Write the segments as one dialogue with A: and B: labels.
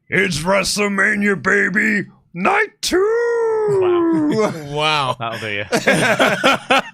A: It's WrestleMania, baby! Night 2!
B: Wow.
C: That'll do you.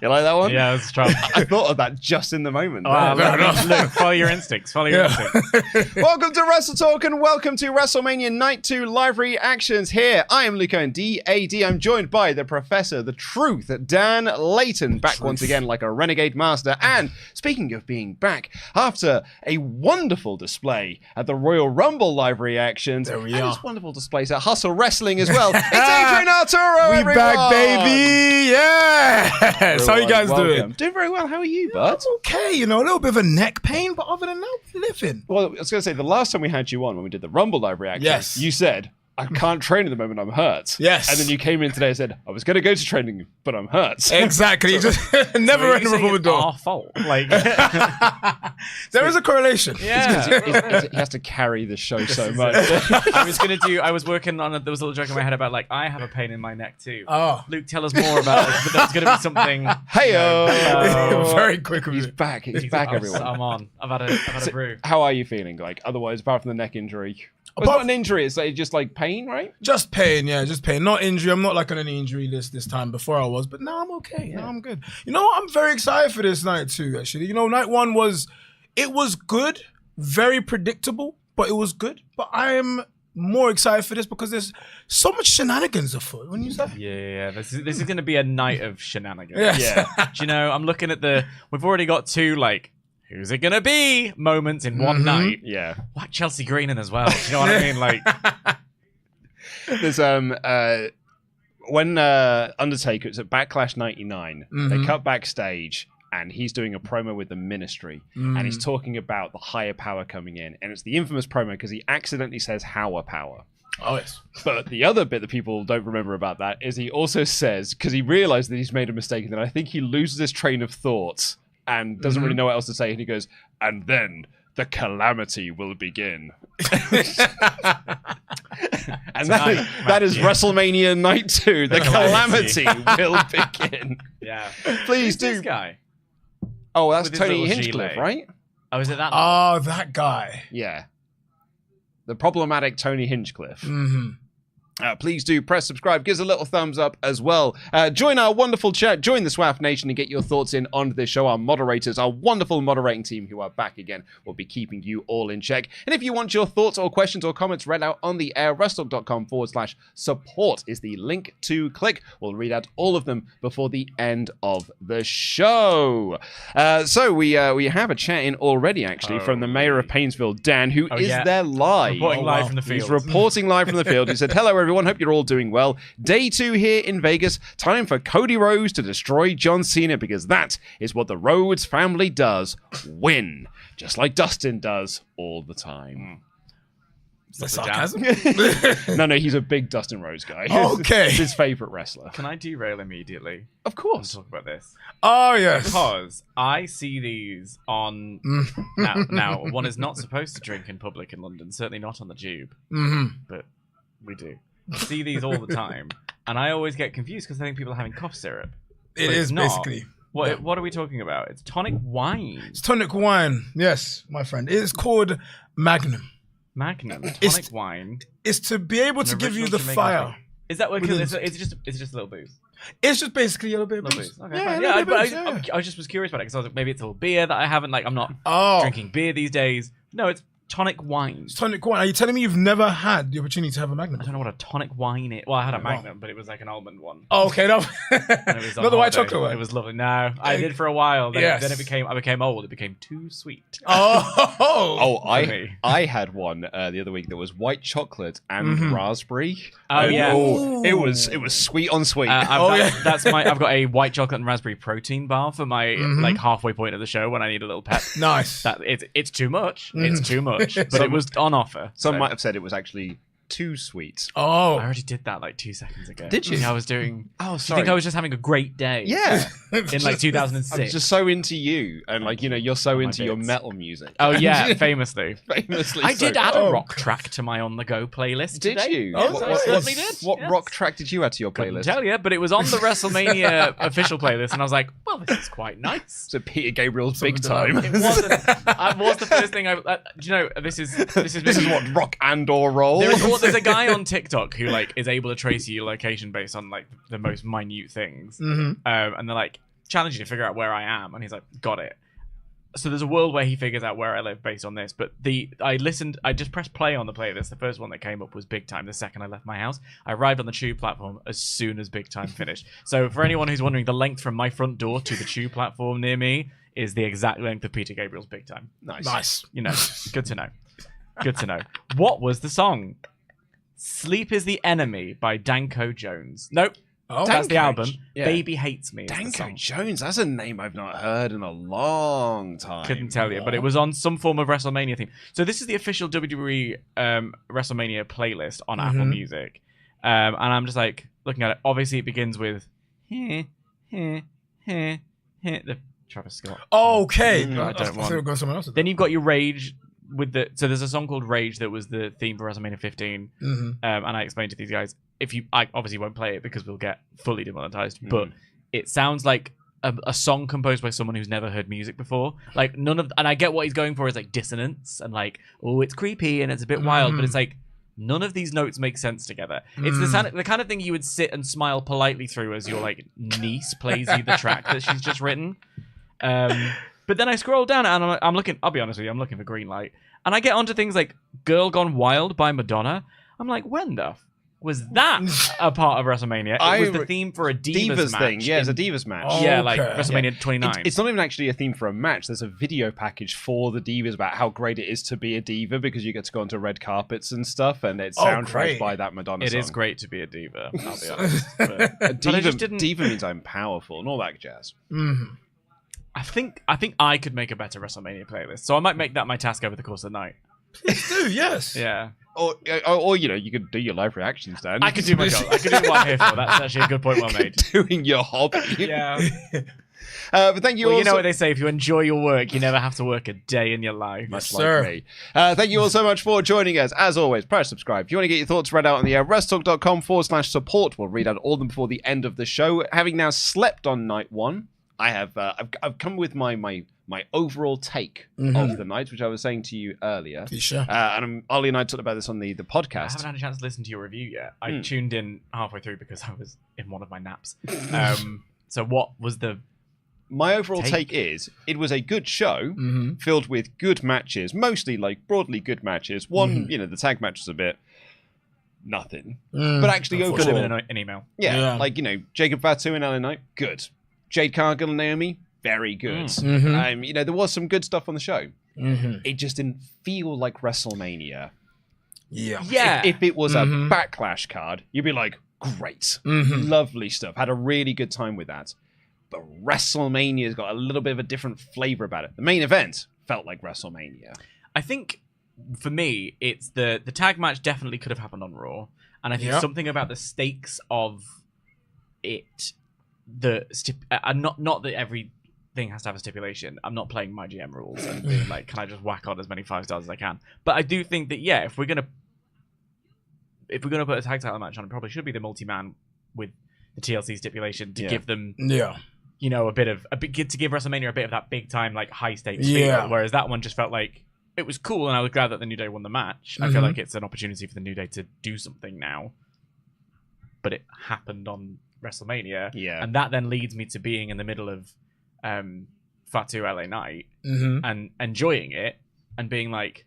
A: You like that one?
C: Yeah, that's strong.
A: I thought of that just in the moment.
C: Look, follow your instincts. Follow your instincts.
A: Welcome to WrestleTalk and welcome to WrestleMania Night 2 live reactions here. I am Luca and DAD. I'm joined by the Professor, the Truth, Dan Layton, back once again like a renegade master. And speaking of being back, after a wonderful display at the Royal Rumble live reactions,
B: there we
A: and
B: are.
A: his wonderful displays at Hustle Wrestling as well, it's Adrian Arturo,
B: We
A: everyone!
B: back, baby! Yes! How you guys doing?
A: Doing very well. How are you, bud?
B: I'm okay, you know, a little bit of a neck pain, but other than that, living.
A: Well, I was going to say, the last time we had you on, when we did the Rumble live reaction,
B: Yes.
A: you said, I can't train at the moment, I'm hurt.
B: Yes.
A: And then you came in today and said, I was going to go to training, but I'm hurt.
B: Exactly. Just never
C: So
B: end
C: you're
B: the
C: saying
B: door.
C: it's our fault. Like,
B: There is a correlation.
C: yeah.
A: He has to carry the show so much.
C: I was working on there was a little joke in my head about like, I have a pain in my neck too.
B: Oh.
C: Luke, tell us more about it. But there's going to be something.
A: Hey-o!
B: Very quick of
A: He's
B: you.
A: back. He's back, everyone.
C: I'm on. I've had a brew.
A: How are you feeling? Like, otherwise, apart from the neck injury? Well, it's not an injury, it's like, just like pain, right?
B: Just pain, yeah, just pain. Not injury. I'm not like on any injury list this time. Before I was, but now I'm okay. Now I'm good. You know what? I'm very excited for this night too, actually. You know, night one was good, very predictable, but it was good. But I am more excited for this because there's so much shenanigans afoot. When you say,
C: Yeah. This is going to be a night of shenanigans.
B: Yes.
A: Yeah.
C: Do you know? I'm looking at we've already got two like, who's it gonna be moments in one night.
A: Yeah.
C: Whack Chelsea Green in as well. Do you know what I mean? Like,
A: There's when Undertaker, it's at Backlash 99, they cut backstage and he's doing a promo with the Ministry and he's talking about the higher power coming in, and it's the infamous promo because he accidentally says Hauer power.
B: oh yes,
A: But the other bit that people don't remember about that is he also says, because he realized that he's made a mistake, and then I think he loses his train of thought and doesn't really know what else to say, and he goes, and then the calamity will begin. And that is WrestleMania Night 2. The calamity will begin.
C: yeah.
A: Please
C: Who's
A: do.
C: this guy?
A: Oh, that's
C: With his
A: Tony
C: little
A: Hinchcliffe,
C: gilet.
A: right?
C: Oh, is it that?
B: oh that guy.
A: Yeah. The problematic Tony Hinchcliffe.
B: Mm-hmm.
A: Please do press subscribe, give us a little thumbs up as well. Join our wonderful chat, join the SWAF Nation and get your thoughts in on this show. Our moderators, our wonderful moderating team who are back again, will be keeping you all in check. And if you want your thoughts or questions or comments read out on the air, WrestleTalk.com/support is the link to click. We'll read out all of them before the end of the show. So we have a chat in already, actually, from the mayor of Painesville, Dan, who is there live.
C: Reporting live from the field.
A: He's reporting live from the field. He said, hello, everyone. Hope you're all doing well. Day 2 here in Vegas. Time for Cody Rhodes to destroy John Cena because that is what the Rhodes family does. Win. Just like Dustin does all the time.
B: Is that sarcasm?
A: No, he's a big Dustin Rhodes guy.
B: Okay.
A: It's his favorite wrestler.
C: Can I derail immediately?
A: Of
C: Let's
A: course.
C: talk about this.
B: Oh yes.
C: Because I see these on... now, one is not supposed to drink in public in London, certainly not on the tube, but we do. I see these all the time, and I always get confused because I think people are having cough syrup.
B: It
C: But
B: is
C: it's not.
B: basically.
C: What are we talking about? It's tonic wine.
B: It's tonic wine. Yes, my friend. It is called Magnum.
C: Magnum.
B: It's-
C: Tonic wine.
B: It's to be able
C: An
B: to give you
C: original
B: the
C: Jamaican
B: fire.
C: thing. Is that what
B: Within-
C: it's just a little booze?
B: It's just basically a little bit of
C: Little
B: booze.
C: booze. Okay,
B: Yeah,
C: fine.
B: a
C: Yeah,
B: little bit of
C: I
B: booze,
C: I just was curious about it because I was like, maybe it's all beer that I haven't. Like, I'm not
B: Oh,
C: drinking beer these days. No, it's tonic wine.
B: it's tonic wine. Are you telling me you've never had the opportunity to have a Magnum?
C: I don't know what a tonic wine is. Well, I had a Magnum, but it was like an almond one.
B: Oh, okay, no.
C: And it was on
B: Not the white
C: holiday.
B: chocolate one.
C: It was lovely. No, I did for a while. Then,
B: Yes.
C: then I became old. It became too sweet.
B: Oh,
A: I had one the other week that was white chocolate and raspberry.
C: Oh, yeah.
A: It was sweet on sweet.
C: That's I've got a white chocolate and raspberry protein bar for my like halfway point of the show when I need a little pep.
B: nice.
C: It's too much. It's too much. But it was on offer.
A: Some
C: so.
A: might have said it was actually too sweet.
B: Oh.
C: I already did that like 2 seconds ago.
A: Did you?
C: I was doing.
A: Oh,
C: I
A: sorry.
C: think I was just having a great day.
A: Yeah.
C: In like 2006.
A: I'm just so into you, and like you're so into your
C: bits.
A: metal music.
C: Oh yeah, famously.
A: Famously,
C: I did
A: so.
C: add a rock track to my on the go playlist.
A: Did
C: today.
A: you?
C: Yes,
B: Oh,
C: I
B: what-
C: certainly did.
A: What
C: Yes.
A: rock track did you add to your
C: Couldn't
A: playlist?
C: tell you, but it was on the WrestleMania official playlist, and I was like, "Well, this is quite nice."
A: So Peter Gabriel's Big Time.
C: It wasn't. It was the first thing I. Do you know? This is
A: This is what rock and/or roll.
C: There's a guy on TikTok who like is able to trace your location based on like the most minute things, and they're like challenge you to figure out where I am, and he's like, got it. So there's a world where he figures out where I live based on this. But I just pressed play on the playlist. The first one that came up was Big Time. The second I left my house, I arrived on the tube platform as soon as Big Time finished. So for anyone who's wondering, the length from my front door to the tube platform near me is the exact length of Peter Gabriel's Big Time.
A: Nice.
C: You know, good to know. Good to know. What was the song? Sleep is the Enemy by Danko Jones. Nope.
B: Oh.
C: That's the
A: Danko.
C: album.
A: Yeah.
C: Baby Hates Me. is the
A: Danko
C: song.
A: Jones. That's a name I've not heard in a long time.
C: Couldn't tell you, but it was on some form of WrestleMania theme. So this is the official WWE WrestleMania playlist on Apple Music, and I'm just like looking at it. Obviously, it begins with the Travis Scott.
B: Okay.
C: I don't
B: I thought
C: want-
B: we were going somewhere else.
C: Then you've got your Rage so there's a song called Rage that was the theme for WrestleMania 15, and I explained to these guys, I obviously won't play it because we'll get fully demonetized, but it sounds like a song composed by someone who's never heard music before. Like and I get what he's going for is like dissonance and like, oh, it's creepy and it's a bit wild, but it's like none of these notes make sense together. It's the kind of thing you would sit and smile politely through as your like niece plays you the track that she's just written. But then I scroll down and I'm looking, I'll be honest with you, I'm looking for Green Light. And I get onto things like Girl Gone Wild by Madonna. I'm like, when the was that a part of WrestleMania? It was the theme for a Divas match.
A: thing. Yeah, it's a Divas match.
B: Oh,
C: Yeah, like
B: okay.
C: WrestleMania 29.
A: It's not even actually a theme for a match. There's a video package for the Divas about how great it is to be a diva because you get to go onto red carpets and stuff, and it's soundtracked
B: great.
A: by that Madonna song.
C: It is great to be a diva, I'll be honest. But
A: A
C: but I
A: diva,
C: just didn't...
A: diva means I'm powerful and all that jazz.
C: I think I could make a better WrestleMania playlist, so I might make that my task over the course of the night.
B: Please do, yes.
C: Yeah.
A: Or you could do your live reactions, Dan.
C: I could do my job. I could do what I'm here for. That's actually a good point well made.
A: Doing your hobby.
C: Yeah.
A: But thank you
C: Well,
A: all.
C: you know what they say, if you enjoy your work, you never have to work a day in your life.
A: Much
B: sir.
A: like me. Thank you all so much for joining us. As always, press subscribe. If you want to get your thoughts read out on the air, WrestleTalk.com/support. We'll read out all of them before the end of the show. Having now slept on night one, I have I've come with my overall take of the night, which I was saying to you earlier.
B: Sure.
A: And Ollie and I talked about this on the
C: I
A: podcast.
C: haven't had a chance to listen to your review yet. I tuned in halfway through because I was in one of my naps. So what was the...
A: My overall take is, it was a good show, filled with good matches, mostly like broadly good matches. One, the tag match was a bit nothing, but actually
C: Could have
A: overall,
C: been an email.
A: yeah, like Jacob Fatu and LA Knight, good. Jade Cargill and Naomi, very good. There was some good stuff on the show. It just didn't feel like WrestleMania.
B: Yeah.
A: If it was a backlash card, you'd be like, great, lovely stuff. Had a really good time with that. But WrestleMania's got a little bit of a different flavor about it. The main event felt like WrestleMania.
C: I think, for me, it's the tag match definitely could have happened on Raw. And I think something about the stakes of it... not that everything has to have a stipulation. I'm not playing my GM rules and being like, can I just whack on as many 5 stars as I can? But I do think that if we're gonna put a tag title match on, it probably should be the multi-man with the TLC stipulation to give them to give WrestleMania a bit of that big time like high stakes feel. Whereas that one just felt like it was cool, and I was glad that the New Day won the match. I feel like it's an opportunity for the New Day to do something now, but it happened on WrestleMania, and that then leads me to being in the middle of Fatu LA Knight and enjoying it and being like,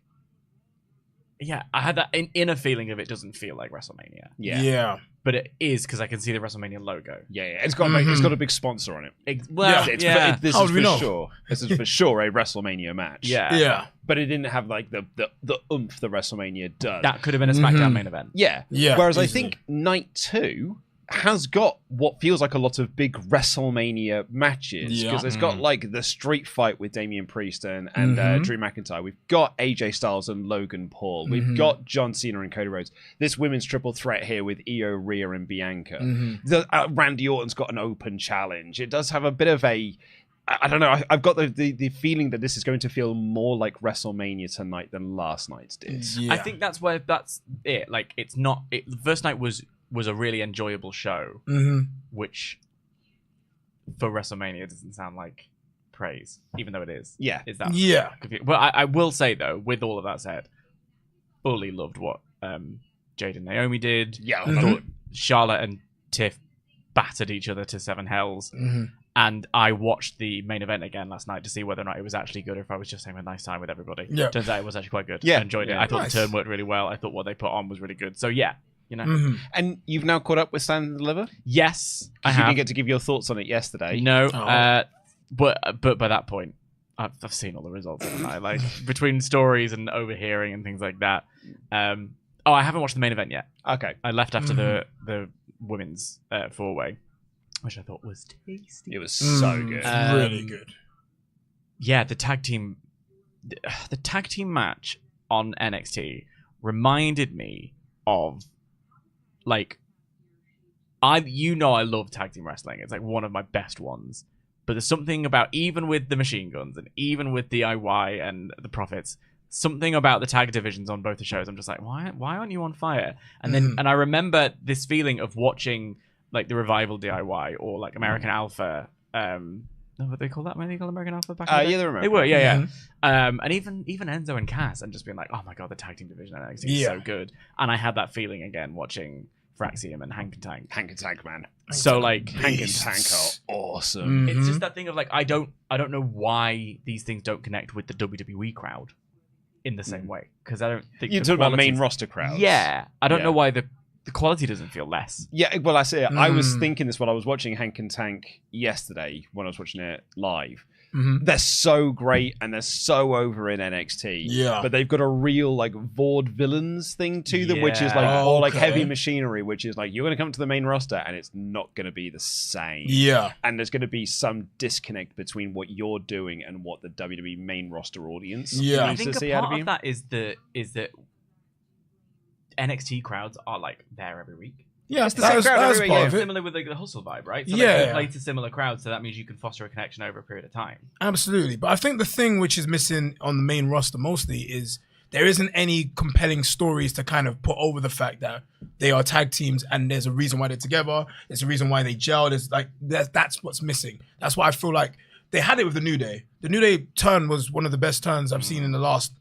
C: I had that inner feeling of it doesn't feel like WrestleMania. But it is because I can see the WrestleMania logo.
A: It's got it's got a big sponsor on it. This
B: How
A: is
B: do we
A: for
B: know?
A: sure. This is for sure a WrestleMania match. But it didn't have like the oomph the WrestleMania does.
C: That could have been a SmackDown main event.
A: Whereas I think night 2 has got what feels like a lot of big WrestleMania matches, because it's got like the street fight with Damian Priest and Drew McIntyre. We've got AJ Styles and Logan Paul. We've got John Cena and Cody Rhodes. This women's triple threat here with Io, Rhea, and Bianca. Randy Orton's got an open challenge. It does have a bit of a, I don't know, I've got the feeling that this is going to feel more like WrestleMania tonight than last night's did.
C: I think that's it. Like, it's not. The first night was a really enjoyable show, which for WrestleMania doesn't sound like praise, even though it is.
A: Yeah.
C: Is that?
B: Yeah.
C: Well, I will say though, with all of that said, fully loved what Jade and Naomi did.
A: Yeah.
C: I thought Charlotte and Tiff battered each other to seven hells. And I watched the main event again last night to see whether or not it was actually good or if I was just having a nice time with everybody.
B: Yeah.
C: Turns out it was actually quite good.
A: Yeah.
C: I enjoyed it. I thought the turn worked really well. I thought what they put on was really good. So yeah. You know.
A: And you've now caught up with Stand and Deliver?
C: Yes, I
A: You
C: have.
A: didn't get to give your thoughts on it yesterday.
C: No, but by that point, I've seen all the results, haven't I? Like, between stories and overhearing and things like that. I haven't watched the main event yet.
A: Okay.
C: I left after the women's four-way, which I thought was tasty.
A: It was so good.
B: Really good.
C: Yeah, the tag team match on NXT reminded me of, like, I love tag team wrestling. It's like one of my best ones. But there's something about, even with the Machine Guns and even with DIY and the Profits, something about the tag divisions on both the shows. I'm just like, why aren't you on fire? And then and I remember this feeling of watching like the Revival DIY or like American Alpha. What they call that? Maybe they call American Alpha back.
A: Yeah, they remember.
C: They were, yeah. And even Enzo and Cass, and just being like, oh my god, the tag team division on NXT is so good. And I had that feeling again watching Fraxium and Hank and Tank.
A: Hank and Tank, man.
C: So like
A: Hank and Tank are awesome.
C: It's just that thing of like, I don't know why these things don't connect with the WWE crowd in the same way, because I don't think
A: You're talking about main roster crowds.
C: Yeah, I don't know why the quality doesn't feel less.
A: Yeah, well, I see it. I was thinking this while I was watching Hank and Tank yesterday when I was watching it live. They're so great and they're so over in NXT.
B: Yeah.
A: But they've got a real like vaudevillains thing to them, which is like more like heavy machinery, which is like you're going to come to the main roster and it's not going to be the same.
B: Yeah.
A: And there's going to be some disconnect between what you're doing and what the WWE main roster audience
C: I
A: needs
C: think
A: to see
C: a
A: out
C: part
A: of you.
C: of that is that NXT crowds are like there every week.
B: Yeah,
A: it's the same crowd every week.
B: part of it.
C: Similar with like the Hustle vibe, right? So
B: Yeah.
C: they play to similar crowds, so that means you can foster a connection over a period of time.
B: Absolutely. But I think the thing which is missing on the main roster mostly is there isn't any compelling stories to kind of put over the fact that they are tag teams and there's a reason why they're together. There's a reason why they gel. There's like that's what's missing. That's why I feel like they had it with the New Day. The New Day turn was one of the best turns I've seen in the last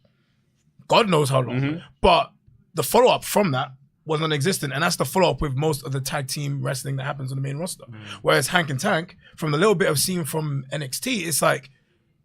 B: God knows how long. But the follow-up from that was non-existent, and that's the follow-up with most of the tag team wrestling that happens on the main roster. Whereas Hank and Tank, from the little bit I've seen from NXT, it's like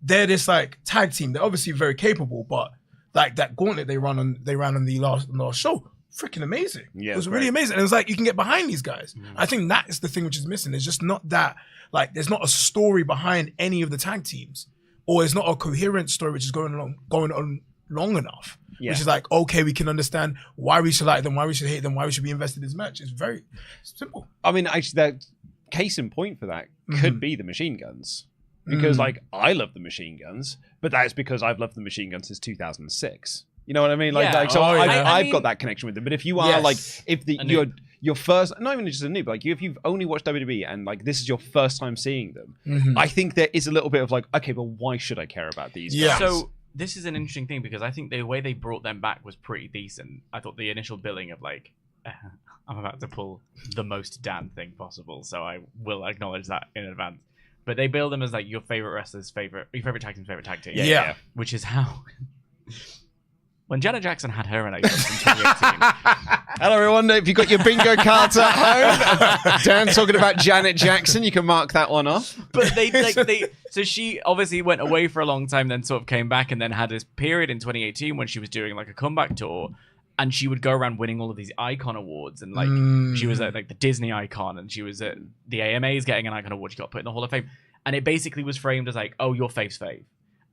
B: they're this like tag team. They're obviously very capable, but like that gauntlet they ran on the last show, freaking amazing.
A: Yeah,
B: it was really amazing. And it's like you can get behind these guys. I think that is the thing which is missing. It's just not that like there's not a story behind any of the tag teams, or it's not a coherent story which is going on long enough. Which is like, okay, we can understand why we should like them, why we should hate them, why we should be invested in this match. It's very simple.
A: I mean, actually, that case in point for that could be the Machine Guns. Because, like, I love the Machine Guns, but that is because I've loved the Machine Guns since 2006. You know what I mean? I've got that connection with them. But if you are, like, if your first, not even just a noob, like, if you've only watched WWE and, like, this is your first time seeing them, I think there is a little bit of, like, okay, but why should I care about these guys?
C: So this is an interesting thing because I think the way they brought them back was pretty decent. I thought the initial billing of like, I'm about to pull the most Dan thing possible, so I will acknowledge that in advance. But they build them as like your favorite wrestler's your favorite tag team's favorite tag team.
B: Yeah.
C: Which is how when Janet Jackson had her in 2018.
A: Hello everyone, if you've got your bingo cards at home, Dan's talking about Janet Jackson, you can mark that one off.
C: But so she obviously went away for a long time, then sort of came back and then had this period in 2018 when she was doing like a comeback tour, and she would go around winning all of these icon awards, and like she was at like the Disney icon, and she was at the AMAs getting an icon award, she got put in the Hall of Fame, and it basically was framed as like, oh, your fave's fave,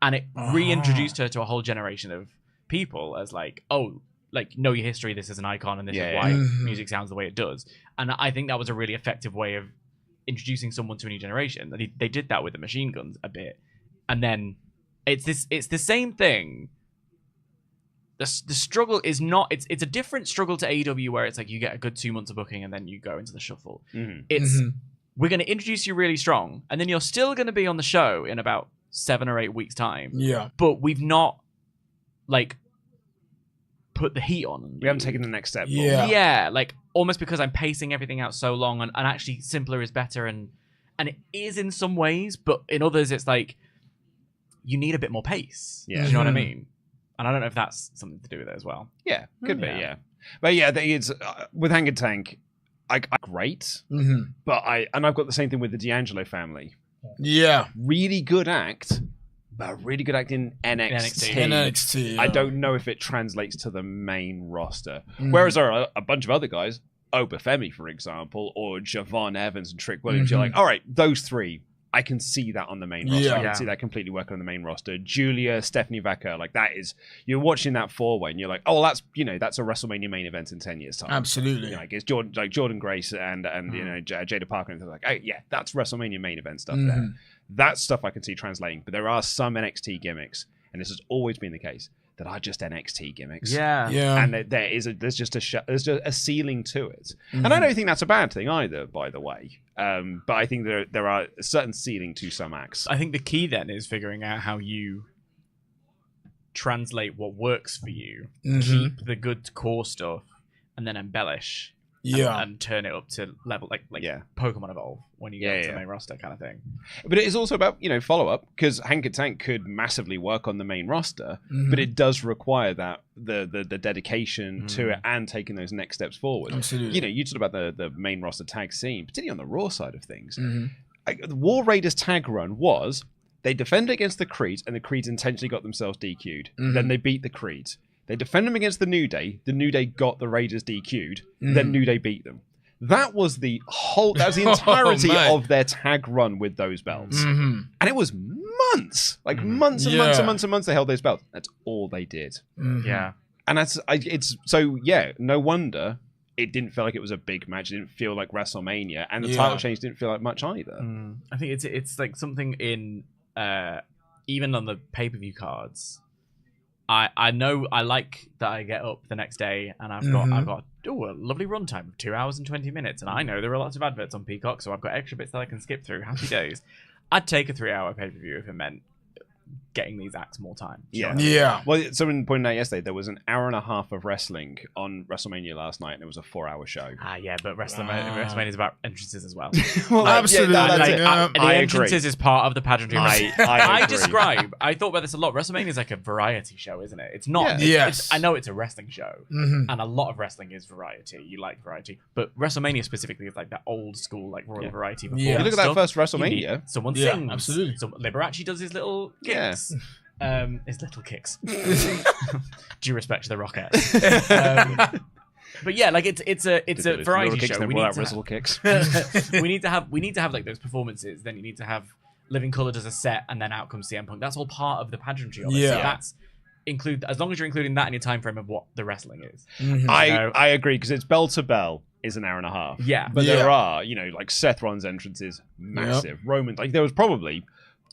C: and it reintroduced her to a whole generation of people as like, oh, like know your history. This is an icon, and this is why music sounds the way it does. And I think that was a really effective way of introducing someone to a new generation. They did that with the Machine Guns a bit, and then it's the same thing. The struggle is not. It's a different struggle to AEW, where it's like you get a good 2 months of booking and then you go into the shuffle. It's we're going to introduce you really strong, and then you're still going to be on the show in about 7 or 8 weeks time.
B: Yeah,
C: but we've not like put the heat on.
A: We haven't taken the next step.
C: Yeah, like almost because I'm pacing everything out so long, and actually simpler is better, and it is in some ways, but in others it's like you need a bit more pace.
A: Yeah,
C: do you know what I mean? And I don't know if that's something to do with it as well.
A: Yeah, could be. Yeah, but yeah, it's with Hanged Tank. Great, but I've got the same thing with the D'Angelo family.
B: Yeah,
A: really good act, but really good act in NXT. I don't know if it translates to the main roster. Whereas there are a bunch of other guys, Obafemi, for example, or Javon Evans and Trick Williams. You're like, all right, those three, I can see that on the main roster. I can see that completely working on the main roster. Julia, Stephanie Vaca, like that is, you're watching that 4-way and you're like, oh, that's a WrestleMania main event in 10 years time.
B: Absolutely.
A: Like it's Jordan Grace and Jada Parker and things like, oh yeah, that's WrestleMania main event stuff there. That stuff I can see translating, but there are some NXT gimmicks, and this has always been the case, that are just NXT gimmicks. And there's just a ceiling to it, and I don't think that's a bad thing either, by the way. But I think there are a certain ceiling to some acts.
C: I think the key then is figuring out how you translate what works for you, keep the good core stuff, and then embellish. And turn it up to level like Pokemon Evolve when you get to the main roster kind of thing.
A: But it is also about follow up, because Hanged Tank could massively work on the main roster, but it does require that the dedication to it and taking those next steps forward.
B: Absolutely.
A: You talked about the main roster tag scene, particularly on the Raw side of things. The War Raiders tag run was they defended against the Creeds, and the Creeds intentionally got themselves DQ'd. Then they beat the Creeds. They defended them against the New Day. The New Day got the Raiders DQ'd. Then New Day beat them. That was the entirety of their tag run with those belts. And it was months, months and months and months and months they held those belts. That's all they did.
C: Yeah.
A: And no wonder it didn't feel like it was a big match. It didn't feel like WrestleMania. And the title change didn't feel like much either.
C: I think it's like something in, even on the pay-per-view cards, I know I like that I get up the next day and I've got a lovely runtime of 2 hours and 20 minutes, and I know there are lots of adverts on Peacock, so I've got extra bits that I can skip through. Happy days. I'd take a 3-hour pay-per-view if it meant getting these acts more time.
A: Well, someone pointed out yesterday there was an hour and a half of wrestling on WrestleMania last night, and it was a 4-hour show.
C: But WrestleMania is about entrances as well.
B: Well, absolutely.
C: The entrances is part of the pageantry.
A: I
C: thought about this a lot. WrestleMania is like a variety show, isn't it? It's not. I know it's a wrestling show, and a lot of wrestling is variety. You like variety, but WrestleMania specifically is like that old school, like royal variety.
A: You look at that first WrestleMania.
C: Someone sings.
B: Absolutely.
C: Liberace does his little kicks. His little kicks. Due respect to the Rockettes. But yeah, like it's a variety show. We need to have like those performances. Then you need to have Living Colour does a set, and then out comes CM Punk. That's all part of the pageantry. Of it. So that's as long as you're including that in your time frame of what the wrestling is.
A: I agree, because it's bell to bell is an hour and a half.
C: But
A: there are like Seth Rollins' entrances, massive. Roman, like there was probably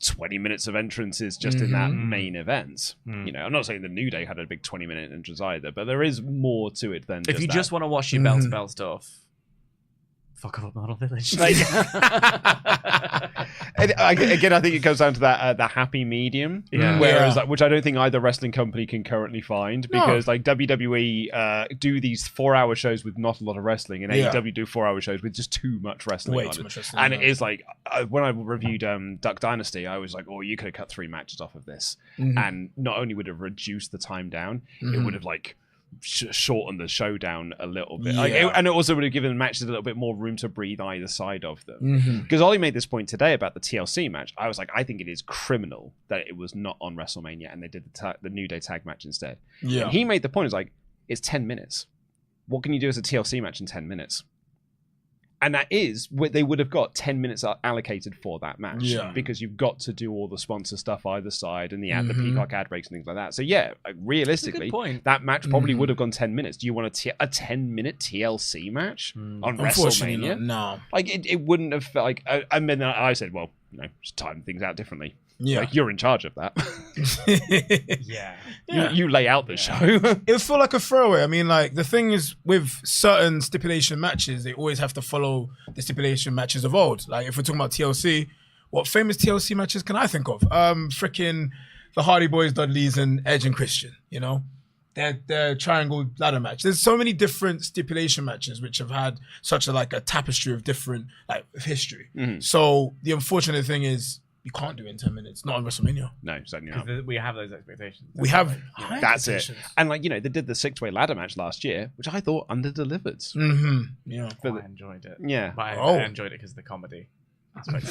A: 20 minutes of entrances just in that main event. I'm not saying the New Day had a big 20-minute entrance either, but there is more to it than
C: if you just want to watch your bell to bell stuff. Fuck off Model Village.
A: Again, I think it comes down to that the happy medium. Whereas, which I don't think either wrestling company can currently find, because WWE do these 4-hour shows with not a lot of wrestling, and AEW do 4-hour shows with just too much wrestling.
B: Way too much wrestling.
A: And it is like when I reviewed Duck Dynasty, I was like, oh, you could have cut 3 matches off of this, and not only would it have reduced the time down, it would have shorten the show down a little bit, and it also would have given matches a little bit more room to breathe either side of them. Because Ollie made this point today about the TLC match. I was like, I think it is criminal that it was not on WrestleMania and they did the New Day tag match instead. And he made the point, it's 10 minutes. What can you do as a TLC match in 10 minutes? And that is, they would have got 10 minutes allocated for that match because you've got to do all the sponsor stuff either side and the Peacock ad breaks and things like that. So yeah, realistically, that match probably would have gone 10 minutes. Do you want a 10-minute TLC match on WrestleMania?
B: No.
A: Like it wouldn't have felt like. I mean, I said, well, just time things out differently.
B: Yeah,
A: like you're in charge of that.
C: Yeah.
A: You lay out the show.
B: It would feel like a throwaway. I mean, like the thing is with certain stipulation matches, they always have to follow the stipulation matches of old. Like if we're talking about TLC, what famous TLC matches can I think of? Freaking the Hardy Boys, Dudleys, and Edge and Christian. You know, their triangle ladder match. There's so many different stipulation matches which have had such a tapestry of different history. So the unfortunate thing is, you can't do it in 10 minutes. Not on WrestleMania.
A: No, certainly not.
C: We have those expectations.
B: We have.
A: That's it. And they did the 6-way ladder match last year, which I thought under-delivered.
B: Yeah.
C: I enjoyed it.
A: Yeah.
C: But I enjoyed it because of the comedy aspect.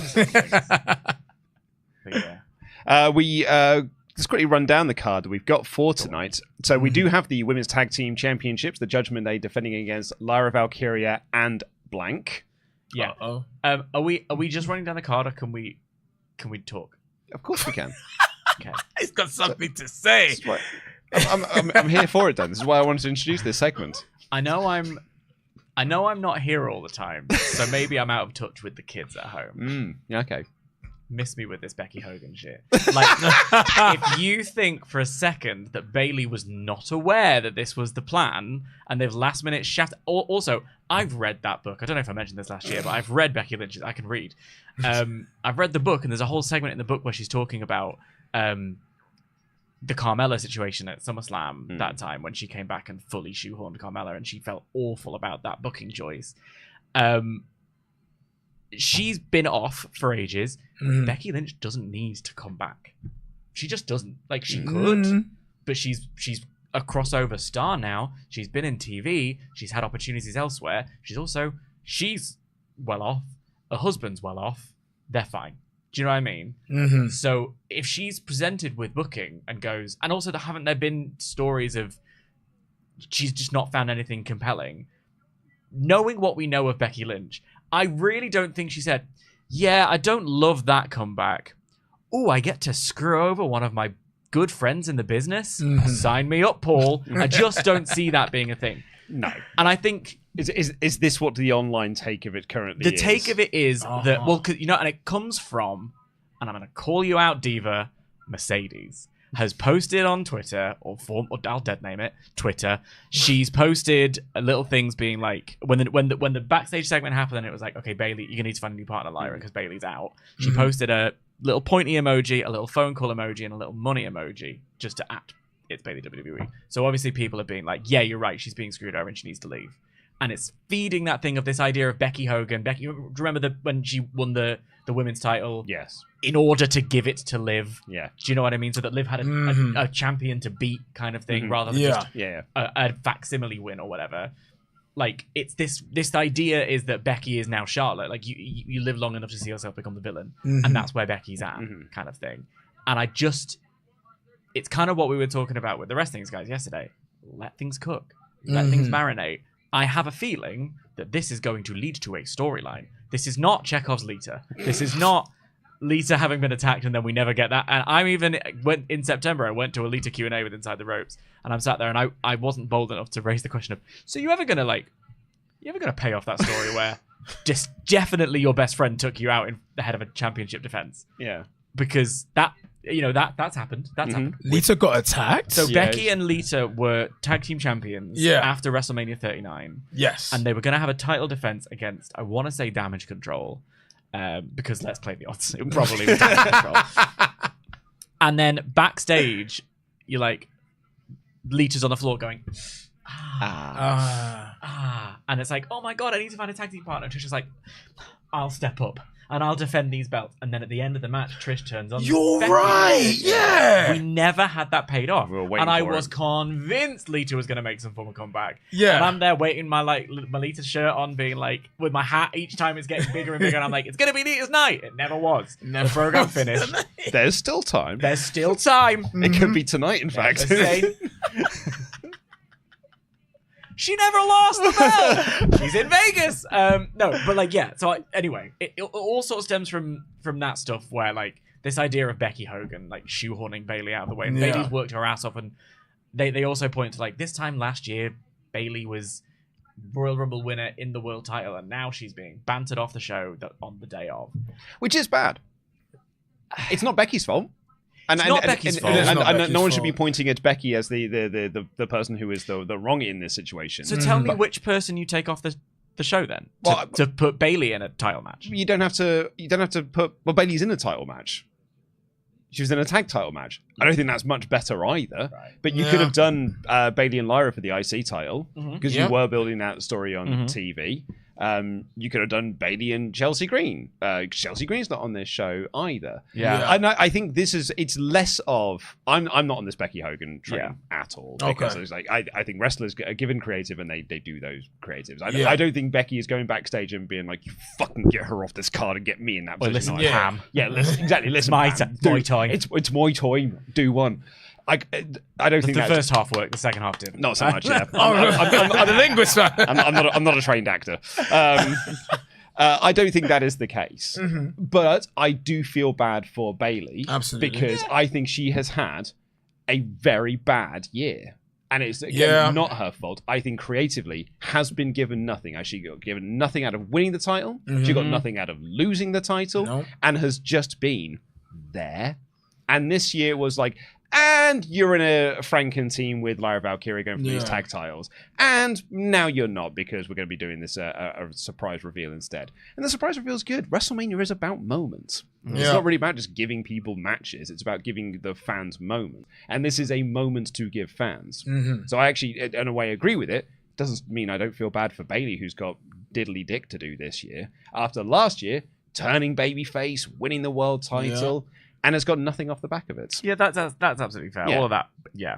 A: We let's quickly run down the card that we've got for tonight. So we do have the Women's Tag Team Championships, the Judgment Day defending against Lyra Valkyria and Blank.
C: Yeah. Are we just running down the card, or can we talk?
A: Of course we can.
C: Okay.
B: He's got something to say.
A: I'm here for it, Dan. This is why I wanted to introduce this segment.
C: I know I'm not here all the time, so maybe I'm out of touch with the kids at home.
A: Yeah, okay.
C: Miss me with this Becky Hogan shit. Like, if you think for a second that Bayley was not aware that this was the plan and they've last minute shafted. Also, I've read that book. I don't know if I mentioned this last year, but I've read Becky Lynch's. I can read. I've read the book, and there's a whole segment in the book where she's talking about the Carmella situation at SummerSlam that time when she came back and fully shoehorned Carmella, and she felt awful about that booking choice. She's been off for ages. Becky Lynch doesn't need to come back. She just doesn't. Like, she could, but she's a crossover star now. She's been in TV. She's had opportunities elsewhere. She's well off. Her husband's well off. They're fine. Do you know what I mean? So if she's presented with booking and goes, and also haven't there been stories of she's just not found anything compelling? Knowing what we know of Becky Lynch, I really don't think she said, yeah, I don't love that comeback. Oh, I get to screw over one of my good friends in the business? Sign me up, Paul. I just don't see that being a thing.
A: No.
C: And I think...
A: Is this what the online take of it currently is?
C: The take of it is that, well, and it comes from, and I'm going to call you out, Diva, Mercedes has posted on Twitter, or I'll dead name it, Twitter. She's posted little things being like, when the backstage segment happened, and it was like, okay, Bayley, you're gonna need to find a new partner, Lyra, because Bayley's out. She posted a little pointy emoji, a little phone call emoji, and a little money emoji, just to it's Bayley WWE. So obviously people are being like, yeah, you're right, she's being screwed over and she needs to leave. And it's feeding that thing of this idea of Becky Hogan. Becky, remember when she won the women's title?
A: Yes.
C: In order to give it to Liv.
A: Yeah.
C: Do you know what I mean? So that Liv had a champion to beat kind of thing, rather than just a facsimile win or whatever. Like, it's this idea is that Becky is now Charlotte. Like, you live long enough to see yourself become the villain. And that's where Becky's at, kind of thing. And it's kind of what we were talking about with the wrestling guys yesterday. Let things cook. Let things marinate. I have a feeling that this is going to lead to a storyline. This is not Chekhov's Lita. This is not Lita having been attacked and then we never get that. And in September, I went to a Lita Q&A with Inside the Ropes, and I'm sat there and I wasn't bold enough to raise the question of, so you ever gonna pay off that story where just definitely your best friend took you out in the head of a championship defense?
A: Yeah.
C: Because that's happened. That's happened.
B: Lita got attacked.
C: So Becky and Lita were tag team champions after WrestleMania 39.
B: Yes.
C: And they were going to have a title defense against, I want to say, Damage Control. Because let's play the odds. It probably was Damage Control. And then backstage, you're like, Lita's on the floor going, and it's like, oh my God, I need to find a tag team partner. And Trisha's like, I'll step up and I'll defend these belts. And then at the end of the match, Trish turns on.
B: You're right, yeah.
C: We never had that paid off.
A: We were waiting
C: and I
A: for
C: was
A: it.
C: convinced Lita was going to make some form of comeback.
B: Yeah.
C: And I'm there waiting my Lita shirt on, being like, with my hat each time it's getting bigger and bigger. And I'm like, it's going to be Lita's night. It never was. The program finished.
A: There's still time.
C: There's still time.
A: It could be tonight, in fact.
C: She never lost the belt. She's in Vegas. No, but like, yeah. So anyway, it all sort of stems from that stuff where like this idea of Becky Hogan like shoehorning Bayley out of the way. And Bayley's worked her ass off, and they also point to like this time last year, Bayley was Royal Rumble winner in the world title, and now she's being bantered off the show on the day of,
A: which is bad. It's not Becky's fault. And no one should be pointing at Becky as the person who is the wrong in this situation.
C: So tell me which person you take off the show then to put Bayley in a title match.
A: You don't have to put Bayley's in a title match. She was in a tag title match. I don't think that's much better either. Right. But you could have done Bayley and Lyra for the IC title because you were building that story on TV. You could have done Bayley and Chelsea Green. Chelsea Green's not on this show either. And I think it's less of I'm not on this Becky Hogan train at all, because it's like I think wrestlers are given creative and they do those creatives. I don't think Becky is going backstage and being like, you fucking get her off this card and get me in that position.
C: Listen, Pam.
A: Exactly. Listen,
C: my
A: Pam.
C: time.
A: It's my time. Do one. I don't think
C: the first half worked. The second half didn't.
A: Not so much. Yeah.
B: I'm a linguist.
A: I'm not a trained actor. I don't think that is the case. But I do feel bad for Bayley.
B: Absolutely.
A: Because I think she has had a very bad year. And it's again, not her fault. I think creatively has been given nothing. She got given nothing out of winning the title. She got nothing out of losing the title. And has just been there. And this year was like, and you're in a Franken team with Lyra Valkyria going for these tag titles. And now you're not, because we're going to be doing this a surprise reveal instead. And the surprise reveal is good. WrestleMania is about moments. It's not really about just giving people matches. It's about giving the fans moments. And this is a moment to give fans. So I actually, in a way, agree with it. Doesn't mean I don't feel bad for Bayley, who's got diddly dick to do this year. After last year, turning babyface, winning the world title. And has got nothing off the back of it.
C: Yeah, that's absolutely fair. All of that,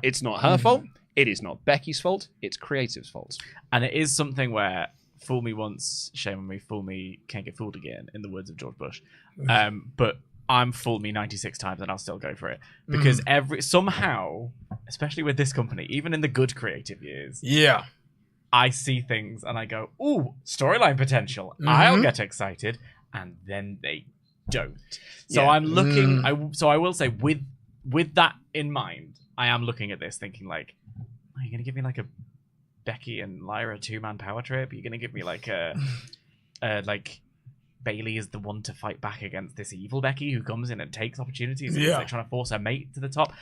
A: It's not her fault. It is not Becky's fault. It's creative's fault.
C: And it is something where fool me once, shame on me, fool me, can't get fooled again, in the words of George Bush. But I'm fooled me 96 times and I'll still go for it. Because somehow, especially with this company, even in the good creative years, I see things and I go, ooh, storyline potential. I'll get excited. And then they don't. So I'm looking. I will say, with that in mind, I am looking at this thinking like, are you going to give me like a Becky and Lyra 2-man power trip? Are you going to give me like like Bayley is the one to fight back against this evil Becky who comes in and takes opportunities and is like trying to force her mate to the top?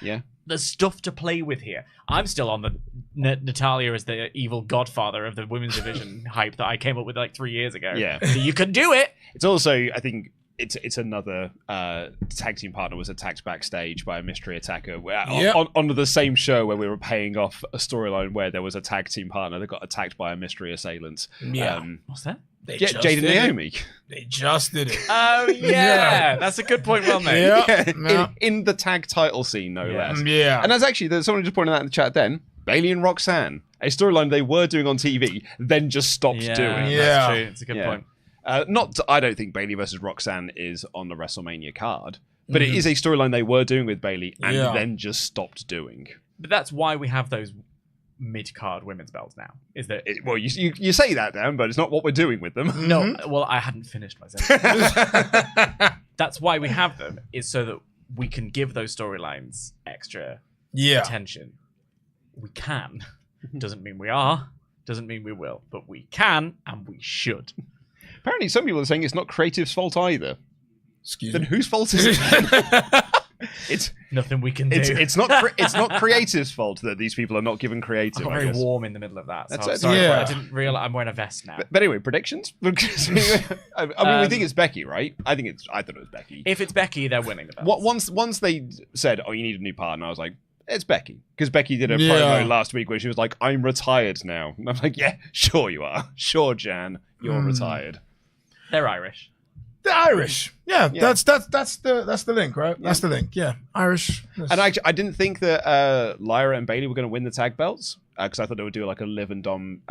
C: There's stuff to play with here. I'm still on the Natalia as the evil godfather of the women's division hype that I came up with like 3 years ago. So you can do it.
A: It's also, I think, it's another tag team partner was attacked backstage by a mystery attacker on the same show where we were paying off a storyline where there was a tag team partner that got attacked by a mystery assailant.
C: What's that?
A: Jade and Naomi.
B: They just did it.
C: Oh yeah, that's a good point. Well made.
A: In the tag title scene, no less.
B: Yeah.
A: And that's actually someone just pointed out in the chat. Then Bayley and Roxanne, a storyline they were doing on TV, then just stopped doing.
C: That's true. It's a good point.
A: I don't think Bayley versus Roxanne is on the WrestleMania card, but it is a storyline they were doing with Bayley and then just stopped doing.
C: But that's why we have those mid-card women's belts now. Is that
A: well, you say that, Dan, but it's not what we're doing with them.
C: No, well, I hadn't finished my sentence. That's why we have them, is so that we can give those storylines extra attention. We can. Doesn't mean we are. Doesn't mean we will. But we can and we should.
A: Apparently, some people are saying it's not creative's fault either.
B: Excuse
A: me. Then whose fault is it? It's
C: nothing we can do.
A: It's not creative's fault that these people are not given creative.
C: I'm very warm in the middle of that. So sorry, I didn't realize I'm wearing a vest now.
A: But anyway, predictions. I mean, we think it's Becky, right? I thought it was Becky.
C: If it's Becky, they're winning the belt.
A: Once they said, "Oh, you need a new partner," I was like, it's Becky. Because Becky did a promo last week where she was like, I'm retired now. And I'm like, yeah, sure you are. Sure, Jan, you're retired.
C: They're Irish.
B: They're Irish. Yeah. That's the link, right? That's the link. Yeah. Irish. Yes.
A: And actually, I didn't think that Lyra and Bayley were going to win the tag belts. Because I thought they would do like a Liv and Dom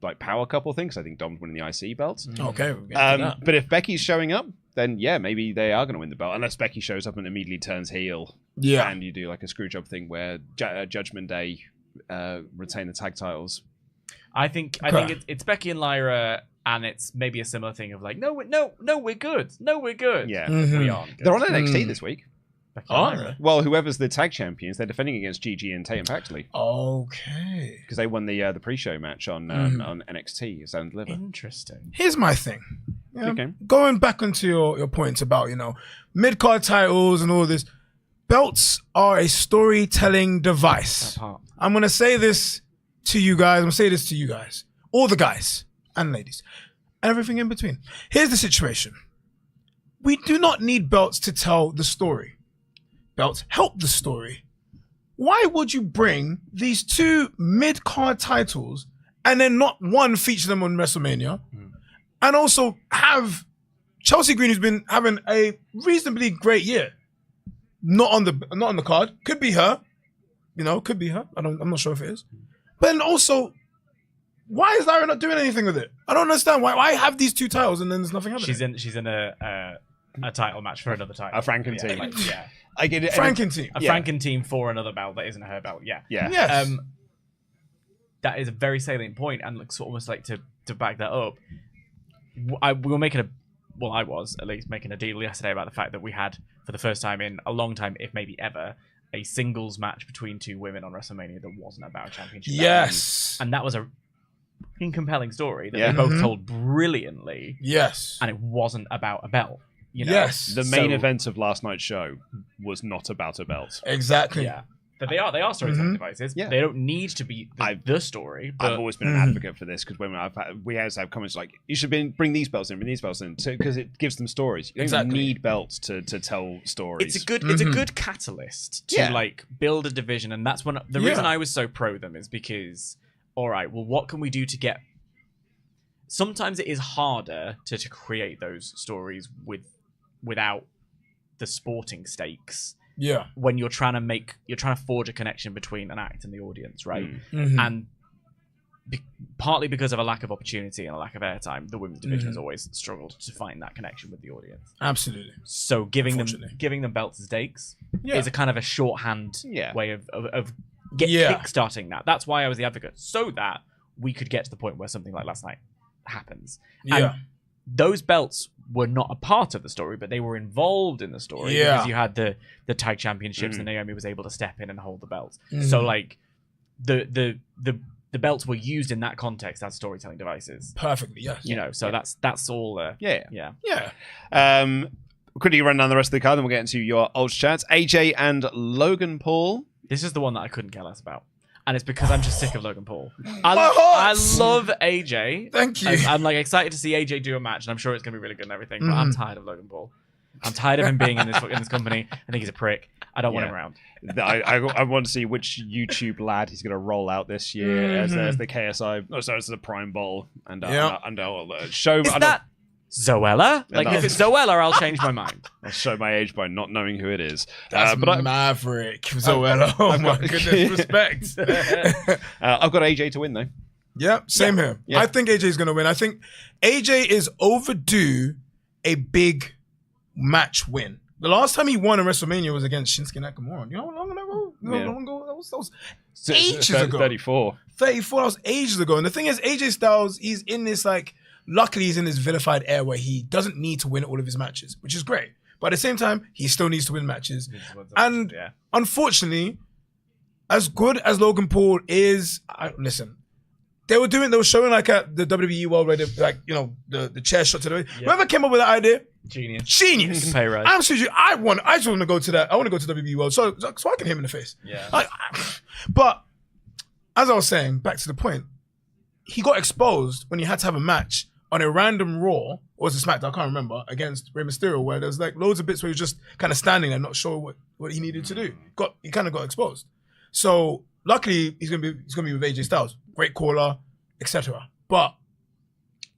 A: like power couple thing. Because I think Dom's winning the IC belts.
B: Okay.
A: But if Becky's showing up, then yeah, maybe they are going to win the belt. Unless Becky shows up and immediately turns heel. Yeah. And you do like a screw job thing where Judgment Day retain the tag titles.
C: I think it's Becky and Lyra, and it's maybe a similar thing of like, no, we're good. No, we're good.
A: Yeah.
C: We aren't good.
A: They're on NXT this week.
C: Becky and Lyra.
A: Well, whoever's the tag champions, they're defending against Gigi and Tatum Paxley.
B: Okay.
A: Because they won the pre-show match on NXT. Sound Deliver.
C: Interesting.
B: Here's my thing. Yeah,
A: Okay.
B: going back onto your points about, mid-card titles and all this, belts are a storytelling device. I'm going to say this to you guys. I'm going to say this to you guys. All the guys and ladies. And everything in between. Here's the situation. We do not need belts to tell the story. Belts help the story. Why would you bring these two mid-card titles and then not one feature them on WrestleMania, and also have Chelsea Green, who's been having a reasonably great year, not on the card? Could be her, could be her. I'm not sure if it is. But then also, why is Lyra not doing anything with it? I don't understand why have these two titles and then there's nothing happening.
C: She's in a title match for another title.
A: A Franken team.
C: Yeah.
A: I get it.
B: Franken team.
C: A Franken team for another belt that isn't her belt. Yeah.
A: Yeah.
B: Yes.
C: That is a very salient point, and almost like to back that up. I was at least making a deal yesterday about the fact that we had, for the first time in a long time, if maybe ever, a singles match between two women on WrestleMania that wasn't about a championship.
B: Yes.
C: And that was a compelling story that they both told brilliantly.
B: Yes.
C: And it wasn't about a belt.
B: Yes.
A: The main event of last night's show was not about a belt.
B: Exactly.
C: Yeah. But they are storytelling devices.
A: Yeah.
C: They don't need to be the story. But
A: I've always been an advocate for this because when we always have comments like, you should bring these belts in, because it gives them stories. You don't need belts to tell stories.
C: It's a good catalyst to build a division, and that's when the reason I was so pro them is because, all right, well, what can we do to get? Sometimes it is harder to create those stories without the sporting stakes.
B: Yeah.
C: When you're trying to forge a connection between an act and the audience, right? And partly because of a lack of opportunity and a lack of airtime, the women's division has always struggled to find that connection with the audience.
B: Absolutely.
C: So giving them belts as stakes is a kind of a shorthand way of kickstarting that. That's why I was the advocate, so that we could get to the point where something like last night happens.
B: Yeah.
C: And those belts were not a part of the story, but they were involved in the story because you had the tag championships and Naomi was able to step in and hold the belts. So like the belts were used in that context as storytelling devices.
B: Perfectly, yes.
C: So that's all.
B: Yeah.
A: Quickly run down the rest of the card, then we'll get into your ultra chats. AJ and Logan Paul.
C: This is the one that I couldn't care less about. And it's because I'm just sick of Logan Paul. I love AJ.
B: Thank you.
C: I'm excited to see AJ do a match, and I'm sure it's going to be really good and everything, but I'm tired of Logan Paul. I'm tired of him being in this company. I think he's a prick. I don't want him around.
A: I want to see which YouTube lad he's going to roll out this year as the KSI. Oh, so it's the Prime Bowl. And I'll show...
C: Is that Zoella? If it's Zoella, I'll change my mind.
A: I'll show my age by not knowing who it is.
B: That's Maverick. Zoella. Oh my goodness, respect.
A: I've got AJ to win, though.
B: Yeah, same here. Yeah. I think AJ's going to win. I think AJ is overdue a big match win. The last time he won in WrestleMania was against Shinsuke Nakamura. You know how long ago? That was ages ago.
A: 34.
B: 34, that was ages ago. And the thing is, AJ Styles, he's in this luckily he's in this vilified era where he doesn't need to win all of his matches, which is great. But at the same time, he still needs to win matches. And unfortunately, as good as Logan Paul is, listen, they were showing at the WWE World where the chair shot to the whoever came up with that idea, genius.
C: Pay rise.
B: Absolutely, I just want to go to that. I want to go to WWE World so I can hit him in the face.
C: Yeah.
B: But as I was saying, back to the point, he got exposed when he had to have a match on a random Raw, or was it SmackDown, I can't remember, against Rey Mysterio, where there's loads of bits where he was just kind of standing there, not sure what he needed to do. He kind of got exposed. So luckily, he's gonna be with AJ Styles, great caller, etc. But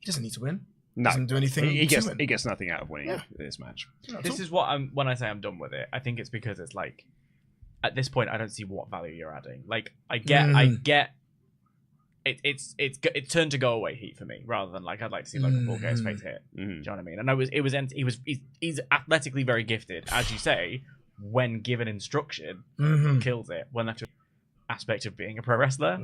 B: he doesn't need to win. He doesn't do anything.
A: He gets nothing out of winning this match.
C: This is what when I say I'm done with it. I think it's because it's at this point I don't see what value you're adding. I get. It's turned to go away heat for me rather than I'd like to see Logan Paul get his face hit. Do you know what I mean? And he's athletically very gifted, as you say. When given instruction, kills it. When that's an aspect of being a pro wrestler,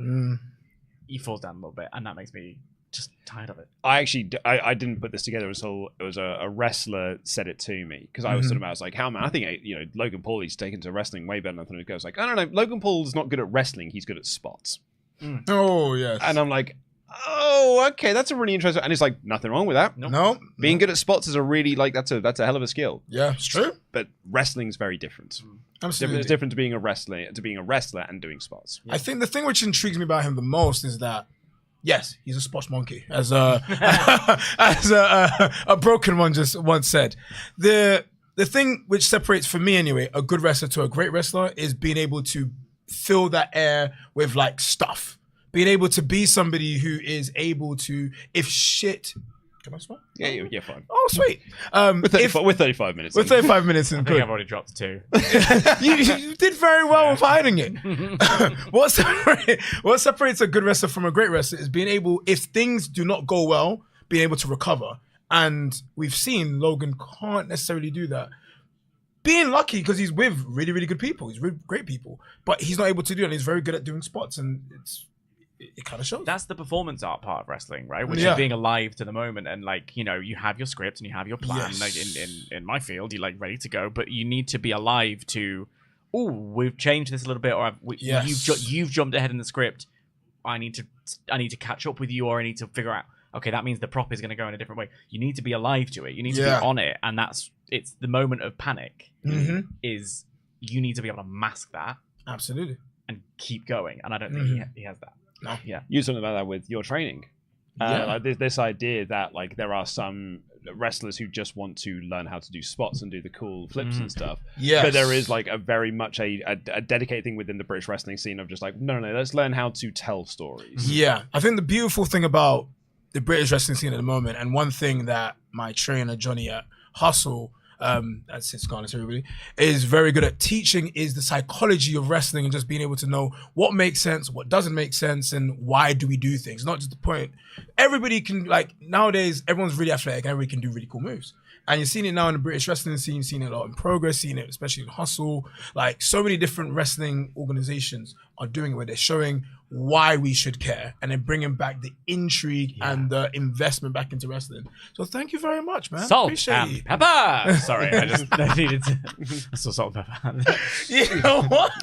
C: he falls down a little bit, and that makes me just tired of it.
A: I actually I didn't put this together until it was a wrestler said it to me, because I was sort of, I was like, how man, I think Logan Paul, he's taken to wrestling way better than I thought he goes. Like, I don't know, Logan Paul's not good at wrestling, he's good at spots.
B: Oh yes.
A: And I'm like, oh, okay, that's a really interesting. And it's like, nothing wrong with that.
B: No.
A: Being good at spots is a really that's a hell of a skill.
B: Yeah, it's true.
A: But wrestling's very different.
B: Absolutely.
A: It's different to being a wrestler and doing spots.
B: I think the thing which intrigues me about him the most is that, yes, he's a spots monkey, as a broken one just once said. The thing which separates, for me anyway, a good wrestler to a great wrestler is being able to fill that air with like stuff. Being able to be somebody who is able to, if shit. Can I swear?
A: Yeah, fine.
B: Oh, sweet.
A: We're 35 minutes.
B: We're 35 minutes in.
C: I think I've already dropped 2.
B: you did very well with hiding it. What separates a good wrestler from a great wrestler is being able, if things do not go well, being able to recover. And we've seen Logan can't necessarily do that. Being lucky because he's with really, really good people. He's with great people. But he's not able to do it. And he's very good at doing spots. And it kind of shows.
C: That's the performance art part of wrestling, right? Which is being alive to the moment, and like, you have your script and you have your plan. Yes. Like in my field, you're like ready to go, but you need to be alive to. Oh, we've changed this a little bit, or you've jumped ahead in the script. I need to catch up with you, or I need to figure out. Okay, that means the prop is going to go in a different way. You need to be alive to it. You need to be on it, and it's the moment of panic. Is you need to be able to mask that
B: absolutely
C: and keep going, and I don't think he has that.
B: No.
C: Yeah.
A: Use something like that with your training. Like this idea that like there are some wrestlers who just want to learn how to do spots and do the cool flips and stuff.
B: Yes.
A: But there is like a very much a dedicated thing within the British wrestling scene of just like, no, let's learn how to tell stories.
B: Yeah. I think the beautiful thing about the British wrestling scene at the moment, and one thing that my trainer Johnny at Hustle, that's his Scarlet, everybody, is very good at teaching, is the psychology of wrestling and just being able to know what makes sense, what doesn't make sense, and why do we do things. Not just the point. Everybody can, like, nowadays, everyone's really athletic and everybody can do really cool moves. And you're seeing it now in the British wrestling scene, seeing it a lot in Progress, seeing it especially in Hustle. Like, so many different wrestling organizations are doing it, where they're showing why we should care, and then bringing back the intrigue and the investment back into wrestling. So thank you very much, man.
C: Salt
B: Appreciate
C: and
B: you.
C: pepper. Sorry, I needed to. I saw salt and pepper.
B: You know what?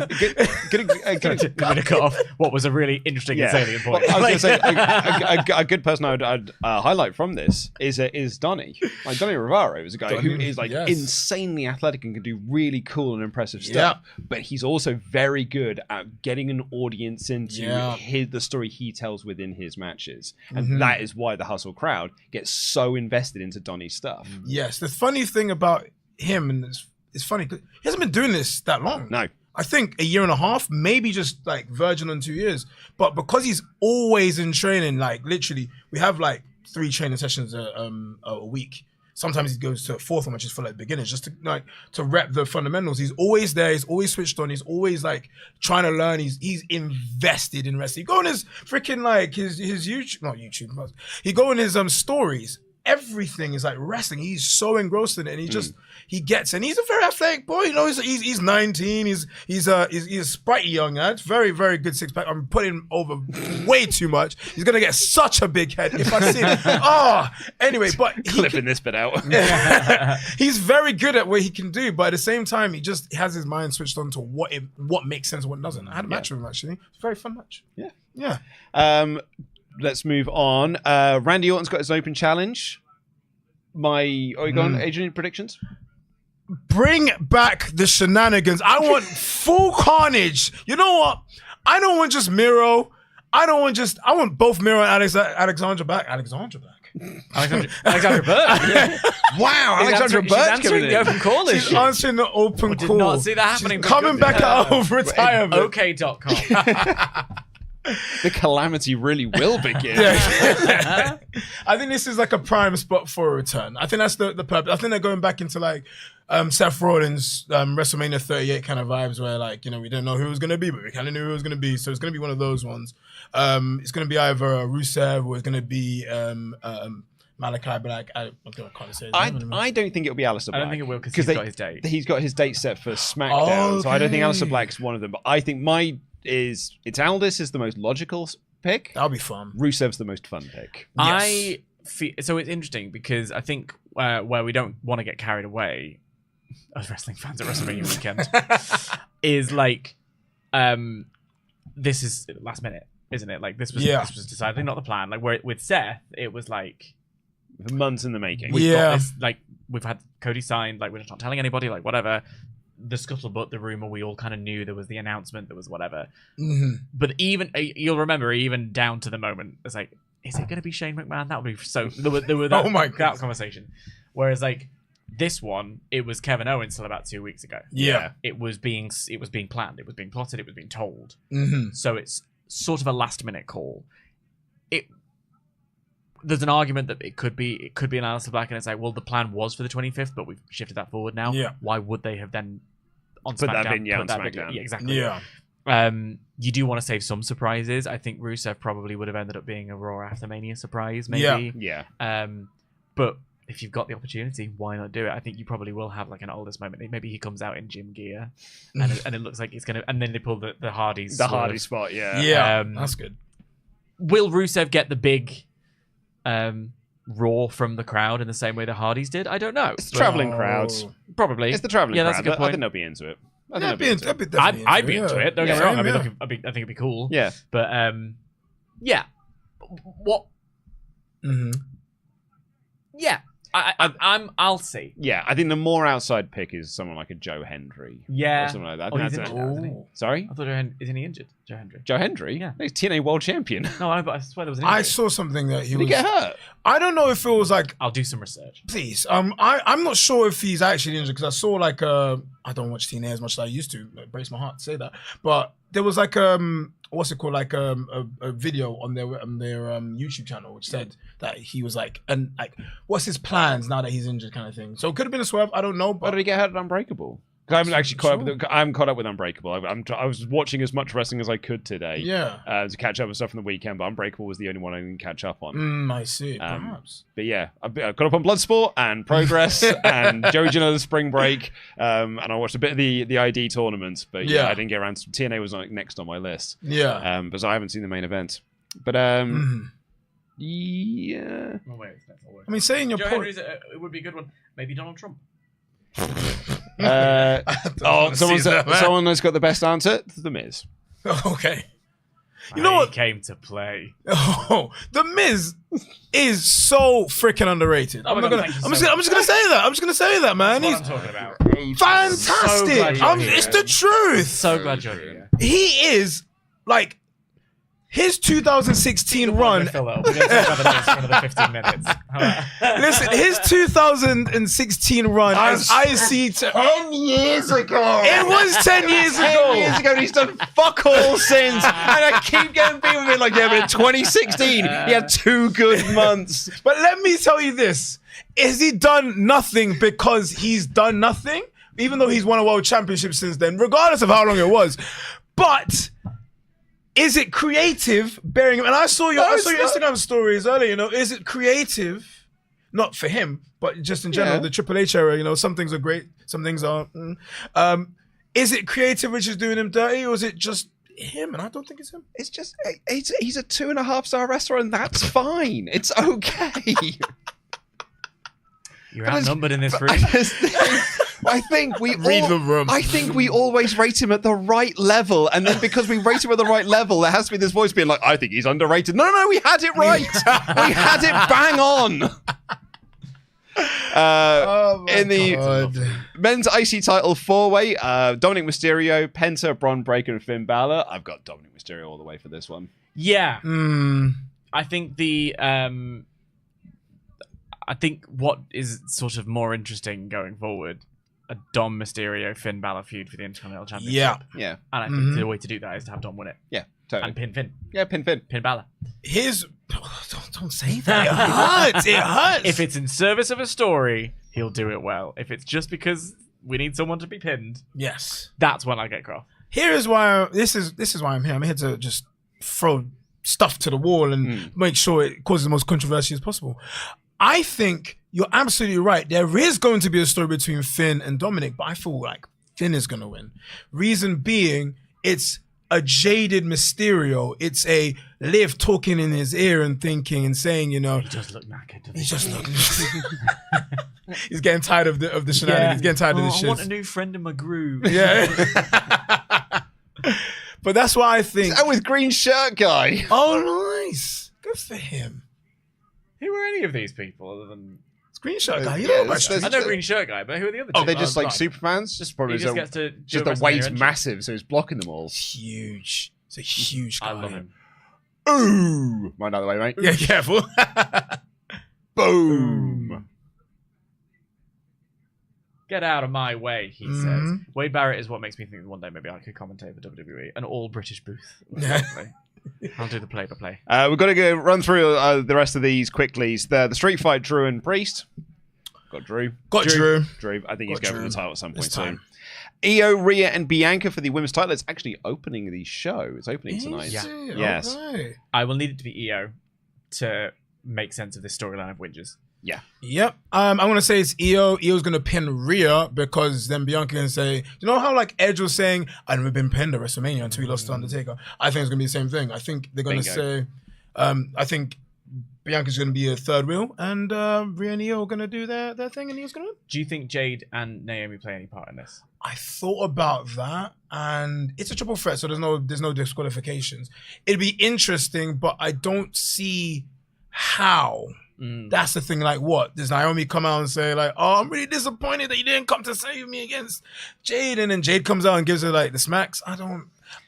C: Going to cut off what was a really interesting and salient point.
A: Well, I was going to say a good person I'd highlight from this is Donny. Like Donny Rivaro is a guy who is like insanely athletic and can do really cool and impressive stuff. But he's also very good at getting an audience into the story he tells within his matches, and that is why the Hustle crowd gets so invested into Donny's stuff.
B: Yes, the funny thing about him, and it's funny, he hasn't been doing this that long.
A: No.
B: I think a year and a half, maybe just like verging on 2 years. But because he's always in training, like literally, we have like 3 training sessions a week. Sometimes he goes to a 4th one, which is for like beginners, just to rep the fundamentals. He's always there. He's always switched on. He's always like trying to learn. He's invested in wrestling. You go on his freaking like his YouTube, not YouTube, but you go in his stories. Everything is like wrestling. He's so engrossed in it, and he gets. And he's a very athletic boy. You know, he's 19. He's a sprightly young lad. Very, very good 6-pack. I'm putting him over way too much. He's gonna get such a big head if I see it. Anyway, but
A: clipping this bit out.
B: He's very good at what he can do, but at the same time, he just has his mind switched on to what makes sense and what doesn't. I had a match with him actually. It's a very fun match.
A: Yeah. Let's move on. Randy Orton's got his open challenge. Adrian, predictions?
B: Bring back the shenanigans. I want full carnage. You know what? I don't want just Miro. I want both Miro and Alexandra back. Alexandra Burke.
A: Wow, Alexandra Burke
C: answering the open call.
B: She's answering the open call.
C: Did not see that happening.
B: She's coming back out of retirement.
C: OK.com.
A: The calamity really will begin.
B: I think this is like a prime spot for a return. I think that's the purpose. I think they're going back into like Seth Rollins WrestleMania 38 kind of vibes, where like, you know, we didn't know who it was going to be, but we kind of knew who it was going to be. So it's going to be one of those ones. It's going to be either Rusev or it's going to be Malachi Black. I can't say his name.
A: I don't think it'll be Aleister Black.
C: I don't think it will, because he's got his date.
A: He's got his date set for SmackDown, so I don't think Aleister Black's one of them. But I think it's Aldis is the most logical pick.
B: That'll be fun.
A: Rusev's the most fun pick.
C: I feel so. It's interesting because I think where we don't want to get carried away as wrestling fans at WrestleMania weekend is like, this is last minute, isn't it? Like this was decidedly not the plan. Like where with Seth, it was like
A: months in the making.
C: We've got this, like we've had Cody signed. Like we're just not telling anybody. Like whatever. The scuttlebutt, the rumor, we all kind of knew there was the announcement, there was whatever. But even you'll remember, even down to the moment, it's like, is it going to be Shane McMahon? That would be so. There were that, that conversation. Whereas like this one, it was Kevin Owens till about 2 weeks ago.
B: Yeah,
C: it was being planned, it was being plotted, it was being told. So it's sort of a last minute call. There's an argument that it could be an Aleister Black, and it's like, well, the plan was for the 25th, but we've shifted that forward now.
B: Yeah.
C: Why would they have then on
A: put
C: SmackDown?
A: That vignette on SmackDown.
C: Yeah, exactly.
B: Yeah.
C: You do want to save some surprises. I think Rusev probably would have ended up being a Raw After Mania surprise, maybe.
A: Yeah.
C: But if you've got the opportunity, why not do it? I think you probably will have like an Aldous moment. Maybe he comes out in gym gear, and it looks like he's gonna. And then they pull the Hardys.
A: The Hardy spot. Yeah.
B: Yeah. That's good.
C: Will Rusev get the big roar from the crowd in the same way the Hardys did? I don't know.
A: It's the traveling crowds.
C: Probably.
A: It's the traveling crowd.
C: That's a good point.
A: I think they'll be into it.
C: I'd be into it. Don't get me wrong. I think it'd be cool.
A: Yeah.
C: But yeah. What? Yeah. I'll see.
A: Yeah, I think the more outside pick is someone like a Joe Hendry.
C: Yeah.
A: Or something like that.
C: Oh, he's injured, isn't he?
A: Sorry?
C: I thought isn't he injured? Joe Hendry.
A: Joe Hendry?
C: Yeah.
A: He's TNA World Champion.
C: No, but I swear there was an injury.
B: I saw something that
A: Did he get hurt?
B: I don't know if it was like.
C: I'll do some research.
B: Please. I'm not sure if he's actually injured because I saw like I don't watch TNA as much as I used to. Like, breaks my heart to say that, but there was like what's it called, like a video on their YouTube channel which said that he was like, and like what's his plans now that he's injured kind of thing. So it could have been a swerve. I don't know. But
A: Why did he get hurt at Unbreakable? I haven't actually I haven't caught up with Unbreakable. I was watching as much wrestling as I could today.
B: Yeah.
A: To catch up with stuff from the weekend, but Unbreakable was the only one I didn't catch up on.
B: I see. Perhaps.
A: But yeah, I've caught up on Bloodsport and Progress and Joey Janela's Spring Break, and I watched a bit of the ID tournament. But yeah, I didn't get around to TNA was like next on my list.
B: Yeah.
A: But I haven't seen the main event. But yeah.
C: Oh, wait, that's all
B: I mean, saying your point.
C: It would be a good one. Maybe Donald Trump.
A: Someone has got the best answer. The Miz.
B: Okay. You know what?
C: He came to play.
B: Oh, the Miz is so freaking underrated. I'm just gonna say that. I'm just gonna say that, man.
C: That's what I'm talking about.
B: Fantastic. It's the truth.
C: So glad you're here.
B: He is like his 2016 run.
C: We're going to talk about the Miz for another 15 minutes.
B: Listen, his 2016 run as IC
A: 10 years ago.
B: It was 10 years ago.
A: 10 years ago, and he's done fuck all since. And I keep getting people being like, yeah, but in 2016, he had 2 good months.
B: But let me tell you this. Has he done nothing because he's done nothing? Even though he's won a world championship since then, regardless of how long it was. But is it creative bearing him? And I saw your Instagram stories earlier, you know, is it creative? Not for him, but just in general, the Triple H era, you know, some things are great, some things aren't. Is it creative which is doing him dirty, or is it just him? And I don't think it's him.
A: It's just, he's a 2.5-star wrestler, and that's fine. It's okay.
C: You're outnumbered in this room.
A: I think we
B: read the room.
A: I think we always rate him at the right level, and then because we rate him at the right level, there has to be this voice being like, "I think he's underrated." No, we had it right. We had it bang on. In the men's IC title 4-way, Dominic Mysterio, Penta, Braun Breaker, and Finn Balor. I've got Dominic Mysterio all the way for this one.
C: Yeah, I think I think what is sort of more interesting going forward, a Dom Mysterio Finn Balor feud for the Intercontinental Championship.
A: Yeah.
C: And I think the way to do that is to have Dom win it.
A: Yeah, totally.
C: And pin Finn.
A: Yeah, pin Finn.
C: Pin Balor.
B: Don't say that. It hurts. It hurts.
C: If it's in service of a story, he'll do it well. If it's just because we need someone to be pinned,
B: yes,
C: that's when I get cross.
B: Here is why this is why I'm here. I'm here to just throw stuff to the wall and make sure it causes the most controversy as possible. I think you're absolutely right. There is going to be a story between Finn and Dominic, but I feel like Finn is going to win. Reason being, it's a jaded Mysterio. It's a Liv talking in his ear and thinking and saying, you know,
C: He does look knackered.
B: he's just looking. He's getting tired of the shenanigans. He's getting tired of the shit.
C: I want a new friend in my groove.
B: Yeah. But that's why I think.
A: And with green shirt guy.
B: Oh, nice. Good for him.
C: Who are any of these people other than...
B: Screenshot guy. You
A: Yeah,
B: know about
A: there's-
C: I know Green Shirt Guy, but who are the other two?
A: Are they just like
B: right.
A: Superfans? Just probably
C: He just gets to
A: just
C: do
A: the
C: a
A: weight's
C: WrestleMania
A: massive, so he's blocking them all.
B: Huge. It's a huge guy.
C: I love him.
A: Ooh, mind out of the way, mate.
B: Yeah, careful.
A: Boom.
C: Get out of my way, he says.
B: Mhm.
C: Wade Barrett is what makes me think that one day maybe I could commentate for WWE. An all-British booth.
B: Yeah.
C: I'll do the play-by-play.
A: We've got to go run through the rest of these quickly. The street fight, Drew and Priest. Got Drew.
B: Got Drew.
A: Drew. I think he's
B: Got
A: going for
B: Drew.
A: the title at some point
B: This time.
A: soon. Io, Rhea, and Bianca for the women's title. It's actually opening the show. It's opening tonight.
B: Is it?
A: Yes.
B: Okay.
C: I will need it to be EO to make sense of this storyline of Whinges.
B: Yep. I'm gonna say it's Io. Io's gonna pin Rhea because then Bianca can say, you know how like Edge was saying, I've never been pinned at WrestleMania until he lost to Undertaker. I think it's gonna be the same thing. I think they're gonna say, I think Bianca's gonna be a third wheel, and Rhea and Io are gonna do their thing, and Io's gonna win.
C: Do you think Jade and Naomi play any part in this?
B: I thought about that, and it's a triple threat, so there's no disqualifications. It'd be interesting, but I don't see how. That's the thing. Like, what does Naomi come out and say? Like, oh, I'm really disappointed that you didn't come to save me against Jade, and then Jade comes out and gives her like the smacks.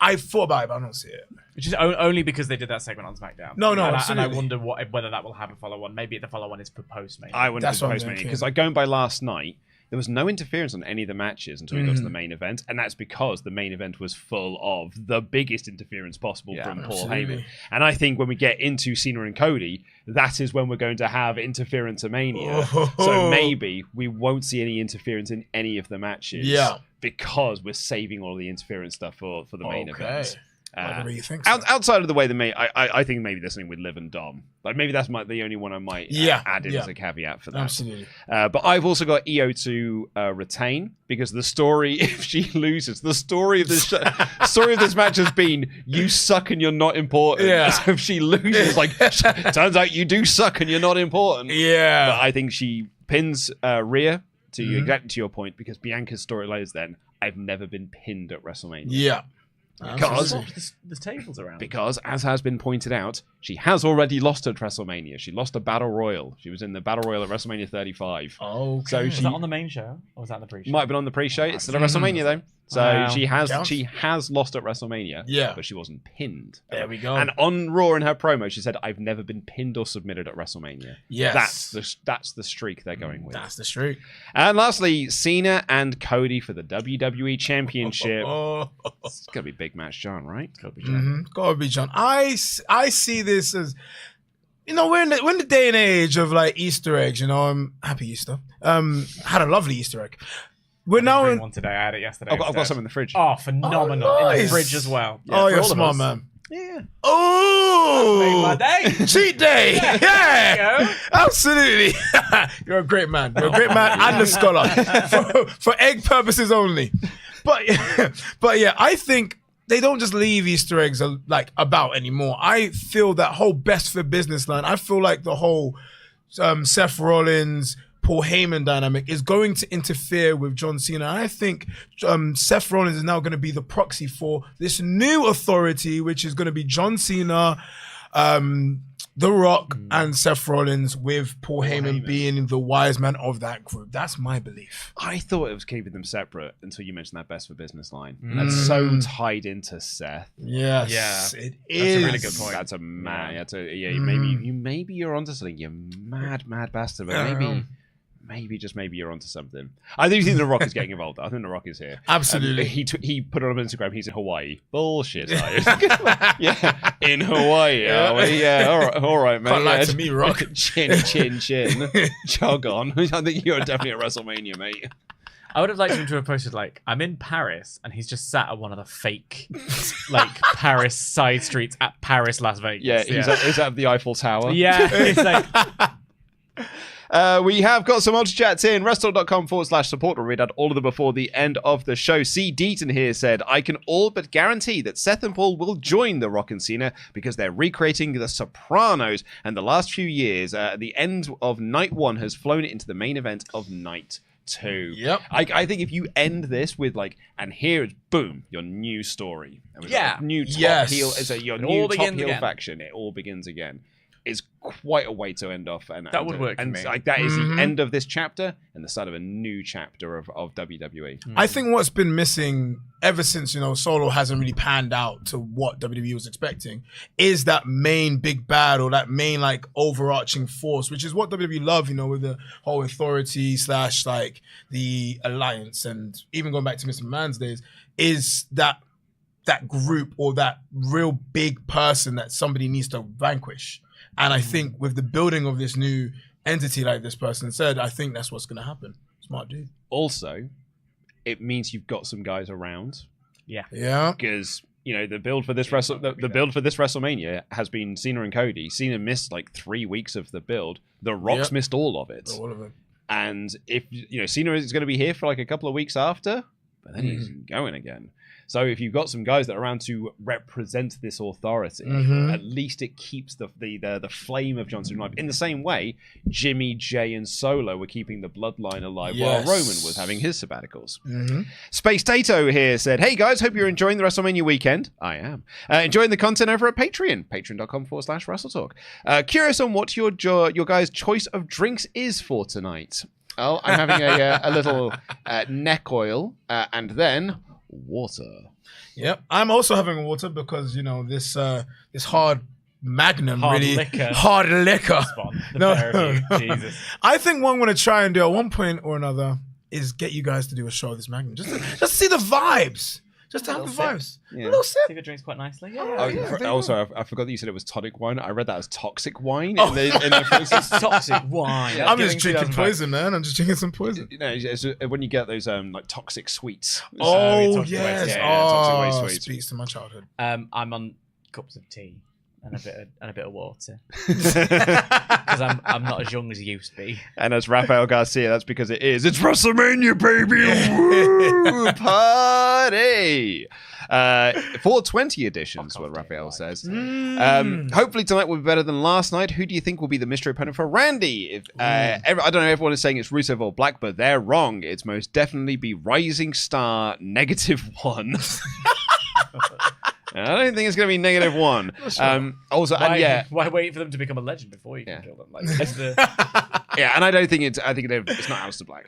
B: I thought about it, but I don't see it.
C: Which is only because they did that segment on SmackDown.
B: No,
C: and I
B: absolutely.
C: wonder whether that will have a follow-on. Maybe the follow-on is for post-Mania.
A: I wouldn't
B: That's what I'm
A: post mania
B: thinking.
A: because going by last night, there was no interference on any of the matches until we got to the main event, and that's because the main event was full of the biggest interference possible from Paul
B: absolutely.
A: Heyman. And I think when we get into Cena and Cody, that is when we're going to have interference mania. So maybe we won't see any interference in any of the matches.
B: Yeah.
A: Because we're saving all the interference stuff for the main event.
B: Whatever you think. So.
A: Outside of the way, I think maybe there's something with Liv and Dom. Like maybe that's the only one I might add in as a caveat for that.
B: Absolutely.
A: But I've also got Io to retain because the story, if she loses, the story of this story of this match has been you suck and you're not important.
B: Yeah.
A: So if she loses, like turns out you do suck and you're not important.
B: Yeah.
A: But I think she pins Rhea to exactly to your point because Bianca's storyline is then I've never been pinned at WrestleMania.
B: Yeah.
A: Because
C: the tables around.
A: Because, as has been pointed out, she has already lost at WrestleMania. She lost a Battle Royal. She was in the Battle Royal at WrestleMania 35.
B: Oh,
A: so
C: Was
A: she
C: that on the main show? Or was that the pre-show?
A: might have been on the pre-show. It's still at WrestleMania though. So
C: Wow.
A: she has
B: Counts.
A: lost at WrestleMania.
B: Yeah.
A: But she wasn't pinned.
B: There we go.
A: And on Raw in her promo, she said, "I've never been pinned or submitted at WrestleMania."
B: Yes.
A: That's the streak they're going with.
B: That's the streak.
A: And lastly, Cena and Cody for the WWE Championship. It's gonna be a big match, John, right?
C: Could be John.
B: Gotta be John. I see this as, you know, we're in the day and age of like Easter eggs. You know, happy Easter. Had a lovely Easter egg. We're now
C: Bring
B: in.
C: one today. I had it yesterday.
A: I've got
C: instead.
A: some in the fridge.
C: Oh, phenomenal!
B: Oh,
C: In the
B: nice.
C: fridge as well.
B: Oh,
C: for
B: you're
C: all of
B: smart,
C: us.
B: man.
A: Yeah.
B: Oh,
C: Made my day.
B: cheat day. Yeah,
C: There you go.
B: absolutely. You're a great man. You're a great man and a scholar for egg purposes only. But yeah, I think they don't just leave Easter eggs like about anymore. I feel that whole best for business line. I feel like the whole Seth Rollins, Paul Heyman dynamic is going to interfere with John Cena. I think Seth Rollins is now going to be the proxy for this new authority, which is going to be John Cena, The Rock, and Seth Rollins, with Paul Heyman being the wise man of that group. That's my belief.
A: I thought it was keeping them separate until you mentioned that best for business line. That's so tied into Seth.
B: Yes,
C: Yeah.
B: it
C: That's
B: is.
C: a really good point.
A: That's a mad.
C: Yeah.
A: That's a maybe you're onto something. You mad bastard. But maybe you're onto something. I do think The Rock is getting involved. I think The Rock is here.
B: Absolutely.
A: He put it on Instagram. He's in Hawaii. Bullshit. Yeah, in Hawaii. Are we? Yeah. All right, mate.
B: Can't lie
A: Yeah.
B: to me, Rock.
A: Chin. Jog on. I think you're definitely at WrestleMania, mate.
C: I would have liked him to have posted like, "I'm in Paris," and he's just sat at one of the fake, like Paris side streets at Paris, Las Vegas.
A: Yeah, he's at the Eiffel Tower.
C: Yeah, it's like
A: We have got some ultrachats in. WrestleTalk.com/support. We'll read out all of them before the end of the show. C. Deaton here said, I can all but guarantee that Seth and Paul will join The Rock and Cena because they're recreating The Sopranos. And the last few years, the end of night 1 has flown it into the main event of night 2.
B: Yep.
A: I think if you end this with and here's boom, your new story. New top heel, your new top heel faction. It all begins again. Is quite a way to end off, and
C: that would work for me.
A: That is the end of this chapter and the start of a new chapter of WWE.
B: I think what's been missing ever since Solo hasn't really panned out to what WWE was expecting is that main big bad or that main overarching force, which is what WWE love, with the whole authority / the alliance, and even going back to Mr. McMahon's days, is that group or that real big person that somebody needs to vanquish. And I think with the building of this new entity, like this person said, I think that's what's going to happen. Smart dude.
A: Also, it means you've got some guys around.
C: Yeah.
A: Because the build for this WrestleMania has been Cena and Cody. Cena missed 3 weeks of the build. The Rock's missed all of it.
B: All of it.
A: And if Cena is going to be here for a couple of weeks after, but then he's going again. So if you've got some guys that are around to represent this authority, at least it keeps the flame of John Cena alive. In the same way, Jimmy, Jay, and Solo were keeping the bloodline alive while Roman was having his sabbaticals. Space Tato here said, hey guys, hope you're enjoying the WrestleMania weekend. I am. Enjoying the content over at Patreon, patreon.com/WrestleTalk. Curious on what your guys' choice of drinks is for tonight. Oh, I'm having a little neck oil and then water.
B: Yep, I'm also having water because this hard Magnum hard liquor.
C: Jesus.
B: I think what I'm going to try and do at one point or another is get you guys to do a show of this Magnum, just to see the vibes. Just to have the vibes.
A: Yeah.
B: A little sip.
C: I think it drinks quite nicely.
A: Also, I forgot that you said it was tonic wine. I read that as toxic wine in the
C: It's toxic wine.
B: I'm just drinking poison, man. I'm just drinking some poison.
A: It's when you get those toxic sweets.
B: Toxic
A: waste sweets.
B: Speaks to my childhood.
C: I'm on cups of tea and a bit of water because I'm not as young as I used to be.
A: And as Rafael Garcia, that's because it's WrestleMania, baby. Woo, party. 420 editions, what Rafael says. Hopefully tonight will be better than last night. Who do you think will be the mystery opponent for Randy? I don't know, everyone is saying it's Rusev or Black, but they're wrong. It's most definitely be Rising Star -1. I don't think it's going to be -1.
C: Why wait for them to become a legend before you can kill them?
A: And I don't think it's not Aleister Black.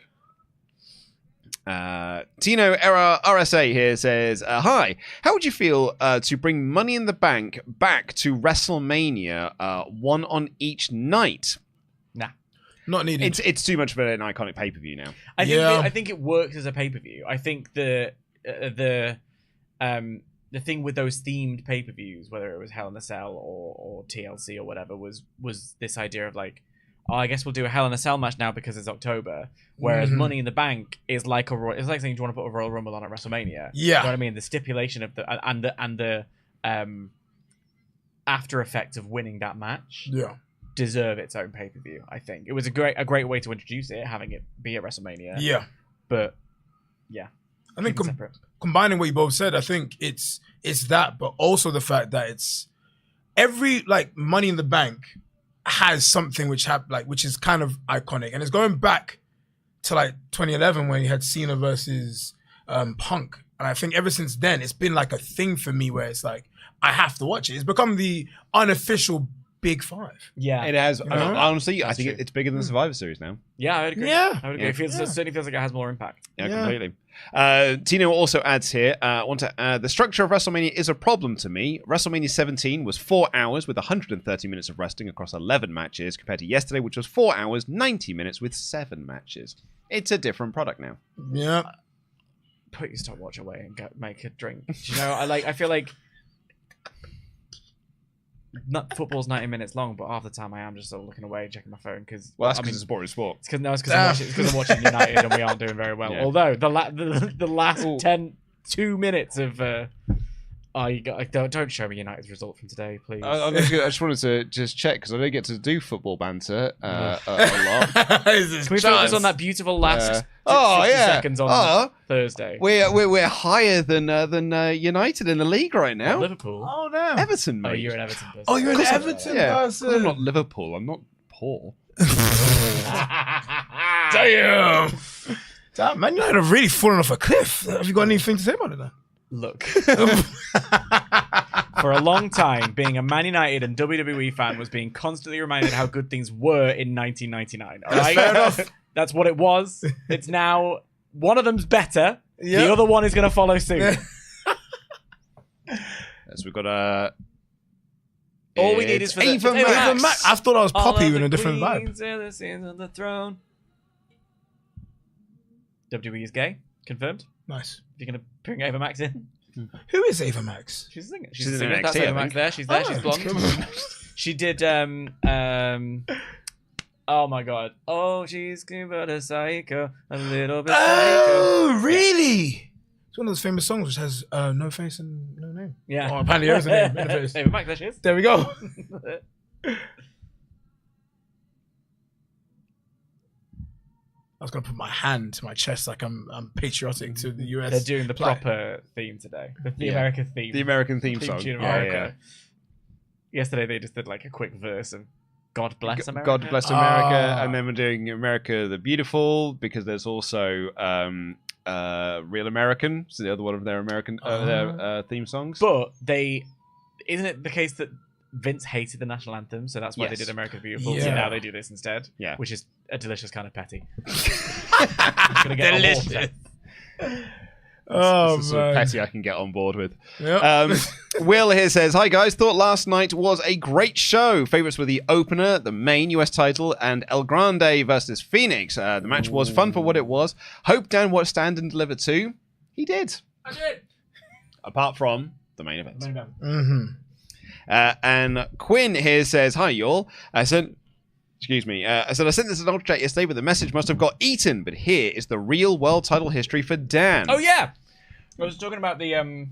A: Tino Era RSA here says, hi, how would you feel to bring Money in the Bank back to WrestleMania, one on each night?
C: Nah.
B: Not needed.
A: It's too much of an iconic pay-per-view now.
C: I think it works as a pay-per-view. I think the thing with those themed pay-per-views, whether it was Hell in a Cell or TLC or whatever, was this idea of I guess we'll do a Hell in a Cell match now because it's October. Whereas Money in the Bank is it's like saying, do you want to put a Royal Rumble on at WrestleMania?
B: Yeah.
C: You know what I mean? The stipulation of the after effects of winning that match deserve its own pay-per-view, I think. It was a great way to introduce it, having it be at WrestleMania.
B: Yeah.
C: But yeah.
B: I think combining what you both said, I think it's that, but also the fact that it's every Money in the Bank has something which is kind of iconic, and it's going back to 2011 when you had Cena versus Punk, and I think ever since then it's been a thing for me where it's I have to watch it. It's become the unofficial Big Five.
C: Yeah,
A: it has. Honestly, I think it's bigger than the Survivor Series now.
C: Yeah, I would agree.
B: Yeah,
C: I would agree. It certainly feels like it has more impact.
A: Yeah, completely. Tino also adds here, the structure of WrestleMania is a problem to me. WrestleMania 17 was 4 hours with 130 minutes of wrestling across 11 matches compared to yesterday, which was 4 hours, 90 minutes with 7 matches. It's a different product now.
B: Yeah.
C: Put your stopwatch away and make a drink. Do you know, I feel like football's 90 minutes long, but half the time I am just sort of looking away, checking my phone because
A: that's because it's a boring sport.
C: It's because I'm watching United and we aren't doing very well. Yeah. Although the last 2 minutes of Don't show me United's result from today, please.
A: I just wanted to check because I don't get to do football banter a lot.
C: Can we focus on that beautiful last 60 seconds on Thursday?
A: We're higher than United in the league right now.
C: Liverpool.
B: Oh no,
A: Everton, mate.
C: Oh, you're an Everton person.
B: Oh, you're an Everton person.
A: I'm not Liverpool. I'm not poor.
B: Damn. Damn, Man United have really fallen off a cliff. Have you got anything to say about it? Then?
C: Look, for a long time, being a Man United and WWE fan was being constantly reminded how good things were in 1999. All right?
B: Fair enough.
C: That's what it was. It's now one of them's better. Yep. The other one is going to follow soon.
A: Yes, we've got
C: all we need is for
A: Ava Max.
B: I thought I was Poppy in a different vibe.
C: On the throne. WWE is gay. Confirmed.
B: Nice.
C: You're going to bring Ava Max in?
B: Who is Ava Max?
C: She's a singer.
A: She's
C: a singer.
A: in
C: That's
A: NXT,
C: Ava Max there. She's there. She's blonde. She did. Oh my god. Oh, she's but a psycho. A little bit psycho.
B: Oh, really? It's one of those famous songs which has no face and no name.
C: Yeah.
B: Oh, apparently there's a name and a face.
C: Ava Max, there she is.
B: There we go. I was gonna put my hand to my chest like I'm patriotic to the US.
C: They're doing the proper theme today. The American theme.
A: The American theme song.
C: Tune of America. Yesterday they just did like a quick verse of God Bless America.
A: God Bless America. And then we're doing America the Beautiful because there's also Real American. So the other one of their American their theme songs.
C: But isn't it the case that Vince hated the national anthem, so that's why they did America the Beautiful.
B: Yeah.
C: So now they do this instead.
A: Yeah.
C: Which is a delicious kind of petty.
B: Delicious. Oh,
A: this is sort of petty I can get on board with.
B: Yep.
A: Will here says, hi guys, thought last night was a great show. Favorites were the opener, the main US title, and El Grande versus Phoenix. The match was fun for what it was. Hope Dan watched Stand and Deliver too. He did.
C: I did.
A: Apart from the main event.
B: Mm-hmm.
A: And Quinn here says, hi y'all. I said, excuse me. I said, I sent this as an ultra chat yesterday, but the message must have got eaten. But here is the real world title history for Dan.
C: Oh, yeah. I was talking about the,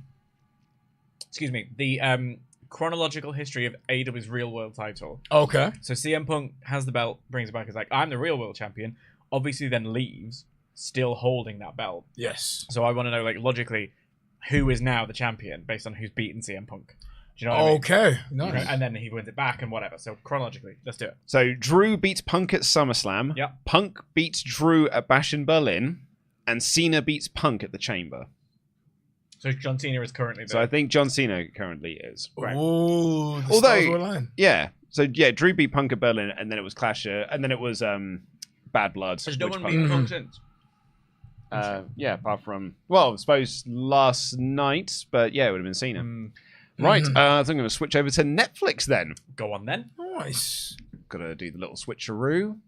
C: chronological history of AEW's real world title.
B: Okay.
C: So CM Punk has the belt, brings it back, is like, I'm the real world champion. Obviously then leaves, still holding that belt.
B: Yes.
C: So I want to know, like, logically, who is now the champion based on who's beaten CM Punk. Do you know what I mean?
B: Okay, nice.
C: And then he wins it back and whatever. So chronologically, let's do it.
A: So Drew beats Punk at SummerSlam.
C: Yep.
A: Punk beats Drew at Bash in Berlin. And Cena beats Punk at the Chamber.
C: So John Cena is currently
A: So I think John Cena currently is.
C: Right.
B: Ooh, the
A: Although,
B: stars were aligned.
A: yeah. So yeah, Drew beat Punk at Berlin, and then it was Clash, and then it was Bad Blood.
C: There's no
A: which
C: one
A: Punk-
C: beaten Punk since.
A: yeah, apart from, well, I suppose last night, but yeah, it would have been Cena. Right, so I'm going to switch over to Netflix then.
C: Go on then.
B: Nice.
A: Got to do the little switcheroo.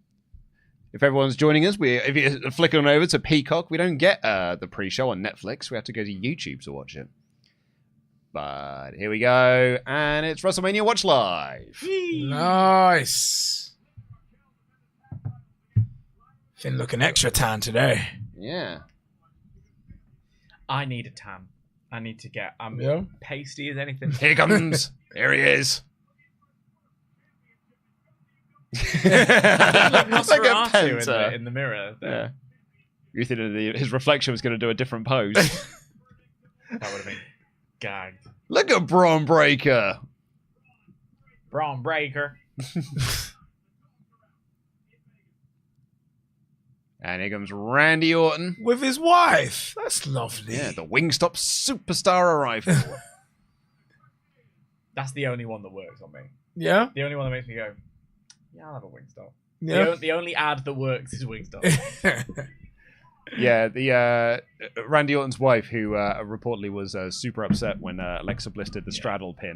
A: If everyone's joining us, if you flick on over to Peacock, we don't get the pre-show on Netflix. We have to go to YouTube to watch it. But here we go, and it's WrestleMania Watch Live.
B: Nice. Finn looking extra tan today.
A: Yeah.
C: I need a tan. I need to get pasty as anything.
A: Here he comes. Here he is.
C: like Nosferatu
A: penta.
C: in the mirror.
A: Yeah. You think his reflection was going to do a different pose?
C: That would have been gagged.
A: Look at Braun Breaker.
C: Braun Breaker.
A: And here comes Randy Orton.
B: With his wife. That's lovely.
A: Yeah, the Wingstop superstar arrival.
C: That's the only one that works on me.
B: Yeah?
C: The only one that makes me go, yeah, I'll have a Wingstop.
B: Yeah.
C: The only ad that works is Wingstop.
A: Yeah, the Randy Orton's wife, who reportedly was super upset when Alexa Bliss did the straddle pin.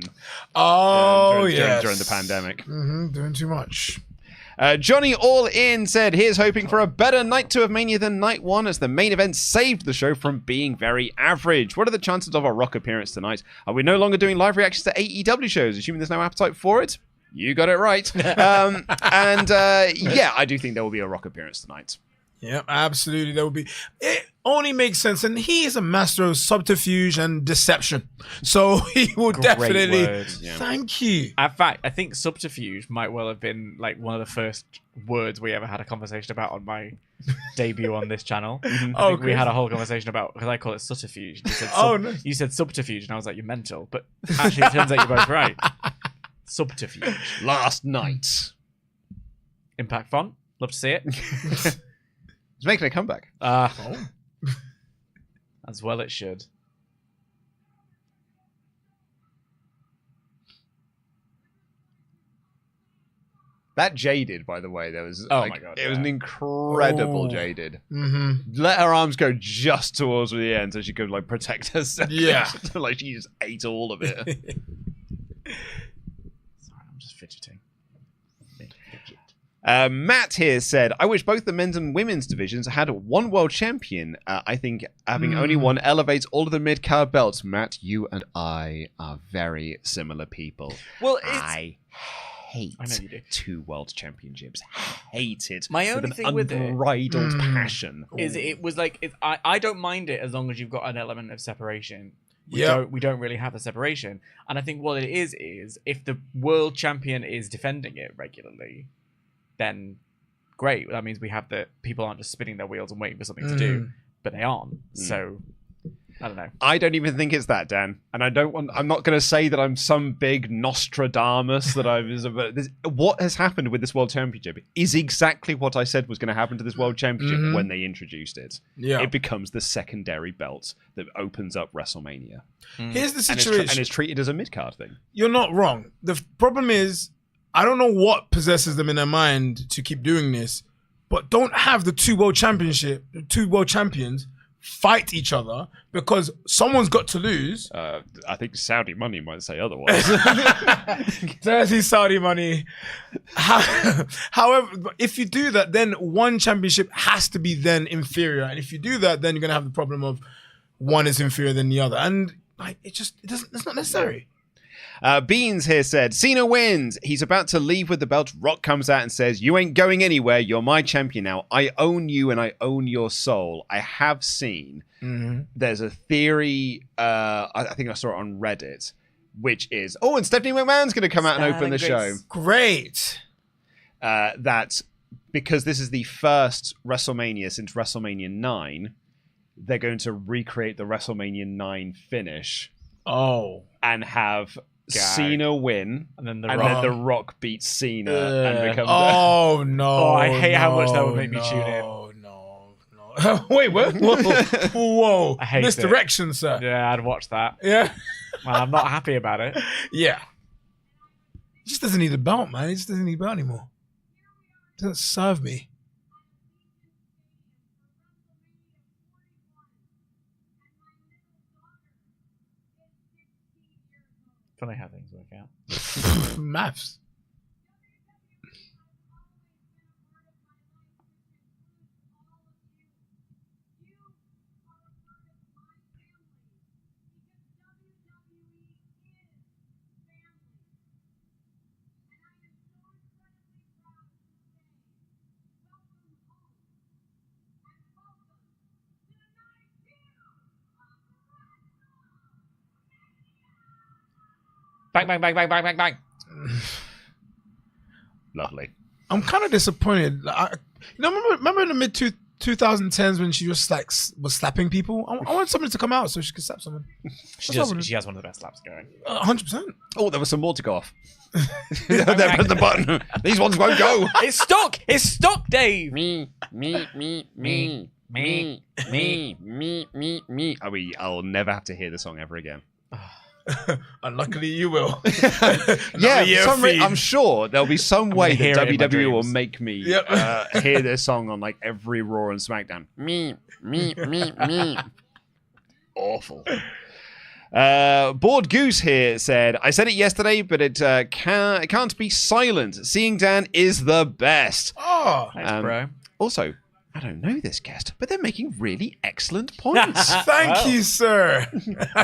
B: Oh,
A: during the pandemic.
B: Mm-hmm, doing too much.
A: Johnny All In said, here's hoping for a better Night 2 of Mania than Night 1 as the main event saved the show from being very average. What are the chances of a Rock appearance tonight? Are we no longer doing live reactions to AEW shows, assuming there's no appetite for it? You got it right. Yeah, I do think there will be a Rock appearance tonight.
B: Yeah, absolutely. There would be. It only makes sense, and he is a master of subterfuge and deception. So he will definitely.
C: Word.
A: Yeah.
B: Thank you.
C: In fact, I think subterfuge might well have been like one of the first words we ever had a conversation about on my debut on this channel. I think we had a whole conversation about, because I call it subterfuge. You said you said subterfuge, and I was like, you're mental. But actually, it turns out you're both right. Subterfuge.
A: Last night.
C: Impact font. Love to see it.
A: It's making a comeback.
C: As well it should.
A: That Jaded, by the way, there was
C: my God,
A: it was an incredible Jaded.
B: Mm-hmm.
A: Let her arms go just towards the end so she could like protect herself.
B: Yeah.
A: Like she just ate all of it.
C: Sorry, I'm just fidgeting.
A: Matt here said, I wish both the men's and women's divisions had one world champion. I think having only one elevates all of the mid-card belts. Matt, you and I are very similar people.
C: Well,
A: I hate
C: I know you do.
A: 2 world championships. Hate it.
C: My only
A: with
C: thing
A: an
C: with it
A: unbridled passion.
C: is it was like I don't mind it as long as you've got an element of separation. We don't really have a separation, and I think what it is if the world champion is defending it regularly, then great. That means we have people aren't just spinning their wheels and waiting for something to do, but they aren't. So I don't know.
A: I don't even think it's that, Dan. And I'm not going to say that I'm some big Nostradamus what has happened with this World Championship is exactly what I said was going to happen to this World Championship when they introduced it. Yeah. It becomes the secondary belt that opens up WrestleMania.
B: Here's the situation.
A: And it's treated as a mid-card thing.
B: You're not wrong. The problem is, I don't know what possesses them in their mind to keep doing this, but don't have the 2 world champions fight each other, because someone's got to lose.
A: I think Saudi money might say otherwise.
B: Dirty Saudi money. However, if you do that, then one championship has to be then inferior, and if you do that, then you're gonna have the problem of one is inferior than the other, and like it's not necessary.
A: Beans here said, Cena wins. He's about to leave with the belt. Rock comes out and says, you ain't going anywhere. You're my champion now. I own you and I own your soul. I have seen. There's a theory, I think I saw it on Reddit, which is, and Stephanie McMahon's going to come out and open the show.
B: Great.
A: That because this is the first WrestleMania since WrestleMania 9, they're going to recreate the WrestleMania 9 finish. And have Cena win, and then the Rock beats Cena and becomes.
C: I hate how much that would make me tune in.
B: No. Wait, what? Whoa!
C: I hate
B: misdirection, sir.
C: Yeah, I'd watch that.
B: Yeah.
C: Well, I'm not happy about it.
B: Yeah. He just doesn't need a belt, man. He just doesn't need a belt anymore. It doesn't serve me.
C: Funny how things work out.
B: Maths.
C: Bang, bang, bang, bang, bang, bang, bang.
A: Lovely.
B: I'm kind of disappointed. Remember in the mid 2010s when she just like was slapping people? I want somebody to come out so she could slap someone.
C: She has one of the best slaps going.
B: 100%.
A: Oh, there was some more to go off. There, press the button. These ones won't go.
C: It's stuck. It's stuck, Dave.
A: Me. I'll never have to hear the song ever again.
B: Unluckily, you will.
A: I'm sure there'll be some way that WWE will make me hear this song on like every Raw and SmackDown. Me. Awful. Bored Goose here said, I said it yesterday, but it can't be silent. Seeing Dan is the best.
C: Thanks, bro.
A: Also, I don't know this guest, but they're making really excellent points.
B: Thank you, sir.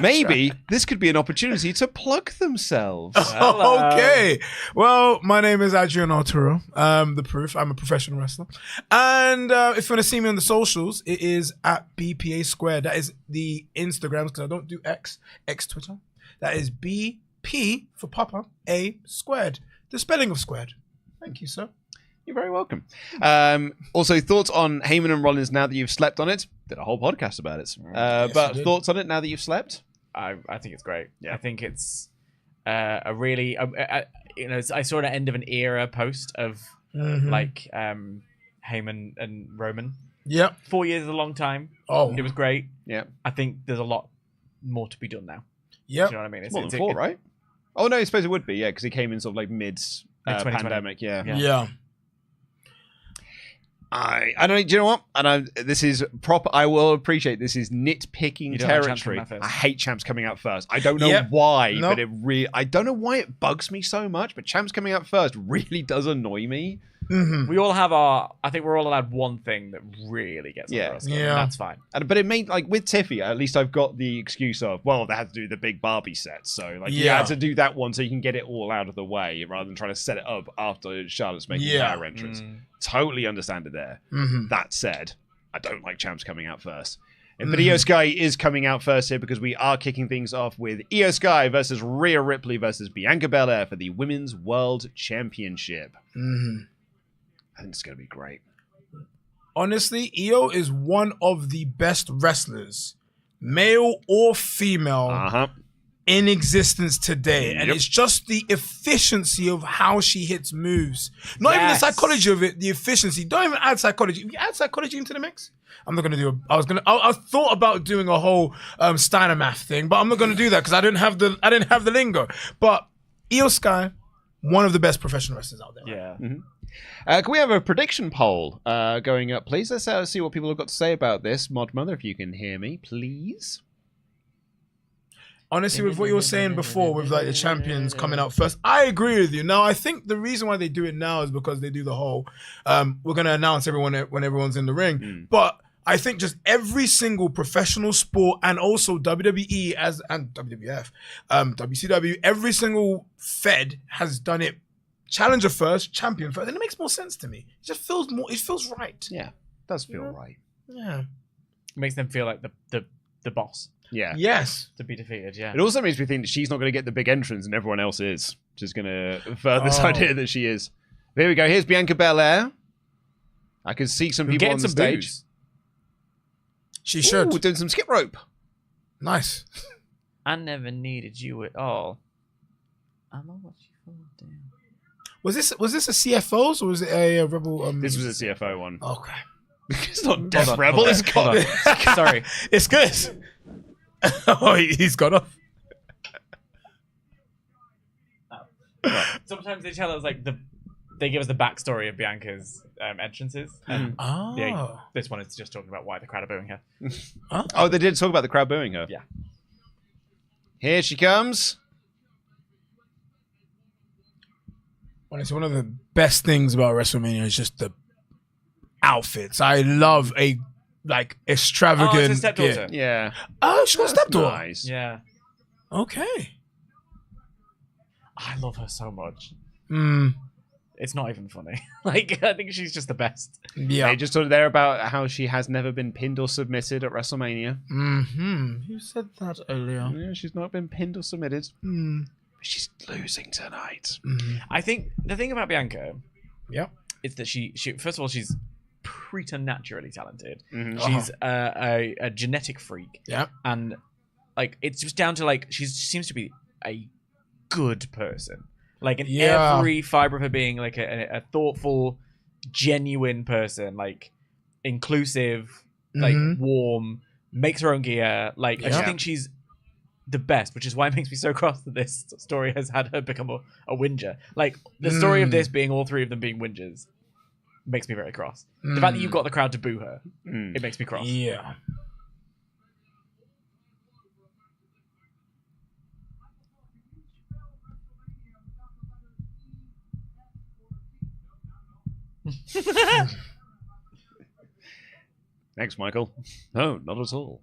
A: Maybe this could be an opportunity to plug themselves.
B: Okay. Well, my name is Adrian Arturo. The Proof. I'm a professional wrestler. And if you want to see me on the socials, it is at BPA Squared. That is the Instagrams, because I don't do X Twitter. That is BP for Papa, A Squared. The spelling of squared. Thank you, sir.
A: You're very welcome. Also, thoughts on Heyman and Rollins now that you've slept on it? Did a whole podcast about it. But thoughts on it now that you've slept?
C: I think it's great. Yeah. I think it's a really, I saw the end of an era post of Heyman and Roman.
B: Yep.
C: 4 years is a long time.
B: Oh,
C: it was great.
A: Yeah.
C: I think there's a lot more to be done now.
B: Yep.
C: Do you know what I mean? It's
A: more than 4, right? Oh no, I suppose it would be. Yeah, because he came in sort of like mid pandemic. Yeah. I don't. Do you know what? And this is proper. I will appreciate this is nitpicking territory. I hate champs coming out first. I don't know why, but I don't know why it bugs me so much. But champs coming out first really does annoy me.
C: We all have I think we're all allowed one thing that really gets under us. Yeah, that's fine.
A: But it made, like, with Tiffy, at least I've got the excuse of, well, they had to do the big Barbie set, so like you had to do that one so you can get it all out of the way rather than trying to set it up after Charlotte's making her entrance. Totally understand it there. That said, I don't like champs coming out first. But Io Sky is coming out first here because we are kicking things off with Io Sky versus Rhea Ripley versus Bianca Belair for the Women's World Championship. I think it's going to be great.
B: Honestly, Io is one of the best wrestlers, male or female, in existence today. And it's just the efficiency of how she hits moves. Not even the psychology of it, the efficiency. Don't even add psychology. If you add psychology into the mix, I'm not going to do I thought about doing a whole Steiner math thing, but I'm not going to do that because I didn't have the lingo. But Io Sky, one of the best professional wrestlers out there.
C: Yeah.
A: Can we have a prediction poll going up, please? Let's see what people have got to say about this. Mod Mother, if you can hear me, please.
B: Honestly, with what you were saying before, with like the champions coming out first, I agree with you. Now, I think the reason why they do it now is because they do the whole, we're going to announce everyone when everyone's in the ring. But I think just every single professional sport and also WWE and WWF, WCW, every single Fed has done it. Challenger first, champion first, and it makes more sense to me. It just feels more. It feels right.
A: Yeah, it does feel right.
B: Yeah,
C: it makes them feel like the boss.
A: Yeah.
B: Yes.
C: To be defeated. Yeah.
A: It also makes me think that she's not going to get the big entrance and everyone else is, which is going to further this idea that she is. Here we go. Here's Bianca Belair. I can see some people on the stage.
C: Booze.
B: She should.
A: Doing some skip rope.
B: Nice.
C: I never needed you at all. I know what you fall down.
B: Was this a CFO's or was it a Rebel?
A: This was a CFO one.
B: Okay.
A: It's not Death Rebel. It's called.
C: Sorry.
B: It's good. Oh, he's got off.
C: Sometimes they tell us they give us the backstory of Bianca's entrances. This one is just talking about why the crowd are booing her.
A: Oh, they did talk about the crowd booing her.
C: Yeah.
A: Here she comes.
B: Honestly, one of the best things about WrestleMania is just the outfits. I love a extravagant.
C: Oh, it's a stepdaughter.
A: Yeah.
B: Oh, she got a stepdaughter.
A: Nice.
C: Yeah.
B: Okay.
C: I love her so much.
B: It's
C: not even funny. I think she's just the best.
B: Yeah.
A: They just talked there about how she has never been pinned or submitted at WrestleMania.
B: You said that earlier.
A: Yeah, she's not been pinned or submitted. She's losing tonight.
C: I think the thing about Bianca,
B: is
C: that she first of all, she's preternaturally talented. She's a genetic freak.
B: Yeah,
C: and it's just down to she seems to be a good person. In every fiber of her being, a thoughtful, genuine person, inclusive, warm, makes her own gear. I just think she's the best, which is why it makes me so cross that this story has had her become a whinger. The story of this being all three of them being whingers makes me very cross. The fact that you've got the crowd to boo her, it makes me cross.
B: Yeah.
A: Thanks, Michael. No, not at all.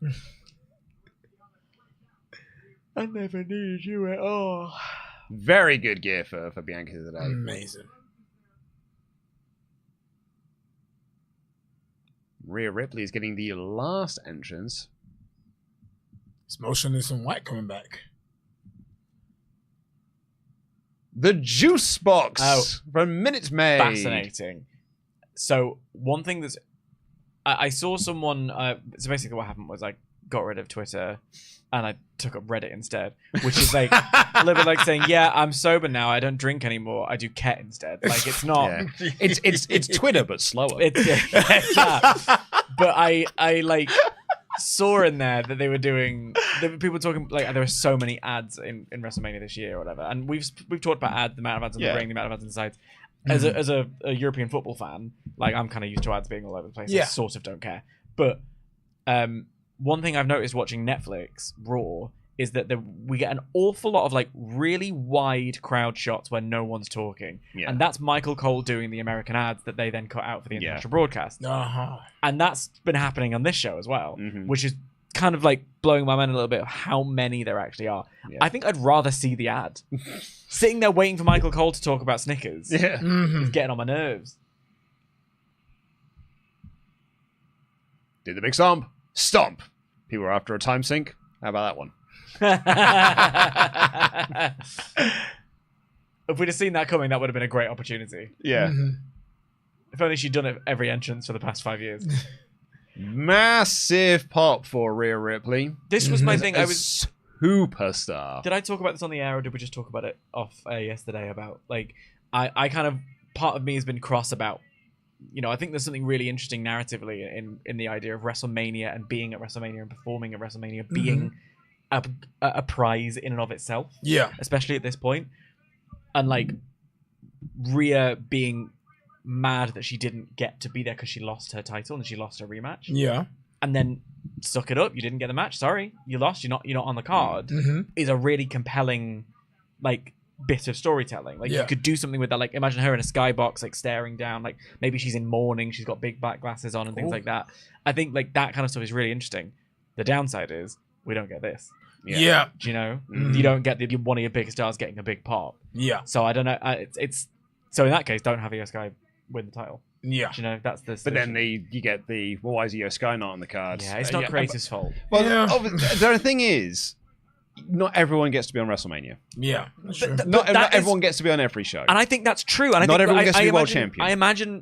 C: I never needed you at all.
A: Very good gear for Bianca today.
B: Amazing.
A: Rhea Ripley is getting the last entrance.
B: It's Motionless and White coming back.
A: The Juice Box from Minute Maid.
C: Fascinating. So one thing that's... I saw someone... so basically what happened was I got rid of Twitter and I took up Reddit instead, which is like a little bit like saying, yeah, I'm sober now. I don't drink anymore. I do ket instead. Like, it's not...
A: Yeah. It's Twitter, but slower.
C: It's that. But I like saw in there that they were doing... people talking... Like, there were so many ads in WrestleMania this year or whatever. And we've talked about the amount of ads on the ring, the amount of ads on the sides. As a European football fan, like, I'm kind of used to ads being all over the place. I sort of don't care. But one thing I've noticed watching Netflix Raw is that we get an awful lot of like really wide crowd shots where no one's talking. Yeah. And that's Michael Cole doing the American ads that they then cut out for the international broadcast. And that's been happening on this show as well, which is kind of like blowing my mind a little bit of how many there actually are. Yeah. I think I'd rather see the ad. Sitting there waiting for Michael Cole to talk about Snickers is getting on my nerves.
A: Do the big stomp. Stomp. People are after a time sync. How about that one?
C: If we'd have seen that coming, that would have been a great opportunity.
A: Yeah.
C: If only she'd done it every entrance for the past 5 years.
A: Massive pop for Rhea Ripley.
C: This was my thing. I was
A: superstar.
C: Did I talk about this on the air, or did we just talk about it off yesterday? About like, I kind of, part of me has been cross about, you know, I think there's something really interesting narratively in the idea of WrestleMania and being at WrestleMania and performing at WrestleMania being a prize in and of itself.
B: Yeah.
C: Especially at this point. And like Rhea being mad that she didn't get to be there because she lost her title and she lost her rematch.
B: Yeah.
C: And then suck it up. You didn't get the match. Sorry. You lost. You're not on the card. Is a really compelling like bit of storytelling. Like you could do something with that. Like imagine her in a skybox, like staring down, like maybe she's in mourning, she's got big black glasses on and things like that. I think like that kind of stuff is really interesting. The downside is we don't get this.
B: Yeah.
C: Do you know? You don't get one of your biggest stars getting a big pop.
B: Yeah.
C: So I don't know. It's so in that case, don't have Io Sky win the title.
B: Yeah.
C: Do you know, that's the
A: But
C: solution.
A: then you get why is Io Sky not on the card?
C: Yeah, it's not Creative's fault.
A: Well, the thing is, not everyone gets to be on WrestleMania.
B: Yeah.
A: Not everyone gets to be on every show.
C: And I think that's true. And I
A: not
C: think,
A: everyone gets to be world
C: imagine,
A: champion.
C: I imagine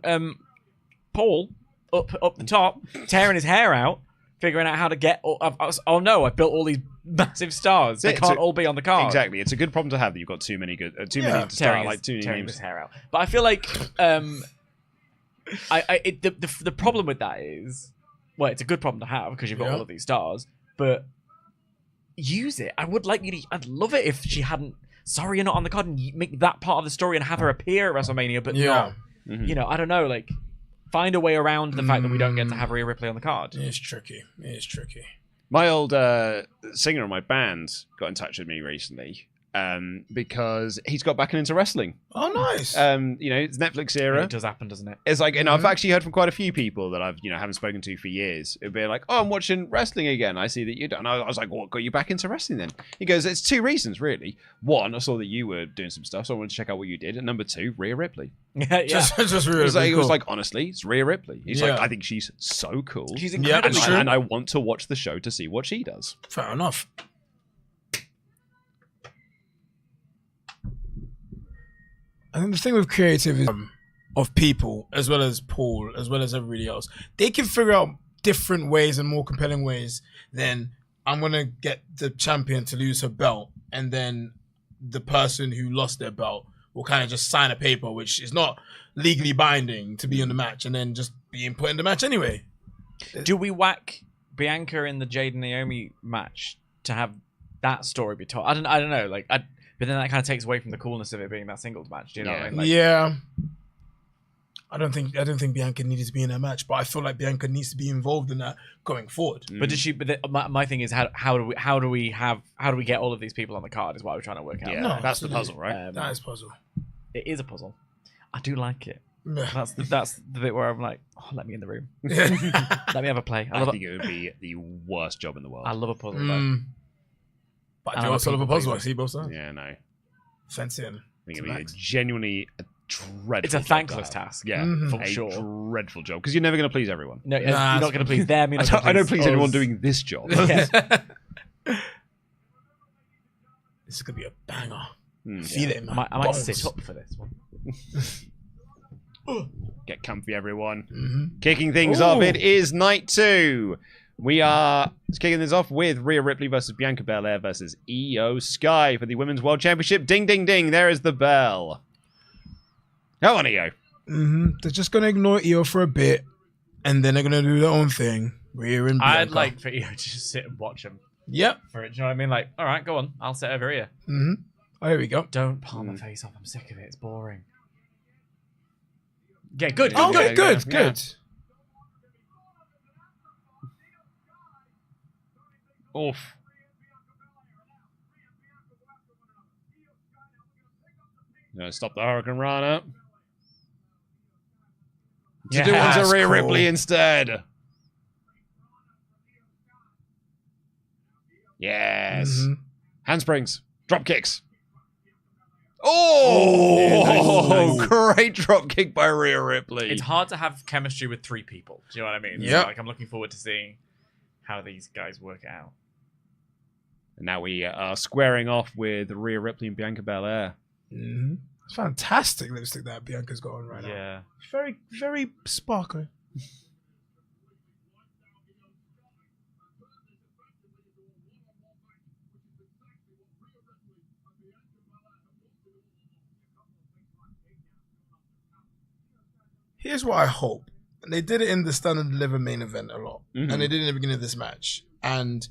C: Paul up the top tearing his hair out, figuring out how to get. Oh no! I built all these massive stars. They can't all be on the card.
A: Exactly. It's a good problem to have that you've got too many
C: tearing his hair out. But I feel like the problem with that is, well, it's a good problem to have because you've got all of these stars, but use it. I'd love it if she hadn't. Sorry, you're not on the card, and make that part of the story and have her appear at WrestleMania, but not. You know, I don't know, like. Find a way around the fact that we don't get to have Rhea Ripley on the card.
B: It's tricky.
A: My old singer in my band got in touch with me recently because he's got back into wrestling.
B: Oh, nice.
A: You know, it's Netflix era.
C: It does happen, doesn't it?
A: It's like, and I've actually heard from quite a few people that I've, haven't spoken to for years. It'd be like, oh, I'm watching wrestling again. I see that you don't. And I was like, what got you back into wrestling then? He goes, it's two reasons, really. One, I saw that you were doing some stuff, so I wanted to check out what you did. And number two, Rhea Ripley.
C: Yeah.
B: Just really cool.
A: He was like, honestly, it's Rhea Ripley. He's like, I think she's so cool.
C: She's incredibly
A: cool. And I want to watch the show to see what she does.
B: Fair enough. I think the thing with creative is of people, as well as Paul, as well as everybody else, they can figure out different ways and more compelling ways than I'm going to get the champion to lose her belt and then the person who lost their belt will kind of just sign a paper which is not legally binding to be in the match and then just being put in the match anyway.
C: Do we whack Bianca in the Jade and Naomi match to have that story be told? I don't know. Like, but then that kind of takes away from the coolness of it being that singles match. Do you know what I mean? Like,
B: yeah. I don't think Bianca needed to be in that match, but I feel like Bianca needs to be involved in that going forward.
C: But does she? But my thing is how do we get all of these people on the card? Is what we're trying to work out.
A: Yeah, that's the puzzle, right?
B: That is puzzle.
C: It is a puzzle. I do like it. That's the bit where I'm like, oh, let me in the room. Let me have a play.
A: I think it would be the worst job in the world.
C: I love a puzzle.
B: But do you also love a puzzle? I see both sides.
A: Yeah, no. I
B: Fancy it.
A: think it'd be genuinely a dreadful
C: It's a thankless task.
A: Yeah,
C: for sure.
A: Dreadful job. Because you're never going to please everyone.
C: No, you're not going to please them.
A: I don't please anyone doing this job.
C: Yeah.
B: This could be a banger.
A: Feel
B: it, man.
C: I might sit up for this one.
A: Get comfy, everyone. Kicking things off, it is night 2. We are kicking this off with Rhea Ripley versus Bianca Belair versus Io Sky for the Women's World Championship. Ding, ding, ding. There is the bell. Come on, Io.
B: They're just going to ignore Io for a bit, and then they're going to do their own thing. Rhea and Bianca.
C: I'd like for Io to just sit and watch them.
B: Yep.
C: For it, do you know what I mean? Like, all right, go on. I'll sit over here.
B: Oh, here we go.
C: Don't palm my face off. I'm sick of it. It's boring. Yeah, good.
B: Good.
A: Oof. Gonna stop the Hurricane Rana. To do one to Rhea Ripley instead. Yes. Handsprings. Drop kicks. Oh, great drop kick by Rhea Ripley.
C: It's hard to have chemistry with 3 people. Do you know what I mean?
B: Yeah.
C: So, like, I'm looking forward to seeing how these guys work it out.
A: And now we are squaring off with Rhea Ripley and Bianca Belair.
B: It's fantastic lipstick that Bianca's got on right now.
C: Yeah.
B: Very, very sparkly. Here's what I hope. They did it in the Stand and Deliver main event a lot. And they did it in the beginning of this match. And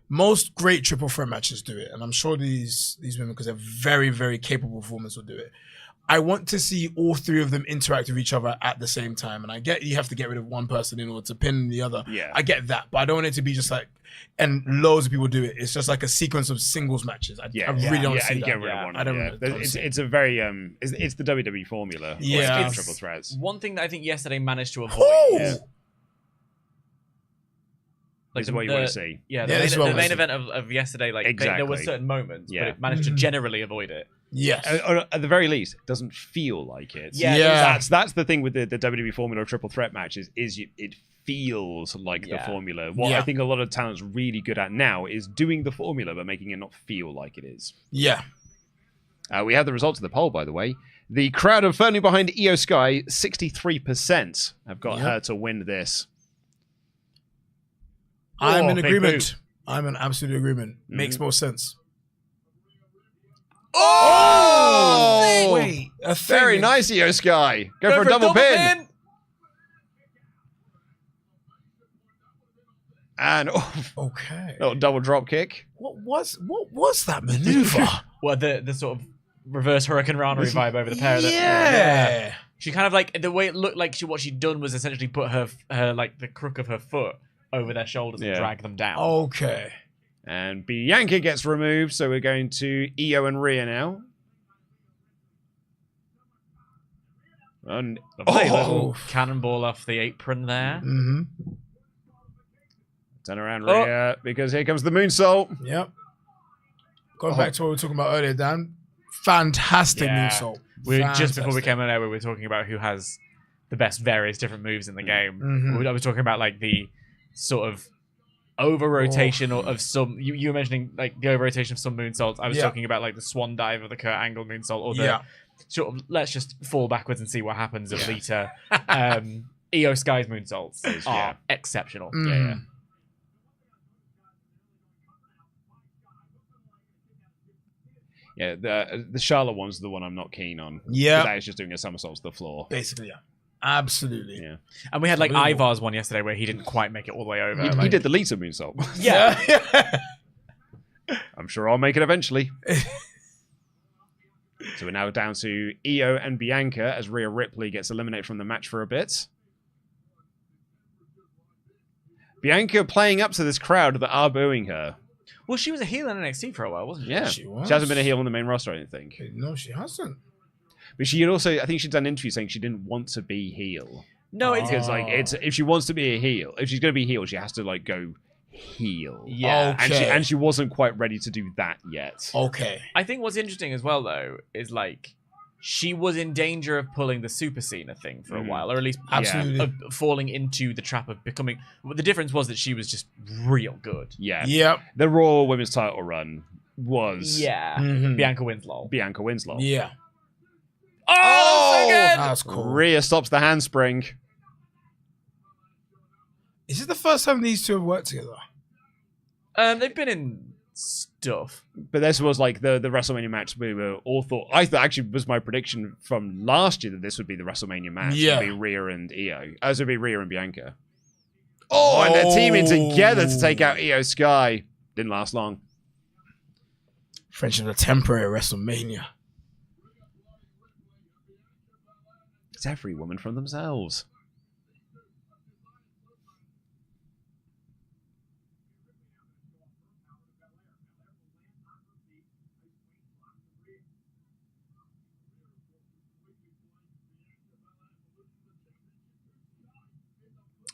B: most great triple threat matches do it. And I'm sure these women, because they're very, very capable performers, will do it. I want to see all 3 of them interact with each other at the same time. And I get you have to get rid of one person in order to pin the other.
A: Yeah.
B: I get that. But I don't want it to be just like, and loads of people do it. It's just like a sequence of singles matches. I really don't see that.
A: Get rid of one.
B: I don't
A: It's a very it's the WWE formula.
B: Yeah.
A: It's triple threats.
C: One thing that I think yesterday managed to avoid.
B: Yeah.
C: Like
A: this is what you want to see.
C: Yeah,
B: this is
C: the
B: what
C: main event of yesterday, like there were certain moments, but it managed to generally avoid it.
B: Yes.
A: At the very least, it doesn't feel like it.
B: Yeah.
A: That's the thing with the WWE formula of triple threat matches it feels like the formula. What I think a lot of talent's really good at now is doing the formula but making it not feel like it is.
B: Yeah.
A: We have the results of the poll, by the way. The crowd are firmly behind Io Sky. 63% have got her to win this.
B: I'm in agreement. I'm in absolute agreement. Makes more sense.
A: Oh!
B: Wait.
A: Very nice, Io Sky. Go for a double pin. And
B: okay.
A: Little double drop kick.
B: What was that maneuver?
C: Well, the sort of reverse Hurricane Rana vibe over the pair of them.
B: Yeah.
C: She kind of like the way it looked like what she'd done was essentially put her like the crook of her foot over their shoulders and drag them down.
B: Okay.
A: And Bianca gets removed, so we're going to Io and Rhea now. And
C: little cannonball off the apron there.
A: Turn around, Rhea, because here comes the moonsault.
B: Yep. Going back to what we were talking about earlier, Dan. Fantastic moonsault.
C: Just before we came on air, we were talking about who has the best various different moves in the game. I was talking about like the sort of over rotation of some. You were mentioning like the over rotation of some moonsaults. I was talking about like the swan dive of the Kurt Angle moonsault, or the sort of let's just fall backwards and see what happens of Lita. Io Sky's moonsaults are exceptional.
A: Yeah, the Charlotte one's the one I'm not keen on.
B: Yeah,
A: that is just doing a somersault to the floor.
B: Basically, absolutely.
A: Yeah,
C: and we had like Ivar's one yesterday where he didn't quite make it all the way over.
A: He did the Lita moonsault.
B: Yeah.
A: I'm sure I'll make it eventually. So we're now down to Io and Bianca as Rhea Ripley gets eliminated from the match for a bit. Bianca playing up to this crowd that are booing her.
C: Well, she was a heel in NXT for a while, wasn't she?
A: Yeah.
B: She was.
A: She hasn't been a heel on the main roster, I don't think.
B: No, she hasn't.
A: But she had also, I think she'd done an interview saying she didn't want to be heel.
C: No, it's
A: Because like if she wants to be a heel, if she's going to be heel, she has to like go heel.
C: Yeah.
B: Okay.
A: And she wasn't quite ready to do that yet.
B: Okay.
C: I think what's interesting as well, though, is like she was in danger of pulling the Super Cena thing for a while, or at least
B: Absolutely.
C: falling into the trap of becoming. The difference was that she was just real good.
A: Yeah.
B: Yep.
A: The Raw Women's title run was
C: Bianca Winslow.
A: Bianca Winslow.
B: Yeah.
C: Oh, so good!
B: That's cool.
A: Rhea stops the handspring.
B: Is it the first time these two have worked together?
C: They've been in stuff.
A: But this was like the WrestleMania match we were all thought. I thought actually was my prediction from last year that this would be the WrestleMania match.
B: Yeah.
A: It would be Rhea and Io. As it would be Rhea and Bianca. Oh, and they're teaming together to take out Io Sky. Didn't last long.
B: Friendship a temporary WrestleMania.
A: It's every woman from themselves.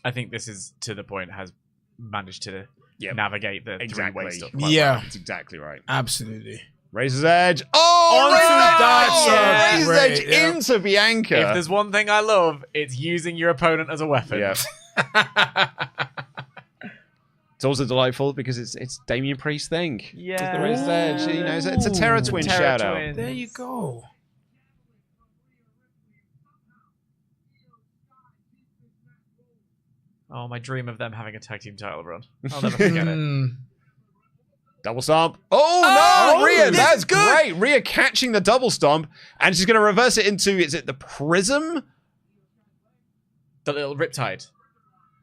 C: I think this is to the point has managed to navigate the three-way stuff.
B: Yeah.
A: That's exactly right.
B: Absolutely.
A: Razor's Edge. Oh,
B: Onto
A: Razor's Edge into Bianca.
C: If there's one thing I love, it's using your opponent as a weapon.
A: Yeah. It's also delightful because it's Damian Priest's thing.
C: Yeah.
A: The Razor's Edge. You know, it's a Terror Twin shout out.
B: There you go.
C: Oh, my dream of them having a tag team title run. I'll never forget it.
A: Double stomp. Oh, no, Rhea,
B: this
A: that's
B: is good.
A: great. Rhea catching the double stomp, and she's going to reverse it into, is it the Prism?
C: The little Riptide.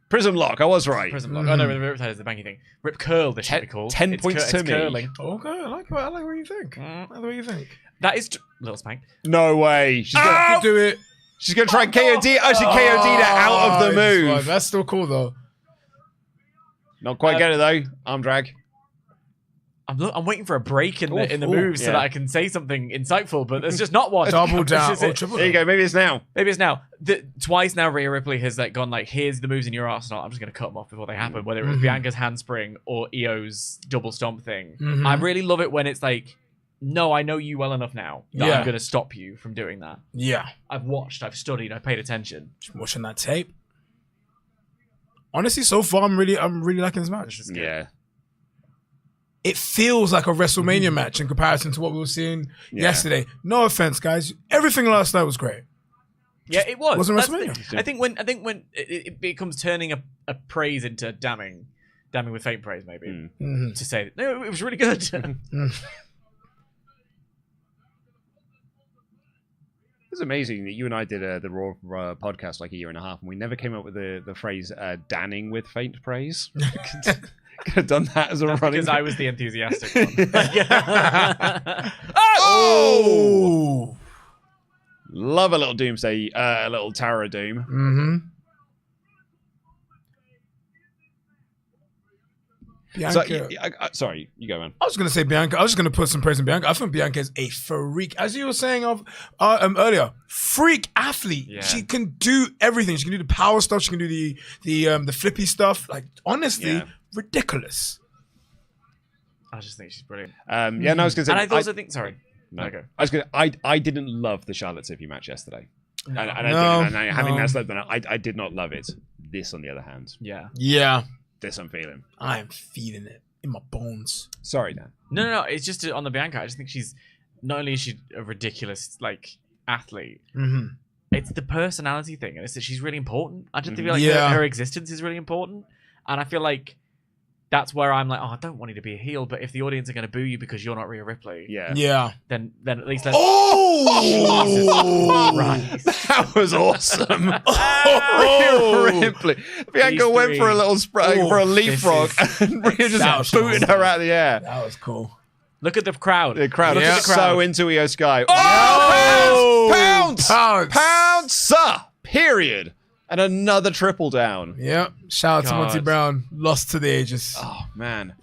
A: Prism lock, I was right.
C: Prism lock. Oh, no, the Riptide is the banky thing. Rip curl, this should be called.
A: 10 points to me.
C: Curling.
B: Okay, I like what you think. I like what you think.
C: That is... Little spank.
A: No way. She's
B: You do it.
A: going to try and KOD. Oh, she KOD'd it out of the move.
B: That's still cool, though.
A: Not quite get it, though. Arm drag.
C: I'm waiting for a break in the moves so that I can say something insightful, but there's just not one.
B: Double down.
C: This is it.
B: Triple
A: There you go. Maybe it's now.
C: Maybe it's now. Twice now Rhea Ripley has like gone like, here's the moves in your arsenal. I'm just going to cut them off before they happen, whether it was Bianca's handspring or Io's double stomp thing. I really love it when it's like, no, I know you well enough now that I'm going to stop you from doing that.
B: Yeah.
C: I've watched, I've studied, I've paid attention.
B: Just watching that tape. Honestly, so far, I'm really liking this match.
A: Yeah.
B: It feels like a WrestleMania match in comparison to what we were seeing yesterday. No offense, guys. Everything last night was great.
C: Yeah, it was.
B: Wasn't
C: That's
B: WrestleMania.
C: I think when it becomes turning a praise into damning with faint praise, maybe to say no, it was really good.
A: It's amazing that you and I did the Raw podcast like a year and a half, and we never came up with the phrase "danning with faint praise." Could have done that as a running.
C: Because I was the enthusiastic one.
B: Oh!
A: Love a little Doomsday, a little Tower of Doom.
B: Mm-hmm. Bianca.
A: So, sorry, you go, man.
B: I was going to say Bianca. I was just going to put some praise on Bianca. I think Bianca is a freak. As you were saying earlier, freak athlete.
C: Yeah.
B: She can do everything. She can do the power stuff. She can do the flippy stuff. Like, honestly, ridiculous.
C: I just think she's brilliant.
A: No, I was going to say.
C: And I also think, sorry.
A: No.
C: Okay.
A: I didn't love the Charlotte Tiffy match yesterday.
C: No.
A: Having that slowed down, I did not love it. This, on the other hand.
C: Yeah.
B: Yeah.
A: This I'm feeling.
B: I am feeling it in my bones.
A: Sorry, Dan.
C: No. It's just on the Bianca. I just think she's not only is she a ridiculous like athlete.
B: Mm-hmm.
C: It's the personality thing, and it's that she's really important. I just feel like her existence is really important, and I feel like that's where I'm like, oh, I don't want you to be a heel, but if the audience are going to boo you because you're not Rhea Ripley, then at least let's.
B: Oh,
C: right.
A: That was awesome. Rhea Ripley. Bianca went for a little for a leapfrog, and Rhea just booted her out of the air.
B: That was cool.
C: Look at the crowd.
A: The crowd
B: Yeah.
A: is so into Io Sky.
B: Oh,
A: Pounce, sir. Period. And another triple down.
B: Yep. Shout out to
C: God.
B: Monty Brown. Lost to the ages.
A: Oh man.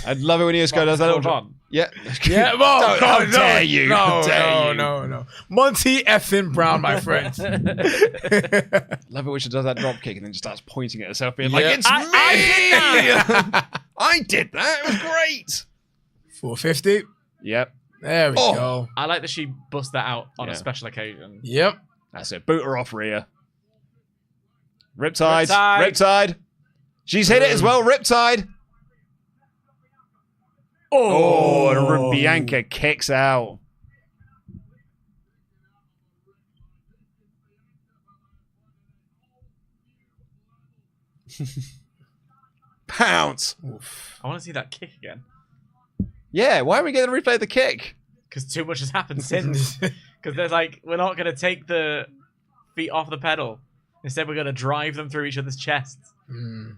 A: I'd love it when Io Sky does that. Yeah.
B: Yeah, well,
A: How dare you?
B: No. Monty effing Brown, my friend.
A: Love it when she does that drop kick and then just starts pointing at herself, being
B: Yeah.
A: like, "It's me! I did that. It was great."
B: 450.
A: Yep.
B: There we go.
C: I like that she bust that out on a special occasion.
B: Yep.
A: That's it. Boot her off, Rhea. Riptide. She's hit it as well. Riptide. Oh, and Bianca kicks out. Pounce.
B: Oof.
C: I want to see that kick again.
A: Yeah, why are we getting a replay of the kick?
C: Because too much has happened since. Because there's like, we're not going to take the feet off the pedal. Instead, we're going to drive them through each other's chests.
B: Mm.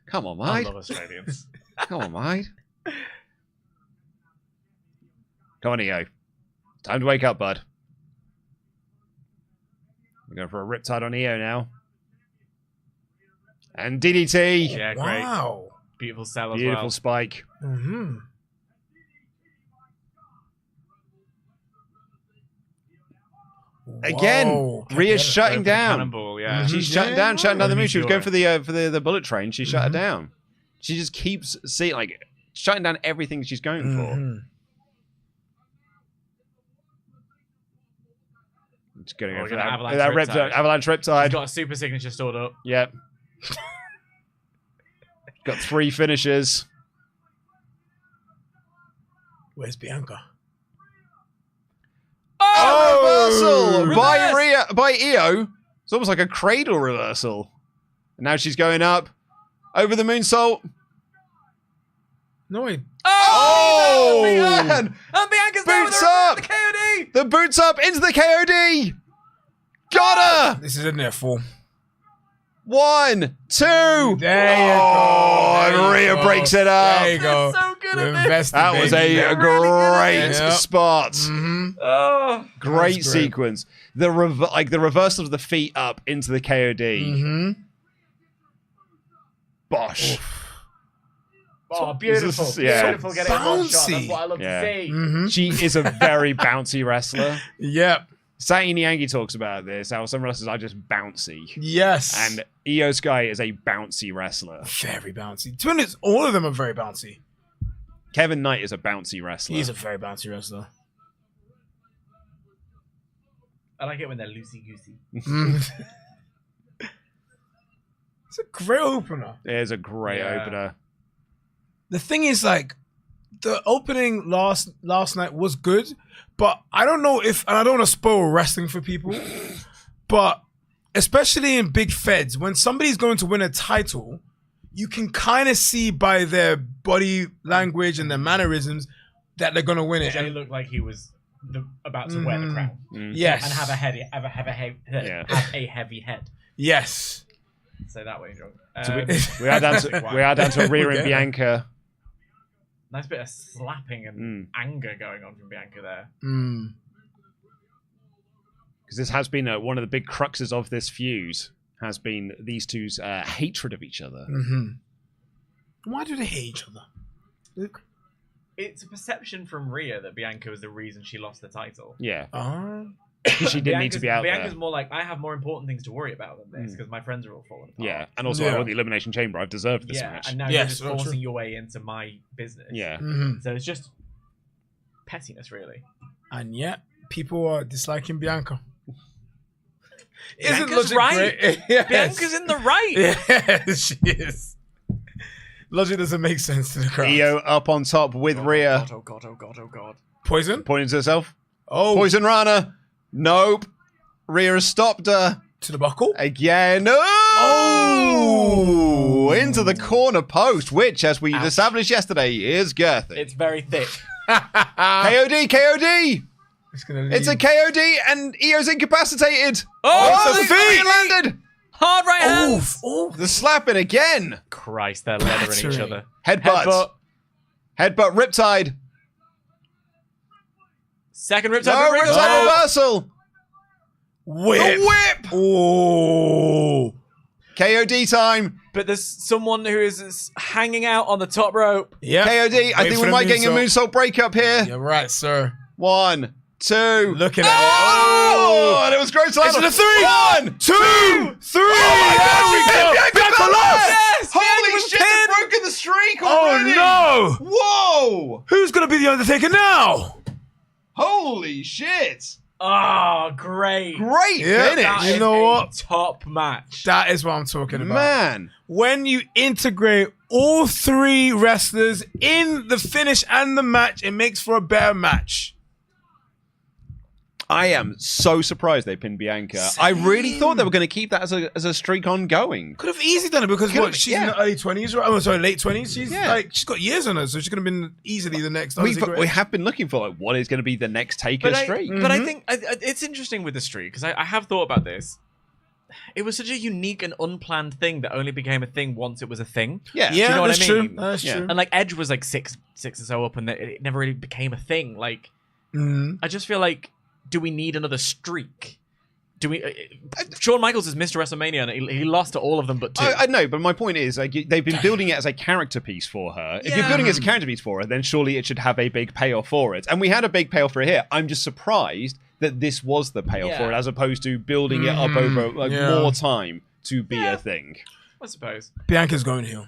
A: Come on,
C: I
A: mate.
C: love Australians.
A: Come on, mate. Come on, Io. Time to wake up, bud. We're going for a riptide on Io now. And DDT.
C: Yeah, great.
B: Wow.
C: Beautiful sell as
A: Beautiful
C: well.
A: spike.
B: Mm-hmm.
A: Again, Rhea's shutting down.
C: Cannonball, yeah.
A: She's shutting down the move. She was going for the bullet train. She shut her
B: Mhm.
A: down. She just keeps shutting down everything she's going for. Just going
C: Oh,
A: for
C: we're gonna
A: avalanche
C: He's
A: riptide.
C: got a super signature stored up.
A: Yep. Got 3 finishes.
B: Where's Bianca?
A: Oh, reversal by
C: Reverse!
A: by Io. It's almost like a cradle reversal. And now she's going up over the moonsault.
B: No, wait.
A: Oh!
C: And Bianca's there with
A: Boots
C: the
A: up!
C: KOD!
A: The boots up into the KOD. Got her.
B: This is in there for.
A: 1, 2.
B: There you go.
A: And
B: There you
A: Rhea
B: go.
A: breaks it up.
B: There you go.
C: So good
B: We're
C: at this.
B: invested,
A: That was
B: baby.
A: a
C: They're really good at
A: great
B: it. Yep.
A: spot.
B: Mm-hmm.
C: Oh.
A: Great
B: That's great.
A: sequence. The reversal of the feet up into the KOD.
B: Mm-hmm.
A: Bosh.
C: Oh, beautiful.
A: Yeah.
C: Beautiful getting one shot.
B: Bouncy.
C: That's what I love
A: Yeah.
C: to see.
B: Mm-hmm.
A: She is a very bouncy wrestler.
B: Yep.
A: Sati Niangi talks about this, how some wrestlers are just bouncy.
B: Yes.
A: And Io Sky is a bouncy wrestler.
B: very bouncy. To be honest, all of them are very bouncy.
A: Kevin Knight is a bouncy wrestler.
B: He's a very bouncy wrestler.
C: I like it when they're loosey-goosey.
B: It's a great opener.
A: It is a great
C: Yeah.
A: opener.
B: The thing is, like, the opening last night was good, but I don't know if, and I don't want to spoil wrestling for people, but especially in big feds, when somebody's going to win a title, you can kind of see by their body language and their mannerisms that they're going to win it.
C: Jay looked like he was about to wear the crown.
B: Yes.
C: And have a heavy head.
B: Yes.
C: Say that way, John.
A: So we are down to Rhea and Bianca.
C: Nice bit of slapping and anger going on from Bianca there.
A: Because this has been one of the big cruxes of this feud, has been these two's hatred of each other.
B: Why do they hate each other? Luke?
C: It's a perception from Rhea that Bianca was the reason she lost the title.
A: Yeah.
B: She
A: didn't need to be out
C: Bianca's
A: there.
C: more like, I have more important things to worry about than this because my friends are all falling apart.
A: Yeah, and also I won the Elimination Chamber. I've deserved this match.
C: And now you're just forcing your way into my business.
A: Yeah.
C: So it's just pettiness, really.
B: And yet, people are disliking Bianca.
C: Bianca's right.
B: Yes.
C: Bianca's in the right.
B: Yes, she is. Logic doesn't make sense to the crowd.
A: Io up on top with Rhea.
C: Oh god, oh god, oh god.
B: Poison?
A: Pointing to herself.
B: Oh.
A: Poison Rana. Nope. Rhea has stopped her.
B: To the buckle?
A: Again. Oh! Into the corner post, which, as we established yesterday, is girthy.
C: It's very thick.
A: KOD, KOD! It's a KOD and Io's incapacitated.
C: Oh,
A: the feet landed.
C: Hard right hands.
B: Oh.
A: The slapping again.
C: Christ, they're leathering each other.
A: Headbutt. Headbutt Riptide.
C: Second Riptide.
A: No, Riptide reversal.
B: Whip.
A: The whip.
B: Oh.
A: KOD time.
C: But there's someone who is hanging out on the top rope.
B: Yeah.
A: KOD. I
B: Wait
A: think
B: for
A: we
B: the
A: might get a moonsault breakup here.
B: You're right, sir.
A: 1, 2.
B: Looking at
A: Oh, and it was gross.
B: It's the 3.
A: 1, 2, 3.
B: Oh my God,
A: Bianca lost.
C: Yes,
A: Holy
C: Bianca
A: shit!
C: was
A: They've
C: pinned.
A: broken the streak already.
B: Oh no!
A: Whoa!
B: Who's gonna be the Undertaker now?
A: Holy shit!
C: Oh, great.
A: Great
B: Yeah,
A: finish.
C: That
B: You
C: is
B: know
C: a
B: what?
C: top match.
B: That is what I'm talking about.
A: Man.
B: When you integrate all 3 wrestlers in the finish and the match, it makes for a better match.
A: I am so surprised they pinned Bianca. I really thought they were going to keep that as a streak ongoing.
B: Could have easily done it because
A: Could've-
B: she's
A: yeah.
B: in the early 20s, right? Oh, sorry, late 20s. She's
A: Yeah.
B: she's got years on her, so she could have been easily the next.
A: We
B: Undertaker.
A: have been looking for what is going to be the next Taker
C: But I,
A: streak.
C: but I think it's interesting with the streak because I have thought about this. It was such a unique and unplanned thing that only became a thing once it was a thing.
A: Yeah.
B: Yeah,
C: you know what
B: that's
C: I
B: true.
C: mean?
B: That's
A: Yeah.
B: true.
C: And like Edge was like six or so up, and it never really became a thing. Like I just feel like, do we need another streak? Do we? Shawn Michaels is Mr. WrestleMania, and he lost to all of them but 2.
A: I know, but my point is, like, they've been building it as a character piece for her. If you're building it as a character piece for her, then surely it should have a big payoff for it. And we had a big payoff for it here. I'm just surprised that this was the payoff for it, as opposed to building it up over more time to be a thing.
C: I suppose.
B: Bianca's going heel.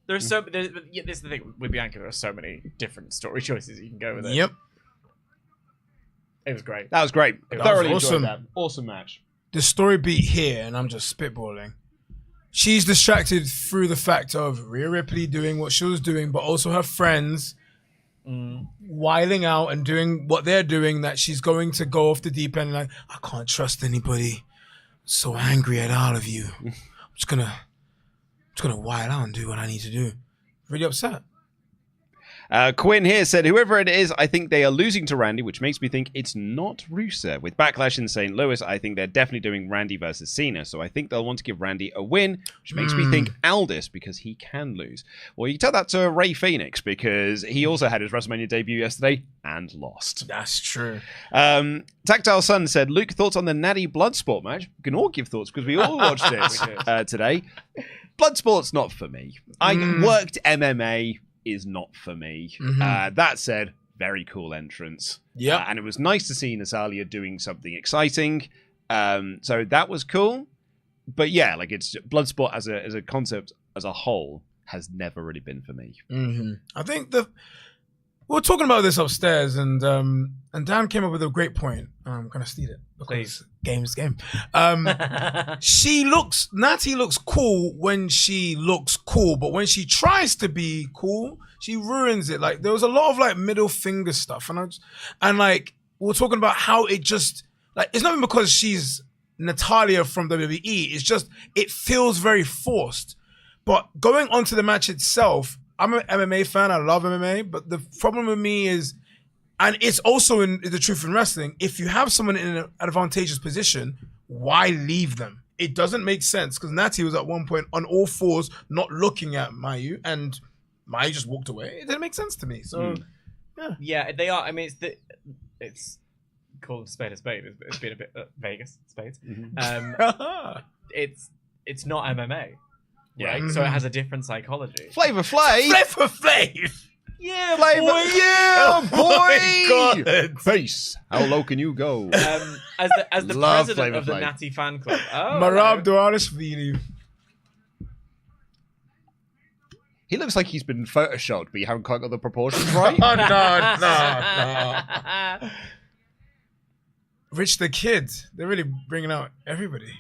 C: This is the thing with Bianca. There are so many different story choices you can go with it.
B: Yep.
C: It was great.
A: That was great.
B: was
A: Thoroughly
B: awesome.
A: enjoyed that. Awesome match.
B: The story beat here, and I'm just spitballing. She's distracted through the fact of Rhea Ripley doing what she was doing, but also her friends wiling out and doing what they're doing, that she's going to go off the deep end. Like, I can't trust anybody. So angry at all of you. I'm just gonna wile out and do what I need to do. Really upset.
A: Quinn here said, whoever it is, I think they are losing to Randy, which makes me think it's not Rusev. With Backlash in St. Louis, I think they're definitely doing Randy versus Cena, so I think they'll want to give Randy a win, which makes me think Aldis, because he can lose. Well, you tell that to Ray Phoenix, because he also had his WrestleMania debut yesterday and lost.
B: That's true.
A: Tactile Sun said, Luke, thoughts on the Natty Bloodsport match? We can all give thoughts, because we all watched it today. Bloodsport's not for me. I worked MMA. Is not for me. That said, very cool entrance.
B: Yeah.
A: And it was nice to see Natalya doing something exciting. So that was cool. But yeah, like, it's Bloodsport as a concept as a whole has never really been for me.
B: I think we were talking about this upstairs, and Dan came up with a great point. I'm gonna steal it because game's game. Natty looks cool when she looks cool, but when she tries to be cool, she ruins it. Like, there was a lot of like middle finger stuff, and like we were talking about how it just, like, it's not even because she's Natalya from WWE. It's just, it feels very forced. But going on to the match itself, I'm an MMA fan. I love MMA, but the problem with me is, and it's also in the truth in wrestling, if you have someone in an advantageous position, why leave them? It doesn't make sense, because Natty was at one point on all fours, not looking at Mayu, and Mayu just walked away. It didn't make sense to me. So,
C: yeah, they are. I mean, it's called a spade. It's been a bit Vegas spades. It's not MMA, right? So it has a different psychology.
A: Flavor Flav.
B: Flavor Flav.
C: Yeah,
A: Flavor.
C: boy.
A: Yeah, boy.
B: Oh my God.
A: Face. How low can you go?
C: As the
A: Love
C: president
A: Flavor
C: of the
A: Flav.
C: Natty fan club. Oh,
B: Marab
C: hello.
B: Duarishvili.
A: He looks like he's been photoshopped, but you haven't quite got the proportions right.
B: Oh, no. Rich the Kid. They're really bringing out everybody.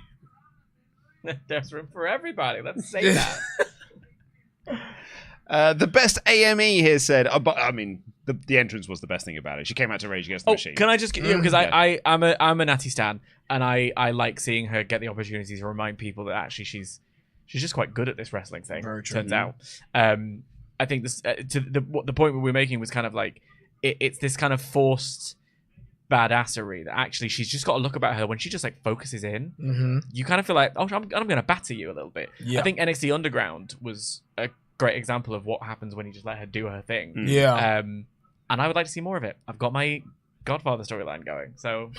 C: There's room for everybody. Let's say that.
A: The best AME here said, but I mean, the entrance was the best thing about it. She came out to Rage Against the Machine.
C: Can I just because I'm a Natty stan, and I like seeing her get the opportunity to remind people that actually she's just quite good at this wrestling thing.
B: Very true.
C: Turns out, I think this the point we were making was kind of like it's this kind of forced badassery that actually she's just got a look about her when she just like focuses in. You kind of feel like, oh, I'm going to batter you a little bit.
B: Yeah.
C: I think NXT Underground was a great example of what happens when you just let her do her thing.
B: Yeah.
C: And I would like to see more of it. I've got my Godfather storyline going, so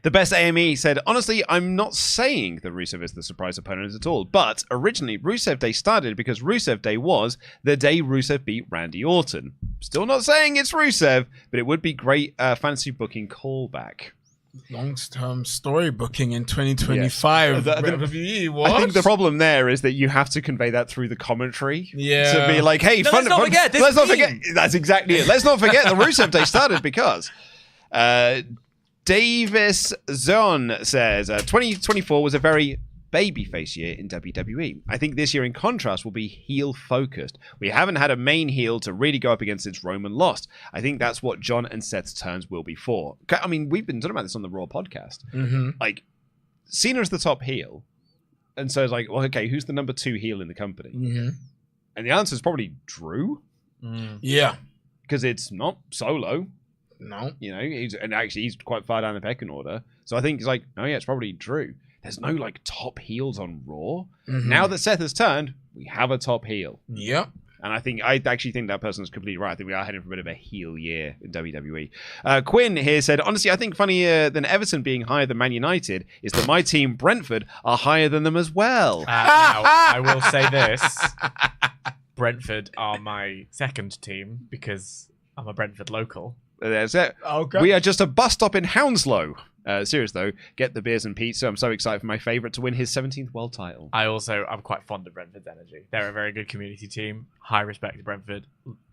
A: The best AME said, honestly, I'm not saying that Rusev is the surprise opponent at all, but originally Rusev Day started because Rusev Day was the day Rusev beat Randy Orton. Still not saying it's Rusev, but it would be great fantasy booking callback.
B: Long-term story booking in 2025.
A: Yes. I think the problem there is that you have to convey that through the commentary.
B: Yeah.
A: To be like, hey,
C: let's not forget.
A: That's exactly it. Let's not forget the Rusev Day started because... Davis Zon says 2024 was a very babyface year in WWE. I think this year, in contrast, will be heel focused. We haven't had a main heel to really go up against since Roman lost. I think that's what John and Seth's turns will be for. I mean, we've been talking about this on the Raw podcast.
B: Mm-hmm.
A: Like, Cena's the top heel, and so it's like, well, okay, who's the number 2 heel in the company?
B: Mm-hmm.
A: And the answer is probably Drew.
B: Yeah,
A: because it's not Solo.
B: No.
A: You know, he's quite far down the pecking order. So I think it's like, oh yeah, it's probably Drew. There's no like top heels on Raw.
B: Mm-hmm.
A: Now that Seth has turned, we have a top heel.
B: Yep.
A: And I actually think that person's completely right. I think we are heading for a bit of a heel year in WWE. Quinn here said, honestly, I think funnier than Everton being higher than Man United is that my team, Brentford, are higher than them as well.
C: Now, I will say this. Brentford are my second team because I'm a Brentford local.
A: There's it.
B: Okay.
A: We are just a bus stop in Hounslow. Serious though, get the beers and pizza. I'm so excited for my favourite to win his 17th world title.
C: I'm quite fond of Brentford's energy. They're a very good community team. High respect to Brentford.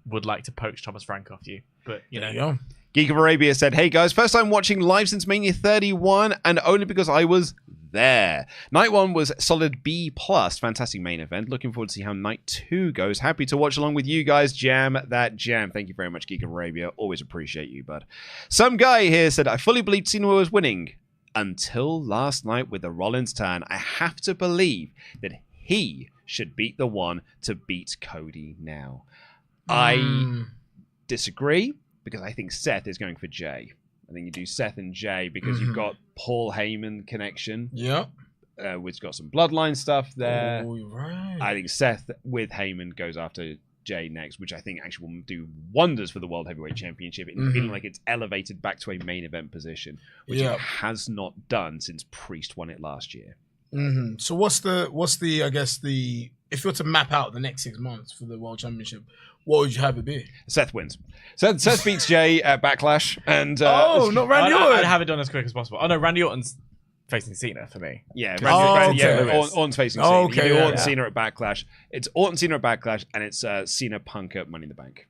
C: Would like to poach Thomas Frank off you, but you know.
B: Yeah.
A: Geek of Arabia said, hey guys, first time watching live since Mania 31 and only because I was there. Night 1 was solid B+. Fantastic main event. Looking forward to see how Night 2 goes. Happy to watch along with you guys. Jam that jam. Thank you very much, Geek of Arabia. Always appreciate you, bud. Some guy here said, I fully believed Cena was winning until last night with the Rollins turn. I have to believe that he should beat the one to beat Cody now. I disagree because I think Seth is going for Jay. I think you do Seth and Jay because you've got Paul Heyman connection.
B: Yeah.
A: Which got some bloodline stuff there.
B: Oh, right.
A: I think Seth with Heyman goes after Jay next, which I think actually will do wonders for the World Heavyweight Championship. It's feeling like it's elevated back to a main event position, which it has not done since Priest won it last year.
B: Mm-hmm. So what's the I guess the if you were to map out the next 6 months for the World Championship, what would you have it be?
A: Seth wins. Seth beats Jay at Backlash, and
B: not Randy Orton.
C: I'd have it done as quick as possible. Oh no, Randy Orton's facing Cena for me.
A: Yeah, Orton's facing Cena.
B: Okay,
A: Orton Cena at Backlash. It's Orton Cena at Backlash, and it's Cena Punk at Money in the Bank.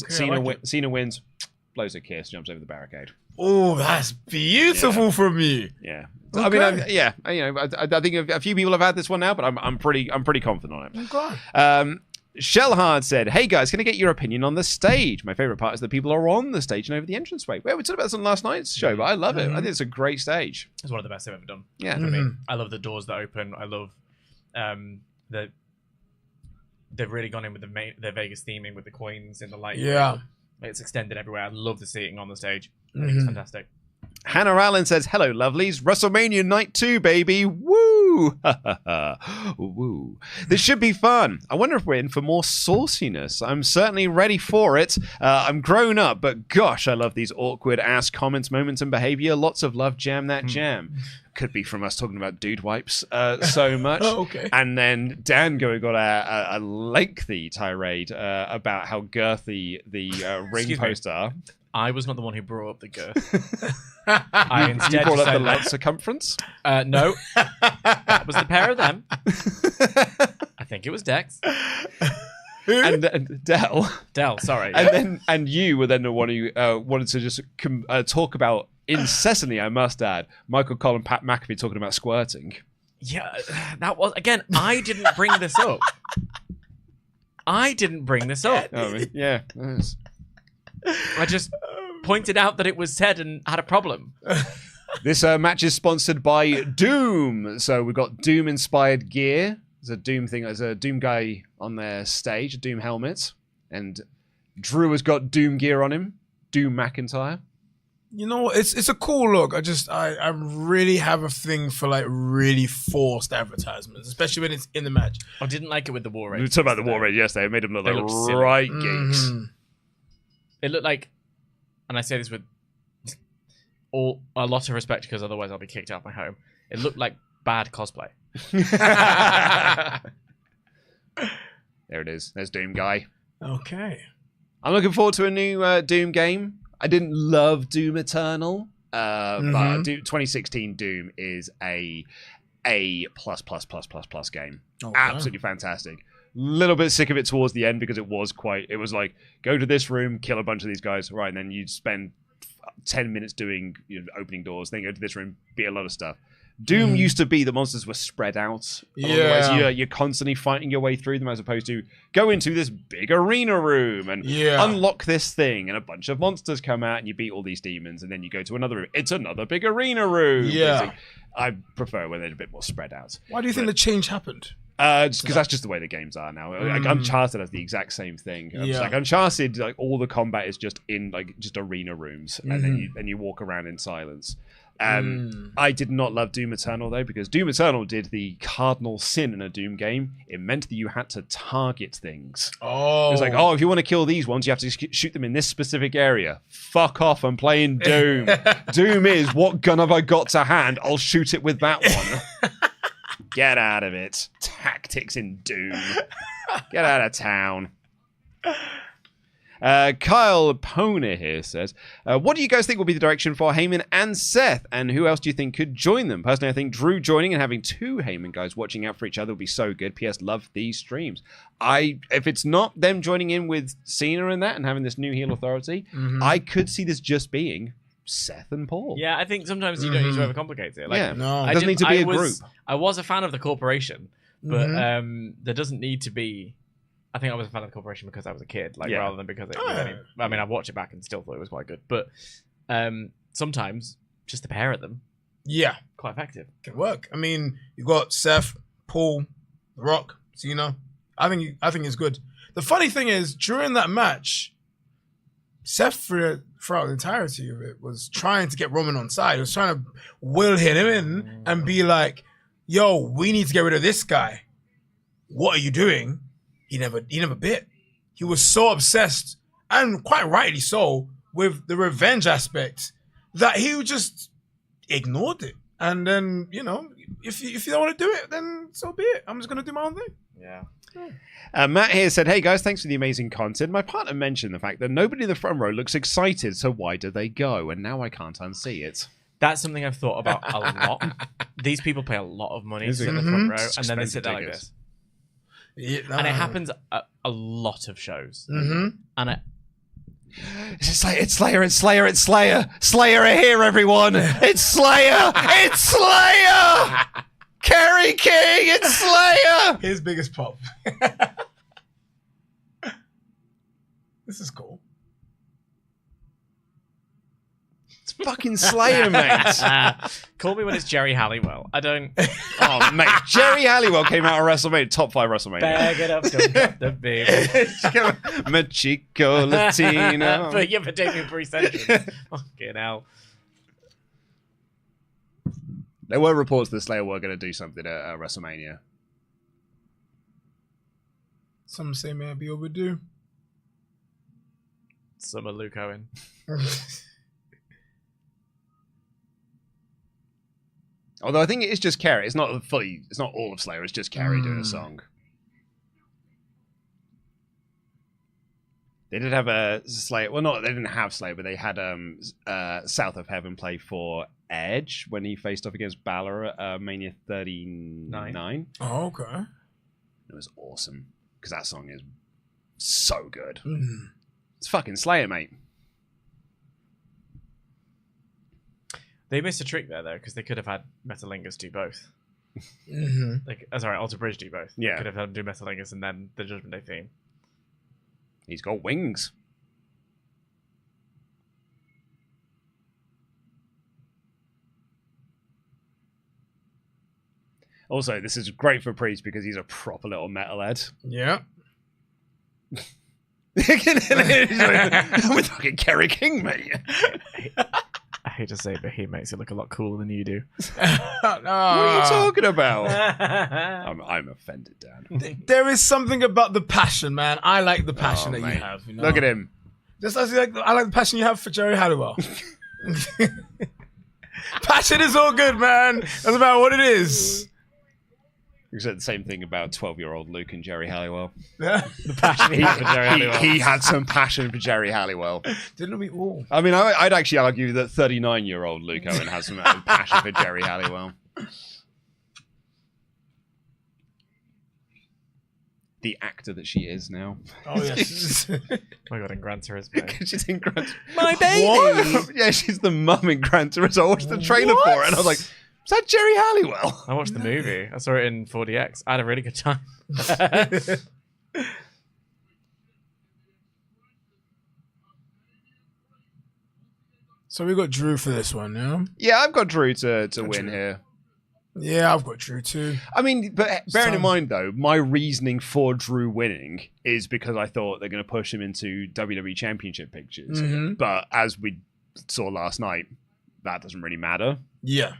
A: Cena wins, blows a kiss, jumps over the barricade.
B: Oh, that's beautiful from you.
A: Yeah.
B: Okay.
A: I mean, I think a few people have had this one now, but I'm pretty confident on it.
B: Okay.
A: Shellhard said, hey guys, can I get your opinion on the stage? My favorite part is that people are on the stage and over the entranceway. Well, we talked about this on last night's show, but I love it. I think it's a great stage.
C: It's one of the best I've ever done.
A: Yeah.
C: For me. I love the doors that open. I love that they've really gone in with their Vegas theming with the coins in the light.
B: Yeah.
C: It's extended everywhere. I love the seating on the stage. I think it's fantastic.
A: Hannah Allen says, hello, lovelies. WrestleMania Night 2, baby. Woo! Woo. This should be fun. I wonder if we're in for more sauciness. I'm certainly ready for it. I'm grown up, but gosh, I love these awkward ass comments, moments, and behavior. Lots of love, jam that jam. Could be from us talking about dude wipes so much.
B: Okay.
A: And then Dan going on a lengthy tirade about how girthy the ring posts are.
C: I was not the one who brought up the girth. I instead
A: you brought up the
C: said
A: leg circumference?
C: No. That was the pair of them. I think it was Dex.
A: and Del,
C: sorry.
A: And you were then the one who wanted to just talk about incessantly, I must add, Michael Cole and Pat McAfee talking about squirting.
C: Yeah, that was, again, I didn't bring this up. I mean,
A: yeah.
C: I just pointed out that it was said and had a problem.
A: This match is sponsored by Doom. So we've got Doom-inspired gear. There's a Doom thing. There's a Doom guy on their stage, a Doom helmet. And Drew has got Doom gear on him. Doom McIntyre.
B: You know, it's a cool look. I really have a thing for like really forced advertisements, especially when it's in the match.
C: I didn't like it with the War Raid.
A: We talked about the War Raid yesterday. It made them look like right geeks.
C: It looked like, and I say this with a lot of respect because otherwise I'll be kicked out of my home. It looked like bad cosplay.
A: There it is. There's Doom Guy.
B: Okay.
A: I'm looking forward to a new Doom game. I didn't love Doom Eternal, but 2016 Doom is a plus game.
B: Okay.
A: Absolutely fantastic. Little bit sick of it towards the end because it was like, go to this room, kill a bunch of these guys, right, and then you'd spend 10 minutes doing opening doors, then go to this room, beat a lot of stuff. Doom used to be the monsters were spread out.
B: Yeah.
A: So you're constantly fighting your way through them as opposed to go into this big arena room and unlock this thing and a bunch of monsters come out and you beat all these demons and then you go to another room. It's another big arena room.
B: Yeah.
A: I prefer when they're a bit more spread out.
B: Why do you think the change happened?
A: Just because that's just the way the games are now. Like Uncharted has the exact same thing. It's like Uncharted, like all the combat is just in like just arena rooms, and then you walk around in silence. I did not love Doom Eternal though, because Doom Eternal did the cardinal sin in a Doom game. It meant that you had to target things.
B: Oh,
A: it was like, if you want to kill these ones, you have to shoot them in this specific area. Fuck off! I'm playing Doom. Doom is what gun have I got to hand? I'll shoot it with that one. Get out of it. Tactics in Doom. Get out of town. Kyle Pona here says, what do you guys think will be the direction for Heyman and Seth? And who else do you think could join them? Personally, I think Drew joining and having two Heyman guys watching out for each other would be so good. P.S. Love these streams. If it's not them joining in with Cena and that and having this new heel authority, I could see this just being Seth and Paul.
C: Yeah, I think sometimes you don't need to overcomplicate it. Like,
A: no, it doesn't need to be a group.
C: I was a fan of the corporation, but there doesn't need to be. I think I was a fan of the corporation because I was a kid, rather than because I mean, I've watched it back and still thought it was quite good. But sometimes just the pair of them, quite effective.
B: Can work. I mean, you got Seth, Paul, The Rock, Cena. I think it's good. The funny thing is, during that match, Seth throughout the entirety of it was trying to get Roman on side. He was trying to will him in and be like, "Yo, we need to get rid of this guy. What are you doing?" He never bit. He was so obsessed, and quite rightly so, with the revenge aspect that he just ignored it. And then, if you don't want to do it, then so be it. I'm just gonna do my own thing.
C: Yeah.
A: Matt here said, hey guys, thanks for the amazing content. My partner mentioned the fact that nobody in the front row looks excited, so why do they go? And now I can't unsee it.
C: That's something I've thought about a lot. These people pay a lot lot of money to sit in the front row, and then they sit there like this.
B: Yeah,
C: and it happens at a lot of shows. And
A: it's Slayer. Slayer are here, everyone. It's Slayer. It's Slayer. Kerry King. It's Slayer.
B: His biggest pop. This is cool.
A: It's fucking Slayer, mate.
C: Call me when it's Jerry Halliwell. I don't.
A: Oh, mate. Jerry Halliwell came out of WrestleMania, top 5 WrestleMania.
C: Bag it up, don't drop the baby.
A: Machico Latino.
C: But you're taking 3 centuries. Fucking hell.
A: There were reports that Slayer were going to do something at WrestleMania.
B: Some say maybe overdue.
C: Some are Luke Owen.
A: Although I think it is just Kerry. It's not all of Slayer. It's just Kerry doing a song. They did have a Slayer. Well, they didn't have Slayer, but they had South of Heaven play for Edge when he faced off against Balor at Mania 39.
B: Oh, okay.
A: It was awesome because that song is so good. It's fucking Slayer, mate.
C: They missed a trick there, though, because they could have had Metalingus do both. Alter Bridge do both.
A: Yeah.
C: They could have had him do Metalingus and then the Judgment Day theme.
A: He's got wings. Also, this is great for Priest because he's a proper little metalhead.
B: Yeah.
A: With fucking Kerry King, mate.
C: I hate to say it, but he makes it look a lot cooler than you do.
A: What are you talking about? I'm offended, Dan.
B: There is something about the passion, man. I like the passion that you have.
A: Look at him.
B: Just as I like the passion you have for Jerry Halliwell. Passion is all good, man. That's about what it is.
A: You said the same thing about 12-year-old Luke and Jerry Halliwell.
C: The passion he had for Jerry Halliwell.
A: He had some passion for Jerry Halliwell.
B: Didn't we all?
A: I mean, I'd actually argue that 39-year-old Luke Owen has some passion for Jerry Halliwell. The actor that she is now.
B: Oh, yes.
C: Oh my God, in Gran Turismo.
A: She's in Gran
C: My baby!
A: What? Yeah, she's the mum in Gran Turismo. I watched the trailer for it and I was like, is that Jerry Halliwell?
C: I watched the movie. I saw it in 4DX. I had a really good time.
B: So we got Drew for this one, yeah?
A: Yeah, I've got Drew to win here.
B: Yeah, I've got Drew too.
A: I mean, but bearing in mind, though, my reasoning for Drew winning is because I thought they're going to push him into WWE Championship pictures.
B: Mm-hmm.
A: But as we saw last night, that doesn't really matter.
B: Yeah.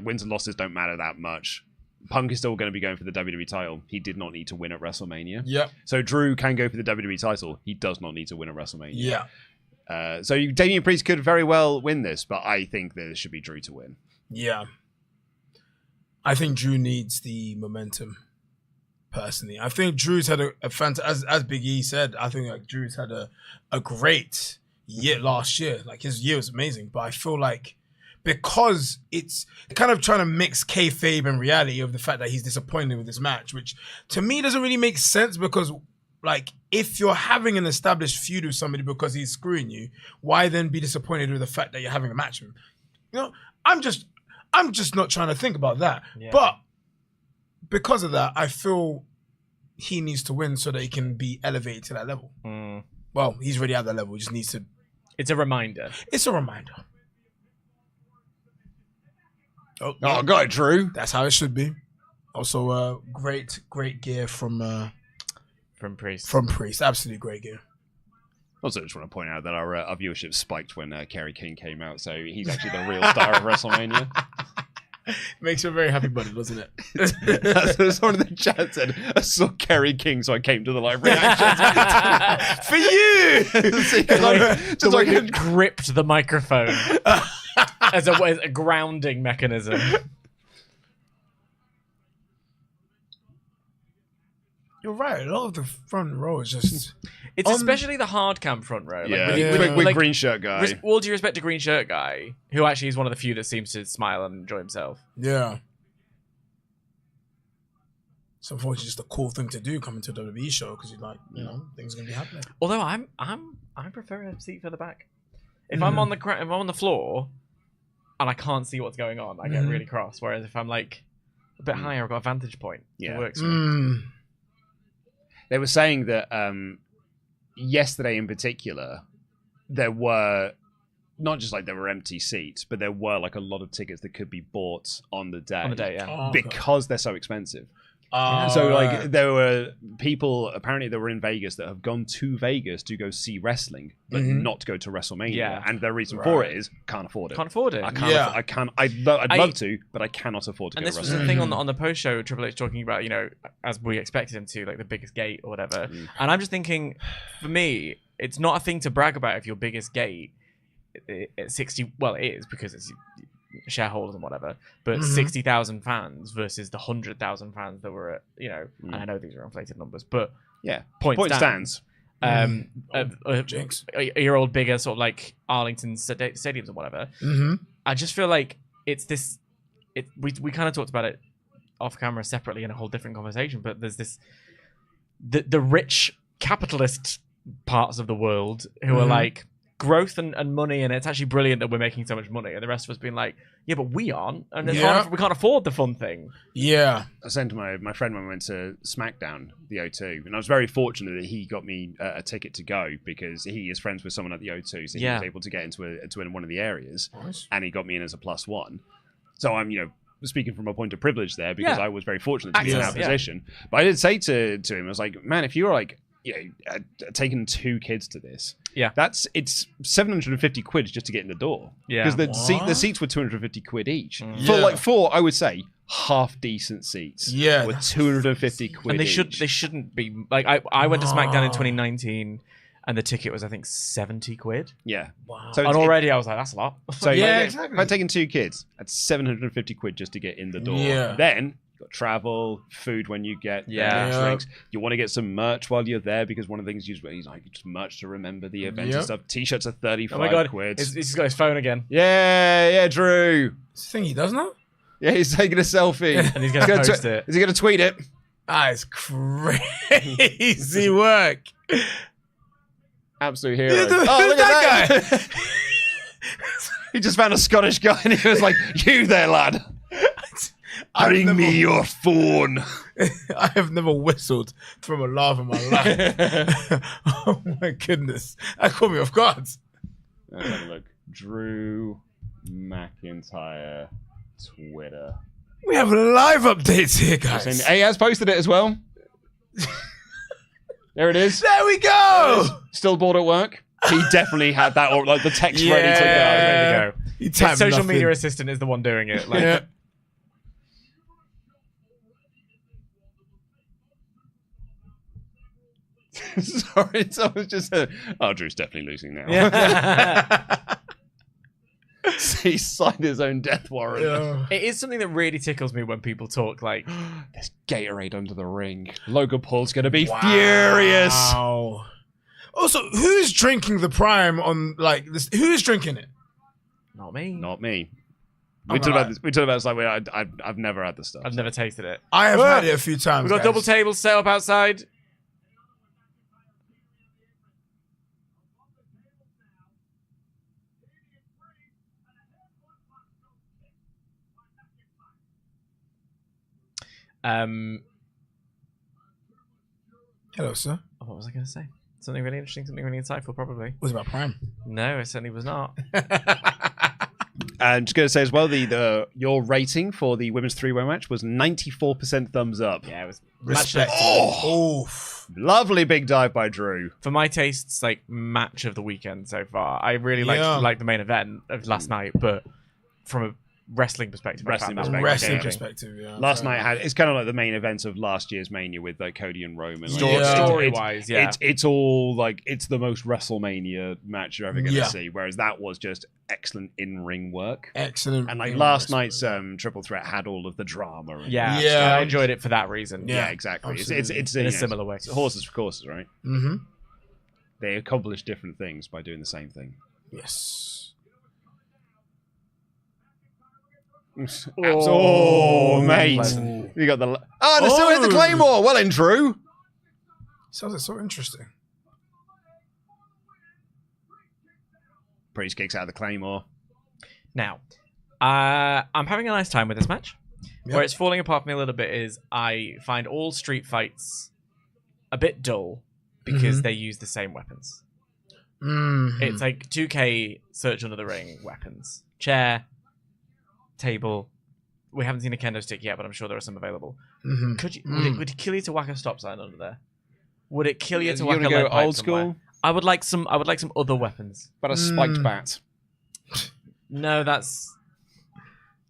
A: Wins and losses don't matter that much. Punk is still going to be going for the WWE title. He did not need to win at WrestleMania.
B: Yep.
A: So Drew can go for the WWE title. He does not need to win at WrestleMania.
B: Yeah.
A: So Damian Priest could very well win this, but I think that it should be Drew to win.
B: Yeah. I think Drew needs the momentum, personally. I think Drew's had a fantastic, as Big E said, I think like Drew's had a great year last year. Like his year was amazing, but I feel like because it's kind of trying to mix kayfabe and reality of the fact that he's disappointed with this match, which to me doesn't really make sense because like if you're having an established feud with somebody because he's screwing you, why then be disappointed with the fact that you're having a match with him? You know, I'm just not trying to think about that. Yeah. But because of that, I feel he needs to win so that he can be elevated to that level. Mm. Well, he's already at that level. He just needs to.
C: It's a reminder.
B: It's a reminder.
A: Oh, go ahead, Drew.
B: That's how it should be. Also, great gear from
C: Priest.
B: From Priest, absolutely great gear.
A: Also, just want to point out that our viewership spiked when Kerry King came out, so he's actually the real star of WrestleMania.
B: Makes you a very happy buddy, doesn't it?
A: That's someone in the chat said, I saw Kerry King, so I came to the live reaction.
B: For you!
C: just like he gripped the microphone as a grounding mechanism.
B: You're right. A lot of the front row is just...
C: It's especially the hard cam front row.
A: With green shirt guy.
C: All due respect to green shirt guy, who actually is one of the few that seems to smile and enjoy himself.
B: Yeah. It's unfortunately just a cool thing to do coming to a WWE show because you're like, you know, things are going to be happening.
C: Although I prefer a seat for the back. If I'm on the floor and I can't see what's going on, I get really cross. Whereas if I'm like a bit higher, I've got a vantage point. It works for me.
A: They were saying that yesterday in particular, there were not just like there were empty seats, but there were like a lot of tickets that could be bought on the day.
C: On the day, yeah.
A: Because they're so expensive. So like there were people apparently that were in Vegas that have gone to Vegas to go see wrestling, but not go to WrestleMania. Yeah. And their reason for it is can't afford it.
C: Can't afford it.
A: I'd love to, but I cannot afford to go to WrestleMania.
C: And this was the thing on the post show, Triple H talking about, you know, as we expected him to, like the biggest gate or whatever. And I'm just thinking, for me, it's not a thing to brag about if your biggest gate at 60. Well, it is because it's shareholders and whatever, but 60,000 fans versus the 100,000 fans that were at, you know, and I know these are inflated numbers, but point stands. A year old bigger sort of like Arlington stadiums and whatever. I just feel like it's this. We kind of talked about it off camera separately in a whole different conversation, but there's this the rich capitalist parts of the world who are like growth and money, and it's actually brilliant that we're making so much money, and the rest of us being like, yeah, but we aren't, and we can't afford the fun thing.
A: I sent to my friend when we went to SmackDown, the O2, and I was very fortunate that he got me a ticket to go because he is friends with someone at the O2, so he was able to get into one of the areas, and he got me in as a +1. So I'm, you know, speaking from a point of privilege there because I was very fortunate to be in that position. But I did say to him, I was like, man, if you're like, you know, taking 2 kids to this, it's 750 quid just to get in the door. Because the seats were 250 quid each for like 4, I would say, half decent seats. With 250 quid.
C: And they
A: each.
C: shouldn't be like. I went to SmackDown in 2019, and the ticket was I think 70 quid.
A: Yeah.
B: Wow.
A: So
C: And already I was like, that's a lot.
A: So
B: Yeah,
A: if
B: exactly.
A: I'd taken 2 kids, that's 750 quid just to get in the door.
B: Yeah.
A: Then you've got travel, food when you get there,
C: Yeah.
A: drinks. You want to get some merch while you're there because one of the things he's like just merch to remember the event and stuff. T-shirts are 35
C: Oh my god,
A: quid.
C: he's got his phone again.
A: Yeah, Drew.
B: This thing he does now?
A: Yeah, he's taking a selfie.
C: And he's going to post it.
A: Is he going to tweet it?
B: Ah, it's crazy work.
A: Absolute hero.
B: Look
A: Look
B: at
A: at that. He just found a Scottish guy and he was like, you there, lad. Bring me your phone.
B: I have never whistled from a laugh in my life. Oh my goodness. That caught me off guard.
A: Let's have a look. Drew McIntyre Twitter.
B: We have live updates here, guys.
A: And he has posted it as well. There it is.
B: There we go.
A: Still bored at work. He definitely had that, or like the text ready to go.
C: Ready to go.
B: He
C: His
B: typed
C: social
B: nothing.
C: media assistant is the one doing it. Like,
B: Yeah.
A: Sorry, someone just said, "Oh, Drew's definitely losing now." He signed his own death warrant.
B: Yeah.
C: It is something that really tickles me when people talk like,
A: There's Gatorade under the ring. Logan Paul's going to be furious.
B: Wow. Also, who's drinking the Prime on like this? Who is drinking it?
C: not me.
A: Not me.
B: I'm
A: We talked
B: alright.
A: about this. We talked about this like I've never had this stuff.
C: I've never tasted it.
B: I have had it a few times.
C: We've got
B: guys.
C: double tables set up outside.
B: Hello, sir.
C: What was I going to say? Something really interesting, something really insightful, probably.
B: What's about Prime?
C: No, it certainly was not.
A: And just going to say as well, your rating for the women's 3-way match was 94% thumbs up.
C: Yeah, it was
B: Respect.
A: Oh, lovely big dive by Drew.
C: for my tastes, like match of the weekend so far. I really liked the main event of last night, but from a wrestling perspective, I found that very
B: Wrestling
C: engaging.
B: perspective, yeah.
A: Last night it's kind of like the main event of last year's Mania with like Cody and Roman. Like,
B: Yeah.
C: Story-wise, yeah.
A: It's all like it's the most WrestleMania match you're ever going to
B: Yeah.
A: see. Whereas that was just excellent in-ring work.
B: Excellent.
A: And like last night's triple threat had all of the drama. And
C: Yeah,
B: Yeah.
C: I enjoyed it for that reason.
A: yeah,
B: Yeah,
A: exactly.
B: absolutely.
A: It's
C: In a
A: you know,
C: similar way.
A: it's horses for courses, right?
B: Mm-hmm.
A: They accomplish different things by doing the same thing.
B: Yes.
A: Oh, mate.
C: Pleasant.
A: You got the... Oh, they still hit the Claymore. Well in, Drew.
B: Sounds like so interesting.
A: Priest kicks out the Claymore.
C: Now, I'm having a nice time with this match.
B: Yep.
C: Where it's falling apart for me a little bit is I find all street fights a bit dull because they use the same weapons.
B: Mm-hmm.
C: It's like 2K search under the ring weapons. Chair, table. We haven't seen a kendo stick yet, but I'm sure there are some available.
B: Mm-hmm.
C: Would it kill you to whack a stop sign under there? Would it kill you to
A: You
C: whack a
A: wanna
C: lead
A: go
C: pipe
A: old
C: somewhere?
A: school?
C: I would like some other weapons.
A: But a spiked bat.
C: No, that's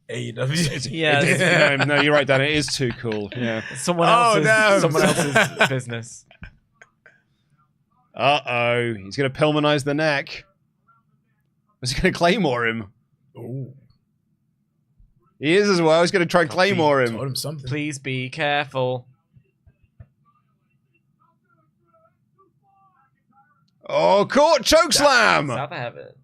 B: AEW.
C: yeah.
A: No, you're right, Dan. It is too cool. Yeah.
C: Someone
B: Oh,
C: else's
B: no.
C: business.
A: Uh-oh. He's going to Pillmanize the neck. Is he going to Claymore him?
B: Ooh.
A: He is as well. He's going to try and Claymore
B: Told
A: him.
B: him something.
C: Please be careful.
A: Oh, caught chokeslam.
C: That's how they have it.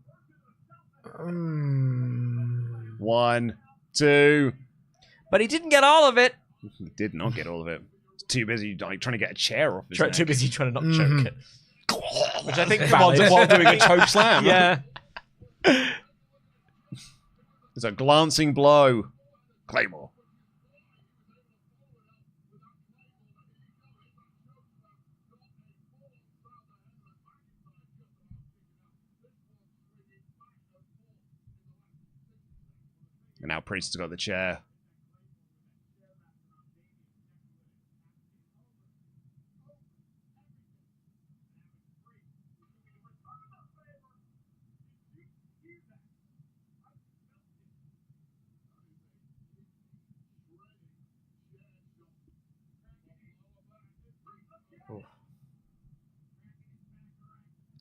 A: 1, 2.
C: But he didn't get all of it.
A: He did not get all of it. He's too busy like, trying to get a chair off his neck.
C: Too busy trying to not choke it. Which I think
A: while
C: valid.
A: doing a choke slam.
C: Yeah.
A: It's a glancing blow. Claymore. And now Priest has got the chair.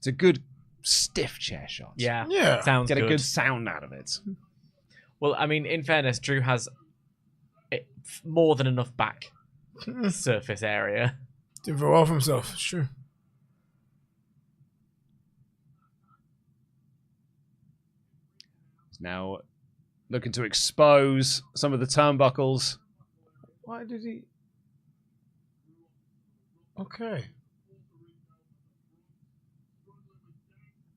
A: It's a good stiff chair shot.
C: Yeah. Sounds
A: Get
C: good.
A: a good sound out of it.
C: Well, I mean, in fairness, Drew has more than enough back surface area.
B: Did very well for himself. It's true.
A: He's now looking to expose some of the turnbuckles.
B: Why did he? Okay.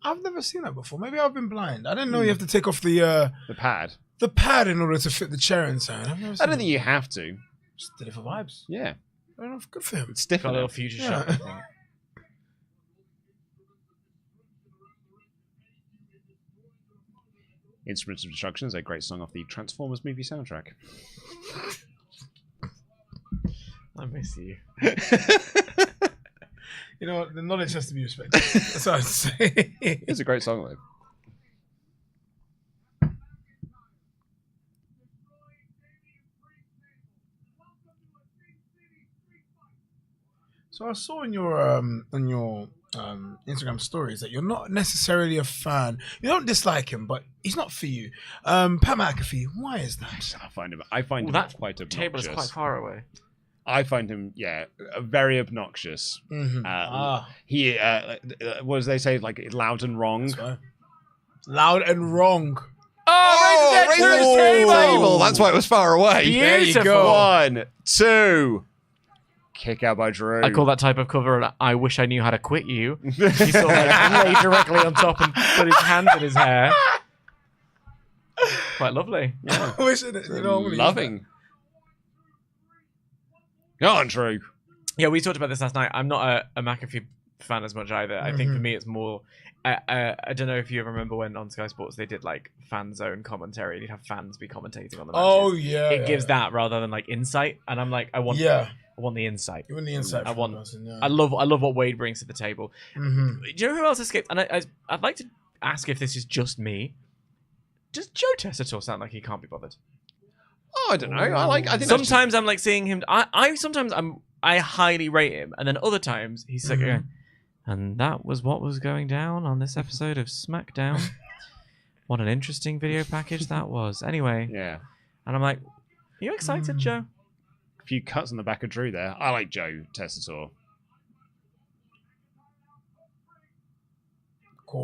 B: I've never seen that before. Maybe I've been blind. I didn't know you have to take off the
A: pad.
B: The pad in order to fit the chair inside.
A: I don't think you have to.
B: Just did it for vibes.
A: Yeah.
B: Fair enough. Good for him.
A: It's stiff
C: Got a little
A: enough.
C: future shot, I think.
A: Instruments of Destruction is a great song off the Transformers movie soundtrack.
C: I miss you.
B: You know what? The knowledge has to be respected. That's what I'd say.
A: It's a great song, though.
B: So I saw in your Instagram stories that you're not necessarily a fan. You don't dislike him, but he's not for you. Pat McAfee, why is that?
A: I find him
C: That
A: quite obnoxious.
C: table is quite far away.
A: I find him, very obnoxious.
B: Mm-hmm.
A: He, what does they say, like loud and wrong?
B: Loud and wrong.
A: Oh, raise the table. That's why it was far away.
C: There you
B: go.
A: 1, 2. Kick out by Drew.
C: I call that type of cover an I wish I knew how to quit you. He sort of like lay directly on top and put his hands in his hair. Quite lovely.
B: Yeah. I wish it,
A: Loving. Go on, Drew.
C: Yeah, we talked about this last night. I'm not a McAfee fan as much either. I think for me it's more... I don't know if you ever remember when on Sky Sports they did like fan zone commentary and you'd have fans be commentating on the matches.
B: Oh, yeah.
C: It gives that rather than like insight. And I'm like, I want the insight.
B: You want the insight.
C: I love what Wade brings to the table.
B: Mm-hmm.
C: Do you know who else escaped? And I'd like to ask if this is just me. Does Joe Tessitore sound like he can't be bothered?
A: Oh, I don't know. I think
C: sometimes I'm like seeing him. I highly rate him, and then other times he's like, and that was what was going down on this episode of SmackDown. What an interesting video package that was. Anyway,
A: yeah.
C: And I'm like, are you excited, Joe?
A: A few cuts on the back of Drew there. I like Joe Tessitore.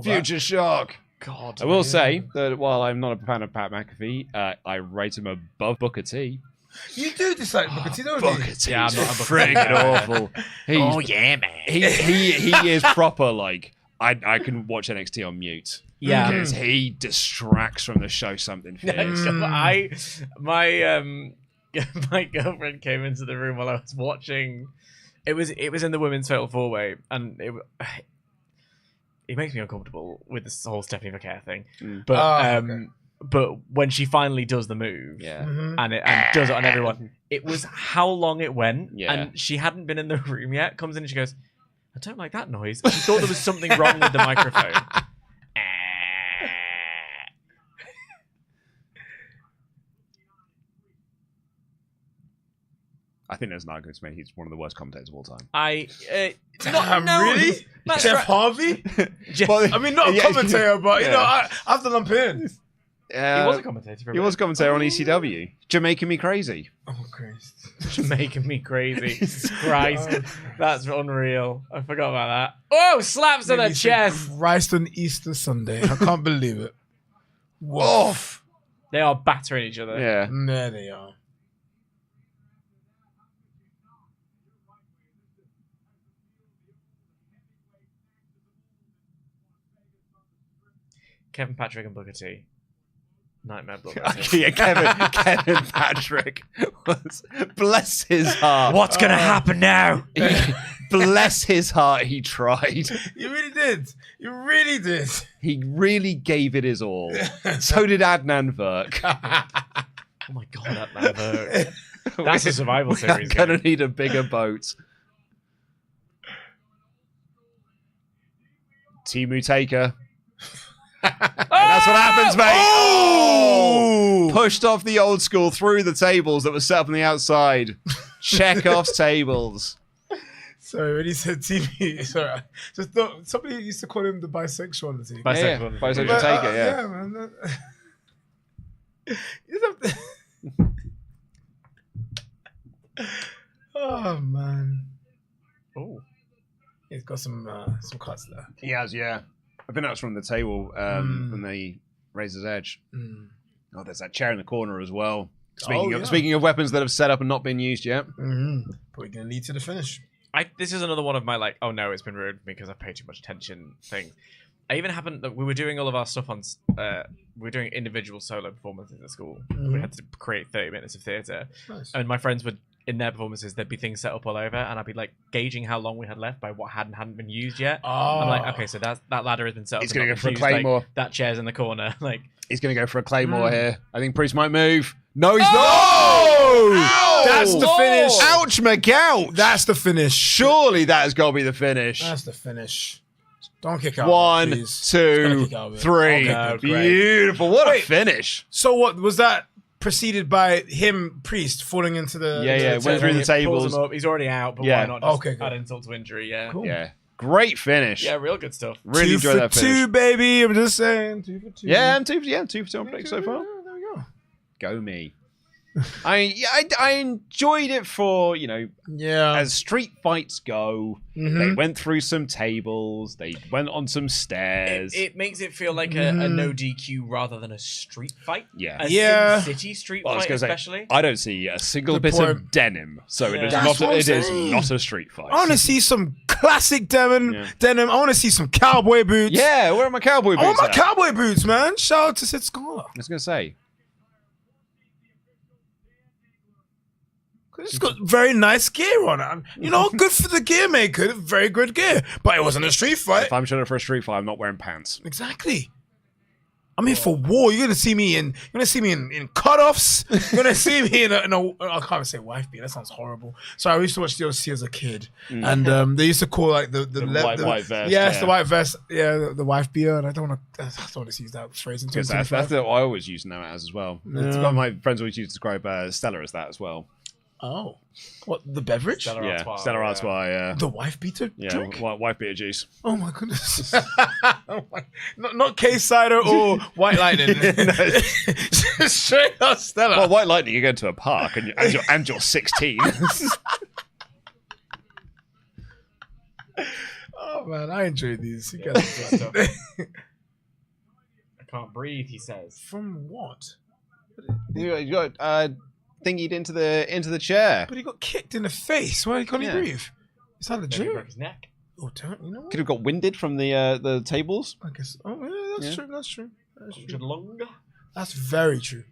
A: Future Shock.
C: God,
A: I will say that while I'm not a fan of Pat McAfee, I rate him above Booker T.
B: You do dislike Booker T, don't
A: Booker
B: you?
A: T.
C: Yeah, I'm not a Booker
A: friggin' awful.
C: Oh yeah, man.
A: He is proper. Like I can watch NXT on mute.
C: Yeah,
A: because he distracts from the show something fierce.
C: my girlfriend came into the room while I was watching. It was in the women's fatal 4-way, and it makes me uncomfortable with this whole Stephanie McCare thing. But but when she finally does the move, and does it on everyone, it was how long it went, and she hadn't been in the room yet. Comes in and she goes, "I don't like that noise." She thought there was something wrong with the microphone.
A: I think there's an argument to make he's one of the worst commentators of all time.
B: Really? Jeff Harvey? I mean, not a commentator, but you know, I have to lump in.
C: He was a commentator.
A: He was a commentator on ECW. Jamaican Me Crazy.
B: Oh, Christ.
C: Jamaican Me Crazy. Christ. That's unreal. I forgot about that. Oh, slaps to the chest.
B: Christ on Easter Sunday. I can't believe it.
A: Woof.
C: They are battering each other.
A: Yeah.
B: There they are.
C: Kevin Patrick and Booker T. Nightmare Blood.
A: Yeah, Kevin Patrick was, bless his heart.
C: What's going to happen now?
A: Bless his heart, he tried.
B: You really did. You really did.
A: He really gave it his all. So did Adnan Virk.
C: Oh my God, Adnan Virk. That's a survival series.
A: I'm going to need a bigger boat. Timu Taker. And that's what happens, mate. Oh! Pushed off the old school through the tables that were set up on the outside. Chekhov's tables.
B: Sorry, when he said TV, sorry. Just thought somebody used to call him the bisexual on the team.
C: Bisexual.
A: Bisexual
B: But,
A: taker, yeah.
B: Yeah, man. Oh man.
C: Oh.
B: He's got some cuts there.
A: He has, yeah. I think that's from the table when they raise his edge. Oh, there's that chair in the corner as well. Speaking of weapons that have set up and not been used yet.
B: Probably going to lead to the finish.
C: This is another one of my like, oh no, it's been ruined for me because I paid too much attention things. I even happened that we were doing all of our stuff on, we were doing individual solo performances at school. We had to create 30 minutes of theatre. Nice. And my friends would, in their performances, there'd be things set up all over, and I'd be like gauging how long we had left by what hadn't been used yet. I'm like, okay, so that ladder has been set up.
A: He's going to go for a claymore.
C: Like, that chair's in the corner. Like,
A: he's going to go for a claymore here. I think Priest might move. No, he's not.
B: Ow! That's the finish.
A: Ouch, McGouch.
B: That's the finish.
A: Surely that has got to be the finish.
B: That's the finish. Don't kick out.
A: 1,
B: please.
A: 2, 3.
B: Okay,
A: beautiful. What a finish.
B: So what was that? Preceded by him, Priest, falling into the...
A: went through the tables.
C: Pulls him up. He's already out, but why not just add insult to injury? Yeah.
B: Cool.
A: Yeah. Great finish.
C: Yeah, real good stuff.
A: Really enjoyed that finish.
B: 2 for 2, baby. I'm just saying. 2 for 2.
A: Yeah, and 2 for 2 on predict so far.
B: There we go.
A: Go me. I enjoyed it for, as street fights go, they went through some tables, they went on some stairs.
C: It makes it feel like a no DQ rather than a street fight.
A: Yeah.
C: A Sin City street fight, especially.
A: I don't see a single bit of denim, so it is not a street fight.
B: I want to see some classic denim. I want to see some cowboy boots.
A: Yeah, where are my cowboy boots?
B: I want my cowboy boots, man. Shout out to Sid Scala.
A: I was going to say.
B: It's got very nice gear on it. Good for the gear maker. Very good gear. But it wasn't a street fight.
A: If I'm showing up for a street fight, I'm not wearing pants.
B: Exactly. I'm here for war. You're gonna see me in cutoffs. You're gonna see me in a I can't say wife beater. That sounds horrible. So I used to watch DLC as a kid, and they used to call like the
A: white vest.
B: Yes, the white vest. Yeah, the wife beater. And I don't want to use that phrase.
A: Because that's what I always use now as well. Yeah. My friends always used to describe Stella as that as well.
B: Oh, what, the beverage?
A: Stella Artois, yeah.
B: The wife beater drink?
A: Wife beater juice.
B: Oh my goodness. Not case cider or white lightning. Straight up Stella.
A: Well, white lightning, you go to a park and you're 16.
B: Oh man, I enjoyed these. You guys stuff.
C: I can't breathe, he says.
B: From what?
A: You got thingied into the chair.
B: But he got kicked in the face. Why can't he breathe? Is that legit?
C: He broke his neck.
B: Oh, you know what?
A: Could have got winded from the tables.
B: I guess. Oh, yeah, that's true. That's true.
C: Longer.
B: That's very true.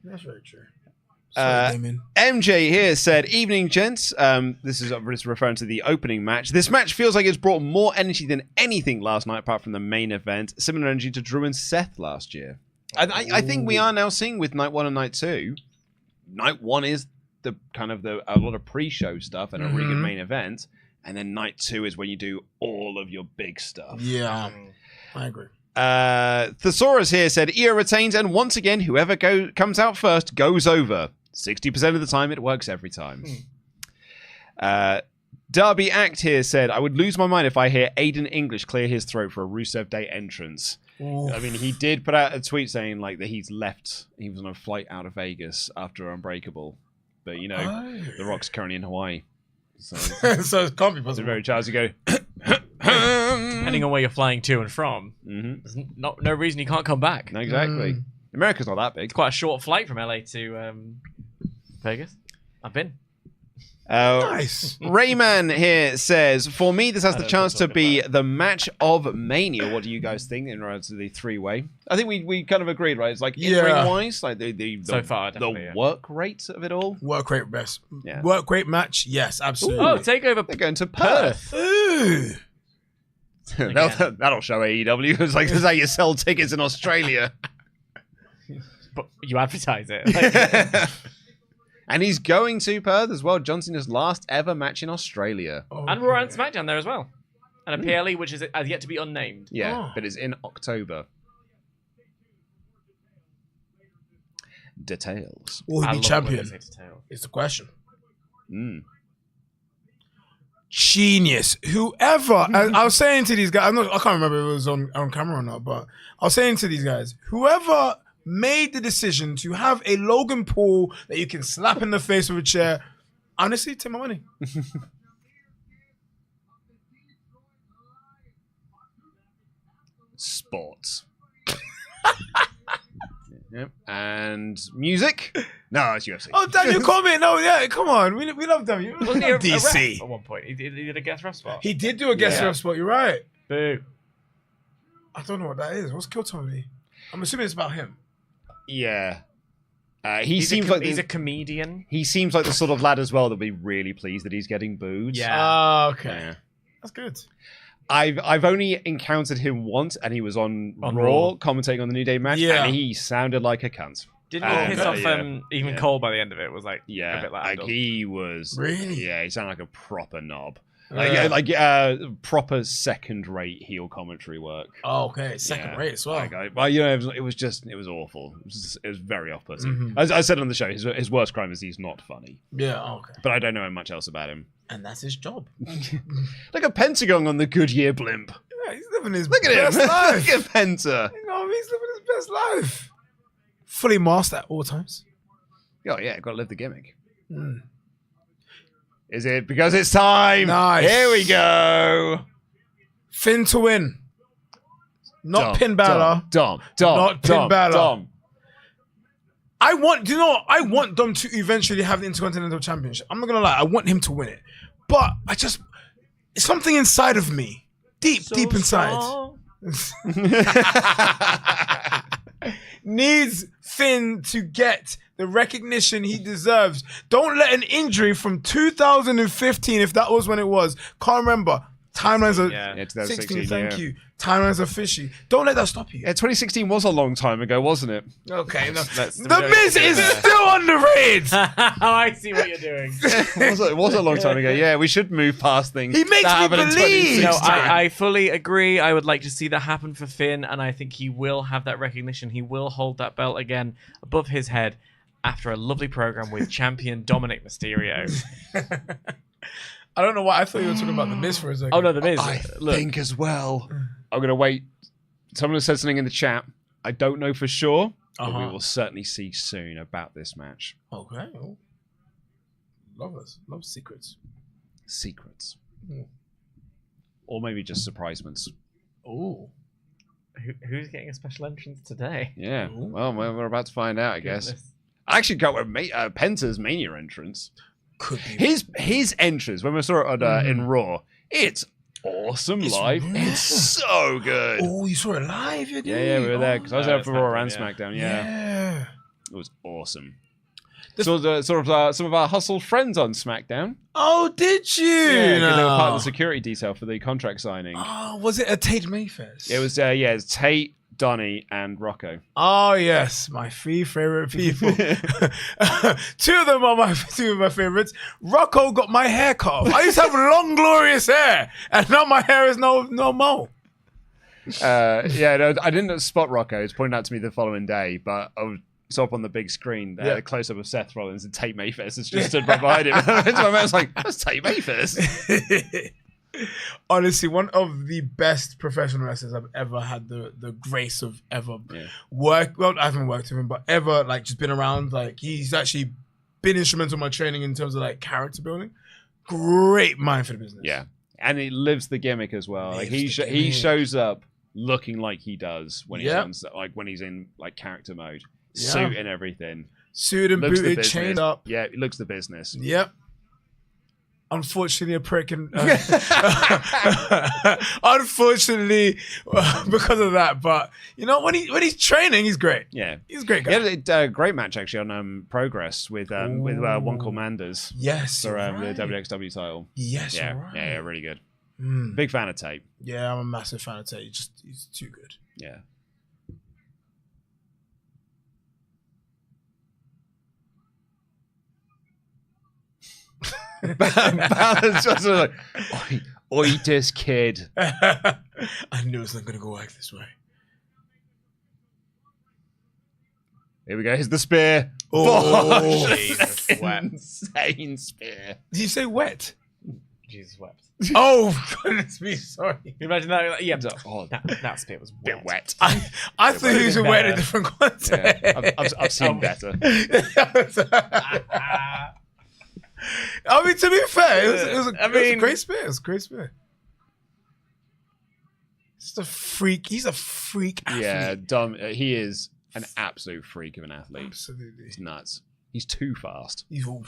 B: Sorry,
A: MJ here said, "Evening, gents. This is referring to the opening match. This match feels like it's brought more energy than anything last night, apart from the main event. Similar energy to Drew and Seth last year. I think we are now seeing with night 1 and night 2. Night 1 is a lot of pre-show stuff and a really good main event, and then night 2 is when you do all of your big stuff."
B: Yeah, I agree.
A: Thesaurus here said, "Io retains, and once again, whoever comes out first goes over. 60% of the time, it works every time." Darby Act here said, "I would lose my mind if I hear Aiden English clear his throat for a Rusev Day entrance." Oof. I mean, he did put out a tweet saying like that he was on a flight out of Vegas after Unbreakable, but The Rock's currently in Hawaii, so
B: so it can't be possible.
A: It's a very chance to go.
C: Depending on where you're flying to and from, there's no reason you can't come back.
A: No, exactly. America's not that big.
C: It's quite a short flight from LA to Vegas. I've been.
B: Nice.
A: Rayman here says, "For me, this has the chance to be the match of Mania." What do you guys think in regards to the 3-way? I think we kind of agreed, right? It's like in-ring wise, like the
C: so far,
A: the work rate of it all.
B: Work rate best. Yeah. Work rate match. Yes, absolutely.
C: Oh, takeover.
A: They're going to Perth.
B: Ooh.
A: That'll show AEW. It's like, this is how you sell tickets in Australia.
C: But you advertise it.
A: And he's going to Perth as well. John Cena's last ever match in Australia.
C: Okay. And Raw and SmackDown there as well. And a PLE, which has yet to be unnamed.
A: Yeah, but it's in October. Details.
B: Will he be champion? Is the question. genius. Whoever, I was saying to these guys, I can't remember if it was on camera or not, but I was saying to these guys, whoever made the decision to have a Logan Paul that you can slap in the face with a chair, honestly, take my money.
A: Sports. Yep. And music? No, it's UFC.
B: Oh, Daniel Cormier. No, yeah, come on. We love them.
C: Wasn't he a
B: DC.
C: ref at one point? He did a guest ref spot.
B: He did do a guest ref spot. You're right.
C: Boo.
B: I don't know what that is. What's Kill Tony? I'm assuming it's about him.
A: Yeah.
C: He's a comedian.
A: He seems like the sort of lad as well that'll be really pleased that he's getting booed.
C: Yeah.
B: Okay.
A: Yeah.
B: That's good.
A: I've only encountered him once, and he was on Raw commentating on the New Day match, and he sounded like a cunt.
C: Didn't he piss off even Cole by the end of it? Was like a bit like
A: he was
B: really
A: he sounded like a proper knob. Proper second-rate heel commentary work.
B: Oh, okay, second-rate as well.
A: Well, it was awful. It was very off-putting. As I said on the show, his worst crime is he's not funny.
B: Yeah, okay.
A: But I don't know much else about him.
B: And that's his job.
A: Like a Pentagon on the Goodyear blimp.
B: Yeah, he's living his
A: Look at
B: best
A: him.
B: life.
A: Look at Penta.
B: He's living his best life. Fully masked at all times.
A: Oh yeah, got to live the gimmick. Is it because it's time?
B: Nice.
A: Here we go.
B: Finn to win. Not Pin Balor.
A: Dom.
B: Not Pin Balor. I want Dom to eventually have the Intercontinental Championship. I'm not going to lie. I want him to win it. But something inside of me, deep inside, needs Finn to get the recognition he deserves. Don't let an injury from 2015, if that was when it was, can't remember. Timelines are 16, thank you. Timelines are fishy. Don't let that stop you.
A: Yeah, 2016 was a long time ago, wasn't it?
B: Okay, no. The Miz is still underrated.
C: I see what you're doing.
A: It was a long time ago. Yeah, we should move past things.
B: He makes me believe.
C: No, I fully agree. I would like to see that happen for Finn, and I think he will have that recognition. He will hold that belt again above his head after a lovely program with champion Dominic Mysterio.
B: I don't know why. I thought you were talking about The Miz for a second.
C: Oh, no, The Miz.
A: I think as well. I'm going to wait. Someone has said something in the chat. I don't know for sure, but we will certainly see soon about this match.
B: Okay. Oh. Love this. Love secrets.
A: Secrets. Or maybe just surprisements.
B: Oh.
C: Who's getting a special entrance today?
A: Yeah. Ooh. Well, we're about to find out, I guess. I actually got Penta's Mania entrance.
B: Could be.
A: His entrance when we saw it in Raw, it's awesome live. It's so good.
B: Oh, you saw it live?
A: Yeah, we were there because I was there for Raw and SmackDown. Yeah, it was awesome. So some of our Hustle friends on SmackDown.
B: Oh, did you?
A: Yeah, because they were part of the security detail for the contract signing.
B: Oh, was it a Tate Mayfest?
A: It was it's Tate, Donnie, and Rocco.
B: Oh yes, my three favorite people. Two of them are two of my favorites. Rocco got my hair cut off. I used to have long, glorious hair, and now my hair is no more.
A: I didn't spot Rocco. It's pointed out to me the following day, but I saw up on the big screen a close up of Seth Rollins and Tate Mayfest has just stood right behind him. I was like, that's Tate Mayfest.
B: Honestly, one of the best professional wrestlers I've ever had the grace of ever work. Well, I haven't worked with him, but ever just been around. He's actually been instrumental in my training in terms of character building. Great mind for the business.
A: Yeah, and he lives the gimmick as well. He shows up looking like he does when he's on, when he's in character mode, suit and everything,
B: suit and booted, chained up.
A: Yeah, it looks the business.
B: Yep. Unfortunately, a prick, and unfortunately, because of that. But when he's training, he's great. Yeah, he's a great guy.
A: He had a great match actually on Progress with one called Manders.
B: Yes,
A: for the WXW title.
B: Yes,
A: yeah, really good. Big fan of Tate.
B: Yeah, I'm a massive fan of Tate. He's too good.
A: Yeah. Balor's just like, oi, this kid.
B: I knew it's not going to go like this way.
A: Here we go. Here's the spear.
B: Oh,
A: insane spear.
B: Did you say wet?
C: Jesus wept.
B: Oh, goodness me, sorry.
C: Can you imagine that? Like, yeah, that spit was
A: A bit wet.
B: I thought he was aware in a different context.
A: Yeah, I've seen better.
B: I mean, to be fair, it was a great spit. It was a great spit. He's a freak. He's a freak athlete.
A: Yeah, Dom. He is an absolute freak of an athlete.
B: Absolutely.
A: He's nuts. He's too fast.
B: He's all...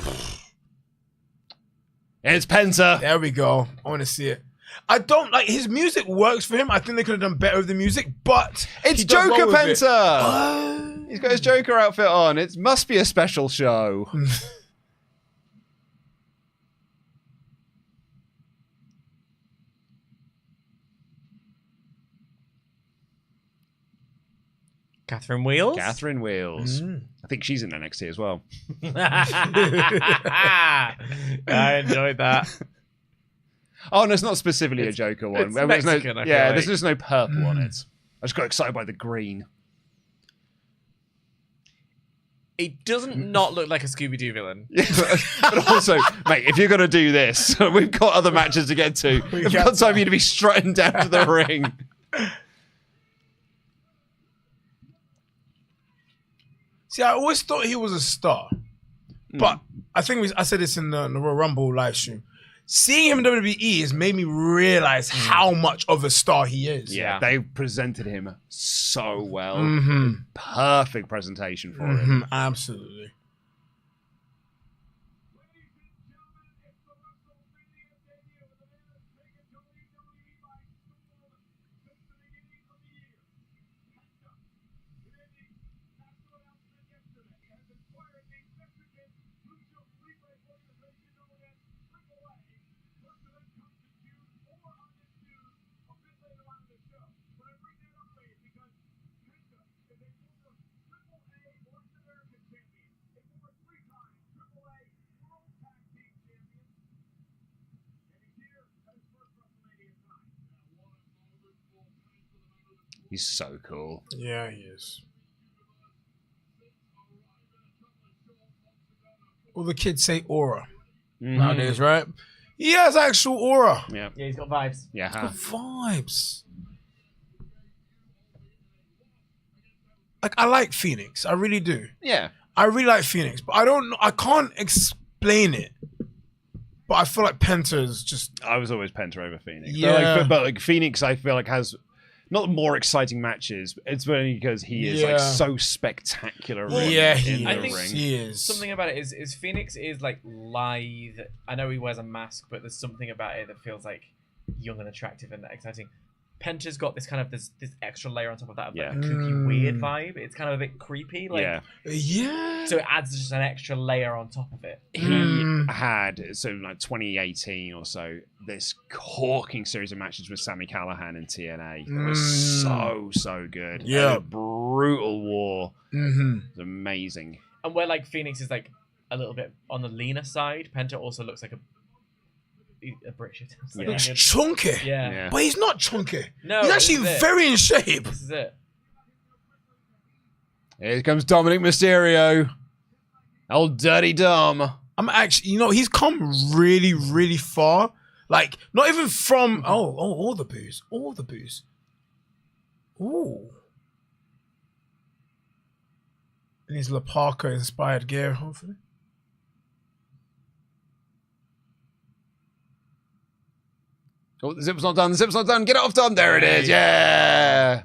A: It's Penta.
B: There we go. I want to see it. I don't like his music works for him. I think they could have done better with the music, but
A: It's Joker Penta. He's got his Joker outfit on. It must be a special show.
C: Catherine Wheels?
A: Catherine Wheels. I think she's in NXT as well.
C: I enjoyed that.
A: Oh, no, it's not specifically a Joker one.
C: It's Mexican, I feel like.
A: There's just no purple on it. I just got excited by the green.
C: It doesn't not look like a Scooby-Doo villain.
A: But also, mate, if you're going to do this, we've got other matches to get to. We've got time for you to be strutting down to the ring.
B: See, I always thought he was a star, but I think I said this in the Royal Rumble live stream. Seeing him in WWE has made me realize how much of a star he is.
A: Yeah, they presented him so well. Perfect presentation for him.
B: Absolutely.
A: He's so cool.
B: Yeah, he is. All the kids say aura nowadays, right? He has actual aura.
A: Yeah,
C: he's got vibes.
A: Yeah,
B: He's got vibes. Like, I like Phoenix. I really do.
A: Yeah.
B: I really like Phoenix, but I can't explain it. But I feel like Penta is just...
A: I was always Penta over Phoenix.
B: Yeah.
A: But like Phoenix, I feel like has not more exciting matches. It's only because he is like so spectacular.
B: Yeah,
A: in
C: I
A: the
C: think
A: ring.
B: he is.
C: Something about it is Phoenix is like lithe. I know he wears a mask, but there's something about it that feels like young and attractive and exciting. Penta's got this kind of this extra layer on top of that of like a kooky weird vibe. It's kind of a bit creepy. Like,
B: yeah.
C: So it adds just an extra layer on top of it.
A: He had, so like 2018 or so, this corking series of matches with Sami Callihan in TNA. It was so good.
B: Yeah.
A: Brutal war. It was amazing.
C: And where like Phoenix is like a little bit on the leaner side, Penta also looks like a brick shit.
B: He looks chunky.
C: Yeah.
B: But he's not chunky.
C: No,
B: he's actually very in shape.
C: This is it.
A: Here comes Dominic Mysterio. Old Dirty Dom.
B: I'm actually, he's come really, really far. Like, not even from, all the boos. All the boos. Ooh. In his La Parka inspired gear, hopefully.
A: Oh, the zip's not done. The zip's not done. Get it off, Dom. There it is. Yeah.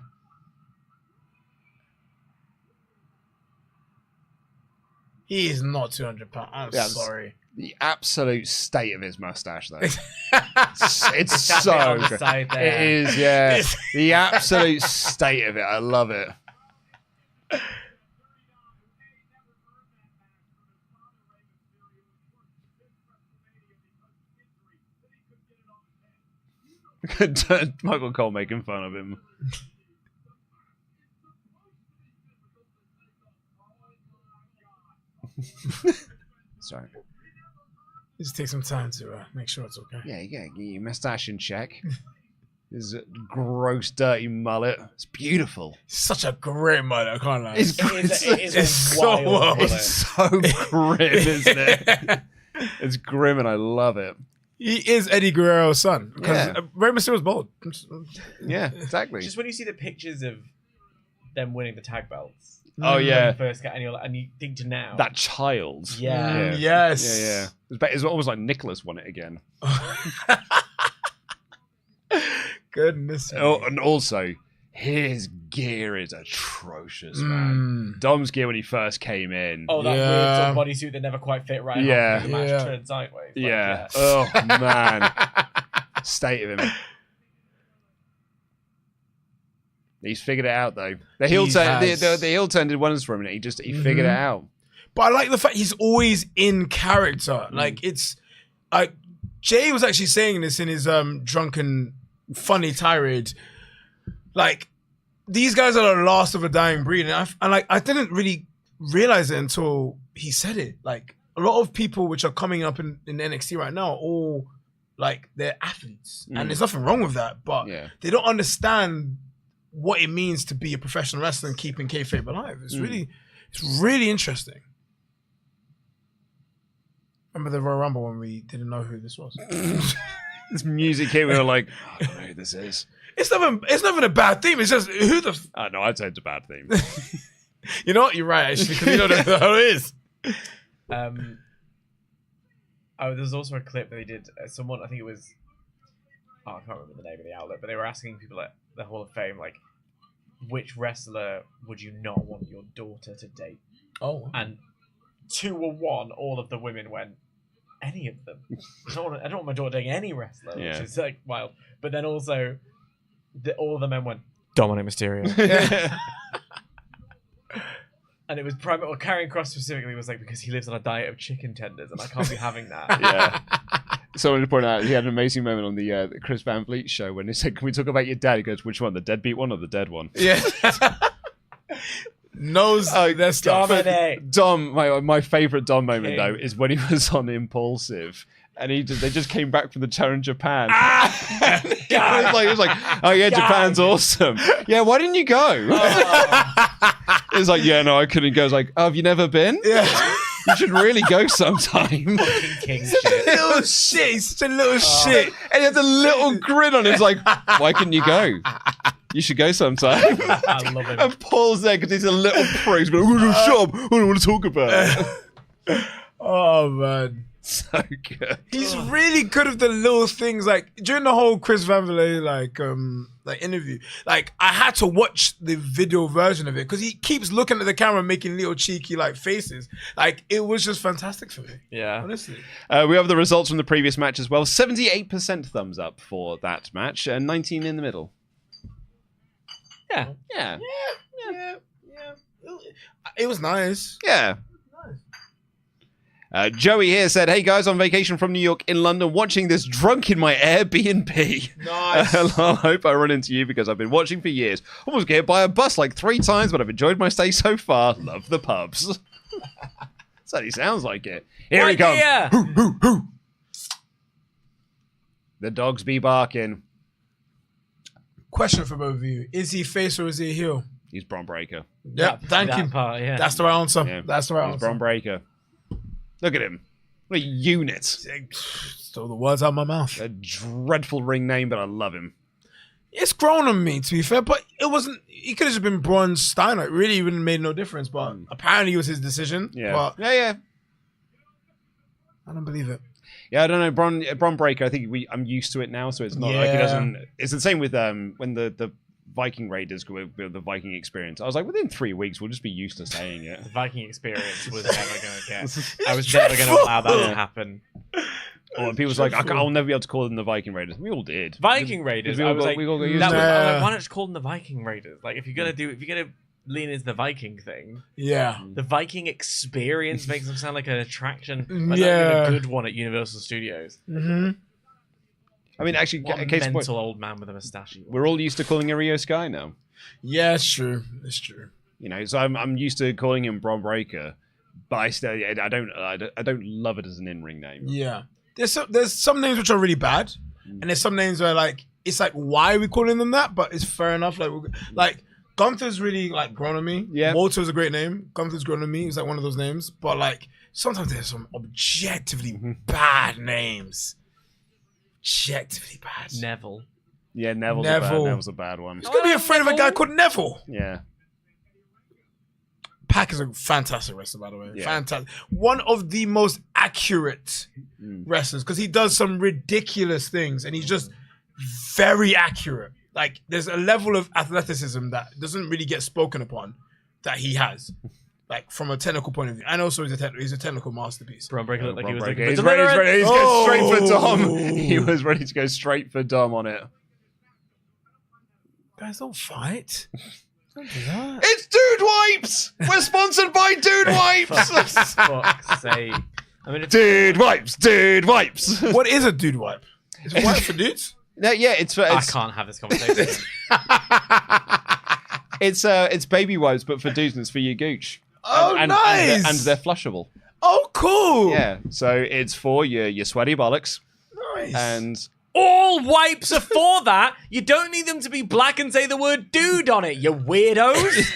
B: He is not 200 pounds. I'm sorry.
A: The absolute state of his mustache, though. it's so good. It is, yeah. The absolute state of it. I love it. Michael Cole making fun of him. Sorry.
B: Just take some time to make sure it's okay.
A: Yeah, get your mustache in check. His gross, dirty mullet. It's beautiful.
B: Such a great mullet, I can't lie.
C: It's
A: so grim, isn't it? It's grim and I love it.
B: He is Eddie Guerrero's son. Because Rey Mysterio's bald.
A: Yeah, exactly.
C: Just when you see the pictures of them winning the tag belts.
A: Oh yeah.
C: First, and you think to now
A: That child.
C: Yeah.
B: Yes.
A: Yeah. It's almost like Nicholas won it again.
B: Goodness.
A: Oh, and also, his gear is atrocious, man. Dom's gear when he first came in.
C: Oh, that weird bodysuit that never quite fit right.
A: Yeah.
C: The match turned sideways.
A: Yeah. Oh, man. State of him. He's figured it out, though. The heel turn did wonders for him, and he figured it out.
B: But I like the fact he's always in character. Like, it's... like Jay was actually saying this in his drunken, funny tirade. Like, these guys are the last of a dying breed. And I didn't really realize it until he said it. Like, a lot of people which are coming up in NXT right now are all, like, they're athletes. And there's nothing wrong with that. But they don't understand what it means to be a professional wrestler and keeping kayfabe alive. It's really interesting. Remember the Royal Rumble when we didn't know who this was?
A: This music here, we were like, I don't know who this is.
B: It's never a bad theme. It's just who the...
A: no, I'd say it's a bad theme.
B: You know what? You're right, actually, because you don't know who it is.
C: There's also a clip that they did. Someone, I think it was... I can't remember the name of the outlet, but they were asking people at the Hall of Fame, like, which wrestler would you not want your daughter to date?
B: Oh.
C: And 2-1, all of the women went, any of them. I don't want my daughter dating any wrestler, which is like wild. But then also, all of the men went, Dominic Mysterio. And it was Karrion Kross specifically was like, because he lives on a diet of chicken tenders, and I can't be having that.
A: Yeah. Someone to point out, he had an amazing moment on the Chris Van Vliet show when he said, "Can we talk about your dad?" He goes, "Which one? The deadbeat one or the dead one?"
B: Yeah. Knows their stuff.
A: Dom, my favourite Dom moment though is when he was on Impulsive. And they just came back from the Challenge Japan. He was like, oh yeah, Japan's awesome. Yeah, why didn't you go? It was like, yeah, no, I couldn't go. I was like, oh, have you never been?
B: Yeah.
A: You should really go sometime.
C: Fucking king shit.
B: Little shit. He's such a little shit.
A: And he has a little grin on his like, why couldn't you go? You should go sometime.
C: I love him.
A: And Paul's there because he's a little prick. He's like, shut up. I don't want to talk about it.
B: Oh, man.
A: So good.
B: He's really good at the little things. Like during the whole Chris Van Vliet like interview, like I had to watch the video version of it because he keeps looking at the camera, making little cheeky like faces. Like it was just fantastic for me.
C: Yeah,
B: honestly.
A: We have the results from the previous match as well. 78% thumbs up for that match, and 19 in the middle. Yeah.
B: It was nice.
A: Yeah. Joey here said, hey guys, on vacation from New York in London, watching this drunk in my Airbnb.
B: Nice.
A: I hope I run into you because I've been watching for years. Almost get hit by a bus like 3 times, but I've enjoyed my stay so far. Love the pubs. So he sounds like it. Here he comes. Hoo, hoo, hoo. The dogs be barking.
B: Question for both of you. Is he face or is he heel?
A: He's Bron Breakker.
B: Yeah, thank you. That's the right answer.
A: Yeah.
B: That's the right answer.
A: He's Bron Breakker. Look at him. What a unit.
B: Stole the words out of my mouth.
A: A dreadful ring name, but I love him.
B: It's grown on me, to be fair, but it wasn't... He could have just been Braun Steiner. It really wouldn't have made no difference, but apparently it was his decision.
A: Yeah.
B: But
A: yeah.
B: I don't believe it.
A: Yeah, I don't know. Bron Breakker, I think I'm used to it now, so it's not like it doesn't... It's the same with when the Viking Raiders with the Viking experience. I was like, within 3 weeks, we'll just be used to saying it.
C: The Viking experience was never going to get... I was never going to allow that to happen.
A: Or people was like, I'll never be able to call them the Viking Raiders. We all did.
C: Viking Raiders. I was like, why not just call them the Viking Raiders? Like, if you're gonna lean into the Viking thing, the Viking experience makes them sound like an attraction, but not even a good one at Universal Studios.
B: Mm-hmm.
A: I mean, actually,
C: what a mental old man with a moustache.
A: We're all used to calling him Rio Sky now.
B: Yeah, it's true. It's true.
A: You know, so I'm used to calling him Bron Breakker, but I still I don't love it as an in-ring name.
B: Yeah. There's some names which are really bad, and there's some names where like it's like why are we calling them that? But it's fair enough. Like Gunther's really like grown on me.
A: Yeah,
B: Walter's a great name. Gunther's grown on me. He's like one of those names. But like sometimes there's some objectively bad names. objectively bad.
C: Neville.
A: Yeah, Neville's a bad one.
B: He's gonna be afraid of a guy called Neville.
A: Yeah.
B: Pac is a fantastic wrestler, by the way.
A: Yeah.
B: Fantastic. One of the most accurate wrestlers because he does some ridiculous things and he's just very accurate. Like, there's a level of athleticism that doesn't really get spoken upon that he has. Like, from a technical point of view. And also, he's a technical masterpiece.
C: Braun Breaker looked like he was looking
A: He's
C: for
A: ready. He's going straight for Dom.
B: Oh.
A: He was ready to go straight for Dom on it.
B: Guys, don't fight. Don't do that.
A: It's Dude Wipes! We're sponsored by Dude Wipes!
C: For fuck's sake. I mean,
A: Dude Wipes!
B: What is a dude wipe? Is it wipe for dudes?
A: No, yeah, it's for...
C: I can't have this conversation.
A: It's baby wipes, but for dudes and it's for your gooch.
B: Oh, nice!
A: And they're flushable.
B: Oh, cool!
A: Yeah, so it's for your sweaty bollocks.
B: Nice.
A: And...
C: All wipes are for that. You don't need them to be black and say the word dude on it, you weirdos.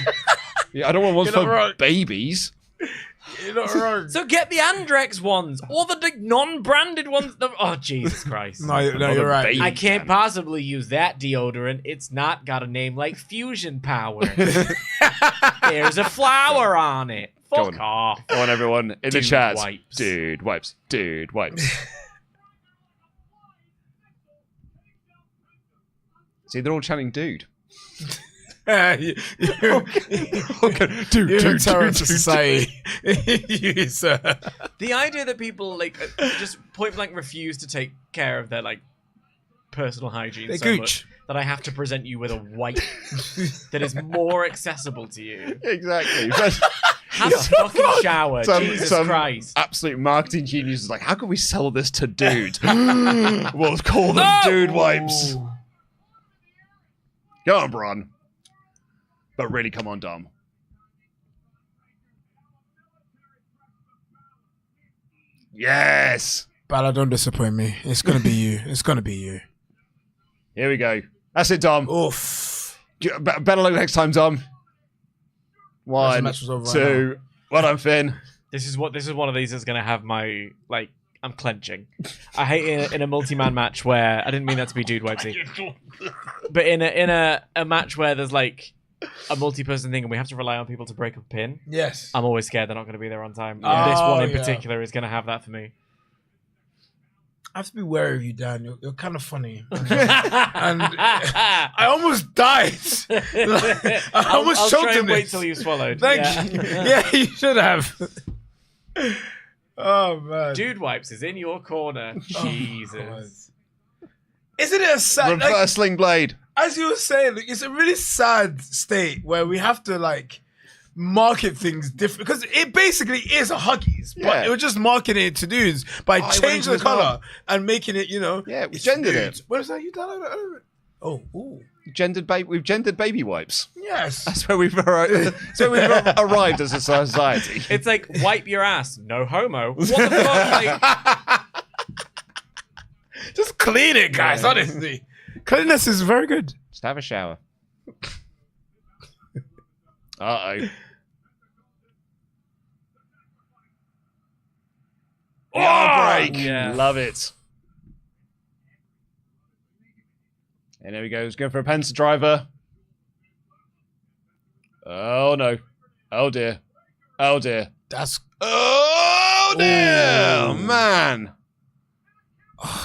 A: Yeah, I don't want ones
B: You're not
A: for
B: wrong.
A: babies.
B: You're not wrong.
C: So get the Andrex ones or the non-branded ones. Oh, Jesus Christ.
B: No, you're right.
A: Baby
C: I can't possibly use that deodorant. It's not got a name like Fusion Power. There's a flower on it. Fuck off.
A: Go on, everyone. In the
C: Dude
A: chat.
C: wipes.
A: Dude Wipes. Dude Wipes. See, they're all chanting dude.
B: Okay.
A: Dude,
B: You're a terror to society. You, sir.
C: The idea that people like just point blank refuse to take care of their like personal hygiene
B: They
C: so
B: gooch.
C: much that I have to present you with a wipe that is more accessible to you.
A: Exactly.
C: Have a fucking shower, Jesus
A: some
C: Christ.
A: absolute marketing genius is like, how can we sell this to dude? We'll call them Dude Wipes. Go on, Braun. But really, come on, Dom. Yes!
B: Bala, don't disappoint me. It's gonna be you. It's gonna be you.
A: Here we go. That's it, Dom.
B: Oof.
A: Better luck next time, Dom. One,
B: match was over right
A: two. Well done, Finn.
C: This is one of these that's gonna have my like I'm clenching. I hate it in a multi-man match where I didn't mean that to be dude wipesy. But in a match where there's like a multi-person thing and we have to rely on people to break up a pin.
B: Yes.
C: I'm always scared they're not going to be there on time.
B: Oh,
C: This one in
B: yeah.
C: particular is going to have that for me.
B: I have to be wary of you, Dan. You're kind of funny. And I almost died. I almost
C: I'll
B: choked
C: try
B: in
C: and wait
B: this.
C: till you swallowed.
B: Thank you. Yeah, you should have. Oh, man.
C: Dude wipes is in your corner. Jesus.
B: God. Isn't it a sad... like,
A: Reverse sling blade.
B: as you were saying, like, it's a really sad state where we have to, like, market things different. Because it basically is a Huggies. But
A: Yeah.
B: it was just marketing it to dudes by changing the
A: as well.
B: colour and making it, you know...
A: Yeah, we
B: it's
A: gendered
B: dudes.
A: it.
B: What is that? You done it? Oh, ooh.
A: We've gendered baby wipes.
B: Yes.
A: That's where we've arrived as a society.
C: It's like, wipe your ass. No homo. What the fuck? Like,
B: Just clean it, guys, honestly. Cleanliness is very good.
A: Just have a shower. Uh-oh. Oh, break.
C: Yeah.
A: Love it. And there we go. He's going for a Penta driver. Oh, no. Oh, dear. Oh, dear.
B: That's...
A: Oh, dear.
B: Ooh.
A: Man.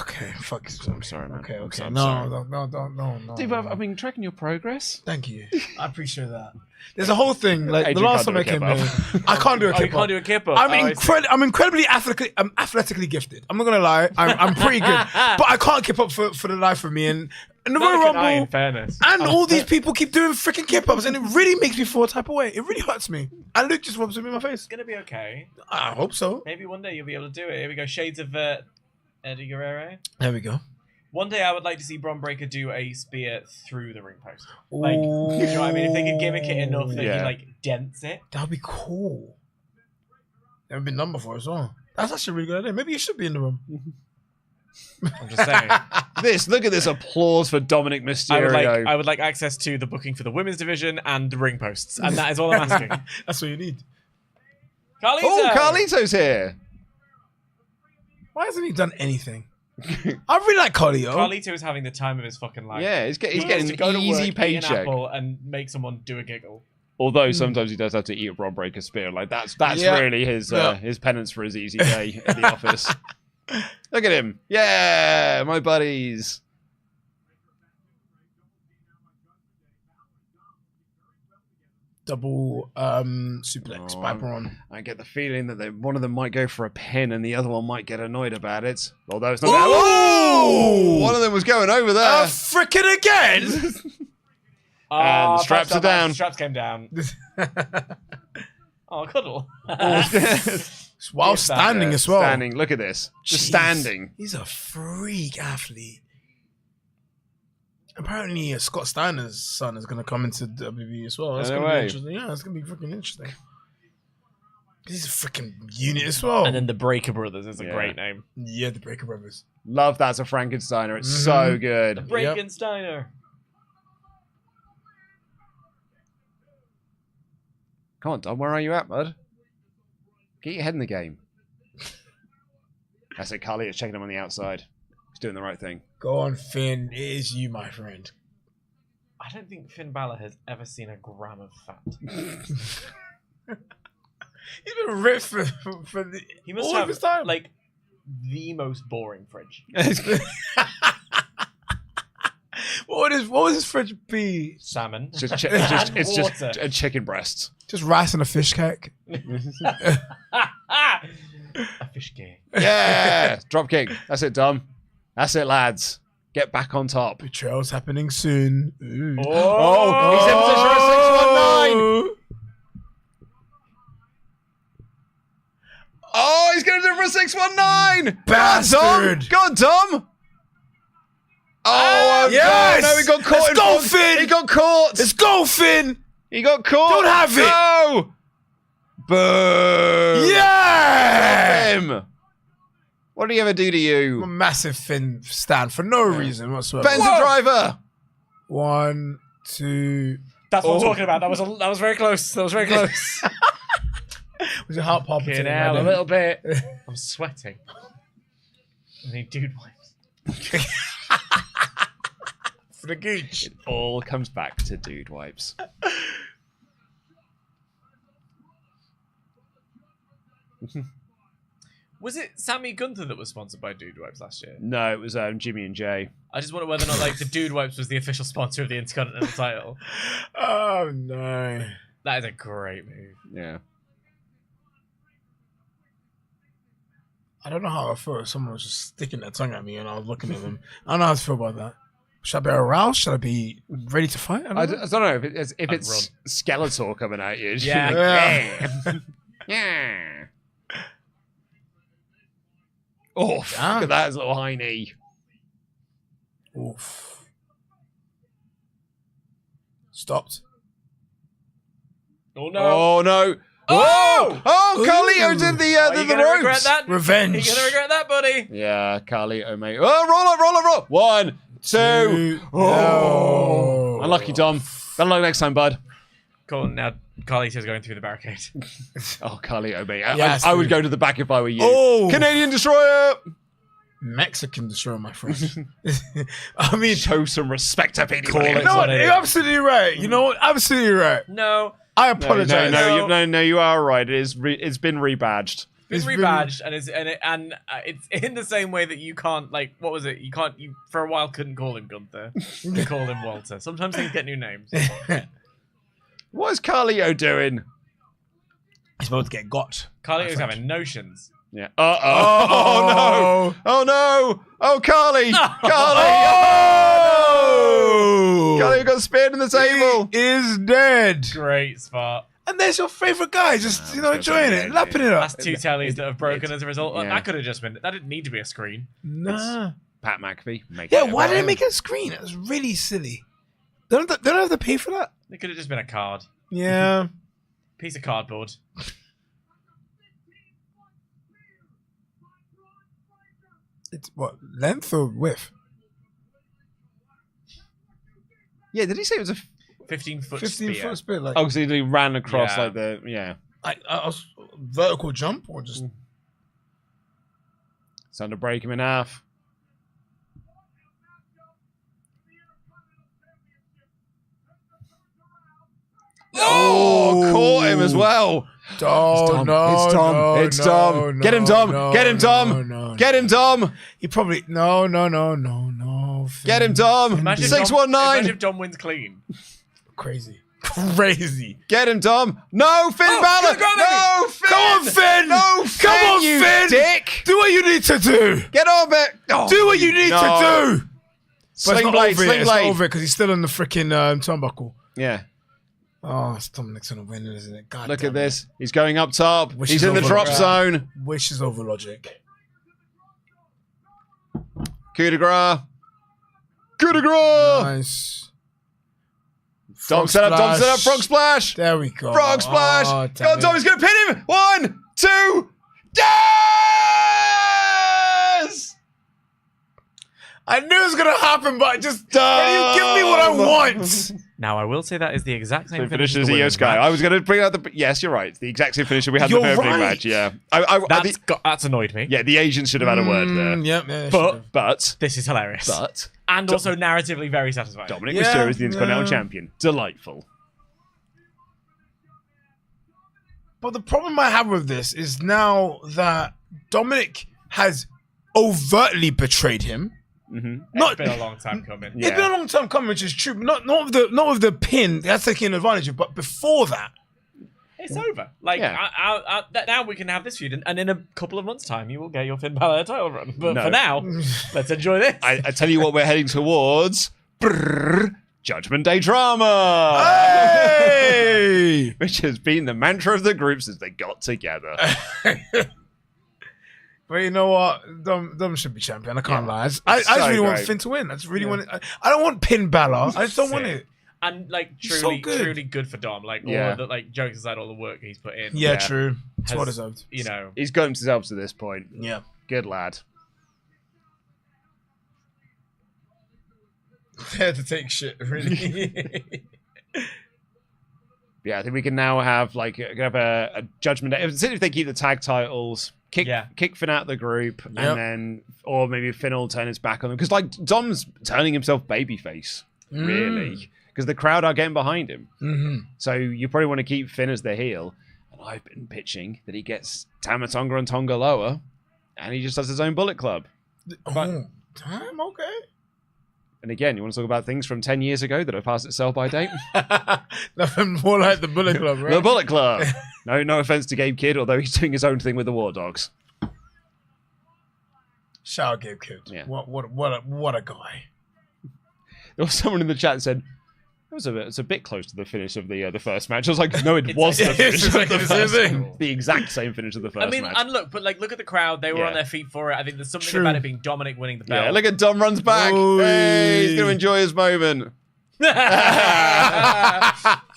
B: Okay, fuck.
A: I'm sorry, man.
B: Okay.
A: I'm sorry.
B: No.
A: Steve, I've been tracking your progress.
B: Thank you. I appreciate that. There's a whole thing. Like
A: Adrian
B: the last
A: can't
B: time I
A: do a
B: came
A: kip-up.
B: here, I can't do a
C: oh, you
B: kip
C: can't do a kip up.
B: I'm incredibly athletically gifted. I'm not gonna lie. I'm pretty good, but I can't keep up for the life of me. And the Royal
C: Not in
B: Rumble
C: fairness.
B: and all these people keep doing freaking kip ups, and it really makes me feel a type of way. It really hurts me. And Luke just rubs it in my face.
C: It's going to be okay.
B: I hope so.
C: Maybe one day you'll be able to do it. Here we go. Shades of Eddie Guerrero.
B: There we go.
C: One day I would like to see Braun Breaker do a spear through the ring post. Like, you know what I mean? If they could gimmick it enough that he like dents it.
B: That'd be cool. Never been done before as well. That's actually a really good idea. Maybe you should be in the room.
C: I'm just saying.
A: Look at this applause for Dominic Mysterio.
C: I would like access to the booking for the women's division and the ring posts. And that is all I'm asking.
B: That's what you need.
C: Carlito!
A: Oh, Carlito's here.
B: Why hasn't he done anything? I really like Carlito.
C: Carlito is having the time of his fucking life.
A: Yeah, he's getting
C: to go
A: an
C: to
A: easy
C: work, eat an
A: paycheck.
C: apple, and make someone do a giggle.
A: Although sometimes he does have to eat a Braun Breaker spear. Like that's really his penance for his easy day at the office. Look at him. Yeah, my buddies.
B: Double suplex by Braun.
A: I get the feeling that one of them might go for a pin and the other one might get annoyed about it. Although it's not. Oh! One of them was going over there.
B: Frickin' again!
A: And the straps are down.
C: Straps came down. Oh, cuddle.
B: While standing as well.
A: Standing. Look at this. Just standing.
B: He's a freak athlete. Apparently, Scott Steiner's son is going to come into WWE as well. That's going to be interesting. Yeah, it's going to be freaking interesting. He's a freaking unit as well.
C: And then the Breaker Brothers is a great name.
B: Yeah, the Breaker Brothers.
A: Love That's a Frankensteiner. It's so good.
C: Frankensteiner.
A: Come on, Dom. Where are you at, bud? Get your head in the game. That's it. Carly is checking him on the outside. He's doing the right thing.
B: Go on, Finn. It is you, my friend.
C: I don't think Finn Balor has ever seen a gram of fat.
B: He's been ripped for
C: he must
B: all
C: have
B: of his time.
C: like the most boring fridge.
B: What would his fridge be?
C: Salmon.
A: It's just a chicken breast.
B: Just rice and a fish cake.
C: A fish cake.
A: Yeah, drop kick. That's it, Dom. That's it, lads. Get back on top.
B: Betrayal's happening soon. Ooh.
A: Oh, he's in position for a 619. Oh, he's going to do it for a 619.
B: Bastard.
A: Go on, Dom. Oh,
B: yes.
A: God. No, he got caught.
B: Let's go, Finn.
A: He got caught.
B: Let's go, Finn.
A: He got caught.
B: Don't have it.
A: No. Boo.
B: Yeah.
A: Him. What did he ever do to you?
B: I'm a massive Finn stan for no reason whatsoever.
A: Ben's a driver.
B: 1, 2.
C: That's what I'm talking about. That was very close. That was very close.
B: Was your heart palpitating?
C: A little bit. I'm sweating. I need dude wipes.
B: For the gooch.
A: It all comes back to dude wipes.
C: Was it Sammy Gunther that was sponsored by Dude Wipes last year?
A: No, it was Jimmy and Jay.
C: I just wonder whether or not like the Dude Wipes was the official sponsor of the Intercontinental title.
B: Oh no.
C: That is a great move.
A: Yeah.
B: I don't know how I feel if someone was just sticking their tongue at me and I was looking at them. I don't know how to feel about that. Should I be aroused? Should I be ready to fight? I don't know
A: if it's Skeletor coming at you.
C: Yeah.
A: Yeah. Oh, look at that, his little high knee.
B: Oof. Stopped.
C: Oh no.
A: Oh no.
C: Oh!
A: Oh, Carlito did the ropes.
C: Regret that?
B: Revenge.
C: You're gonna regret that, buddy.
A: Yeah, Carlito, mate. Oh, roll. 1, 2. Oh. Unlucky, Dom. Better luck next time, bud.
C: Cool. Now Carlito's going through the barricade.
A: Oh, Carlito, mate.
B: Yes,
A: I would go to the back if I were you.
B: Oh.
A: Canadian Destroyer.
B: Mexican destroyer, my friend. I mean,
A: show some respect to Petey.
C: Call it.
B: you know what? You're absolutely right. You know what? Absolutely right.
C: No.
B: I apologize.
A: No, you are right. It's been rebadged.
C: It's rebadged, and it's in the same way that you can't, like, what was it? You for a while couldn't call him Gunther. You call him Walter. Sometimes things get new names.
A: What is Carlito doing?
B: He's about to get got.
C: Carlito's having notions.
A: Yeah. Oh no! Oh, Carly! Carly!
B: Oh!
A: Carly got speared in the table.
B: He is dead.
C: Great spot.
B: And there's your favourite guy, just enjoying it, lapping it up.
C: That's 2 tellies that have broken as a result.
A: Yeah.
C: That could have just been. That didn't need to be a screen.
B: Nah.
A: Pat McAfee.
B: Why did they make it a screen? That was really silly. They don't have to pay for that.
C: It could have just been a card.
B: Yeah.
C: Piece of cardboard.
B: It's what, length or width?
A: Yeah, did he say it was a
C: 15-foot
B: 15-foot spear. Like,
A: so he ran across like the
B: vertical jump or just.
A: It's time to break him in half. Oh, caught him as well.
B: Dom,
A: It's Dom. Get him, Dom. Get him, Dom. Get him, Dom.
B: He probably no.
A: Get him, Dom.
C: Imagine
A: 619.
C: Imagine if Dom wins clean.
B: Crazy.
A: Get him, Dom. No, Finn Balor. No, Finn.
B: Come on, Finn.
A: No, Finn.
B: Come on,
A: you
B: Finn.
A: dick.
B: Do what you need to do.
A: Get on it. Oh,
B: Do what you need to do.
A: Sling blade, sling
B: It's not
A: blade.
B: over it because he's still in the freaking turnbuckle.
A: Yeah.
B: Oh, it's Dominic's gonna win, isn't it? God
A: Look
B: damn
A: at this. He's going up top.
B: Wish
A: He's
B: is
A: in the
B: over
A: drop
B: there.
A: zone.
B: Wish is over logic.
A: Coup de grace. Coup de grace.
B: Nice.
A: Dom set up, frog splash.
B: There we go.
A: Frog splash.
B: Oh,
A: Go on, Dom, he's going to pin him. 1, 2. Yes!
B: I knew it was gonna happen, but just can you give me what I want?
C: Now, I will say that is the exact same
A: Finish
C: finish
A: as
C: as the
A: Io
C: women's
A: Sky.
C: match.
A: I was going to bring out the... Yes, you're right. It's the exact same finisher we had in the
B: You're
A: opening
B: right.
A: match. Yeah.
C: That's annoyed me.
A: Yeah, the agents should have had a word there.
B: Yep.
C: But this is hilarious. And also narratively very satisfying.
A: Dominic
B: Yeah,
A: Mysterio is the Intercontinental
B: yeah.
A: Champion. Delightful.
B: But the problem I have with this is now that Dominic has overtly betrayed him.
A: Mm-hmm.
B: Not
C: It's been a long time coming.
B: It's been a long time coming, which is true. Not with the pin. That's taking advantage of. But before that,
C: It's over. Like,
A: Yeah.
C: now we can have this feud, and in a couple of months' time, you will get your Finn Balor title run. But
A: No.
C: for now, let's enjoy this.
A: I tell you what we're heading towards. Judgment Day drama.
B: hey,
A: Which has been the mantra of the group since they got together.
B: but you know what? Dom should be champion. I can't lie. I just
A: so
B: really want
A: great.
B: Finn to win. I just really want it. I don't want Pin Balor. I just don't want it.
C: And like
B: He's
C: truly,
B: so good.
C: truly good for Dom. Like all
A: Yeah.
C: of the like jokes aside, all the work he's put in.
B: Yeah,
A: Yeah.
B: true. It's
C: has,
B: well deserved.
C: You know,
A: He's got himself to this point.
B: Yeah.
A: Good lad.
B: Had to take shit, really.
A: Yeah, I think we can now have a Judgment Day. If they keep the tag titles, kick Finn out of the group,
B: Yep.
A: and then or maybe Finn will turn his back on them because Dom's turning himself babyface, really, because the crowd are getting behind him.
B: Mm-hmm.
A: So you probably want to keep Finn as the heel. And I've been pitching that he gets Tama Tonga and Tonga Loa, and he just does his own Bullet Club.
B: Oh, damn, okay.
A: And again, you want to talk about things from 10 years ago that have passed its sell-by date?
B: Nothing more like the Bullet Club, right?
A: The Bullet Club. No offense to Gabe Kidd, although he's doing his own thing with the War Dogs.
B: Shout out Gabe Kidd.
A: Yeah.
B: What a guy.
A: There was someone in the chat that said, it's a bit close to the finish of the first match. I was like, no, it was the finish of the first match. The exact same finish of the first match.
C: and look at the crowd. They were on their feet for it. I think there's something about it being Dominic winning the belt.
A: Yeah, look at Dom runs back.
B: Oy.
A: Hey, he's going to enjoy his moment.
C: As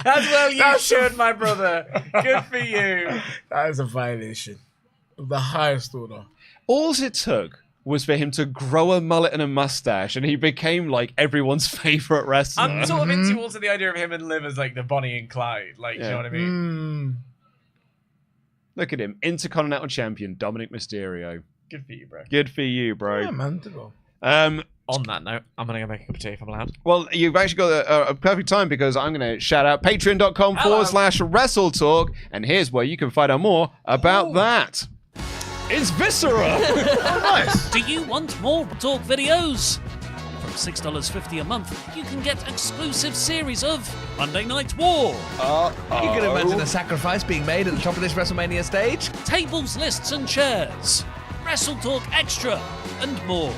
C: well you should, my brother. Good for you.
B: That is a violation of the highest order.
A: All it took was for him to grow a mullet and a mustache, and he became like everyone's favorite wrestler.
C: I'm sort of into also the idea of him and Liv as like the Bonnie and Clyde. Like, you know what I mean?
A: Look at him, Intercontinental Champion Dominic Mysterio.
C: Good for you, bro.
A: Good for you, bro.
B: Yeah, man. To go.
C: On that note, I'm going to go make a cup of tea if I'm allowed.
A: Well, you've actually got a perfect time because I'm going to shout out patreon.com/WrestleTalk, and here's where you can find out more about that. It's Viscera!
B: Nice.
D: Do you want more Talk videos? For $6.50 a month, you can get exclusive series of Monday Night War,
E: You can imagine a sacrifice being made at the top of this WrestleMania stage.
D: Tables, Lists and Chairs, WrestleTalk Extra, and more.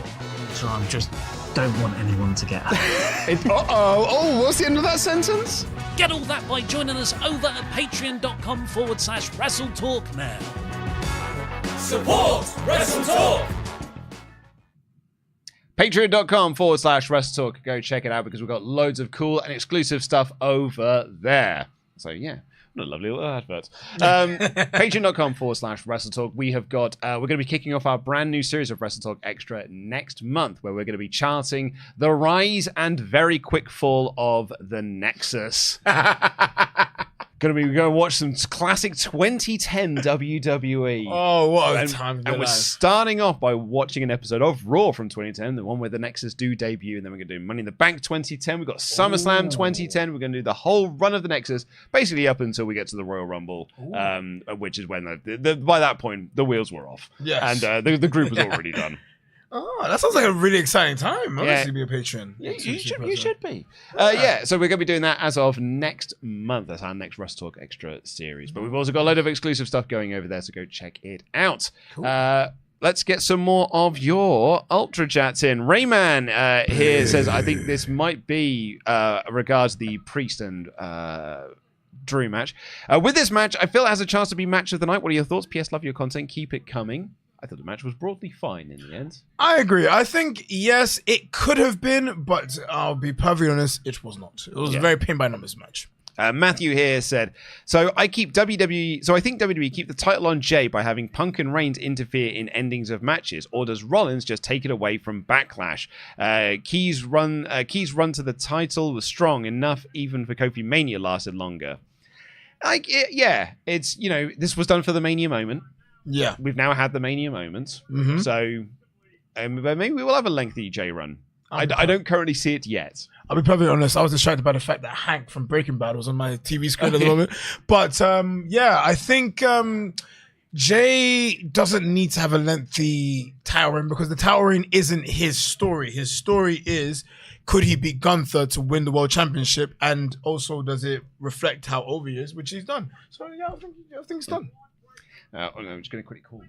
F: So I just don't want anyone to get hurt.
A: Oh, what's the end of that sentence?
D: Get all that by joining us over at patreon.com/WrestleTalk now.
G: Support WrestleTalk!
A: Patreon.com/WrestleTalk. Go check it out because we've got loads of cool and exclusive stuff over there. So, yeah. What a lovely little advert. Patreon.com/WrestleTalk. We have got, we're going to be kicking off our brand new series of WrestleTalk Extra next month, where we're going to be charting the rise and very quick fall of the Nexus. We're gonna watch some classic 2010 WWE.
B: Oh, what a time!
A: And we're starting off by watching an episode of Raw from 2010, the one where the Nexus do debut, and then we're gonna do Money in the Bank 2010. We've got SummerSlam 2010. We're gonna do the whole run of the Nexus, basically up until we get to the Royal Rumble, which is when by that point the wheels were off.
B: Yes.
A: And the group was already done.
B: Oh, that sounds like a really exciting time. Honestly, be a patron.
A: Yeah, you should be. So we're going to be doing that as of next month. That's our next WrestleTalk Extra series. But we've also got a load of exclusive stuff going over there, so go check it out. Cool. Let's get some more of your Ultra Chats in. Rayman here says, I think this might be regards the Priest and Drew match. With this match, I feel it has a chance to be match of the night. What are your thoughts? PS, love your content. Keep it coming. I thought the match was broadly fine in the end.
B: I agree. I think, yes, it could have been, but I'll be perfectly honest, it was not. It was a very pain by numbers match.
A: Matthew here said, so I think WWE keep the title on Jay by having Punk and Reigns interfere in endings of matches, or does Rollins just take it away from Backlash? Key's run to the title was strong enough, even for Kofi Mania lasted longer. It's, this was done for the Mania moment.
B: Yeah.
A: We've now had the Mania moment. Mm-hmm. So maybe we will have a lengthy J run. I don't currently see it yet.
B: I'll be perfectly honest. I was distracted by the fact that Hank from Breaking Bad was on my TV screen at the moment. But I think Jay doesn't need to have a lengthy title reign because the title reign isn't his story. His story is, could he beat Gunther to win the World Championship? And also, does it reflect how over he is, which he's done. So, I think it's done.
A: I'm just going to quickly call.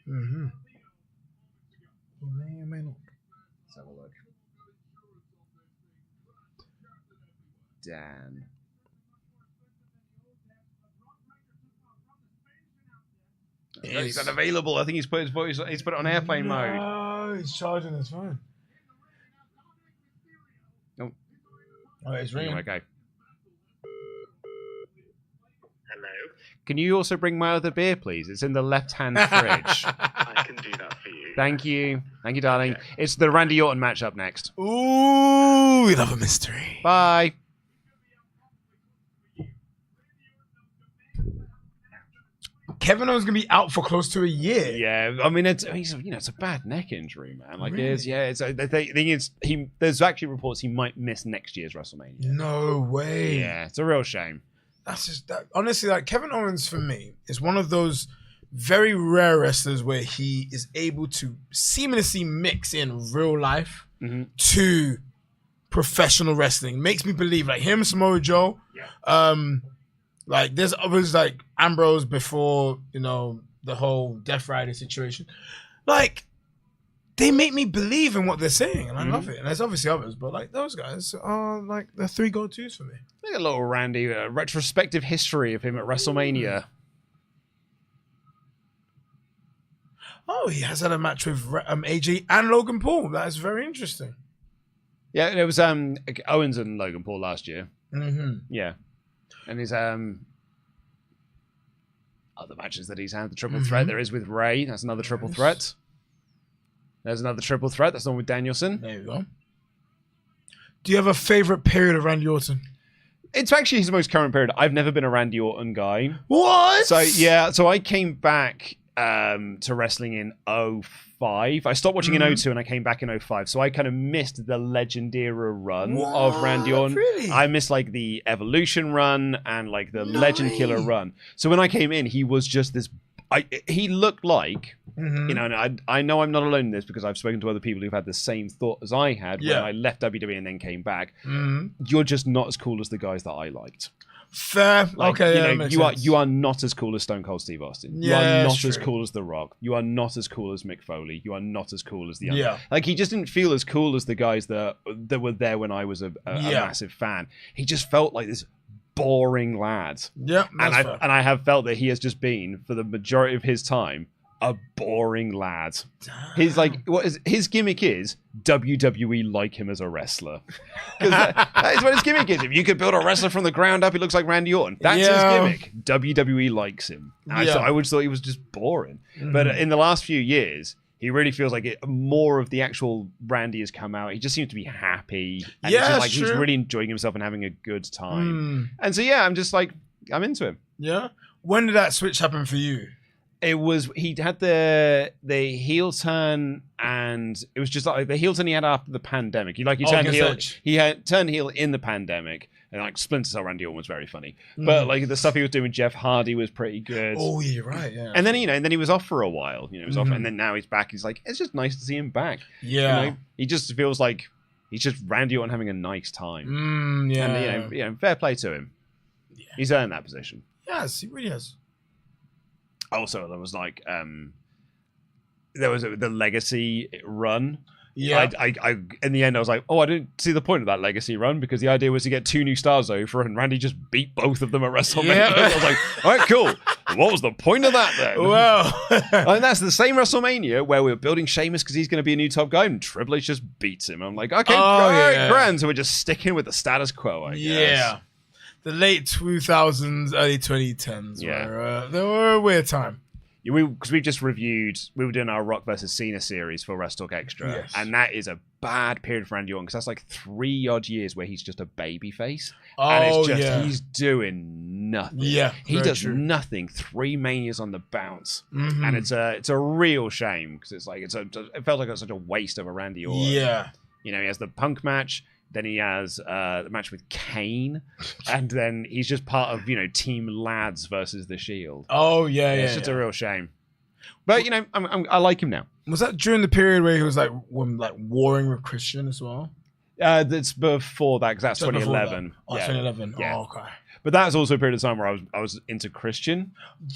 B: Mm-hmm. He may or may not.
A: Let's have a look. Dan. He's unavailable. I think he's put his voice. He's put it on airplane mode.
B: No, he's charging his phone.
A: Oh,
B: it's ringing.
A: Okay.
G: Hello.
A: Can you also bring my other beer, please? It's in the left-hand fridge.
G: I can do that for you.
A: Thank you, darling. Okay. It's the Randy Orton match up next.
B: Ooh, we love a mystery.
A: Bye.
B: Kevin Owens gonna be out for close to a year.
A: Yeah, I mean, it's a bad neck injury, man. Like, really? There's actually reports he might miss next year's WrestleMania.
B: No way.
A: Yeah, it's a real shame.
B: That's just that. Honestly, like Kevin Owens for me is one of those very rare wrestlers where he is able to seamlessly mix in real life to professional wrestling. Makes me believe, like him, Samoa Joe. Yeah. Like there's others like Ambrose before, the whole Death Rider situation. Like they make me believe in what they're saying, and I love it. And there's obviously others, but like those guys are like the three go-tos for me.
A: Look at a little Randy retrospective history of him at WrestleMania.
B: Oh, he has had a match with AJ and Logan Paul. That is very interesting.
A: Yeah, it was Owens and Logan Paul last year.
B: Mm-hmm.
A: Yeah. And his other matches that he's had, the triple threat there is with Ray. That's another triple threat. There's another triple threat. That's the one with Danielson.
B: There you go. Do you have a favorite period of Randy Orton?
A: It's actually his most current period. I've never been a Randy Orton guy.
B: What?
A: So I came back to wrestling in 2005. I stopped watching in 2002 and I came back in 2005. So I kind of missed the Legend era run of Randy Orton.
B: Really?
A: I missed like the Evolution run and like the Legend Killer run. So when I came in, he was just this. He looked like, and I know I'm not alone in this because I've spoken to other people who've had the same thought as I had when I left WWE and then came back. You're just not as cool as the guys that I liked.
B: Fair.
A: Like,
B: okay.
A: You are not as cool as Stone Cold Steve Austin. You are not as cool as The Rock. You are not as cool as Mick Foley. You are not as cool as the other. Like he just didn't feel as cool as the guys that were there when I was a massive fan. He just felt like this boring lad.
B: Yeah,
A: and I have felt that he has just been for the majority of his time a boring lad. His gimmick is WWE like him as a wrestler. That is what his gimmick is. If you could build a wrestler from the ground up, he looks like Randy Orton. That's his gimmick. WWE likes him. I always thought he was just boring. But in the last few years, He really feels like more of the actual Randy has come out. He just seems to be happy. And
B: Yeah,
A: he's
B: true.
A: really enjoying himself and having a good time. And so, yeah, I'm just like, I'm into him.
B: Yeah. When did that switch happen for you?
A: It was, he had the heel turn, and it was just like the heel turn he had after the pandemic. He turned heel. He had turned heel in the pandemic, and like Splinter Cell Randy Orton was very funny. But like the stuff he was doing with Jeff Hardy was pretty good.
B: Oh, yeah, you're right. Yeah.
A: And then and then he was off for a while. He was off, and then now he's back. He's like, it's just nice to see him back.
B: Yeah.
A: He just feels like he's just Randy Orton having a nice time.
B: Yeah.
A: And fair play to him. Yeah. He's earned that position.
B: Yes, he really has.
A: Also, there was like there was the legacy run.
B: Yeah.
A: I in the end I was like, I didn't see the point of that legacy run, because the idea was to get 2 new stars over, and Randy just beat both of them at WrestleMania.
B: Yeah.
A: I was like, all right, cool. What was the point of that then?
B: Well,
A: and that's the same WrestleMania where we were building Sheamus because he's going to be a new top guy, and Triple H just beats him. I'm like, okay, grand. So we're just sticking with the status quo, I guess.
B: Yeah. The late 2000s, early 2010s.
A: Yeah.
B: They were a weird time.
A: Because we just reviewed, we were doing our Rock versus Cena series for WrestleTalk Extra,
B: Yes.
A: and that is a bad period for Randy Orton, because that's like 3 odd years where he's just a baby face,
B: Oh,
A: and it's just
B: yeah.
A: he's doing nothing.
B: Yeah,
A: he
B: very
A: does
B: true.
A: nothing. 3 manias on the bounce,
B: Mhm.
A: and it's a real shame, because it's like it felt like it was such a waste of a Randy Orton.
B: Yeah.
A: He has the Punk match. Then he has the match with Kane, and then he's just part of Team Lads versus the Shield.
B: Oh, yeah,
A: It's just a real shame. But I like him now.
B: Was that during the period where he was like warring with Christian as well?
A: That's before that, because that's
B: Just before
A: 2011.
B: that. Oh,
A: Yeah.
B: 2011.
A: Yeah.
B: Oh, okay.
A: But that was also a period of time where I was into Christian.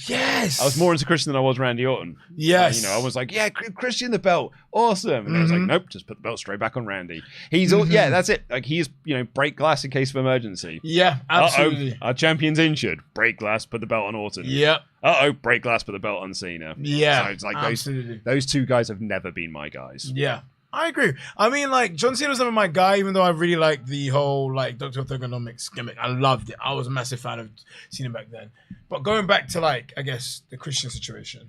B: Yes.
A: I was more into Christian than I was Randy Orton.
B: Yes.
A: I was like, yeah, Christian the belt, awesome. And I was like, nope, just put the belt straight back on Randy. He's all, yeah, that's it. Like he's break glass in case of emergency.
B: Yeah, absolutely.
A: Uh-oh, our champion's injured. Break glass, put the belt on Orton.
B: Yep.
A: Uh-oh, break glass, put the belt on Cena.
B: Yeah.
A: So it's like
B: absolutely.
A: those 2 guys have never been my guys.
B: Yeah. I agree. I mean, like, John Cena was never my guy, even though I really liked the whole, like, Dr. Ergonomics gimmick. I loved it. I was a massive fan of Cena back then. But going back to, like, I guess, the Christian situation,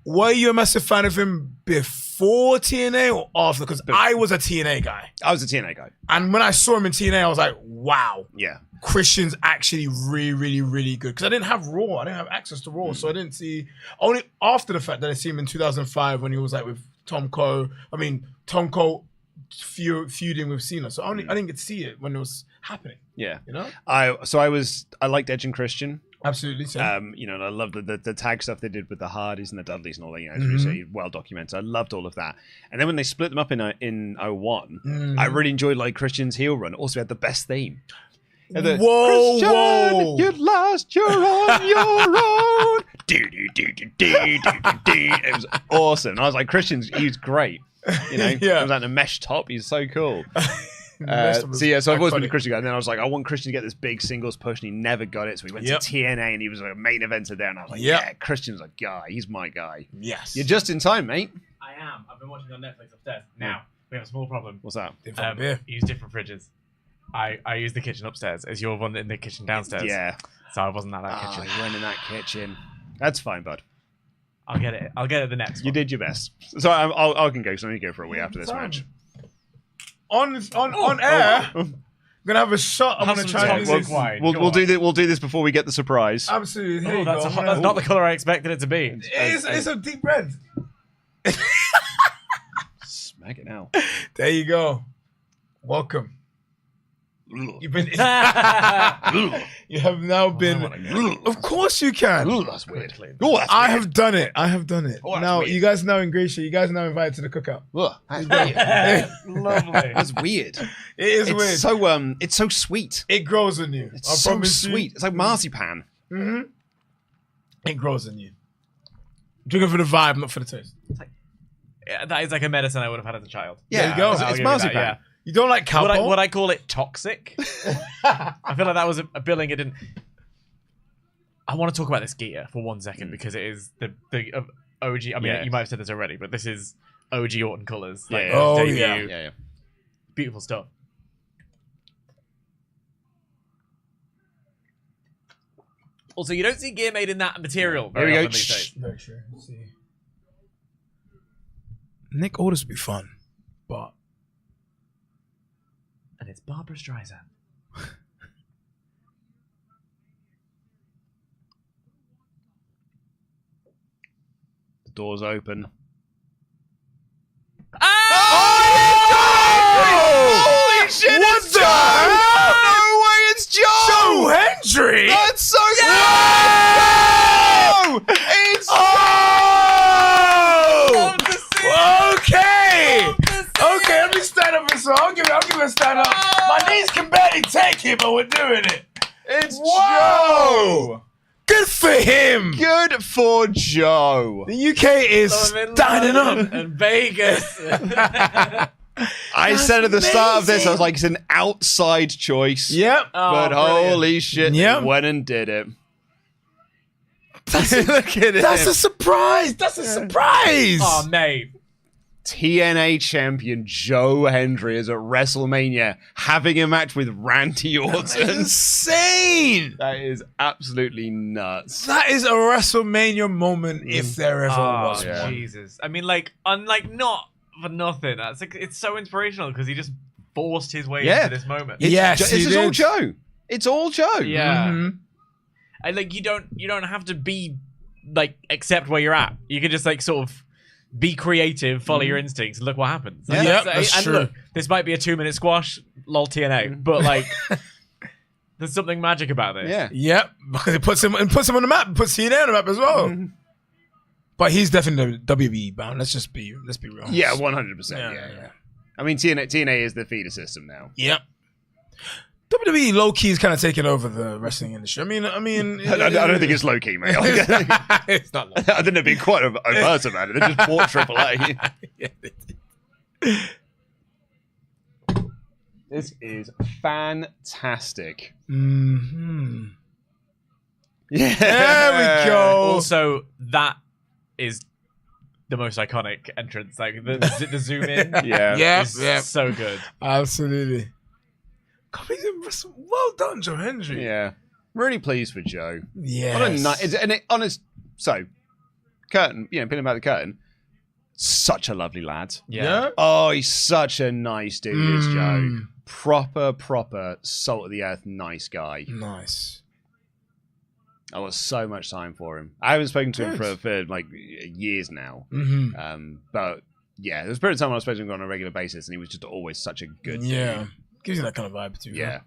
B: were you a massive fan of him before TNA or after? Because I was a TNA guy.
A: I was a TNA guy.
B: And when I saw him in TNA, I was like, wow.
A: Yeah.
B: Christian's actually really, really, really good. Because I didn't have Raw. I didn't have access to Raw. So I didn't see... Only after the fact that I see him in 2005 when he was, like, with Tom Cole feuding with Cena. So I didn't get to see it when it was happening.
A: Yeah.
B: I
A: liked Edge and Christian.
B: Absolutely. Same.
A: And I loved the tag stuff they did with the Hardys and the Dudleys and all that. It's really well documented. I loved all of that. And then when they split them up in 01, I really enjoyed like Christian's heel run. Also had the best theme.
B: Whoa!
A: You lost, you're on your own. It was awesome. And I was like, he's great.
B: Yeah.
A: He was like a mesh top. He's so cool. So I've always been a Christian guy. And then I was like, I want Christian to get this big singles push, and he never got it. So we went to TNA, and he was a main eventer there. And I was like, yeah, Christian's a guy. He's my guy.
B: Yes.
A: You're just in time, mate.
C: I am. I've been watching on Netflix upstairs. Now, we have a small problem.
A: What's that?
C: Use different fridges. I use the kitchen upstairs. Is your one in the kitchen downstairs?
A: Yeah.
C: So I wasn't at that kitchen.
A: You went in that kitchen. That's fine, bud.
C: I'll get it. I'll get it the next one.
A: You did your best. So I can go. So I need to go for a wee after this match.
B: On air, I'm gonna have a shot. I'm
C: Have
B: gonna
C: some
B: try
C: toxic
B: this.
C: wine.
A: We'll do this before we get the surprise.
B: Absolutely. Here
C: Oh,
B: you
C: that's
B: go.
C: that's not the color I expected it to be.
B: It's a deep red.
A: Smack it now.
B: There you go. Welcome. You've been. You have now been. Of course you can.
A: Ooh, that's weird. Oh, that's
B: I
A: weird.
B: have done it.
A: Oh, that's
B: now
A: weird.
B: you guys now ingratiate. You guys now invited to the cookout.
A: Ugh, that's weird.
C: Lovely.
A: That's weird.
B: It is
A: It's
B: weird.
A: it's so sweet.
B: It grows on you.
A: It's
B: I
A: so
B: promise you.
A: sweet. It's like marzipan.
B: It grows on you. Drinking for the vibe, not for the taste.
C: Yeah, that is like a medicine I would have had as a child.
A: Yeah,
B: There you go.
A: It's,
C: I'll
A: it's
C: give you
A: marzipan.
C: that, yeah.
B: You don't like cowpole?
C: Would I call it toxic? I feel like that was a billing. It didn't. I want to talk about this gear for 1 second because it is the OG. I mean, you might have said this already, but this is OG Orton colors. Like,
B: Oh,
C: debut.
B: yeah.
C: Beautiful stuff. Also, you don't see gear made in that material very
A: Here we
C: often
A: go.
C: these days.
B: Very true. Let's see. Nick Aldis would be fun, but
C: And it's Barbara Streisand.
A: The door's open.
B: holy
A: shit,
B: What
A: it's
B: the
A: Joe!
B: hell?
A: No way, it's Joe!
B: Joe Hendry?
A: That's so good! It's
B: Okay. Okay, let me stand up for so. I'll give it a stand up. My knees can barely take it, but we're doing it.
A: It's
B: Whoa! Good for him.
A: Good for Joe.
B: The UK is standing up.
C: And Vegas.
A: I said at the start of this, I was like, it's an outside choice.
B: Yep.
A: But holy shit,
B: Yep.
A: he went and did it.
B: That's
A: Look at it.
B: a surprise. That's a surprise.
C: Oh, mate.
A: TNA champion Joe Hendry is at WrestleMania having a match with Randy Orton.
B: Insane.
A: That is absolutely nuts.
B: That is a WrestleMania moment if there ever was
C: Oh,
B: one.
C: Jesus. I mean, like, unlike not for nothing. That's like, it's so inspirational because he just forced his way into this moment.
B: Yes,
A: This
B: he
A: is all
B: did.
A: Joe. It's all Joe.
C: Yeah.
B: Mhm.
C: And like you don't have to be like accept where you're at. You can just like sort of be creative, follow your instincts, and look what happens. Like,
B: Yeah, that's
C: and
B: true.
C: look, this might be a 2-minute squash, lol TNA, but like there's something magic about this.
A: Yeah.
B: Yep, because it puts him on the map, puts Cena on the map as well. But he's definitely WWE bound. Let's be real.
A: Yeah, 100%.
B: Yeah,
A: Yeah,
B: yeah.
A: I mean, TNA is the feeder system now.
B: Yep. WWE low key is kind of taking over the wrestling industry. I mean,
A: I don't think it's low key, mate.
B: it's not. Low.
A: I think they've been quite overt about it. They just bought AAA. This is fantastic.
B: Mm-hmm.
A: Yeah.
B: There we go.
C: Also, that is the most iconic entrance. Like the zoom in.
A: Yeah.
B: Yeah,
C: is
B: yeah.
C: so good.
B: Absolutely. God, well done, Joe Hendry.
A: Yeah. Really pleased for Joe.
B: Yeah.
A: What a nice, and honest. So, curtain. Pin about the curtain. Such a lovely lad.
B: Yeah.
A: Oh, he's such a nice dude, is Joe.
B: Mm.
A: Proper salt of the earth, nice guy.
B: Nice.
A: I got so much time for him. I haven't spoken to him for like years now.
B: Mm-hmm.
A: But yeah, there's a period of time when I was supposed to go on a regular basis, and he was just always such a good
B: Yeah.
A: dude.
B: Gives you that kind of vibe too.
A: Yeah.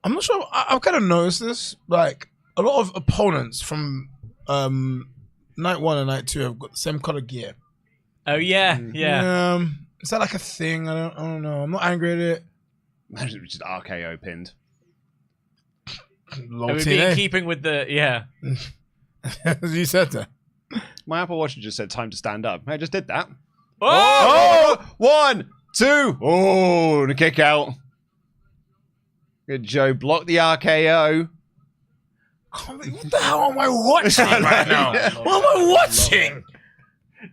B: I'm not sure. I've kind of noticed this. Like a lot of opponents from night 1 and night 2 have got the same color gear.
C: Oh yeah, yeah.
B: Is that like a thing? I don't know. I'm not angry at it.
A: Imagine it was just RKO pinned.
C: It would be in keeping with the
B: As you said that.
A: My Apple Watch just said time to stand up. I just did that.
C: Oh!
A: 1, 2. Oh, the kick out. Good Joe. Block the RKO.
B: What the hell am I watching right now? What am I watching?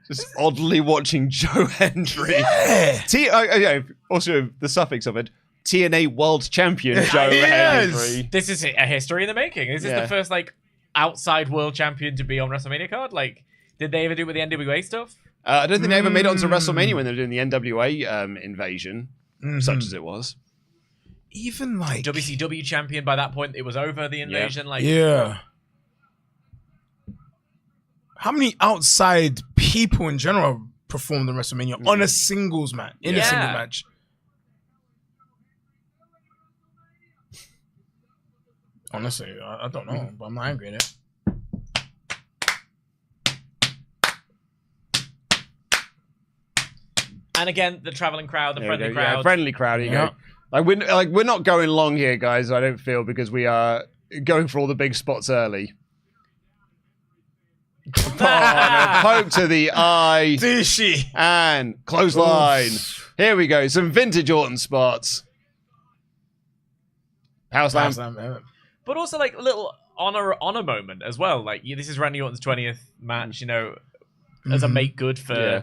A: Just oddly watching Joe Hendry.
B: Yeah.
A: Also, the suffix of it. TNA World Champion Joe Hendry.
C: This is a history in the making. This is the first like outside world champion to be on WrestleMania card. Like, did they ever do it with the NWA stuff?
A: I don't think they ever made it onto WrestleMania when they were doing the NWA invasion, such as it was.
B: Even like
C: WCW champion by that point, it was over the invasion. Like,
B: yeah. How many outside people in general performed in WrestleMania on a singles match? In a single match. Honestly, I don't know, but I'm not angry at it.
C: and again, the traveling crowd, the
A: There we
C: friendly
A: go. Yeah,
C: crowd.
A: friendly crowd. Here you
B: Yeah.
A: go. We're not going long here, guys. I don't feel, because we are going for all the big spots early. Oh, and a poke to the eye.
B: Dishy.
A: And clothesline. Here we go. Some vintage Orton spots. Power slam.
C: But also like a little honor moment as well. Like this is Randy Orton's 20th match, as a make good for.
A: Yeah.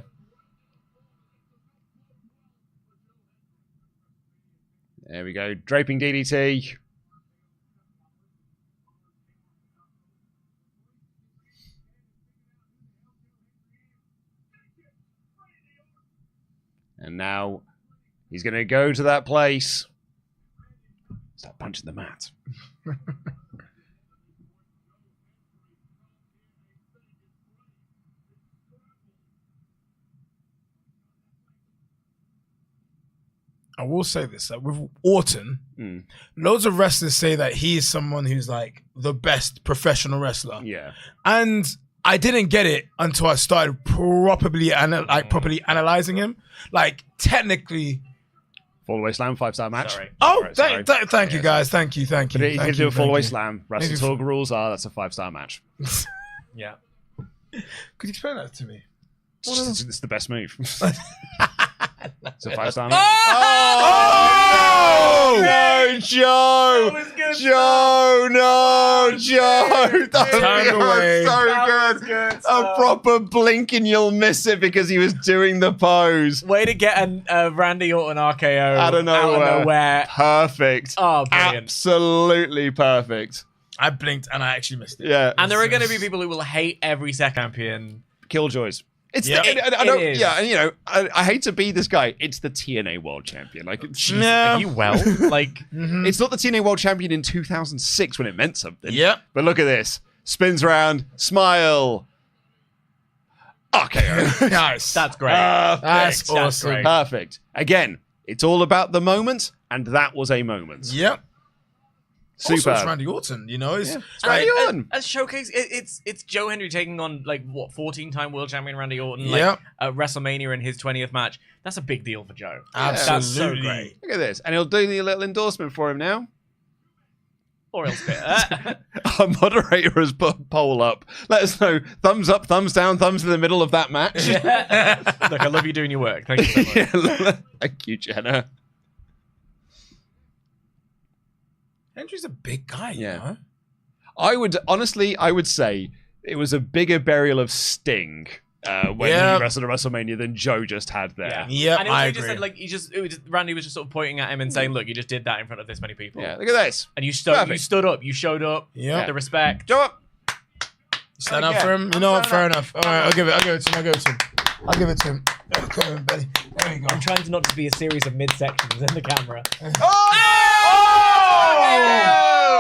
A: There we go. Draping DDT. And now he's going to go to that place. Start punching the mat.
B: I will say this, with Orton, loads of wrestlers say that he is someone who's like the best professional wrestler.
A: Yeah.
B: And I didn't get it until I started properly analyzing him. Like, technically...
A: Fall-away slam, 5-star match.
C: Sorry.
B: Oh, thank you, guys. Thank you.
A: But he can do a fall-away slam. WrestleTalk rules are that's a 5-star match.
C: Yeah.
B: Could you explain that to me?
A: It's the best move. It's a 5-star match.
B: Oh!
A: No, Joe! Joe, no, Joe!
B: Turn away.
A: So good. A proper blink and you'll miss it because he was doing the pose.
C: Way to get a Randy Orton RKO
A: Out of nowhere. Perfect.
C: Oh, brilliant.
A: Absolutely perfect.
B: I blinked and I actually missed it.
A: Yeah.
C: And there are going to be people who will hate every second champion.
A: Killjoys. It's
B: Yep.
C: It is.
A: Yeah, and you know, I hate to be this guy. It's the TNA World Champion. Like,
C: Are you well? Like,
A: it's not the TNA World Champion in 2006 when it meant something.
B: Yep.
A: But look at this. Spins around, smile. RKO.
B: Nice.
C: that's great.
B: That's awesome.
C: great.
A: Perfect. Again, it's all about the moment, and that was a moment.
B: Yep.
A: Super.
B: Also, it's Randy Orton, you know? It's
A: Randy Orton.
C: As showcase, it's Joe Hendry taking on 14-time world champion Randy Orton.
B: Yep.
C: At WrestleMania in his 20th match. That's a big deal for Joe.
B: Absolutely.
C: That's so great.
A: Look at this. And he'll do the little endorsement for him now.
C: Or else bit.
A: Our moderator has put a poll up. Let us know. Thumbs up, thumbs down, thumbs in the middle of that match.
C: Look, I love you doing your work. Thank you so much.
A: Thank you, Jenna.
B: Hendry's a big guy,
A: Yeah.
B: you know?
A: I would say it was a bigger burial of Sting when he wrestled at WrestleMania than Joe just had there.
C: Yeah.
B: Yep,
C: and
B: I
C: he just
B: agree.
C: said, Randy was just sort of pointing at him and saying, look, you just did that in front of this many people.
A: Yeah, look at this.
C: And you stood up, you showed up,
B: Yeah.
C: the respect.
A: Joe up.
B: Stand up for him. You know what? Fair enough. All right, I'll give it to him. I'll give it to him, buddy. There you go.
C: I'm trying to not to be a series of midsections in the camera.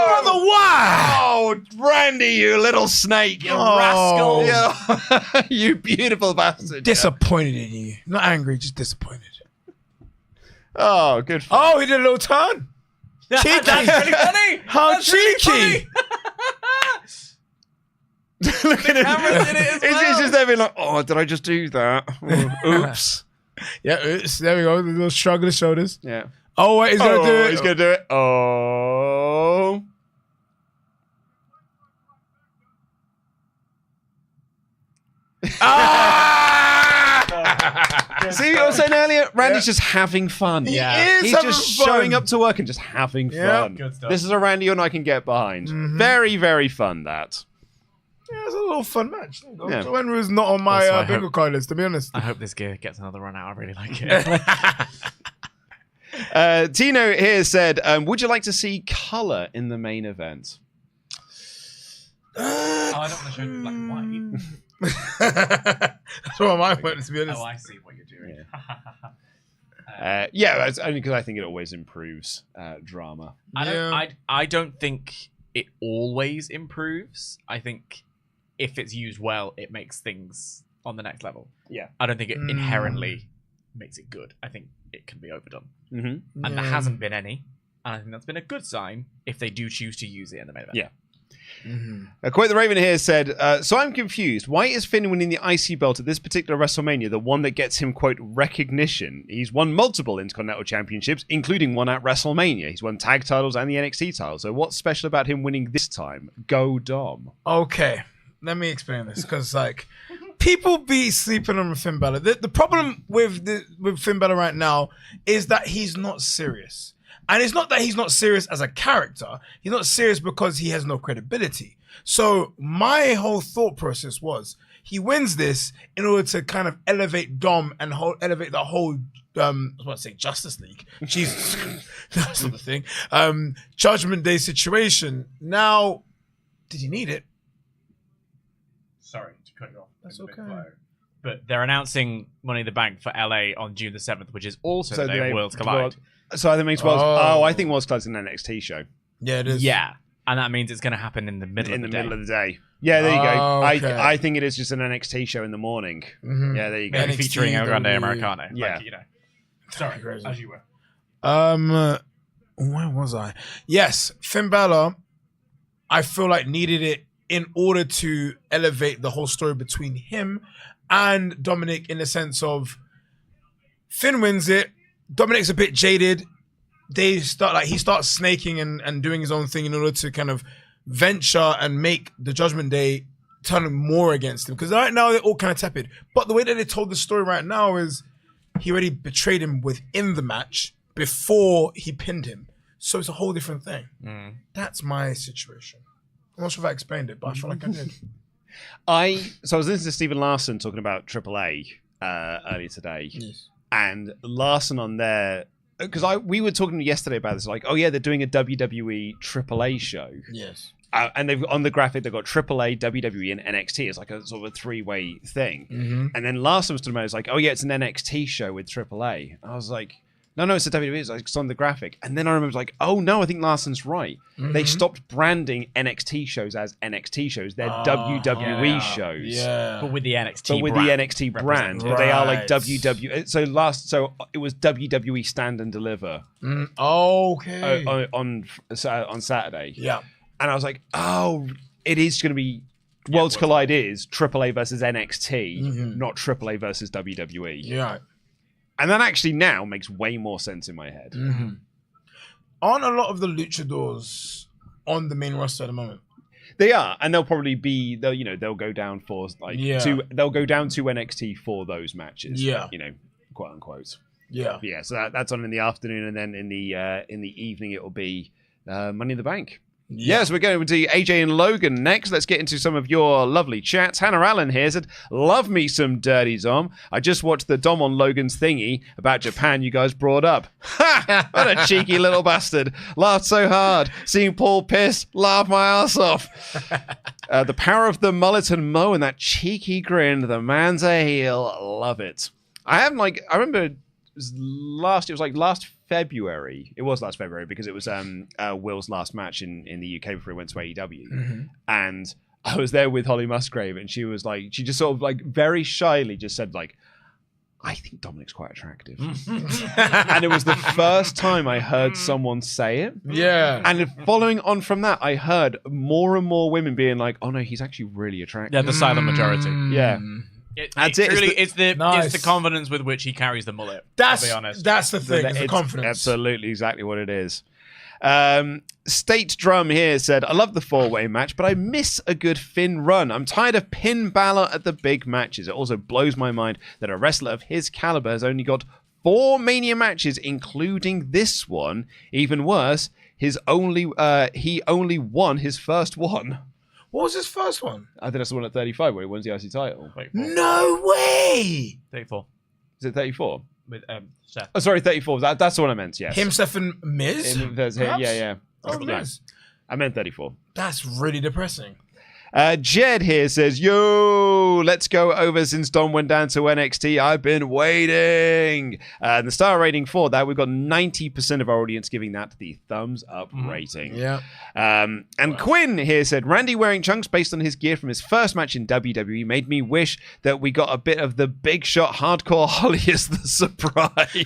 B: Brother, why?
A: Oh, Randy, you little snake. You
C: rascal.
A: Yeah. You beautiful bastard.
B: Disappointed in you. Not angry, just disappointed.
A: Oh, good.
B: Oh, he did a little turn. Cheeky.
C: That's really funny.
B: How
C: That's really
B: cheeky.
A: Look at him.
C: camera did it as
A: It's
C: well.
A: just there being like, oh, did I just do that? Oops.
B: Yeah, there we go. The little shrug of the shoulders.
A: Yeah.
B: Oh, wait, he's going to do it.
A: He's going to do it. Oh. See what I was saying earlier? Randy's just having fun.
C: Yeah.
A: He's
B: having
A: just
B: fun.
A: showing up to work and just having fun.
C: Good stuff.
A: This is a Randy and I can get behind. Very, very fun, that.
B: Yeah, it's a little fun match.
A: Yeah.
B: Joe Henry was not on my
C: Also, I
B: bingo
C: hope-
B: card list, to be honest.
C: I hope this gear gets another run out. I really like it.
A: Tino here said, would you like to see colour in the main event?
C: I don't want to show you black and white.
B: That's what I went, to be honest.
C: Oh, I see what you're doing.
A: Yeah, that's only because I think it always improves drama.
C: I don't think it always improves. I think if it's used well, it makes things on the next level.
A: Yeah.
C: I don't think it inherently makes it good. I think it can be overdone.
A: Mm-hmm.
C: And there hasn't been any. And I think that's been a good sign if they do choose to use it in the main event.
A: Yeah. Quote the Raven here said, so I'm confused. Why is Finn winning the IC belt at this particular WrestleMania the one that gets him, quote, recognition? He's won multiple Intercontinental Championships, including one at WrestleMania. He's won tag titles and the NXT title. So what's special about him winning this time? Go Dom.
B: Okay, let me explain this, because, like, people be sleeping on Finn Balor. The problem with Finn Balor right now is that he's not serious. And it's not that he's not serious as a character. He's not serious because he has no credibility. So my whole thought process was he wins this in order to kind of elevate Dom and elevate the whole, I was about to say Justice League. Jesus, that's not the thing. Judgment Day situation. Now, did he need it?
C: Sorry to cut you off.
B: That's
C: in the
B: okay.
C: mid-flow. But they're announcing Money in the Bank for LA on June the 7th, which is also the day Worlds Collide.
A: So I think makes Worlds. Oh, I think Worlds Collide's an NXT show.
B: Yeah, it is.
C: Yeah, and that means it's going to happen in the middle of the day.
A: middle of the day. Yeah, there you go.
B: Okay.
A: I think it is just an NXT show in the morning.
B: Mhm.
A: Yeah, there you go.
C: Maybe featuring El Grande Americano.
A: Yeah.
C: Like, Sorry, as you were.
B: Where was I? Yes, Finn Balor, I feel like needed it in order to elevate the whole story between him and Dominic, in the sense of Finn wins it. Dominic's a bit jaded. He starts snaking and doing his own thing in order to kind of venture and make the Judgment Day turn more against him. Because right now they're all kind of tepid. But the way that they told the story right now is he already betrayed him within the match before he pinned him. So it's a whole different thing. That's my situation. I'm not sure if I explained it, but I feel like I did.
A: So I was listening to Stephen Larson talking about AAA earlier today.
B: Yes.
A: And Larson on there, because we were talking yesterday about this, like, oh yeah, they're doing a WWE AAA show.
B: Yes.
A: And they've on the graphic they've got AAA, WWE, and NXT. It's like a sort of a three-way thing.
B: Mm-hmm.
A: And then Larson was talking about it's like, oh yeah, it's an NXT show with AAA. I was like, no, it's a WWE. It's like it's on the graphic. And then I remember like, oh no, I think Larson's right.
B: Mm-hmm.
A: They stopped branding NXT shows as NXT shows. They're WWE shows.
B: Yeah.
C: But with the NXT
A: But with
C: brand.
A: the NXT brand,
B: Right.
A: they are like WWE. So it was WWE Stand and Deliver
B: Okay.
A: on Saturday.
B: Yeah.
A: And I was like, oh, it is going to be Worlds Collide is AAA versus NXT, not AAA versus WWE.
B: Yeah.
A: And that actually now makes way more sense in my head.
B: Mm-hmm. Aren't a lot of the luchadors on the main roster at the moment?
A: They are, and they'll probably be they'll go down for they'll go down to NXT for those matches.
B: Yeah.
A: Quote unquote.
B: Yeah.
A: But yeah, so that's on in the afternoon, and then in the evening it will be Money in the Bank. Yes, we're going to AJ and Logan next. Let's get into some of your lovely chats. Hannah Allen here said, love me some Dirty Dom. I just watched the Dom on Logan's thingy about Japan you guys brought up. Ha! What a cheeky little bastard. Laughed so hard. Seeing Paul pissed, laughed my ass off. The power of the mullet and mo and that cheeky grin. The man's a heel. Love it. I remember it was last February. It was last February because it was Will's last match in the UK before he went to AEW. Mm-hmm. And I was there with Holly Musgrave, and she just sort of like very shyly just said like, I think Dominic's quite attractive. And it was the first time I heard someone say it.
B: Yeah.
A: And following on from that, I heard more and more women being like, oh no, he's actually really attractive.
C: Yeah, the silent majority.
A: Yeah.
C: It's the confidence with which he carries the mullet. I'll be honest.
B: That's the thing. It's the confidence.
A: Absolutely, exactly what it is. State Drum here said, I love the four-way match, but I miss a good Finn run. I'm tired of Pin Balor at the big matches. It also blows my mind that a wrestler of his caliber has only got 4 Mania matches, including this one. Even worse, he only won his first one.
B: What was his first one?
A: I think that's the one at 35 where he wins the IC title.
C: 34.
B: No way!
C: 34.
A: Is it 34?
C: With Seth.
A: Oh, sorry, 34. That's the one I meant, yes.
B: Him, Seth, and Miz?
A: Yeah.
B: Oh, Miz.
A: I meant 34.
B: That's really depressing.
A: Jed here says, yo, let's go over since Dom went down to NXT. I've been waiting. The star rating for that, we've got 90% of our audience giving that the thumbs up rating.
B: Yeah.
A: And Quinn here said, Randy wearing chunks based on his gear from his first match in WWE made me wish that we got a bit of the Big Shot Hardcore Holly as the surprise.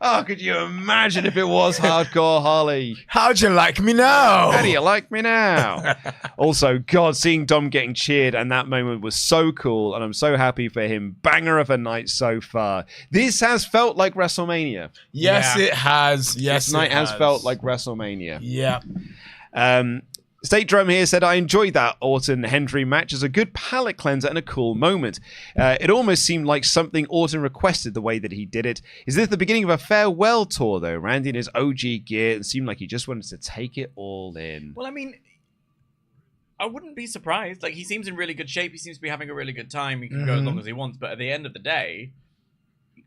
A: Oh, could you imagine if it was Hardcore Holly?
B: How'd you like me now?
A: How do you like me now? Also, God, seeing Dom getting cheered and that moment was so cool, and I'm so happy for him. Banger of a night so far. This has felt like WrestleMania.
B: Yes, it has. Yes,
A: this night has felt like WrestleMania.
B: Yeah.
A: State Drum here said, I enjoyed that Orton-Hendry match as a good palate cleanser and a cool moment. It almost seemed like something Orton requested the way that he did it. Is this the beginning of a farewell tour, though? Randy in his OG gear, it seemed like he just wanted to take it all in.
C: Well, I mean, I wouldn't be surprised. Like, he seems in really good shape. He seems to be having a really good time. He can go as long as he wants. But at the end of the day,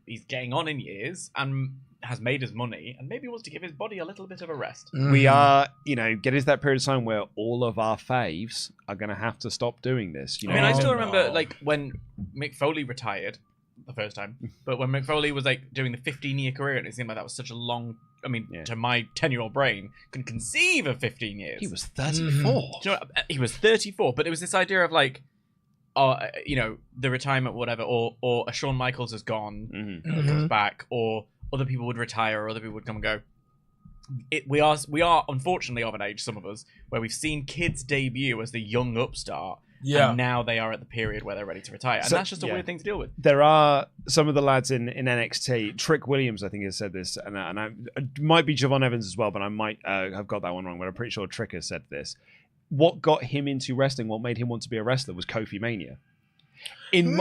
C: he's getting on in years. And has made his money and maybe wants to give his body a little bit of a rest.
A: We are, getting to that period of time where all of our faves are going to have to stop doing this.
C: I mean, I still remember like when Mick Foley retired the first time, but when Mick Foley was like doing the 15-year career, and it seemed like that was such a long. I mean, to my 10-year-old brain, can conceive of 15 years.
A: He was 34.
C: Do you know what? He was 34, but it was this idea of like, the retirement, whatever, or a Shawn Michaels has gone, comes back, or other people would retire, or other people would come and go. We are unfortunately of an age, some of us, where we've seen kids debut as the young upstart. Yeah. And now they are at the period where they're ready to retire. And that's just a weird thing to deal with.
A: There are some of the lads in NXT. Trick Williams, I think, has said this. And it might be Javon Evans as well, but I might have got that one wrong. But I'm pretty sure Trick has said this. What got him into wrestling, what made him want to be a wrestler, was Kofi Mania. In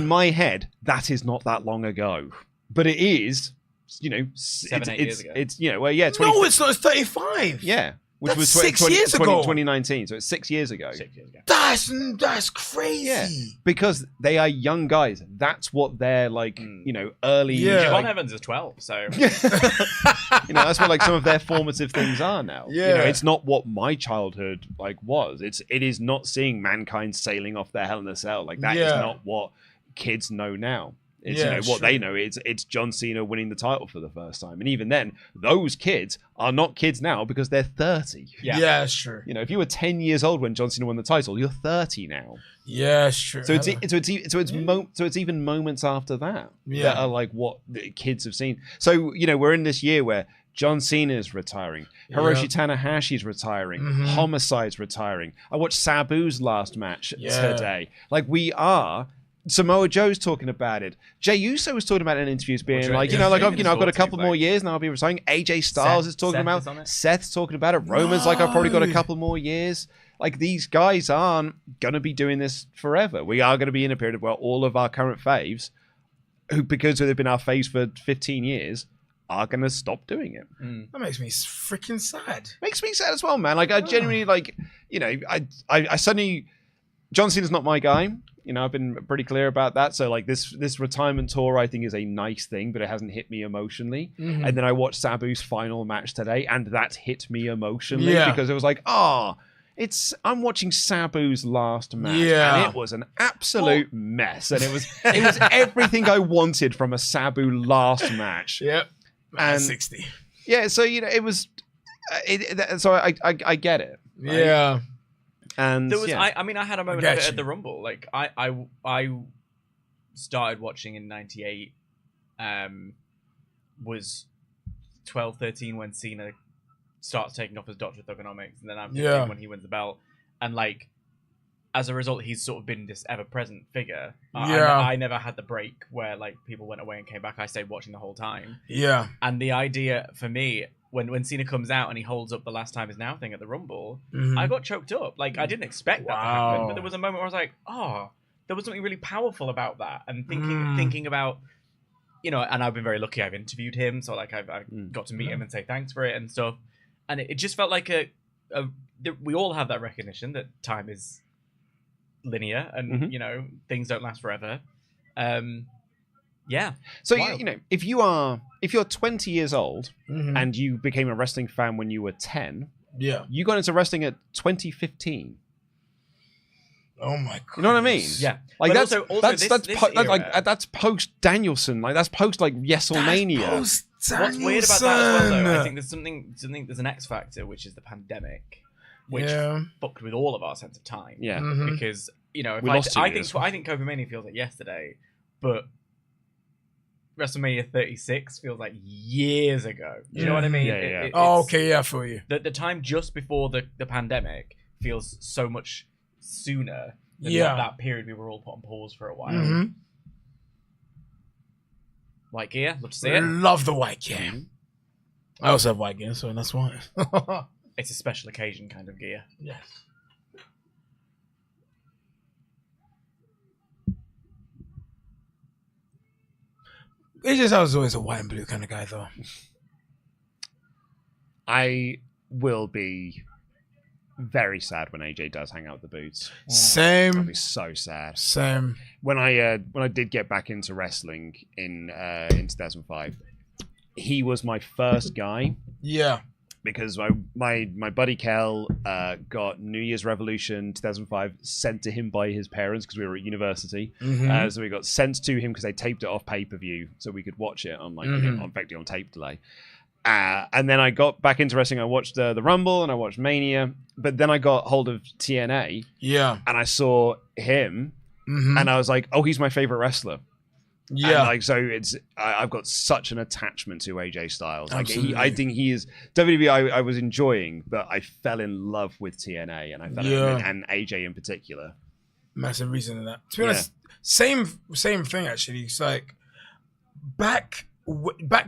A: my head, that is not that long ago. But it is,
C: 7-8 years ago.
A: It's, 20,
B: no, it's not. It's 35.
A: Yeah. Which
B: That's
A: was
B: 6 years ago.
A: 2019, so it's 6 years ago.
B: That's crazy. Yeah,
A: because they are young guys. That's what they're like, early.
C: Yeah. Javon Evans is 12, so
A: that's what like some of their formative things are now.
B: Yeah,
A: it's not what my childhood was. It is not seeing Mankind sailing off their Hell in a Cell. Like that is not what kids know now. It's what they know. It's John Cena winning the title for the first time, and even then, those kids are not kids now because they're 30.
B: Yeah, that's true.
A: If you were 10 years old when John Cena won the title, you're 30 now.
B: Yeah, that's true.
A: So it's even moments after that that are like what the kids have seen. So we're in this year where John Cena is retiring, Hiroshi Tanahashi's retiring, Homicide's retiring. I watched Sabu's last match today. Like we are. Samoa Joe's talking about it. Jey Uso was talking about it in interviews, being like, I've got a couple more years and I'll be retiring. AJ Styles is talking about it. Seth's talking about it. Roman's like, I've probably got a couple more years. Like these guys aren't gonna be doing this forever. We are gonna be in a period where all of our current faves, who because they've been our faves for 15 years, are gonna stop doing it.
B: That makes me freaking sad.
A: Makes me sad as well, man. Like I genuinely I suddenly John Cena's not my guy. I've been pretty clear about that. So like this retirement tour, I think is a nice thing, but it hasn't hit me emotionally. And then I watched Sabu's final match today, and that hit me emotionally because it was like, I'm watching Sabu's last match, and it was an absolute mess, and it was everything I wanted from a Sabu last match.
B: Yep,
A: and
B: 60.
A: Yeah, so it was. So I get it.
B: Right? Yeah.
A: And
C: there was, I had a moment of it at the Rumble. Like I started watching in '98. Was 12, 13 when Cena starts taking off his Dr. Thugonomics, and then I'm 15 when he wins the belt. And like, as a result, he's sort of been this ever-present figure. I never had the break where like people went away and came back. I stayed watching the whole time.
B: Yeah.
C: And the idea for me, when Cena comes out and he holds up the last time is now thing at the Rumble, I got choked up. Like I didn't expect that to happen, but there was a moment where I was like, oh, there was something really powerful about that. And thinking about, and I've been very lucky. I've interviewed him, so like I've got to meet him and say thanks for it and stuff. And it just felt like we all have that recognition that time is linear and things don't last forever. Yeah.
A: So if you're 20 years old and you became a wrestling fan when you were 10, you got into wrestling at 2015.
B: Oh my god!
A: You know what I mean?
C: Yeah.
A: Like
C: but
A: that's post Danielson. Like that's post like WrestleMania.
C: What's weird about that as well, though, I think there's an X factor, which is the pandemic, which fucked with all of our sense of time.
A: Yeah.
C: Because I think Kofi Mania feels like yesterday, but WrestleMania 36 feels like years ago. Do you know what I mean?
B: Yeah. For you.
C: The time just before the pandemic feels so much sooner than that period we were all put on pause for a while. White gear, love to see it.
B: Love the white gear. I also have white gear, so that's why.
C: It's a special occasion kind of gear.
B: Yes. I was always a white and blue kind of guy, though.
A: I will be very sad when AJ does hang out with the boots.
B: Same.
A: I'll be so sad.
B: Same.
A: When I did get back into wrestling in 2005, he was my first guy.
B: Yeah.
A: Because my buddy Kel got New Year's Revolution 2005 sent to him by his parents because we were at university. So we got sent to him because they taped it off pay-per-view so we could watch it on effectively on tape delay. And then I got back into wrestling. I watched the Rumble and I watched Mania, but then I got hold of TNA.
B: Yeah.
A: And I saw him, and I was like, "Oh, he's my favorite wrestler."
B: Yeah.
A: And so I've got such an attachment to AJ Styles. Like
B: Absolutely.
A: I think he is WWE. I was enjoying, but I fell in love with TNA, and I fell in and AJ in particular.
B: Massive reason in that. To be honest, same thing actually. It's like back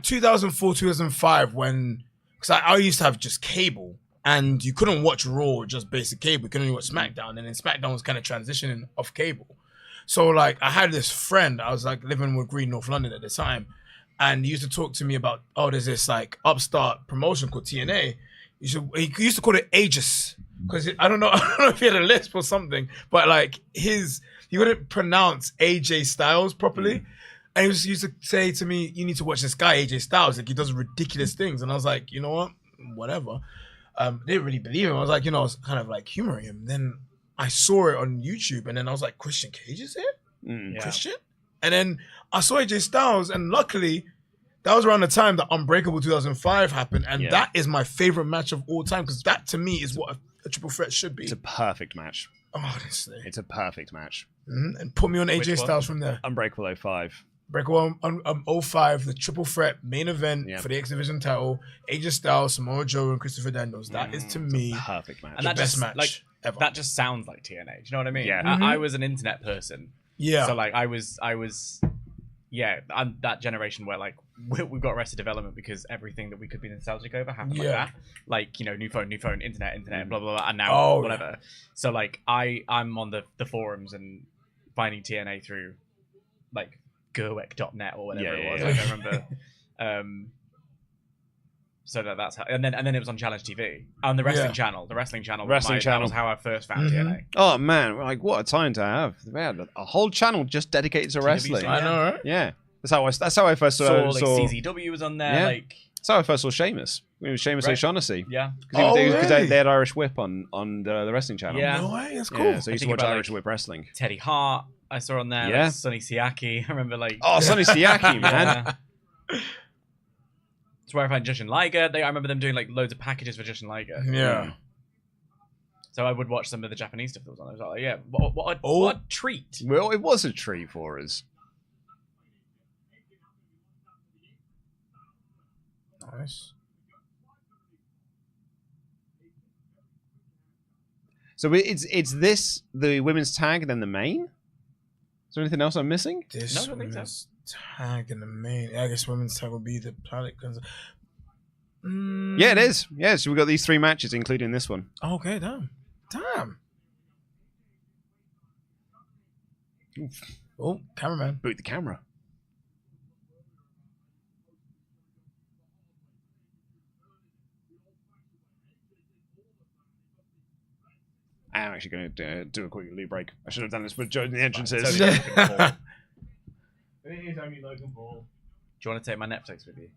B: 2004, 2005 when, because I used to have just cable and you couldn't watch Raw with just basic cable. You could only watch SmackDown, and then SmackDown was kind of transitioning off cable. So like I had this friend, I was like living with Green, North London at the time, and he used to talk to me about, there's this like upstart promotion called TNA. He used to call it Aegis because I don't know if he had a lisp or something, but like he wouldn't pronounce AJ Styles properly. And he used to say to me, "You need to watch this guy, AJ Styles. Like he does ridiculous things." And I was like, you know what? Whatever. Didn't really believe him. I was like, I was kind of like humoring him. Then I saw it on YouTube, and then I was like, Christian Cage is here? Christian? And then I saw AJ Styles, and luckily, that was around the time that Unbreakable 2005 happened, and that is my favorite match of all time, because that, to me, is what a triple threat should be.
A: It's a perfect match.
B: Honestly.
A: It's a perfect match.
B: And put me on AJ Styles from there.
A: Unbreakable 05.
B: Unbreakable 05, the triple threat main event for the X Division title, AJ Styles, Samoa Joe, and Christopher Daniels. That is, to me,
A: perfect match.
C: And that
B: best
C: just,
B: match ever.
C: That just sounds like TNA. Do you know what I mean?
A: Yeah.
C: I was an internet person.
B: Yeah.
C: So like I was I'm that generation where like we've got Arrested Development because everything that we could be nostalgic over happened like that. Like, new phone, internet, blah, blah, blah, and now whatever. So like I'm on the forums and finding TNA through like Gerwick.net or whatever it was. Like, I remember so that's how, and then it was on Challenge TV on the wrestling channel. The wrestling channel. That was how I first found TNA.
A: Oh man, like what a time to have. We had a whole channel just dedicated to wrestling.
B: I know, right?
A: Yeah. That's how I first saw
C: like CZW was on there. Like
A: that's how I first saw Sheamus. It was Sheamus O'Shaughnessy.
C: Yeah.
A: Because they had Irish Whip on the wrestling channel.
C: Yeah.
B: No way, that's cool.
A: Yeah, so I used to watch Irish Whip wrestling.
C: Teddy Hart, I saw on there.
A: Yeah.
C: Like Sonny Siaki. I remember like
A: Sonny Siaki, man.
C: It's where I find Jushin Liger. I remember them doing like loads of packages for Jushin Liger.
B: Yeah.
C: So I would watch some of the Japanese stuff that was on. I was like, what a treat.
A: Well, it was a treat for us.
B: Nice.
A: So it's this, the women's tag, and then the main? Is there anything else I'm missing?
B: This
C: No, I don't think so.
B: women's tag in the main. I guess women's tag would be the Planet Guns.
A: Yeah, it is. Yeah, so we've got these 3 matches, including this one.
B: Okay, damn. Oh, cameraman.
A: Boot the camera. I'm actually going to do a quick loo break. I should have done this with Joe in the entrances.
C: It is only Logan Paul. Do you want to take my Netflix with you?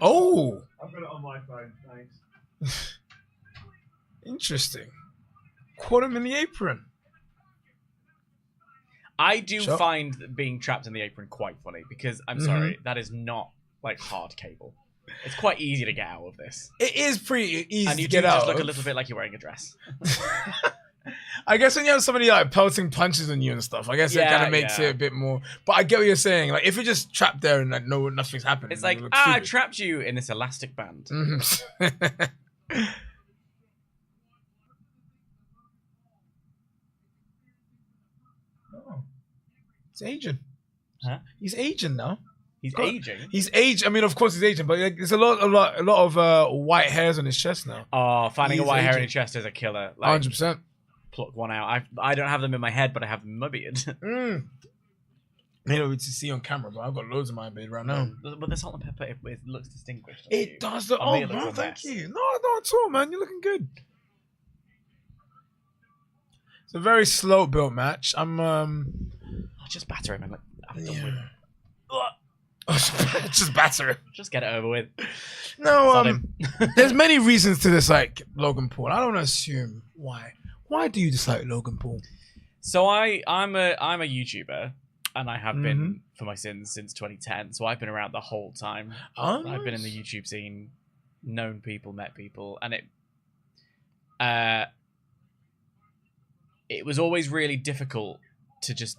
B: Oh,
G: I've got it on my phone, thanks.
B: interesting. Caught him in the apron.
C: I do find being trapped in the apron quite funny because I'm sorry, that is not like hard cable. It's quite easy to get out of this.
B: It is pretty easy
C: and you
B: to get out.
C: just look a little bit like you're wearing a dress.
B: I guess when you have somebody like pelting punches on you and stuff, I guess it kind of makes it a bit more. But I get what you're saying. Like if you're just trapped there and like nothing's happening,
C: it's like I trapped you in this elastic band.
B: He's aging.
C: Huh?
B: He's aging now.
C: He's aging.
B: He's aging. I mean, of course he's aging, but like, there's a lot of white hairs on his chest now.
C: Oh, finding
B: He's
C: a white hair in
B: aging.
C: your chest is a killer. Like,
B: 100%.
C: pluck one out. I don't have them in my head, but I have them in my beard.
B: You know, to see on camera, but I've got loads in my beard right now.
C: But the salt and pepper, it looks distinguished.
B: It does. Oh,
C: me, it
B: bro,
C: looks a
B: thank
C: mess.
B: you. No, not at all, man. You're looking good. It's a very slow built match. I'm
C: Just batter him. I'm done with.
B: Just batter him.
C: Just get it over with.
B: No,
C: Sod him.
B: there's many reasons to dislike Logan Paul. I don't assume why. Why do you dislike Logan Paul?
C: So I'm a YouTuber, and I have been for my sins since 2010. So I've been around the whole time.
B: Oh,
C: I've been in the YouTube scene, known people, met people, and it was always really difficult to just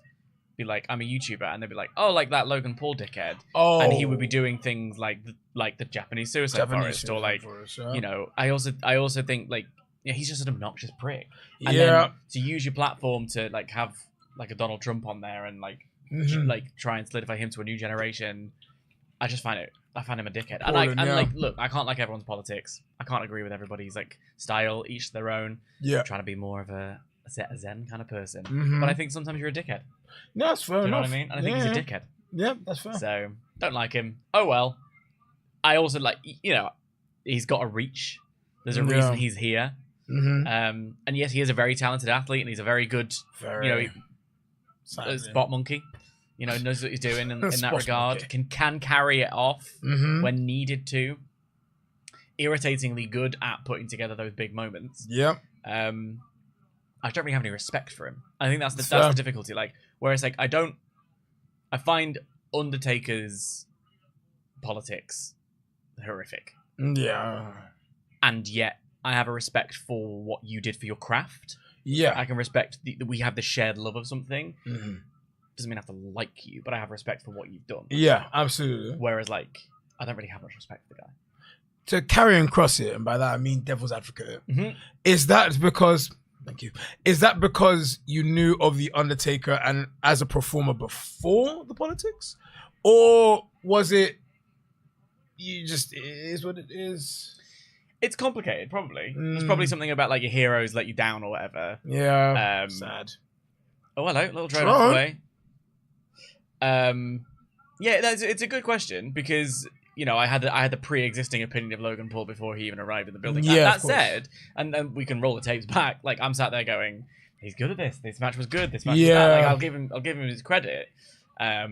C: be like, I'm a YouTuber, and they'd be like, oh, like that Logan Paul dickhead.
B: Oh,
C: And he would be doing things like the Japanese Suicide Forest, or like, you know, I also think like, yeah, he's just an obnoxious prick. And then to use your platform to like have like a Donald Trump on there and like like try and solidify him to a new generation, I find him a dickhead. And like, look, I can't like everyone's politics. I can't agree with everybody's like style, each their own. Yeah, I'm trying to be more of a zen kind of person. But I think sometimes you're a dickhead.
B: No, that's fair enough.
C: You know what I mean? And I think he's a dickhead.
B: Yeah, that's fair.
C: So don't like him. Oh well. I also like, you know, he's got a reach. There's a reason he's here. And yes, he is a very talented athlete, and he's a very good, spot monkey. You know, knows what he's doing in that regard. Can carry it off when needed to. Irritatingly good at putting together those big moments. Yeah. I don't really have any respect for him. I think that's the difficulty. Like, whereas like I find Undertaker's politics horrific. Yeah. And yet I have a respect for what you did for your craft. Yeah. I can respect that we have the shared love of something. Doesn't mean I have to like you, but I have respect for what you've done. Yeah, absolutely. Whereas like, I don't really have much respect for the guy.
B: To carry and cross it, and by that I mean devil's advocate, is that because... Thank you. Is that because you knew of The Undertaker and as a performer before the politics? Or was it you just, it is what it is?
C: It's complicated, probably. It's probably something about like your heroes let you down or whatever.
B: Yeah. Sad.
C: Oh, hello. Little drone off the way. Yeah, it's a good question because... You know, I had the pre-existing opinion of Logan Paul before he even arrived in the building.
B: Yeah,
C: that said, and then we can roll the tapes back. Like I'm sat there going, he's good at this. This match was good. This match was bad. Like I'll give him his credit. I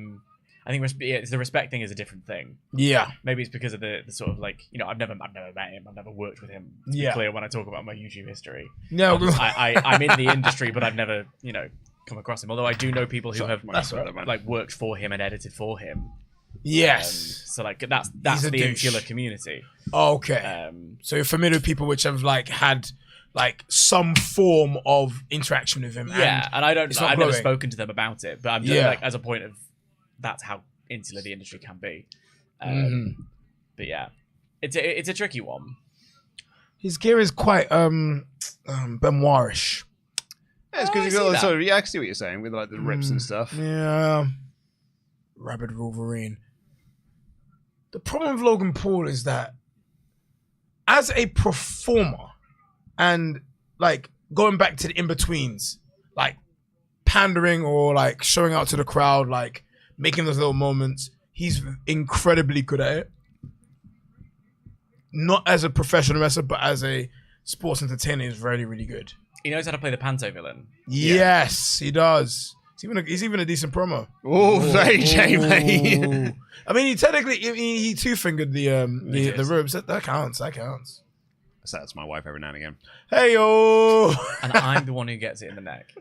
C: think the respect thing is a different thing. Yeah, maybe it's because of the sort of like, you know, I've never met him. I've never worked with him. To be clear when I talk about my YouTube history. No, I'm in the industry, but I've never, you know, come across him. Although I do know people who have like worked for him and edited for him.
B: Yes.
C: So like that's the insular community.
B: Okay. So you're familiar with people which have like had like some form of interaction with him.
C: Yeah, and I've never spoken to them about it, but I'm just like as a point of that's how insular the industry can be. But yeah, it's a tricky one.
B: His gear is quite Benoitish.
A: Yeah, it's because you got sort of, I can see what you're saying with like the rips and stuff.
B: Yeah. Rabid Wolverine. The problem with Logan Paul is that as a performer and like going back to the in-betweens, like pandering or like showing out to the crowd, like making those little moments, he's incredibly good at it. Not as a professional wrestler, but as a sports entertainer, he's really, really good.
C: He knows how to play the panto villain.
B: Yes, he does. He's even a decent promo.
A: Oh, AJ, mate.
B: I mean, he two-fingered the ribs. That counts. That counts.
A: That's my wife every now and again.
B: Hey, yo.
C: And I'm the one who gets it in the neck.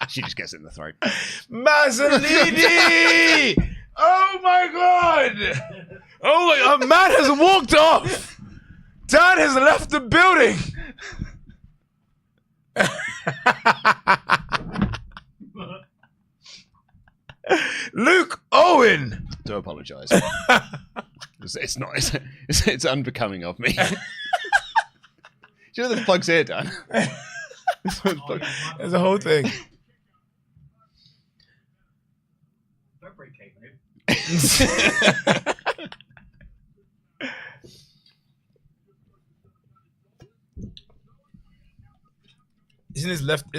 A: She just gets it in the throat.
B: Mazzolini! Oh, my God. Oh, my God. Man has walked off. Dan has left the building. Luke Owen.
A: Do apologise. It's not. It's unbecoming of me. Do you know the plug's here, Dan?
B: There's a whole thing.
G: Don't break cake, mate.
B: Is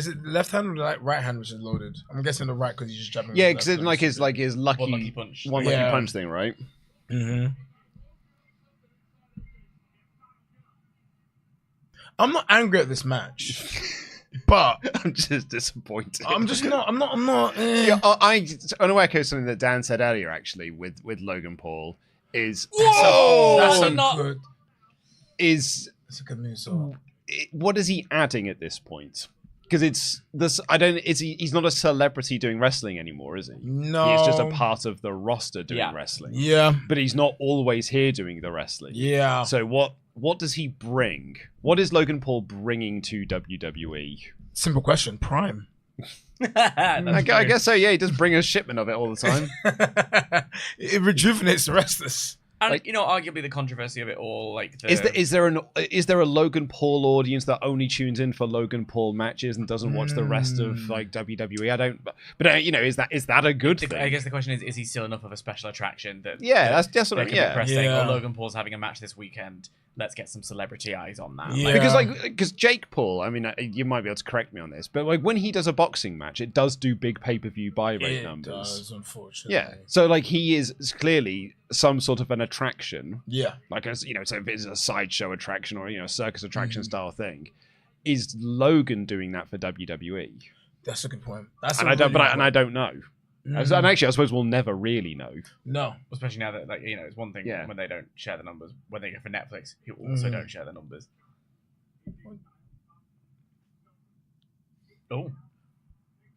B: it left hand or the right hand which is loaded? I'm guessing the right because he's just jabbing.
A: Yeah, because it's like his lucky
C: punch.
A: Lucky punch thing, right?
B: Mm-hmm. I'm not angry at this match. But
A: I'm just disappointed.
B: I'm not.
A: Yeah, I want to echo something that Dan said earlier, actually, with Logan Paul.
B: Whoa!
C: That's
B: So
C: not-
B: good.
A: Is
B: That's a good moonsault.
A: what is he adding at this point? Because it's this. I don't. He's not a celebrity doing wrestling anymore, is he?
B: No.
A: He's just a part of the roster doing wrestling.
B: Yeah.
A: But he's not always here doing the wrestling.
B: Yeah.
A: So what does he bring? What is Logan Paul bringing to WWE?
B: Simple question. Prime.
A: I guess so. Yeah, he does bring a shipment of it all the time.
B: It rejuvenates the wrestlers.
C: And
A: Like-
C: arguably the controversy of it all, like
A: Is there a Logan Paul audience that only tunes in for Logan Paul matches and doesn't watch the rest of like WWE? I don't. But is that a good thing?
C: I guess the question is he still enough of a special attraction that
A: Yeah, that's what
C: they
A: I
C: can
A: mean.
C: be
A: Yeah.
C: pressed saying,
B: Yeah.
C: "Oh, Logan Paul's having a match this weekend. Let's get some celebrity eyes on that."
B: Yeah.
A: Because Jake Paul, I mean, you might be able to correct me on this, but like when he does a boxing match, it does do big pay-per-view buy rate
B: It
A: numbers.
B: does, unfortunately.
A: Yeah, so like he is clearly some sort of an attraction,
B: Yeah.
A: like as so if it's a sideshow attraction or a circus attraction style thing, is Logan doing that for WWE?
B: That's a good point. That's
A: And
B: a
A: I don't,
B: really
A: but I,
B: good
A: and I don't know. And actually, I suppose we'll never really know.
B: No.
C: Especially now that it's one thing
A: Yeah.
C: when they don't share the numbers. When they go for Netflix, who also don't share the numbers. Oh,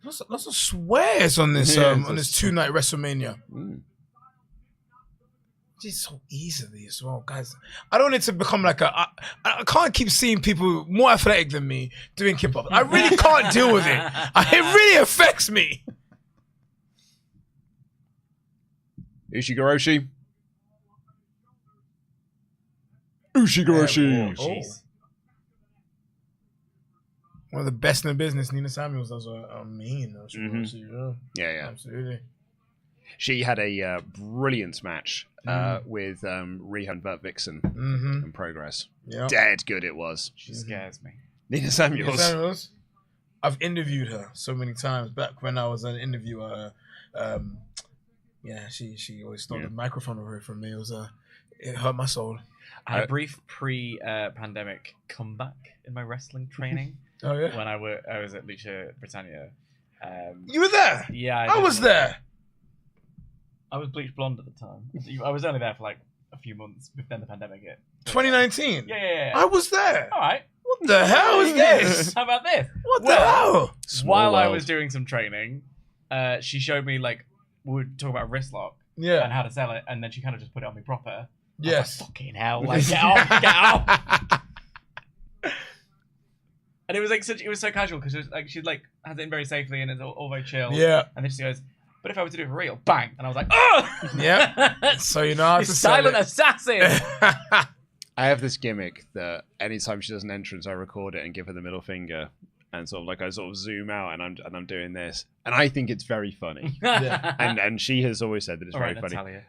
B: Lots of swears on this
A: Yeah,
B: on this 2-night WrestleMania.
A: Mm.
B: Just so easily as well, guys. I don't need to become like I can't keep seeing people more athletic than me doing kick-off. I really can't deal with it. It really affects me.
A: Ushigoroshi. Ushigoroshi.
B: Oh. One of the best in the business, Nina Samuels, does a mean.
A: Yeah.
B: Absolutely.
A: She had a brilliant match with Rhea and Bert Vixen in progress.
B: Yeah.
A: Dead good it was.
C: she scares me.
A: Nina Samuels.
B: Nina Samuels. I've interviewed her so many times. Back when I was an interviewer, she always stole the microphone away from me. It hurt my soul.
C: I had a brief pre-pandemic comeback in my wrestling training
B: Oh yeah.
C: when I was at Lucha Britannia.
B: You were there.
C: Yeah,
B: I was there.
C: I was bleach blonde at the time. I was only there for like a few months. Then the pandemic hit.
B: 2019.
C: Yeah.
B: I was there.
C: All right.
B: What the hell is this?
C: How about this?
B: What the hell?
C: While I
A: world.
C: was doing some training, she showed me we were talking about wrist lock and
B: Yeah.
C: how to sell it, and then she kind of just put it on me proper.
B: Yes.
C: Fucking hell! Like, get off! And it was it was so casual because she has it in very safely and it's all very chill.
B: Yeah.
C: And then she goes, "But if I were to do it for real, bang!" And I was like, "Oh!"
B: Yep. So you know how to
C: It's
B: sell
C: silent
B: it.
C: assassin.
A: I have this gimmick that anytime she does an entrance, I record it and give her the middle finger, and I zoom out and I'm doing this, and I think it's very funny. And she has always said that it's
C: All
A: very
C: right,
A: funny.
C: Natalia.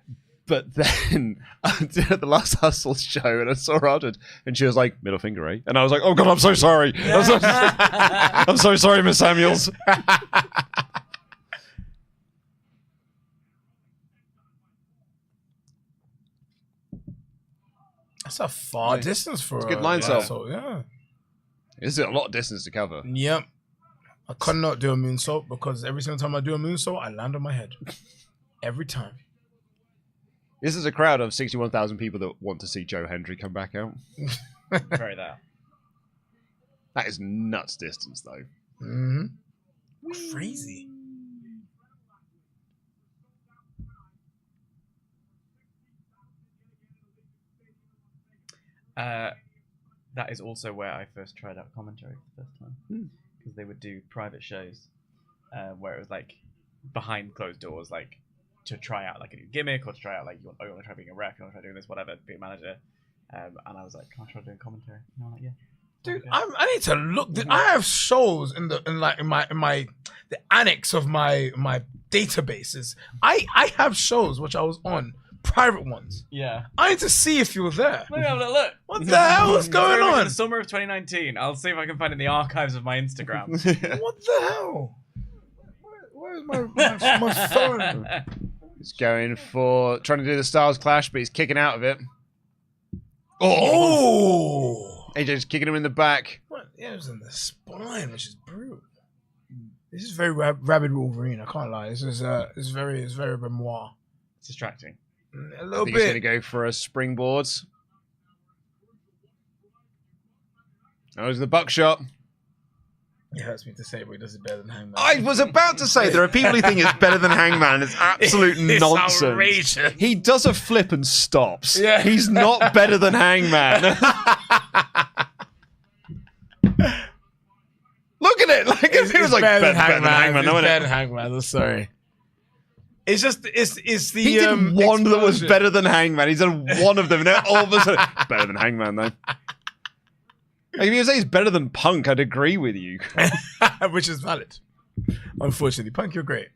A: But then I did at the last Hustle show, and I saw her afterwards, and she was like, "Middle finger, eh?" And I was like, "Oh God, I'm so sorry. I'm so sorry, Miss Samuels."
B: That's a far distance for
A: It's a good
B: a
A: line sell.
B: moonsault, yeah.
A: This is a lot of distance to cover.
B: Yep. I could not do a moonsault because every single time I do a moonsault, I land on my head. Every time.
A: This is a crowd of 61,000 people that want to see Joe Hendry come back out.
C: Very that.
A: That is nuts distance, though.
B: Mm-hmm. Crazy.
C: That is also where I first tried out commentary for the first time. Because they would do private shows where it was like behind closed doors, like to try out like a new gimmick or to try out like you want to try being a ref, you want to try doing this, whatever, be a manager. And I was like, can I try doing commentary? And I'm like, yeah.
B: Dude, I need to look. Dude, I have shows in my the annex of my databases. I have shows which I was on, private ones.
C: Yeah.
B: I need to see if you were there.
C: Let me have a little look.
B: What the hell is going
C: In
B: on?
C: the summer of 2019. I'll see if I can find it in the archives of my Instagram.
B: What the hell? Where's my phone?
A: He's going for trying to do the Styles Clash, but he's kicking out of it.
B: Oh!
A: AJ's kicking him in the back.
B: What? Yeah, it was in the spine, which is brutal. This is very rabid Wolverine. I can't lie. This is it's very Benoit.
C: It's distracting.
B: A little
A: He's going to
B: bit.
A: go for a springboard. That was the buckshot.
B: It hurts me to say, but he does it better than Hangman.
A: I was about to say, there are people who think it's better than Hangman, and it's absolute
B: It's
A: nonsense.
B: outrageous.
A: He does a flip and stops.
B: Yeah.
A: He's not better than Hangman. Look at it. Like, it was like better than Hangman.
B: It's
A: No,
B: better than Hangman. I'm sorry. It's just it's the
A: he did one that was
B: explosion.
A: better than Hangman. He's done one of them. Now all of a sudden, better than Hangman, though. Like, if you say he's better than Punk, I'd agree with you.
B: Which is valid. Unfortunately, Punk, you're great.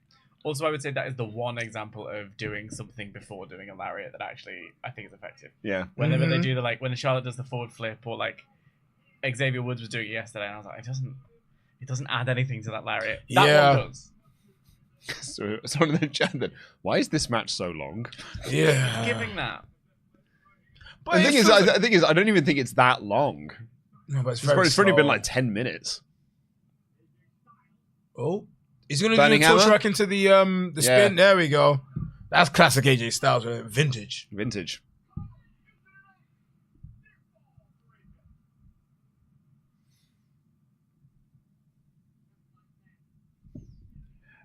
C: Also, I would say that is the one example of doing something before doing a lariat that actually I think is effective.
A: Yeah.
C: Whenever they do when Charlotte does the forward flip, or like Xavier Woods was doing it yesterday, and I was like, it doesn't add anything to that lariat. That one does.
A: So someone in the chat then, why is this match so long?
B: Yeah.
C: Giving that.
B: But
A: The thing is, I don't even think it's that long.
B: No, but it's
A: It's probably been like 10 minutes.
B: Oh, he's gonna
A: Burning
B: do a torch
A: hammer?
B: rack into the spin. There we go. That's classic AJ Styles, right? Vintage.
A: Vintage.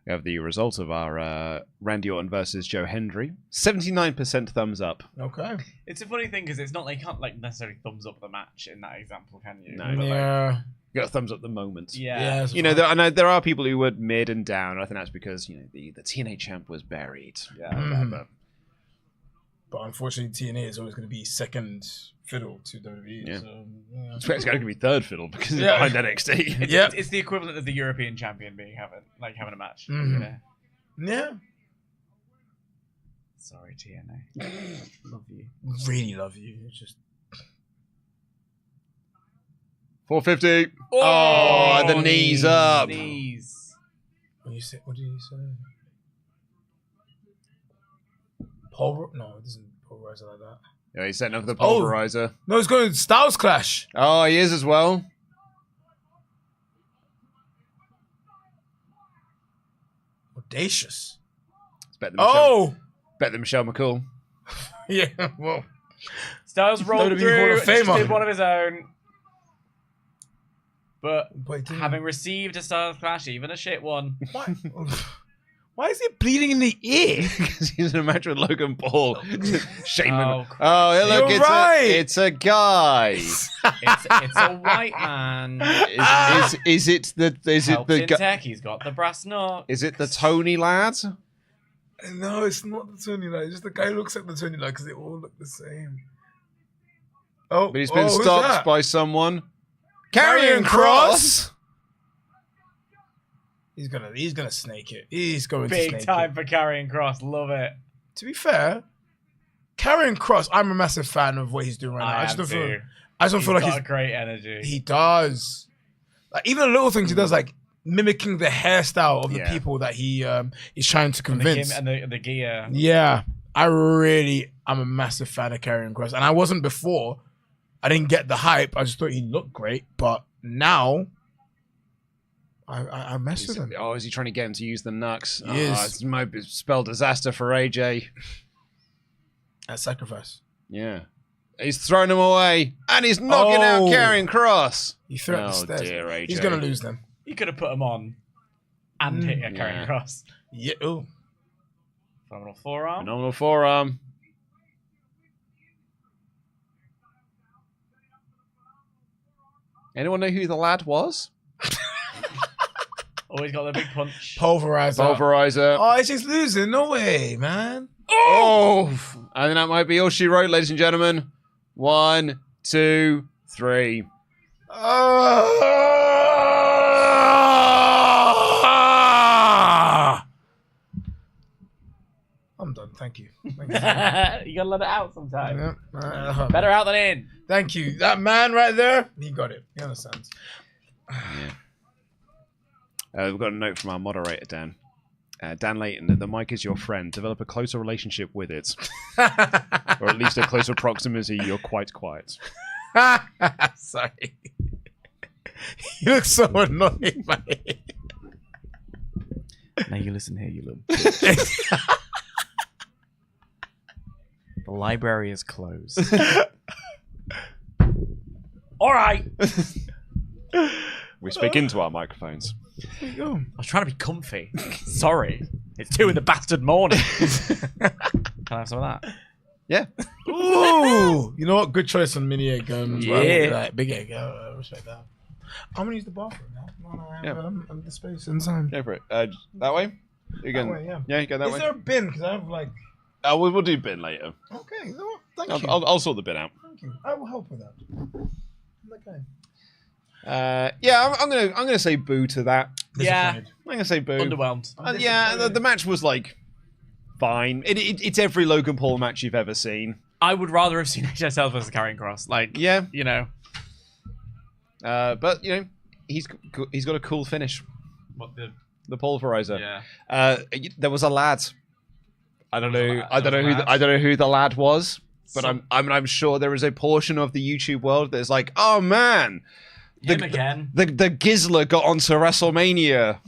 A: We have the result of our Randy Orton versus Joe Hendry. 79% thumbs up.
B: Okay.
C: It's a funny thing because it's not like you can't like necessarily thumbs up the match in that example, can you?
A: No.
C: But, like,
B: Yeah.
A: You got a thumbs up the moment.
C: yeah.
A: You know, I know there are people who were mid and down. I think that's because, you know, the TNA champ was buried.
C: Yeah.
B: Mm. But unfortunately, TNA is always going to be second fiddle to WWE.
A: Yeah.
B: So, yeah.
A: It's going to be third fiddle because it's
B: Yeah.
A: behind NXT.
C: It's the equivalent of the European champion having a match.
B: Mhm.
C: You know?
B: Yeah.
C: Sorry, TNA. Love you.
B: Really love you. It's just
A: 450. Oh, the knees up.
C: Knees.
B: what did you say? No, it doesn't pulverize like that.
A: Yeah, he's setting up the pulverizer.
B: No, it's going to Styles Clash.
A: Oh, he is as well.
B: Audacious.
A: It's better than Michelle,
B: Oh!
A: better than Michelle McCool.
B: Yeah, well.
C: Styles rolled
B: WWE
C: through,
B: Hall of
C: just
B: Famer.
C: did one of his own. But
B: But
C: having received a Styles Clash, even a shit one.
B: Why is he bleeding in the ear?
A: Because he's in a match with Logan Paul. Shane
C: Oh,
A: McMahon. Oh, yeah, look,
B: You're right.
A: it's a guy.
C: It's a white man.
A: Is it
C: Helped
A: the
C: in tech. He's got the brass knot.
A: is it the Tony lad?
B: No, it's not the Tony Light. It's just the guy who looks like the Tony Light because they all look the same. Oh,
A: But he's been
B: who's
A: stopped
B: that?
A: by someone.
B: Karrion
A: Karrion Kross.
B: He's gonna snake it. He's going to
C: Big
B: snake
C: time
B: it.
C: for Karrion Kross. Love it.
B: To be fair, Karrion Kross, I'm a massive fan of what he's doing right now. I just don't feel like
C: got
B: he's
C: a great energy.
B: he does. Like even the little things he does, like mimicking the hairstyle of the
A: Yeah.
B: people that he's trying to convince.
C: and the gear.
B: Yeah, I'm a massive fan of Karrion Kross, and I wasn't before. I didn't get the hype. I just thought he looked great, but now I mess with him.
A: Oh, is he trying to get him to use the Nux?
B: He is.
A: It's might spell disaster for AJ.
B: At Sacrifice,
A: Yeah. He's throwing him away, and he's knocking out
B: Oh.
A: Karrion Kross.
B: he threw it
A: Oh,
B: upstairs.
A: dear, AJ.
B: He's gonna lose them.
C: You could have put him on and hit a Karrion Kross.
B: Yeah. Oh,
C: Phenomenal forearm.
A: Phenomenal forearm. Anyone know who the lad was?
C: Always got the big punch.
B: pulverizer.
A: Pulverizer.
B: Oh, it's just losing. No way, man.
A: Oh! I think that might be all she wrote, ladies and gentlemen. 1, 2, 3.
B: I'm done. Thank you. Thank you.
C: You gotta let it out sometime.
B: Yeah.
C: Better out than in.
B: Thank you. That man right there, he got it. He understands.
A: We've got a note from our moderator, Dan. Dan Layton, the mic is your friend. Develop a closer relationship with it. Or at least a closer proximity. You're quite quiet.
B: Sorry. You look so annoyed, mate.
C: Now you listen here, you little bitch. The library is closed. All right.
A: We speak into our microphones.
B: There you go.
C: I was trying to be comfy. Sorry. It's 2 in the bastard morning. Can I have some of that?
A: Yeah.
B: Ooh, you know what? Good choice on mini egg.
C: Yeah.
B: Like, big egg. I respect that. I'm gonna use the bathroom now. No, I have the space inside.
A: Go for it. That way? You
B: That way, yeah.
A: you go that
B: Is
A: way.
B: there a bin? Because I have like.
A: We'll do bin later.
B: Okay, you know what? Thank you.
A: I'll sort the bin out.
B: Thank you. I will help with that. Okay.
A: Yeah, I'm gonna say boo to that.
C: Yeah.
B: Disappointed.
A: I'm gonna say boo.
C: Underwhelmed.
A: Yeah, the match was like fine. It's every Logan Paul match you've ever seen.
C: I would rather have seen AJ Styles versus Karrion Kross. Like,
A: Yeah,
C: you know.
A: but you know he's got a cool finish.
C: What the...
A: The pulverizer.
C: Yeah.
A: There was a lad. I don't know.
C: I don't
A: know who the lad was, but I'm sure there is a portion of the YouTube world that's like, oh man,
C: Him again.
A: the Gizzler got onto WrestleMania.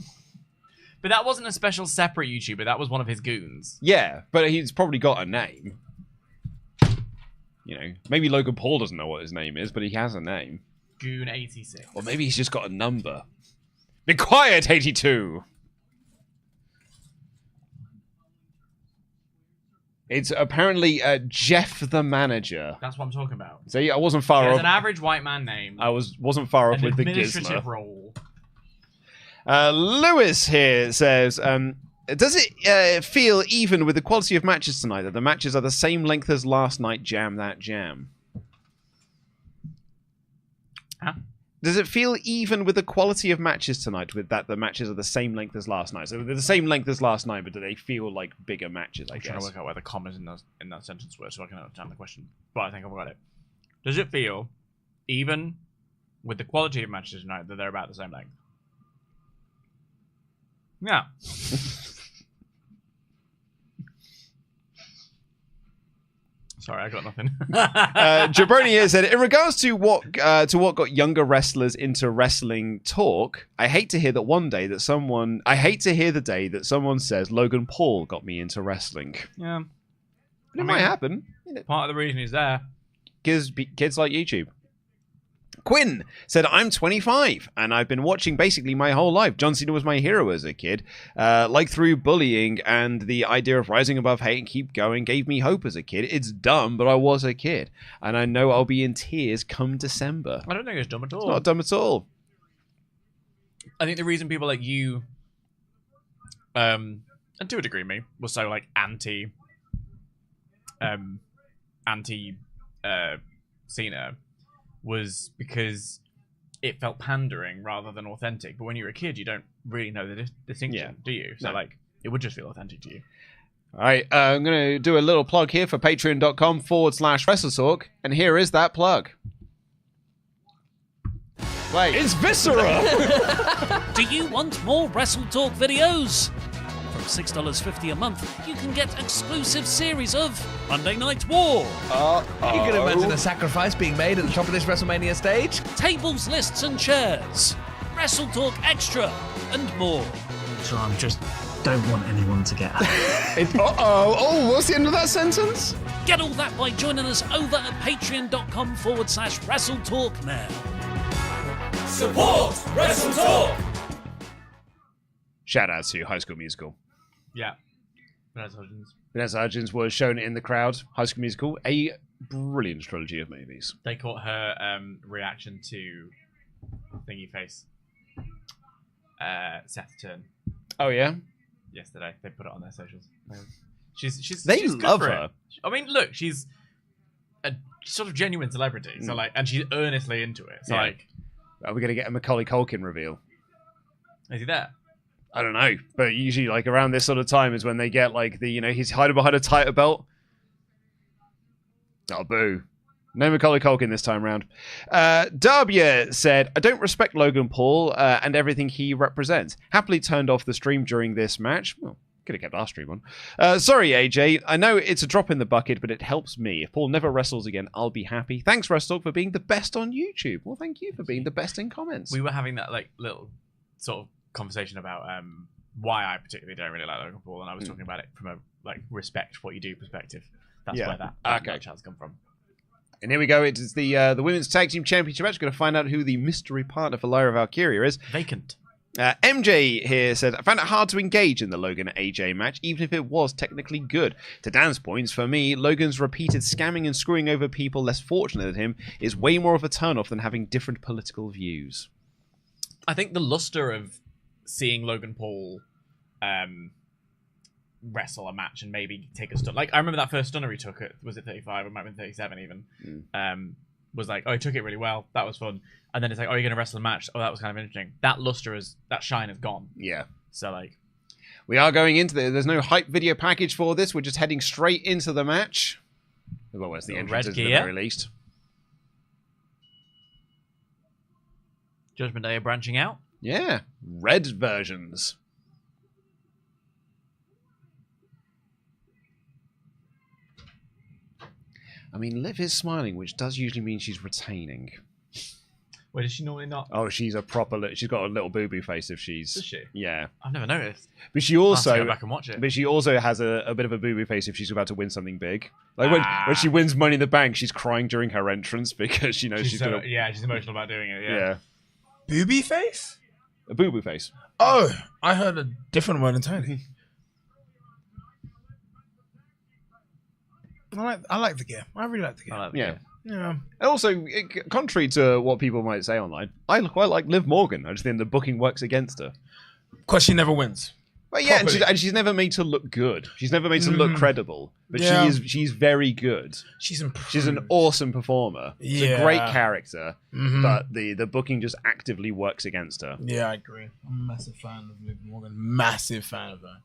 C: But that wasn't a special separate YouTuber. That was one of his goons.
A: Yeah, but he's probably got a name. You know, maybe Logan Paul doesn't know what his name is, but he has a name.
C: Goon 86.
A: Or maybe he's just got a number. Be quiet, 82. It's apparently Jeff the manager.
C: That's what I'm talking about.
A: See, I wasn't far
C: There's
A: off.
C: an average white man name.
A: I wasn't far off
C: An
A: with the
C: administrative
A: Gizzler.
C: role.
A: Lewis here says, does it feel even with the quality of matches tonight that the matches are the same length as last night? Jam that jam.
C: Huh?
A: Does it feel even with the quality of matches tonight with that the matches are the same length as last night? So they're the same length as last night, but do they feel like bigger matches, I
C: I'm
A: guess?
C: trying to work out where the commas in that sentence were so I can understand the question. But I think I've got it. Does it feel even with the quality of matches tonight that they're about the same length? Yeah. Sorry, I got nothing.
A: Jabroni here said, in regards to what got younger wrestlers into wrestling talk, I hate to hear the day that someone says Logan Paul got me into wrestling.
C: Yeah.
A: It might happen.
C: Part of the reason he's there.
A: Kids like YouTube. Quinn said, I'm 25 and I've been watching basically my whole life. John Cena was my hero as a kid. Like through bullying and the idea of rising above hate and keep going gave me hope as a kid. It's dumb, but I was a kid. And I know I'll be in tears come December.
C: I don't think it's dumb at all.
A: It's not dumb at all.
C: I think the reason people like you, and to a degree me, was so like anti Cena was because it felt pandering rather than authentic. But when you're a kid, you don't really know the distinction, do you? So like, it would just feel authentic to you.
A: All right, I'm going to do a little plug here for patreon.com/WrestleTalk. And here is that plug. Wait. It's Viscera!
D: Do you want more WrestleTalk videos? From $6.50 a month, you can get exclusive series of Monday Night War,
E: You can imagine a sacrifice being made at the top of this WrestleMania stage.
D: tables, lists and chairs, WrestleTalk Extra, and more.
F: So I just don't want anyone to get hurt.
A: Oh, what's the end of that sentence?
D: Get all that by joining us over at patreon.com/WrestleTalk now.
H: Support WrestleTalk!
A: Shout out to High School Musical.
C: Yeah. Vanessa Hudgens.
A: Vanessa Hudgens was shown in the crowd. High School Musical, a brilliant trilogy of movies.
C: They caught her reaction to Thingy Face. Seth Turn.
A: Oh, yeah?
C: Yesterday. They put it on their socials. She's
A: They
C: she's good
A: love
C: for
A: her.
C: it. I mean, look, she's a sort of genuine celebrity. So like, and she's earnestly into it. So
A: Yeah.
C: like,
A: Are we going to get a Macaulay Culkin reveal?
C: is he there?
A: I don't know, but usually like around this sort of time is when they get like the, he's hiding behind a tighter belt. Oh, boo. No Macaulay Culkin this time round. Darbia said, I don't respect Logan Paul and everything he represents. Happily turned off the stream during this match. Well, Could have kept our stream on. Sorry, AJ. I know it's a drop in the bucket, but it helps me. If Paul never wrestles again, I'll be happy. Thanks, WrestleTalk, for being the best on YouTube. Well, thank you for being the best in comments.
C: We were having that like little sort of conversation about why I particularly don't really like Logan Paul, and I was talking about it from a like respect for what you do perspective. That's where that match has come from.
A: And here we go. It is the Women's Tag Team Championship match. We're going to find out who the mystery partner for Lyra Valkyria is.
C: Vacant.
A: MJ here said, I found it hard to engage in the Logan AJ match, even if it was technically good. To Dan's points, for me, Logan's repeated scamming and screwing over people less fortunate than him is way more of a turn-off than having different political views.
C: I think the luster of seeing Logan Paul wrestle a match and maybe take a stun. Like, I remember that first stunner he took at, was it 35? It might have been 37 even. Was like, oh, he took it really well. That was fun. And then it's like, oh, you're going to wrestle a match. Oh, that was kind of interesting. That luster, that shine is gone.
A: Yeah.
C: So, like...
A: We are going into there's no hype video package for this. We're just heading straight into the match. Well, where's the entrance at the very least?
C: Judgment Day are branching out.
A: Yeah. Red versions. I mean, Liv is smiling, which does usually mean she's retaining.
C: Where does she normally not?
A: Oh, she's a proper... She's got a little boo-boo face if she's...
C: Does she?
A: Yeah.
C: I've never noticed.
A: But she also...
C: I'll have to go back and watch it.
A: But she also has a bit of a boo-boo face if she's about to win something big. Like when she wins Money in the Bank, she's crying during her entrance because she knows she's going to...
C: Yeah, she's emotional about doing it,
A: Yeah.
B: Booby face?
A: A boo-boo face.
B: Oh, I heard a different word entirely. I like the gear. I really like the gear.
A: Yeah.
B: Yeah.
A: And also, contrary to what people might say online, I quite like Liv Morgan. I just think the booking works against her.
B: Because she never wins.
A: Well, yeah, and she's never made to look good. She's never made to look credible. But she's very good.
B: She's improved.
A: She's an awesome performer. She's a great character. But the booking just actively works against her.
B: Yeah, I agree. I'm a massive fan of Liv Morgan. Massive fan of her.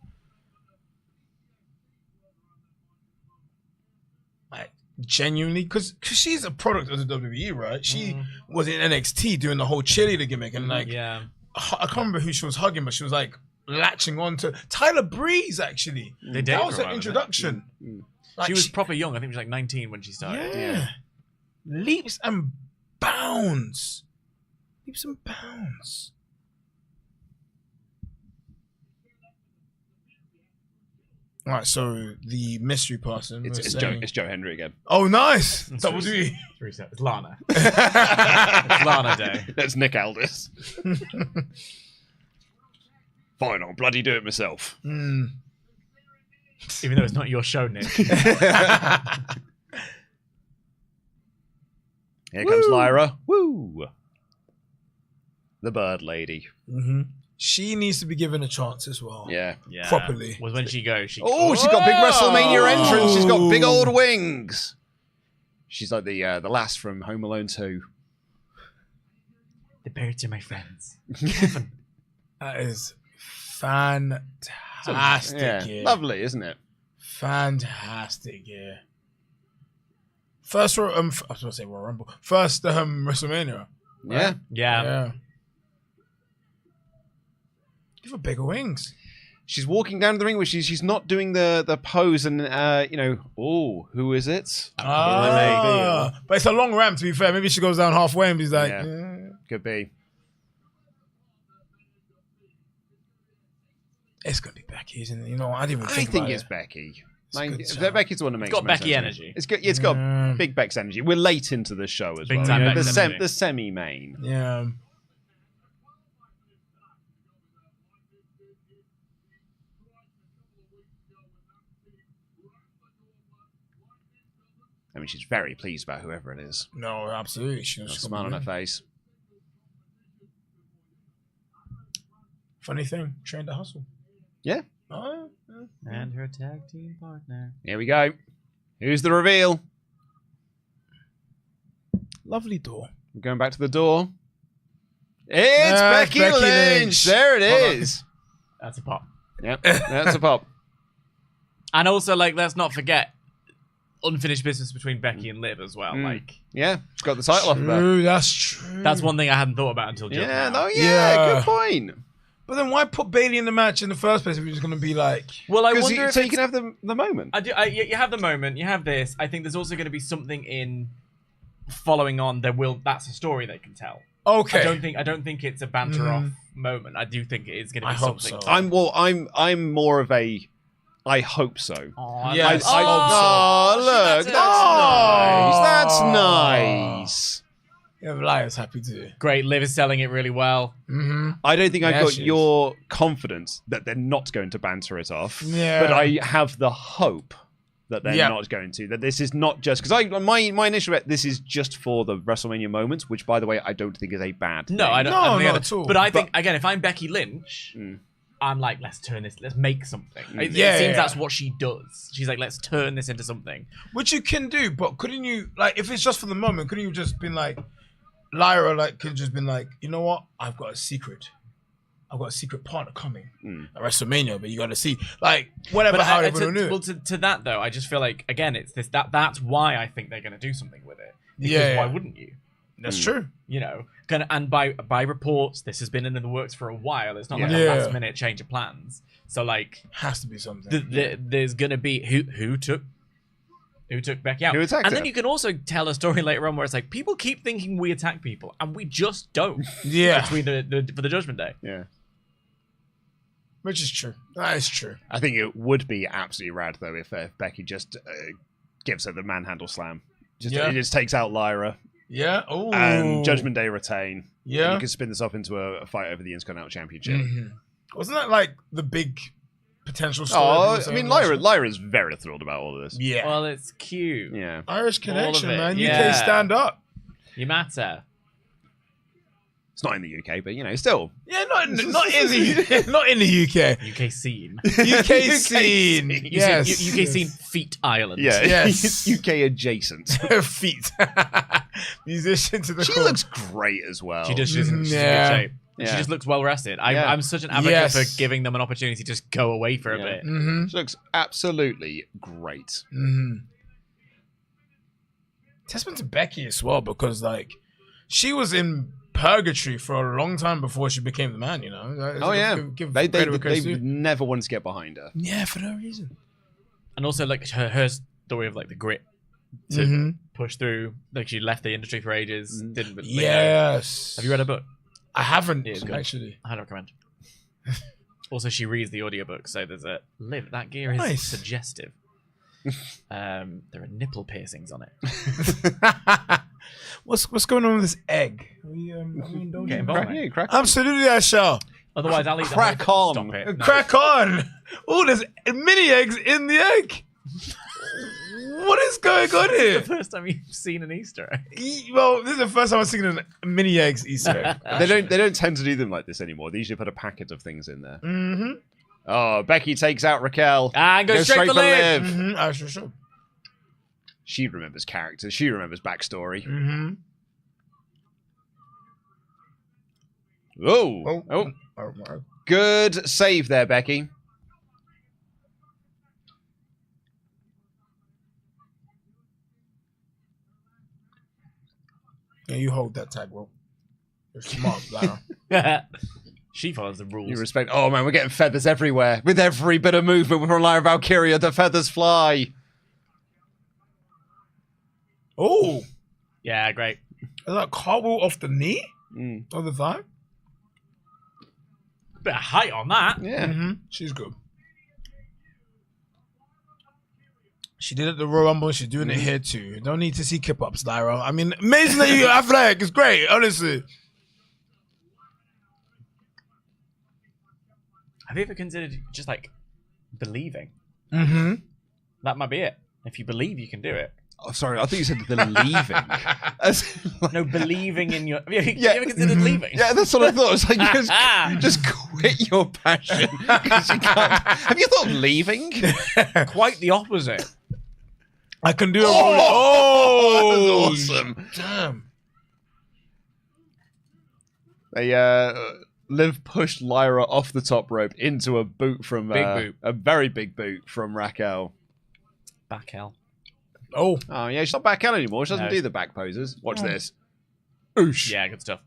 B: Like, genuinely, because she's a product of the WWE, right? She was in NXT doing the whole cheerleader gimmick, and like, I can't remember who she was hugging, but she was like latching on to Tyler Breeze. Actually, that was her introduction. Like,
C: she was proper young. I think she was like 19 when she started.
B: Yeah, leaps and bounds, leaps and bounds. All right, so the mystery person.
A: It's Joe Hendry again.
B: Oh, nice. Double D.
C: It's Lana. It's Lana Day.
A: That's Nick Aldis. Fine, I'll bloody do it myself.
C: Even though it's not your show, Nick.
A: Here comes Lyra. Woo! The Bird Lady.
B: She needs to be given a chance as well.
A: Yeah.
B: Properly.
C: Was when she goes.
A: She's got big WrestleMania entrance. She's got big old wings. She's like the lass from Home Alone 2.
C: The birds are my friends.
B: That is fantastic.
A: Yeah. Lovely, isn't it?
B: Fantastic, yeah. First, I was going to say Royal Rumble. First, WrestleMania.
A: Right?
C: Yeah.
B: Give her bigger wings.
A: She's walking down the ring, which she's not doing the pose, and who is it?
B: But it's a long ramp, to be fair. Maybe she goes down halfway and he's like,
A: could be.
B: It's gonna be Becky, isn't it? You know, I didn't even think.
A: I think it's Becky. Becky's the one that makes.
C: It's got Becky energy.
A: It's got big Beck's energy. We're late into the show as well. The semi-main.
B: Yeah.
A: I mean, she's very pleased about whoever it is.
B: No, absolutely. She's
A: got a smile on her face.
B: Funny thing, trained to hustle.
A: Yeah.
B: Oh,
C: and her tag team partner.
A: Here we go. Who's the reveal?
B: Lovely door.
A: We're going back to the door. It's Becky Lynch. There it is.
C: That's a pop.
A: Yep, that's a pop.
C: And also, like, let's not forget unfinished business between Becky and Liv as well. Like,
A: yeah, she's got the title off of her.
B: That's true.
C: That's one thing I hadn't thought about until just now.
A: Good point.
B: But then why put Bailey in the match in the first place if you're just going to be like...
C: Well, I wonder
A: so you can have the moment.
C: You have the moment. You have this. I think there's also going to be something in following on. That's a story they can tell.
B: Okay.
C: I don't think it's a banter off moment. I do think it is going to be something.
B: So.
A: I'm more of a. I hope so.
C: Oh,
B: Yes.
A: Look, that's nice.
B: Yeah, Liar's happy too.
C: Great. Liv is selling it really well.
A: I don't think I've got
B: she is.
A: your confidence that they're not going to banter it off.
B: Yeah.
A: But I have the hope that they're not going to. That this is not just because my initial this is just for the WrestleMania moments, which by the way I don't think is a bad thing.
C: No, I don't.
B: No, not at all.
C: But I think again, if I'm Becky Lynch, I'm like, let's make something. It seems that's what she does. She's like, let's turn this into something.
B: Which you can do, but couldn't you, like, if it's just for the moment, couldn't you just been like, Lyra, like, could have just been like, you know what? I've got a secret partner coming at WrestleMania, but you got to see, like, whatever. How they're going to do it.
C: Well, to that though, I just feel like again, it's this that's why I think they're going to do something with it. Because why wouldn't you?
B: That's true.
C: You know, and by reports, this has been in the works for a while. It's not like a last minute change of plans. So like,
B: has to be something.
C: There's gonna be who took Becky out,
A: Who attacked
C: and then
A: her?
C: you can also tell a story later on where it's like people keep thinking we attack people, and we just don't.
B: Yeah.
C: Between for the Judgment Day.
A: Yeah.
B: Which is true. That is true.
A: I think it would be absolutely rad though if Becky just gives her the manhandle slam. It just takes out Lyra.
B: Yeah. Oh.
A: And Judgment Day retain.
B: Yeah.
A: You can spin this off into a fight over the Intercontinental Championship.
B: Wasn't that like the big potential story?
A: Oh, I mean, Lyra's very thrilled about all of this.
B: Yeah.
C: Well, it's cute.
A: Yeah.
B: Irish connection,
C: it,
B: man.
C: yeah.
B: UK stand up.
C: You matter.
A: It's not in the UK, but you know, still.
B: Yeah, not in the UK.
C: UK scene.
B: UK scene. Yes.
C: UK scene Feet Island.
A: Yeah.
B: Yes.
A: UK adjacent.
B: Feet. Musician to the
A: She
B: core.
A: looks great as well.
C: She does. She's in good shape. She just looks well rested. I'm such an advocate for giving them an opportunity to just go away for a bit.
A: She looks absolutely great.
B: Testament to Becky as well, because like she was in purgatory for a long time before she became the man, you know. Give
A: They never wanted to get behind her.
B: Yeah, for no reason.
C: And also like her story of like the grit to push through. Like she left the industry for ages. Didn't.
B: Yes.
C: Have you read her book?
B: I haven't
C: It's good.
B: actually.
C: I'd recommend. Also, she reads the audiobook, so there's a Liv. That gear is suggestive. There are nipple piercings on it.
B: What's going on with this egg? Don't
C: Get involved, mate.
A: Crack
B: Absolutely, I shall.
C: Otherwise, I'll eat the
A: Crack
C: whole
A: on.
C: Stop it. No.
B: Crack on. Oh, there's mini eggs in the egg. What is going on
C: This
B: here?
C: is the first time you've seen an Easter egg.
B: Well, this is the first time I've seen a mini eggs Easter egg.
A: They don't tend to do them like this anymore. They usually put a packet of things in there. Oh, Becky takes out Raquel.
C: And goes straight for Liv.
B: I sure.
A: She remembers characters. She remembers backstory. Oh. Good save there, Becky.
B: Yeah, you hold that tag, bro. You're smart, Lara.
C: She follows the rules.
A: You respect. Oh man, we're getting feathers everywhere. With every bit of movement from Lyra Valkyria, the feathers fly.
B: Oh,
C: Yeah, great.
B: is that cartwheel off the knee? Of the thigh?
C: Bit of height on that.
A: Yeah.
B: She's good. She did it at the Royal Rumble. She's doing it here too. Don't need to see kip-ups, Lyra. I mean, amazing that you're athletic. It's great, honestly.
C: Have you ever considered just like believing?
B: Mm-hmm.
C: That might be it. If you believe, you can do it.
A: Oh, sorry, I thought you said believing.
C: No, believing in your. Have you ever considered leaving?
A: Yeah, that's what I thought. It's like just quit your passion because you can't. Have you thought of leaving?
C: Quite the opposite.
B: I can do it.
A: Oh, that's awesome!
B: Damn.
A: They Liv pushed Lyra off the top rope into a boot from
C: Big boot.
A: a very big boot from Raquel.
C: Back hell.
B: Oh,
A: Yeah, she's not back out anymore. She doesn't
C: No.
A: do the back poses. Watch this. Oosh.
C: Yeah, good stuff.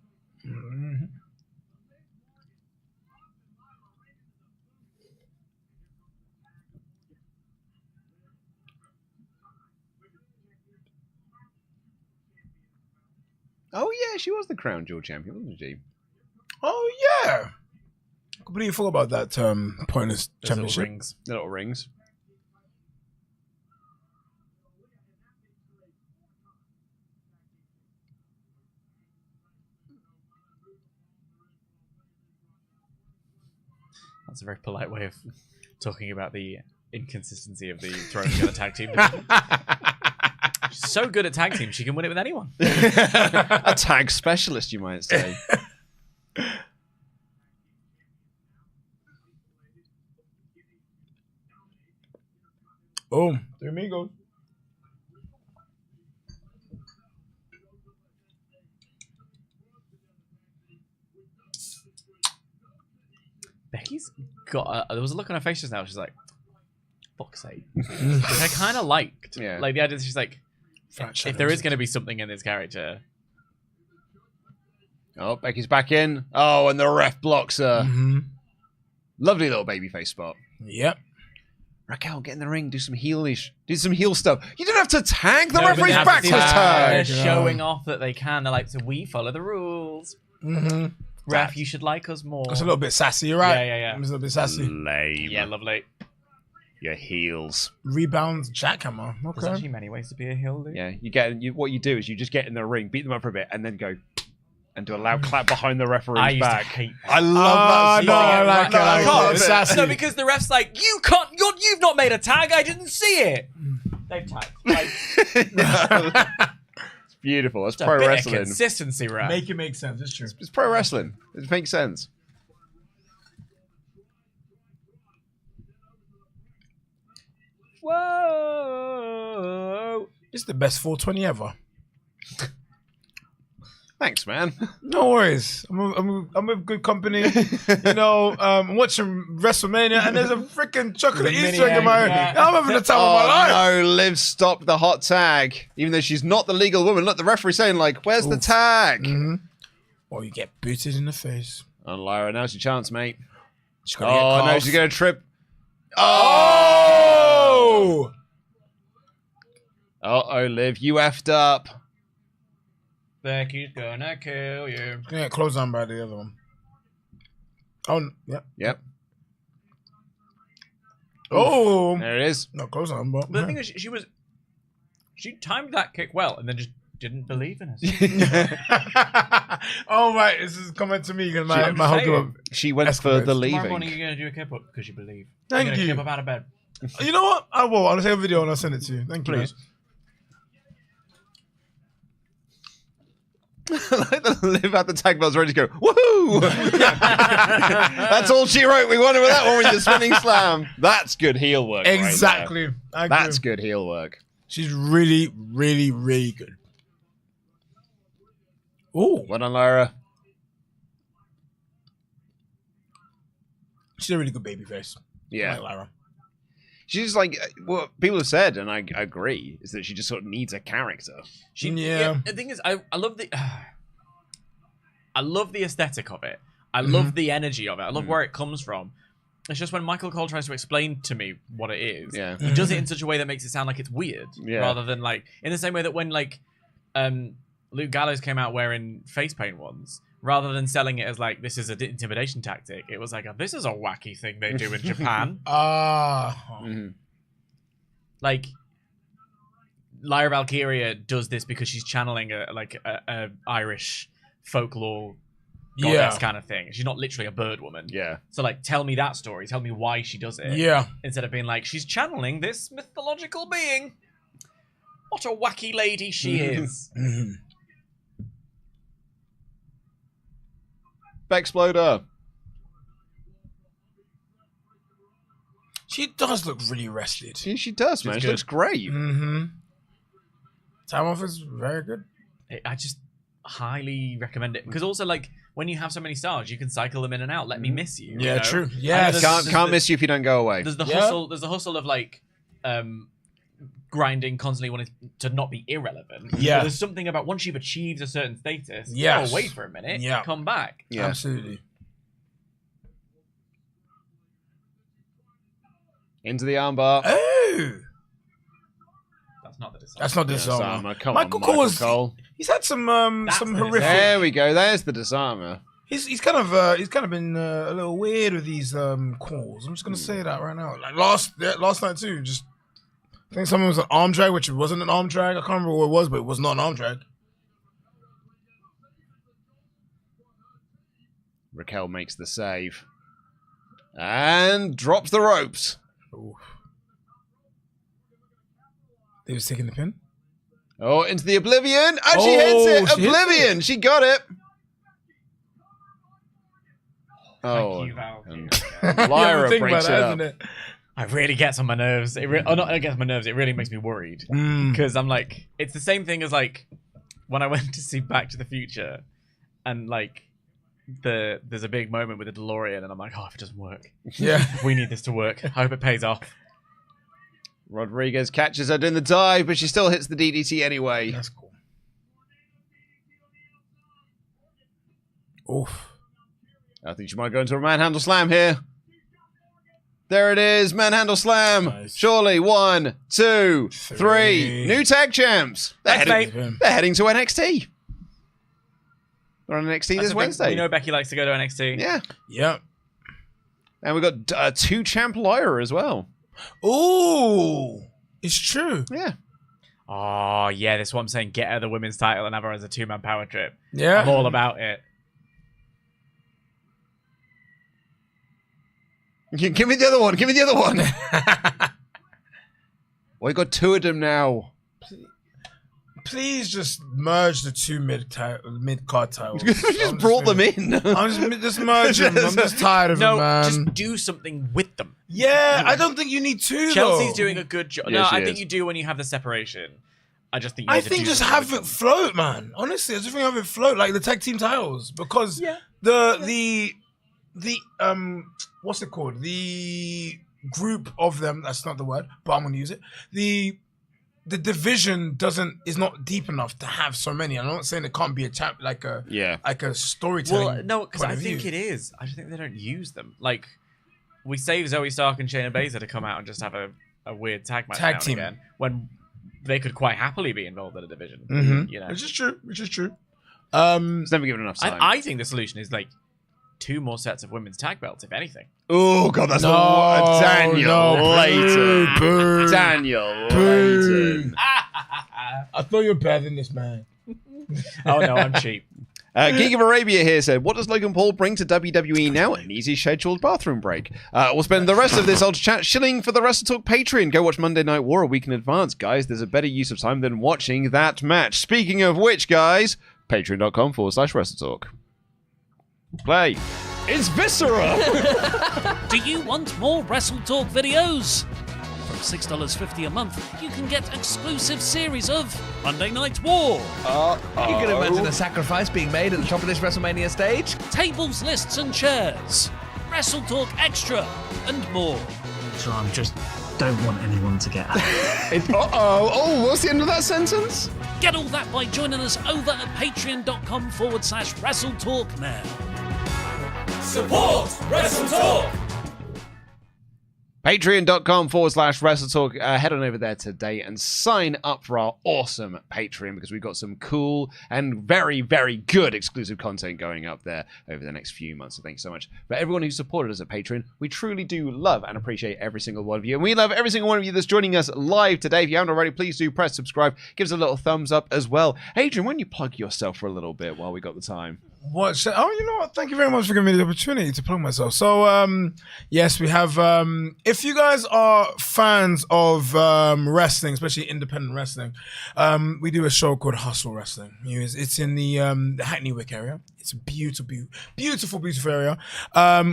A: Oh yeah, she was the Crown Jewel champion, wasn't she?
B: Oh yeah. Completely forgot about that pointless
C: Those
B: championship.
C: little rings.
A: The little rings.
C: That's a very polite way of talking about the inconsistency of the throwing together tag team. She's so good at tag team, she can win it with anyone.
A: A tag specialist, you might say.
B: Boom. There me goes.
C: Becky's got there was a look on her face just now. She's like, fuck's sake. Which I kind of liked.
A: Yeah.
C: Like the idea that she's like, if there is going to be something in this character.
A: Oh, Becky's back in. Oh, and the ref blocks her.
B: Mm-hmm.
A: Lovely little babyface spot.
B: Yep.
A: Raquel, get in the ring. Do some heelish. Do some heel stuff. You don't have to tag. The
C: No, but
A: referee's
C: they have
A: back
C: to
A: was
C: do that.
A: tagged.
C: They're showing off that they can. They're like, so we follow the rules.
B: Mm-hmm.
C: Ref, you should like us more.
B: It's a little bit sassy, you're right?
C: Yeah.
B: It's a little bit sassy.
A: Lame.
C: Yeah, lovely.
A: Your heels.
B: Rebounds, jackhammer.
C: There's
B: Okay.
C: actually many ways to be a heel, dude.
A: Yeah, what you do is you just get in the ring, beat them up for a bit, and then go and do a loud clap behind the
C: I
A: referee's
C: used
A: back.
C: to hate that.
A: I love that.
B: no, I like it.
C: No,
B: I
C: I
B: like
C: can't.
B: it. Sassy.
C: No, because the ref's like, you've not made a tag. I didn't see it. They've tagged. Like,
A: It's beautiful. That's
C: it's a
A: pro
C: bit of
A: wrestling.
C: consistency, ref.
B: Make it make sense. It's true.
A: It's pro wrestling. It makes sense.
C: Whoa.
B: It's the best 420 ever.
A: Thanks, man.
B: No worries. I'm with good company. You know, I'm watching WrestleMania and there's a freaking chocolate Easter egg in my head. I'm having the time of my life.
A: No, Liv stopped the hot tag. Even though she's not the legal woman. Look, the referee's saying, like, where's the tag?
B: Mm-hmm. Or you get booted in the face.
A: And Lyra, now's your chance, mate.
B: She's gonna get
A: Oh, no,
B: calf.
A: she's going to trip.
B: Oh!
A: Uh-oh, Liv, you effed up.
C: Becky's gonna kill you.
B: Gonna get closed on by the other one. Oh, yep.
A: Yep.
B: Oh!
A: There it is.
B: Not close on, but.
C: But the thing is, she timed that kick well and then just didn't believe in us.
B: Oh, right. This is coming to me because
C: I'm
B: my whole
C: saying.
B: group.
A: She went for
B: Escalates.
A: the
C: Tomorrow
A: leaving.
C: morning you're gonna do a kip up because you believe.
B: Thank
C: you're gonna
B: you.
C: Kip up out of bed.
B: You know what? I will. I'll take a video and I'll send it to you. Thank you.
C: Please.
A: Like the Liv at the tag bells ready to go. Woohoo! That's all she wrote. We won it with that one with the spinning slam. That's good heel work. right
B: Exactly.
A: there.
B: I agree.
A: That's good heel work.
B: She's really, really, really good. Oh,
A: Well done, Lyra.
B: she's a really good baby face.
A: Yeah.
B: Like Lyra.
A: She's like, what people have said, and I agree, is that she just sort of needs a character.
B: Yeah.
C: The thing is, I love the aesthetic of it. I love the energy of it. I love where it comes from. It's just when Michael Cole tries to explain to me what it is,
A: Yeah.
C: he does it in such a way that makes it sound like it's weird,
A: Yeah.
C: rather than like in the same way that when like Luke Gallows came out wearing face paint once, rather than selling it as like this is an intimidation tactic, it was like this is a wacky thing they do in Japan.
A: Mhm.
C: Like Lyra Valkyria does this because she's channeling a Irish folklore goddess kind of thing. She's not literally a bird woman.
A: Yeah.
C: So like, tell me that story. Tell me why she does it.
B: Yeah.
C: Instead of being like, she's channeling this mythological being. What a wacky lady she is.
A: Bexploder.
B: She does look really rested.
A: She does, man. She
C: good.
A: looks great.
B: Mm-hmm. Time off is very good.
C: I just highly recommend it. Because also, like, when you have so many stars, you can cycle them in and out. Let me miss you.
B: Yeah,
C: you know?
B: true.
C: And
B: Yes.
A: Can't miss you if you don't go away.
C: There's the
B: Yeah.
C: hustle. There's the hustle of like grinding, constantly wanting to not be irrelevant.
B: Yeah.
C: But there's something about once you've achieved a certain status,
B: Yes.
C: go away for a minute,
B: Yeah.
C: come back.
A: Yeah.
B: Absolutely.
A: Into the armbar.
B: Oh.
C: That's not the design.
B: That's not this
A: Yeah,
B: song.
A: Sama, come
B: Michael
A: on,
B: Cole was
A: Cole.
B: He's had some horrific.
A: There we go. There's the disarmer.
B: He's kind of been a little weird with these calls. I'm just gonna say that right now. Like last night too. Just I think someone was an arm drag, which wasn't an arm drag. I can't remember what it was, but it was not an arm drag.
A: Raquel makes the save and drops the ropes.
B: Ooh. They was taking the pin.
A: Oh, into the Oblivion. And she hits it. Oblivion. She got it.
C: Thank you, Val.
A: Lyra breaks it up.
B: It?
C: It really gets on my nerves. It gets on my nerves. It really makes me worried because I'm like, it's the same thing as like when I went to see Back to the Future, and like there's a big moment with the DeLorean, and I'm like, oh, if it doesn't work,
B: Yeah,
C: we need this to work. I hope it pays off.
A: Rodriguez catches her doing the dive, but she still hits the DDT anyway.
B: that's cool. Oof.
A: I think she might go into a manhandle slam here. There it is, manhandle slam.
B: Nice.
A: Surely 1, 2, 3. New tag champs. They're
C: Thanks,
A: heading to NXT. They're on NXT this Wednesday.
C: We know Becky likes to go to NXT.
A: Yeah.
B: Yep.
A: And we've got 2 champ Lyra as well.
B: Ooh, it's true.
A: Yeah.
C: Oh yeah, this is what I'm saying. Get her the women's title and have her as a 2-man power trip.
B: Yeah,
C: I'm all about it.
A: Give me the other one. Give me the other one. We got 2 of them now.
B: Please just merge the 2 mid-card titles.
A: just brought them in.
B: I'm just merge them. I'm just tired of them, man.
C: Just do something with them.
B: Yeah, I don't think you need 2,
C: Chelsea's
B: though.
C: doing a good job.
A: Yeah,
C: No,
A: she
C: I think
A: is.
C: you do when you have the separation. I just think you need to do
B: just
C: something
B: have
C: with
B: it
C: them.
B: float, man. Honestly, I just think have it float like the tag team titles because the what's it called? The group of them. That's not the word, but I'm going to use it. The division is not deep enough to have so many. I'm not saying it can't be a like a storytelling.
C: Well, no, because
B: point
C: I
B: of
C: think
B: view.
C: it is. I just think they don't use them. Like, we save Zoe Stark and Shayna Baszler to come out and just have a weird tag match now and
B: team
C: again when they could quite happily be involved in a division.
B: Mm-hmm.
C: You know,
B: Which is true.
A: It's never given enough time.
C: I think the solution is like 2 more sets of women's tag belts, if anything.
A: Oh, God, that's
B: No,
A: Daniel Layton.
B: Boo.
A: Daniel
B: Boo.
A: Layton.
B: I thought you were better than this, man.
C: Oh no, I'm cheap.
A: Geek of Arabia here said, what does Logan Paul bring to WWE now? An easy scheduled bathroom break. We'll spend the rest of this Ultra Chat shilling for the WrestleTalk Patreon. Go watch Monday Night War a week in advance. Guys, there's a better use of time than watching that match. Speaking of which, guys, patreon.com/WrestleTalk. Play. It's Viscera!
D: Do you want more WrestleTalk videos? From $6.50 a month, you can get exclusive series of Monday Night War,
E: You can imagine a sacrifice being made at the top of this WrestleMania stage.
D: tables, lists and chairs, WrestleTalk Extra, and more.
F: So I just don't want anyone to get out.
A: Oh, what's the end of that sentence?
D: Get all that by joining us over at patreon.com/WrestleTalk now.
H: Support WrestleTalk!
A: Patreon.com/WrestleTalk. Head on over there today and sign up for our awesome Patreon because we've got some cool and very, very good exclusive content going up there over the next few months. So thanks so much for everyone who supported us at Patreon. We truly do love and appreciate every single one of you. And we love every single one of you that's joining us live today. If you haven't already, please do press subscribe. Give us a little thumbs up as well. Adrian, why don't you plug yourself for a little bit while we got the time?
B: You know what? Thank you very much for giving me the opportunity to plug myself. So, yes, we have. If you guys are fans of wrestling, especially independent wrestling, we do a show called Hustle Wrestling. It's in the Hackney Wick area. It's a beautiful area.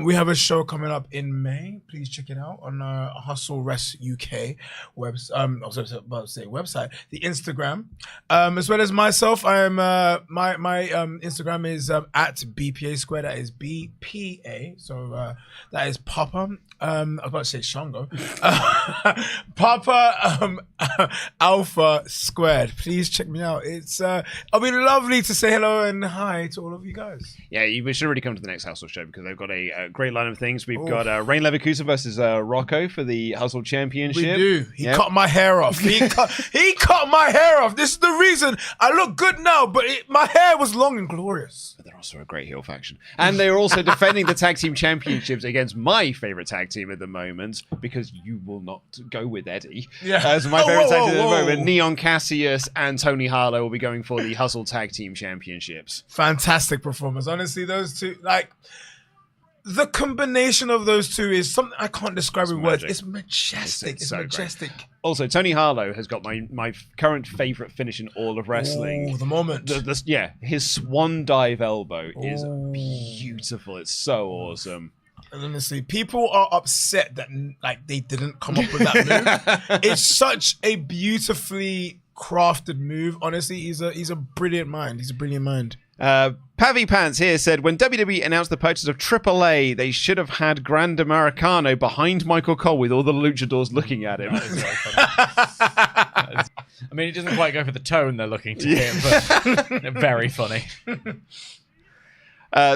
B: We have a show coming up in May. Please check it out on Hustle Rest UK website. I was about to say website, the Instagram, as well as myself. I am my Instagram is at BPA Square. That is BPA. So that is Papa. I was about to say Shango. Papa Alpha Squared. Please check me out. It's I'll be lovely to say hello and hi to all of you guys. nice.
A: Yeah, we should really come to the next Hustle show because they've got a great line of things. We've got Rain Leverkusen versus Rocco for the Hustle Championship.
B: We do. He cut my hair off. He cut my hair off. This is the reason I look good now, but my hair was long and glorious.
A: But they're also a great heel faction. And they're also defending the tag team championships against my favorite tag team at the moment because you will not go with Eddie.
B: Yeah.
A: As my favorite tag team at the moment, Neon Cassius and Tony Harlow will be going for the Hustle Tag Team Championships.
B: Fantastic performance. Honestly, those two, like, the combination of those two is something I can't describe in words. It's majestic. It's
A: so
B: majestic.
A: Great. Also, Tony Harlow has got my current favorite finish in all of wrestling.
B: Oh, the moment.
A: His swan dive elbow is beautiful. It's so awesome.
B: And honestly, people are upset that like they didn't come up with that move. It's such a beautifully crafted move. Honestly, he's a brilliant mind. He's a brilliant mind.
A: Pavi Pants here said, when WWE announced the purchase of AAA, they should have had Grand Americano behind Michael Cole with all the luchadors looking at him.
C: That is very funny. I mean, it doesn't quite go for the tone they're looking to him, but very funny.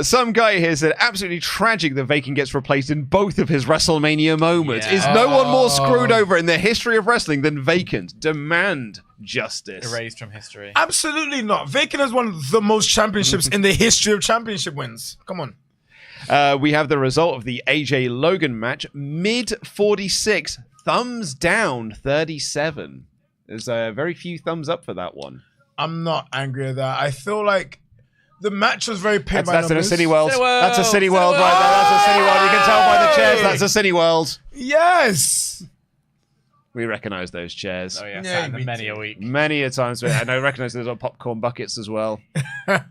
A: Some guy here said, absolutely tragic that Vacan gets replaced in both of his WrestleMania moments.
C: Yeah.
A: Is no one more screwed over in the history of wrestling than Vacant? Demand justice.
C: Erased from history.
B: Absolutely not. Vacan has won the most championships in the history of championship wins. Come on.
A: We have the result of the AJ Logan match. Mid 46, thumbs down 37. There's very few thumbs up for that one.
B: I'm not angry at that. I feel like the match was very paid by
A: That's in a
B: numbers.
A: City World.
C: Cineworld.
A: That's a City World right there. That's a City World. You can tell by the chairs. That's a City World.
B: Yes.
A: We recognise those chairs.
C: Oh yeah,
B: Yeah,
C: sat in
B: me
C: them many
B: too.
C: a week.
A: Many a times. And I recognise those on popcorn buckets as well. And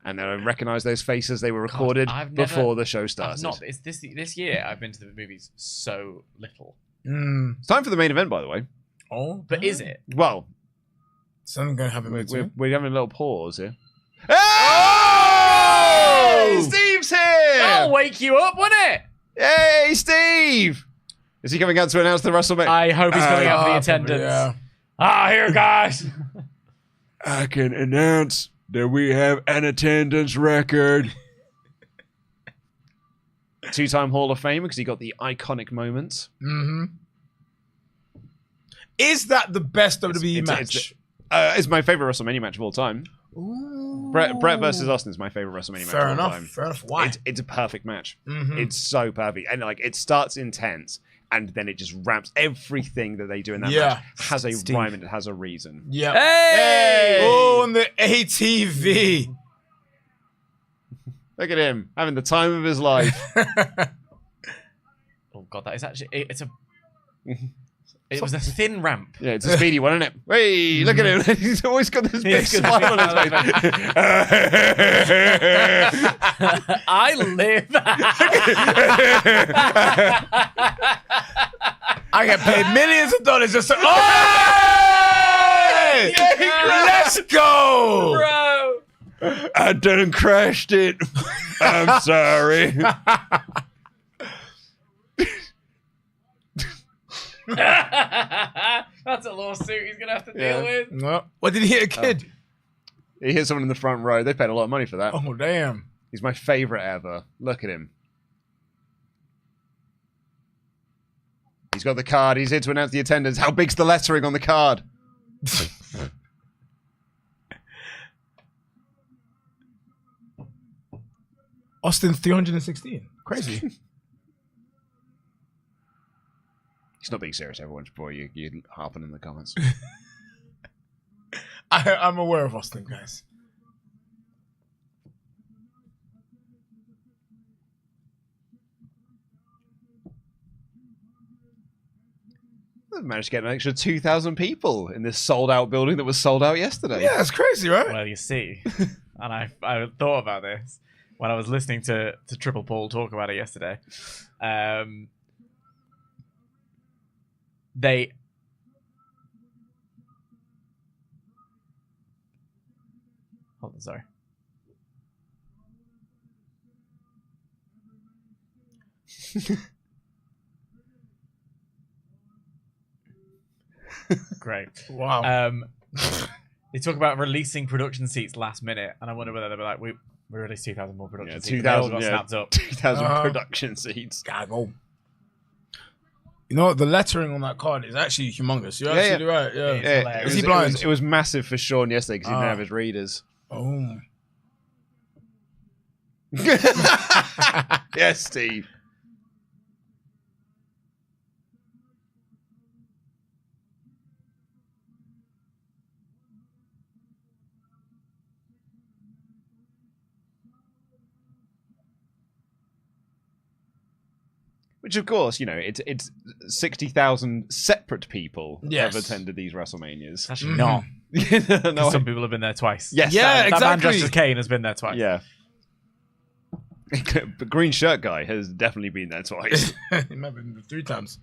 A: I recognise those faces. They were recorded
C: I've never-
A: before the show
C: I've
A: started.
C: not. It's this year I've been to the movies so little.
A: It's time for the main event, by the way.
B: Oh,
C: But is it?
A: Well,
B: something gonna happen.
A: we're having a little pause here.
B: Oh!
A: Steve's here!
C: That'll wake you up, won't it?
A: Hey, Steve! Is he coming out to announce the WrestleMania?
C: I hope he's coming out for the attendance.
B: Yeah.
C: Here, guys.
A: I can announce that we have an attendance record. Two-time Hall of Famer because he got the iconic moments.
B: Mm-hmm. Is that the best WWE match?
A: It's my favorite WrestleMania match of all time. Brett versus Austin is my favorite WrestleMania match of all time.
B: Fair enough. Why?
A: It's a perfect match.
B: Mhm.
A: It's so perfect, and like it starts intense, and then it just ramps. Everything that they do in that match has a rhyme and it has a reason.
B: Yeah.
C: Hey!
B: Oh, and the ATV.
A: Look at him having the time of his life.
C: Oh god, that is actually it was a thin ramp.
A: Yeah, it's a speedy one, isn't it? Hey, look at him. He's always got this big smile on his face.
C: I live.
B: I get paid millions of dollars just to. Oh! Let's go!
C: Bro.
A: I done crashed it. I'm sorry.
C: That's a lawsuit he's gonna have to deal with.
B: No. What, did he hit a kid?
A: He hit someone in the front row. They paid a lot of money for that.
B: Oh, damn.
A: He's my favorite ever. Look at him. He's got the card. He's here to announce the attendance. How big's the lettering on the card?
B: Austin 316. Crazy.
A: He's not being serious, everyone, before you harping in the comments.
B: I'm aware of Austin, guys.
A: They've managed to get an extra 2,000 people in this sold-out building that was sold out yesterday.
B: Yeah, it's crazy, right?
C: Well, you see, and I thought about this when I was listening to Triple Paul talk about it yesterday. They hold on, sorry. Great.
B: Wow.
C: They talk about releasing production seats last minute, and I wonder whether they'll be like, We released 2,000 more production
A: Yeah,
C: seats. and they all
A: 2,000
C: got
A: yeah,
C: snapped up.
A: 2,000 production seats.
B: Gotta go. You know what? The lettering on that card is actually humongous. You're absolutely right. Yeah.
A: Yeah,
B: Is he blind?
A: It was massive for Sean yesterday because he didn't have his readers.
B: Oh.
A: Yes, Steve. Which, of course, you know, it's 60,000 separate people have attended these WrestleManias.
C: Actually, not.
A: No,
C: Some people have been there twice.
A: yes,
B: Yeah,
C: That man
B: exactly.
C: dressed as Kane has been there twice.
A: yeah. The green shirt guy has definitely been there twice.
B: He might have been 3 times.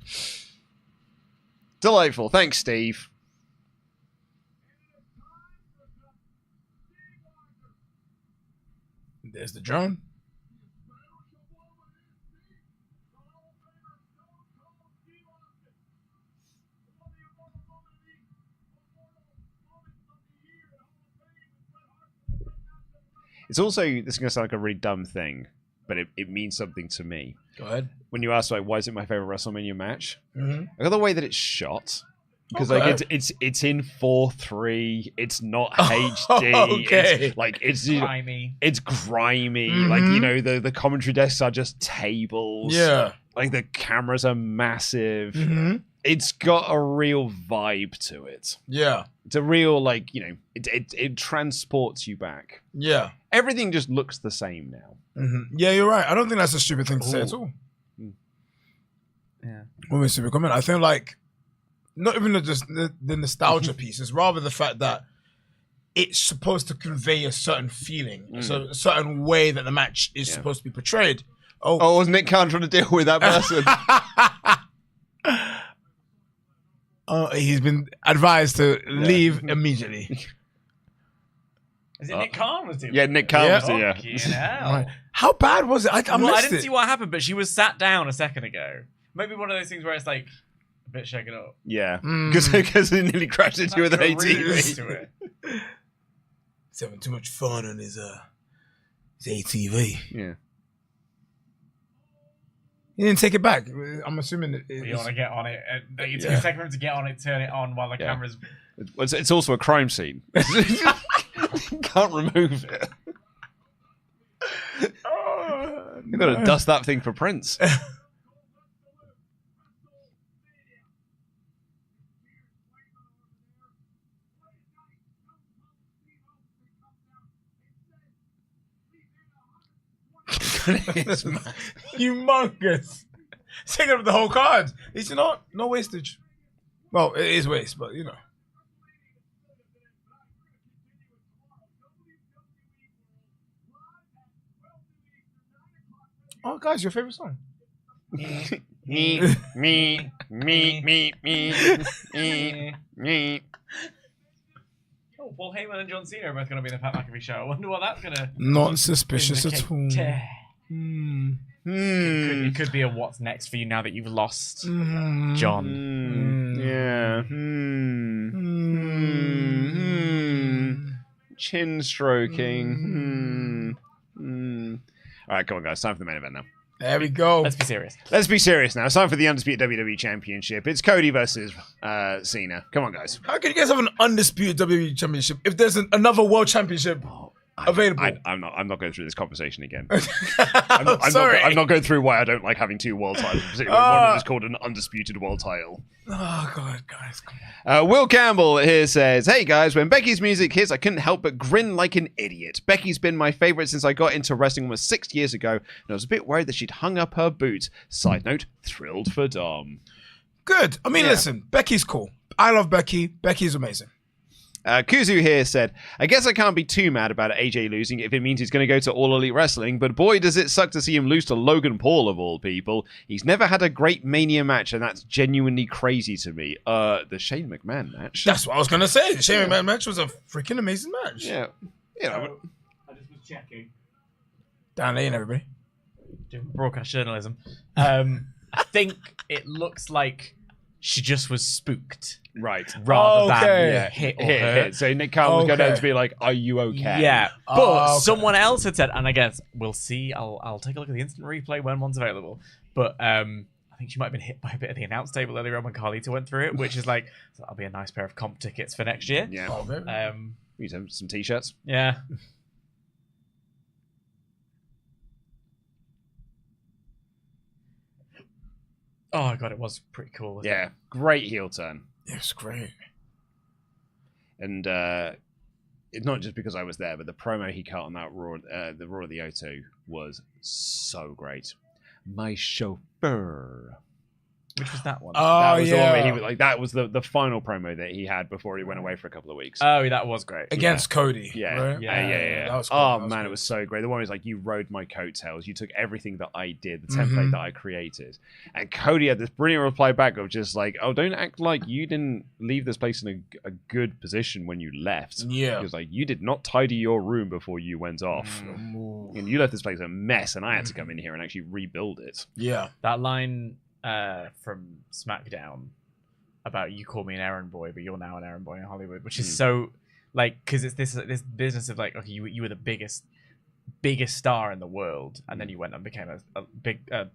A: Delightful. Thanks, Steve.
B: There's the drone.
A: It's also, this is going to sound like a really dumb thing, but it means something to me.
B: Go ahead.
A: When you ask, like, why is it my favorite WrestleMania match?
B: Mm-hmm.
A: I got the way that it's shot. Because
B: Okay.
A: like it's in 4:3, it's not HD.
B: Okay.
A: It's
C: Grimy.
A: it's grimy.
B: Mhm.
A: Like, you know, the commentary desks are just tables.
B: Yeah.
A: Like the cameras are massive.
B: Mm-hmm.
A: It's got a real vibe to it.
B: Yeah.
A: It's a real, like, you know, it transports you back.
B: Yeah.
A: Everything just looks the same now.
B: Mm-hmm. Yeah, you're right. I don't think that's a stupid thing to say at all.
C: Yeah.
B: What a stupid comment. I think, like, not even just the nostalgia piece, it's rather the fact that it's supposed to convey a certain feeling, so a certain way that the match is supposed to be portrayed.
A: Oh, was Nick Khan trying to deal with that person?
B: He's been advised to leave immediately.
C: Is it Nick Khan was doing
A: Yeah, Nick Khan was doing
C: Fucking hell.
B: Right. How bad was it? I
C: Well,
B: missed
C: I didn't
B: it.
C: see what happened, but she was sat down a second ago. Maybe one of those things where it's like a bit shaken up.
A: Yeah, because he nearly crashed into you with an
C: Like a ruse
A: ATV.
C: to it.
B: He's having too much fun on his ATV.
A: Yeah.
B: He didn't take it back. I'm assuming it.
C: You want to get on it. You took a second for him to get on it, turn it on while the camera's.
A: It's also a crime scene. Can't remove it. You've got to dust that thing for prints. It's
B: humongous. Taking up the whole card. It's not no wastage. Well, it is waste, but you know. Oh, guys, your favorite song?
A: me.
C: Oh, Paul Heyman and John Cena are both going to be in the Pat McAfee show. I wonder what that's going to.
B: Not suspicious at all.
C: It could be a what's next for you now that you've lost John.
A: Yeah. Chin stroking. All right, come on, guys. Time for the main event now.
B: There we go.
C: Let's be serious.
A: Let's be serious now. It's time for the Undisputed WWE Championship. It's Cody versus Cena. Come on, guys.
B: How can you guys have an undisputed WWE Championship if there's another World Championship available?
A: I'm not going through this conversation again.
B: Sorry.
A: I'm not going through why I don't like having 2 world titles, particularly one that is called an undisputed world title.
B: Oh, God, guys, come on.
A: Will Campbell here says, "Hey guys, when Becky's music hits, I couldn't help but grin like an idiot. Becky's been my favorite since I got into wrestling almost 6 years ago, and I was a bit worried that she'd hung up her boots. Side note, thrilled for Dom."
B: Good. I mean, listen, Becky's cool. I love Becky. Becky's amazing.
A: Kuzu here said, "I guess I can't be too mad about AJ losing if it means he's going to go to All Elite Wrestling, but boy, does it suck to see him lose to Logan Paul of all people. He's never had a great Mania match, and that's genuinely crazy to me." The Shane McMahon match.
B: That's what I was going to say. The Shane McMahon match was a freaking amazing match.
A: Yeah. You know,
G: I just was checking.
B: Down lane, everybody.
C: Doing broadcast journalism. I think it looks like she just was spooked.
A: Right.
C: Rather
B: Okay.
C: than hit or hurt.
A: Hit. So Nick Khan was going down to be like, "Are you okay?"
C: Yeah, but
B: okay.
C: someone else had said, and I guess we'll see. I'll take a look at the instant replay when one's available. But I think she might have been hit by a bit of the announce table earlier on when Carlito went through it, which is like, so that'll be a nice pair of comp tickets for next year.
A: Yeah.
B: Oh, very-
A: Use some t-shirts.
C: Yeah. Oh god, it was pretty cool. Wasn't
A: Yeah. Great heel turn.
B: It's great.
A: And it's not just because I was there, but the promo he cut on that Raw, the Raw of the O2 was so great. My chauffeur.
C: Which was that one?
A: That was the one where he was like, that was the final promo that he had before he went away for a couple of weeks.
C: Oh, that was great.
B: Against Cody.
A: Yeah.
B: Right?
A: Yeah.
B: That was cool.
A: Oh
B: That was
A: man,
B: good.
A: it was so great. The one was like, you rode my coattails. You took everything that I did, the template that I created. And Cody had this brilliant reply back of just like, oh, don't act like you didn't leave this place in a good position when you left.
B: Yeah.
A: He was like, you did not tidy your room before you went off. And you left this place a mess, and I had to come in here and actually rebuild it.
B: Yeah.
C: That line from SmackDown about you call me an errand boy, but you're now an errand boy in Hollywood, which is so like, because it's this business of like, okay, you were the biggest star in the world, and then you went and became a big a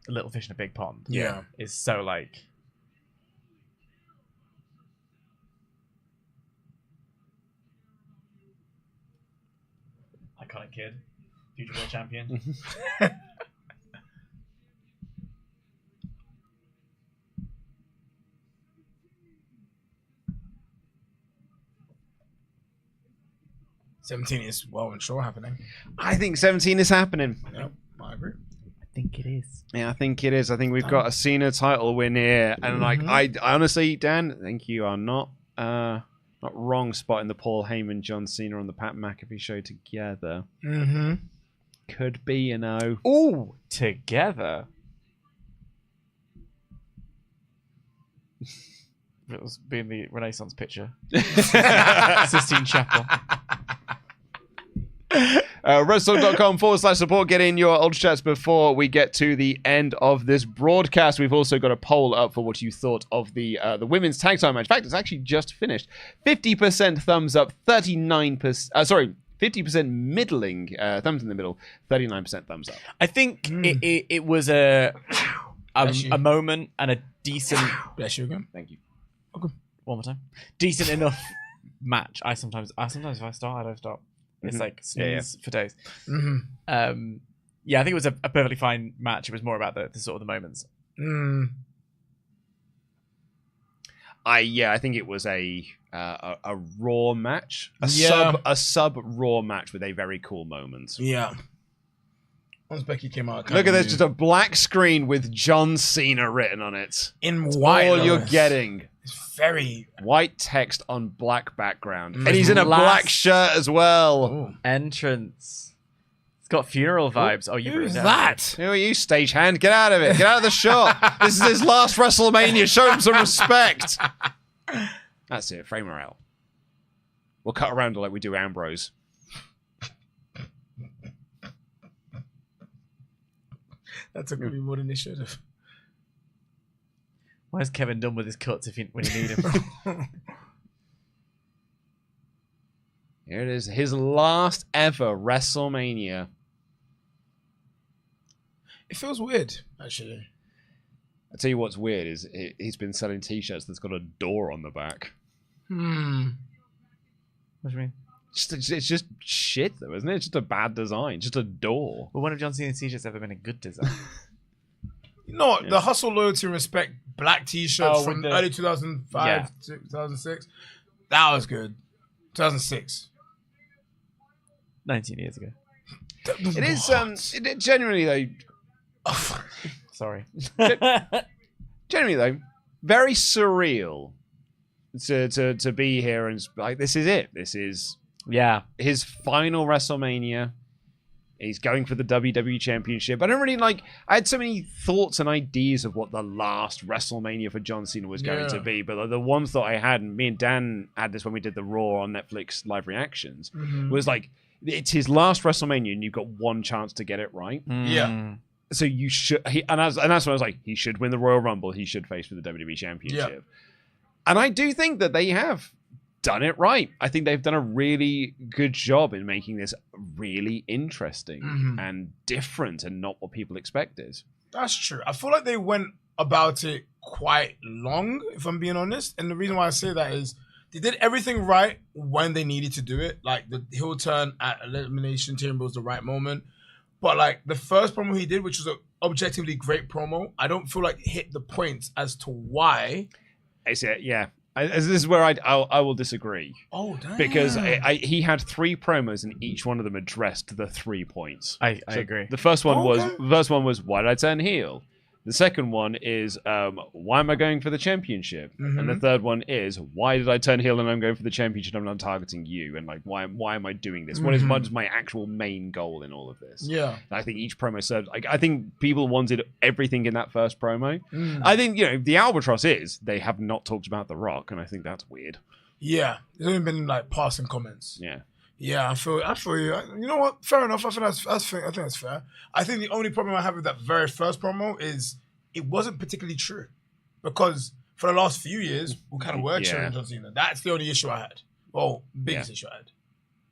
C: little fish in a big pond.
B: Yeah.
C: Is so like. Iconic kid, future world champion.
B: $17 is well and sure happening.
A: I think 17 is happening.
B: Yep, I agree.
C: I think it is.
A: Yeah, I think it is. I think we've got a Cena title win here, and like I honestly, Dan, I think you are not wrong spotting the Paul Heyman, John Cena on the Pat McAfee show together.
B: Mm-hmm.
A: Could be, you know.
C: Ooh, together. It was being the Renaissance picture. Sistine Chapel.
A: WrestleTalk.com/support. Get in your ultra chats before we get to the end of this broadcast. We've also got a poll up for what you thought of the women's tag time match. In fact, it's actually just finished. 50% thumbs up, 39%. 50% middling, thumbs in the middle, 39% thumbs up.
C: I think it was a moment and a decent.
B: Bless you again.
A: Thank you.
B: Okay.
C: One more time. Decent enough match. I sometimes if I start, I don't stop. It's like snooze for days.
B: Mm-hmm.
C: Yeah, I think it was a perfectly fine match. It was more about the sort of the moments.
A: I think it was a Raw match, a sub Raw match with a very cool moment.
B: Yeah. Once Becky came out,
A: Look at this, just a black screen with John Cena written on it.
B: in white.
A: All you're getting.
B: It's very
A: White text on black background. And he's in a black shirt as well.
C: Entrance. It's got funeral vibes. Oh, you
B: Who's
C: wrote
B: that?
A: Who are you, stagehand? Get out of it. Get out of the shot. This is his last WrestleMania. Show him some respect. That's it. Frame her out. We'll cut around like we do Ambrose.
B: That took me more than it should have.
C: Where's Kevin done with his cuts when you need him?
A: Here it is. His last ever WrestleMania.
B: It feels weird, actually.
A: I tell you what's weird is he's been selling t-shirts that's got a door on the back.
C: What do you mean?
A: It's just shit, though, isn't it? It's just a bad design. Just a door.
C: Well, when have John Cena's t-shirts ever been a good design?
B: You know what? The Hustle, Loyalty, and Respect black t-shirts from early 2005 to 2006. That was good. 2006.
C: 19 years ago.
A: It is, genuinely, though...
C: Sorry.
A: Generally, though, very surreal to be here and like, this is it. This is his final WrestleMania. He's going for the WWE Championship. I don't really I had so many thoughts and ideas of what the last WrestleMania for John Cena was going to be, but the one thought I had, and me and Dan had this when we did the Raw on Netflix live reactions, was like, it's his last WrestleMania and you've got one chance to get it right.
B: Yeah.
A: So you should, and that's when I was like, he should win the Royal Rumble. He should face for the WWE Championship.
B: Yeah.
A: And I do think that they have done it right. I think they've done a really good job in making this really interesting and different and not what people expected.
B: That's true. I feel like they went about it quite long, if I'm being honest. And the reason why I say that is they did everything right when they needed to do it. Like the heel turn at Elimination Chamber was the right moment. But like the first promo he did, which was an objectively great promo, I don't feel like it hit the points as to why.
A: This is where I will disagree.
B: Oh, damn.
A: Because he had 3 promos and each one of them addressed the 3 points.
C: I agree.
A: The first one was why did I turn heel? The second one is why am I going for the championship? And the third one is why did I turn heel and I'm going for the championship and I'm targeting you? And like why am I doing this? What is my actual main goal in all of this?
B: Yeah.
A: And I think each promo served. I think people wanted everything in that first promo. I think the albatross is they have not talked about The Rock, and I think that's weird.
B: Yeah, there's only been like passing comments.
A: Yeah.
B: Yeah, I feel you. You know what? Fair enough. I think that's fair. I think the only problem I have with that very first promo is it wasn't particularly true, because for the last few years we kind of were cheering John Cena. That's the only issue I had. Well, biggest issue I had.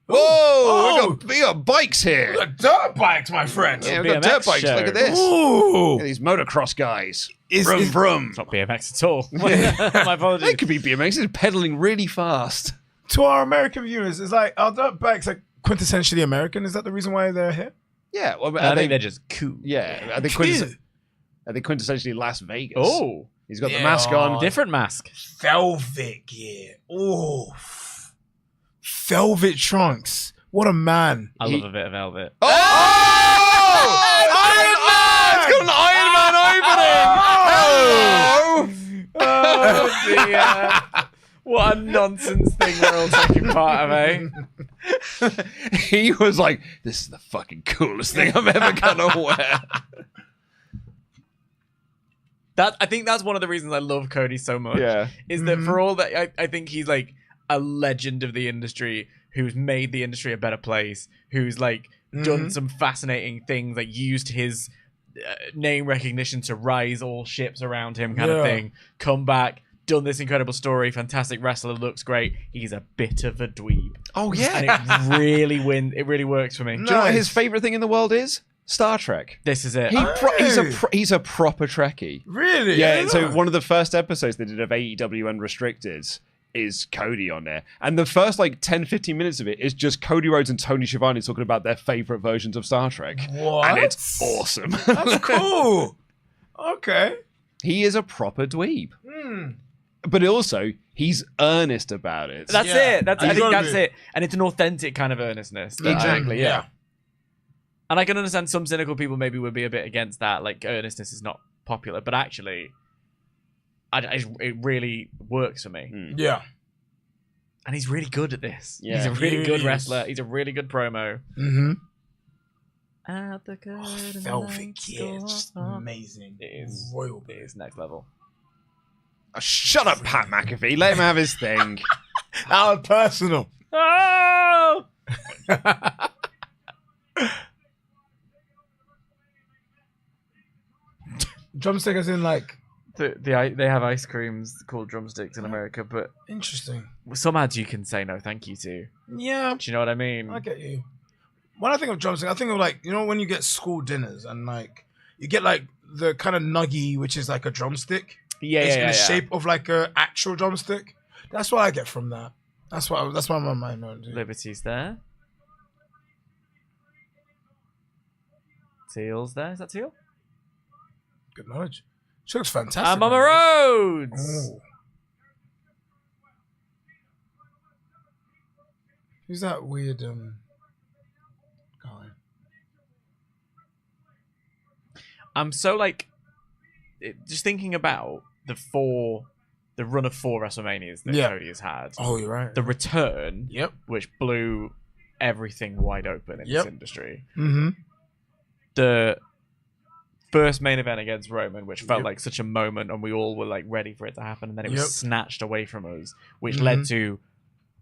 A: Whoa! We got bikes here.
B: We got dirt bikes, my friend.
A: Yeah, we got dirt bikes.
C: show.
A: Look at this.
B: Ooh.
A: Yeah, these motocross guys.
B: Vroom,
A: vroom.
C: It's not BMX at all. My apologies.
A: They could be BMX. It's pedaling really fast.
B: To our American viewers, it's like, are dirt bikes like quintessentially American? Is that the reason why they're here?
A: Yeah, well,
C: I think they're just cool.
A: Yeah, I think quintessentially Las Vegas.
C: Oh,
A: he's got the mask on.
C: different mask.
B: Velvet gear. Oh, velvet trunks. What a man.
C: I love a bit of velvet.
A: Oh! Iron Man! It's got an Iron Man opening! Hello!
C: Oh dear. What a nonsense thing we're all taking part of, eh?
A: He was like, this is the fucking coolest thing I'm ever gonna wear.
C: I think that's one of the reasons I love Cody so much.
A: Yeah.
C: Is that for all that, I think he's like a legend of the industry who's made the industry a better place, who's like done some fascinating things, like used his name recognition to rise all ships around him kind of thing, come back, done this incredible story, fantastic wrestler, looks great. He's a bit of a dweeb.
A: Oh, yeah.
C: And it really works for me.
A: Do you know what his favorite thing in the world is? Star Trek.
C: This is it.
A: He's a proper Trekkie.
B: Really?
A: Yeah, so one of the first episodes they did of AEW Unrestricted is Cody on there. And the first like 10-15 minutes of it is just Cody Rhodes and Tony Schiavone talking about their favorite versions of Star Trek.
B: What?
A: And it's awesome.
B: That's cool. Okay.
A: He is a proper dweeb. But also, he's earnest about it.
C: That's it. I think that's it. And it's an authentic kind of earnestness.
A: Exactly, yeah.
C: And I can understand some cynical people maybe would be a bit against that. Like, earnestness is not popular. But actually, it really works for me.
B: Yeah.
C: And he's really good at this.
A: Yeah.
C: He's a really good wrestler. He's a really good promo. At the
B: velvet gear. It's just amazing.
C: It is.
B: Royal.
C: It is next level.
A: Oh, shut up, Pat McAfee. Let him have his thing.
B: That was personal.
C: Oh!
B: Drumstick as in like...
C: They have ice creams called drumsticks in America, but
B: Interesting.
C: some ads you can say no thank you to.
B: Yeah.
C: Do you know what I mean?
B: I get you. When I think of drumstick, I think of like, you know, when you get school dinners and like, you get like the kind of nuggy, which is like a drumstick. It's in the shape of like a actual drumstick. That's what I get from that. That's why my mind knows.
C: Liberty's there. Teal's there. Is that Teal?
B: Good knowledge. She looks fantastic.
C: Mama Rhodes.
B: Oh. Who's that weird guy?
C: I'm so like, just thinking about the run of 4 WrestleManias that Cody has had.
B: Oh, you're right.
C: The return,
B: Yep.
C: which blew everything wide open in this industry.
B: Mm-hmm.
C: The first main event against Roman, which felt like such a moment, and we all were like ready for it to happen, and then it was snatched away from us, which led to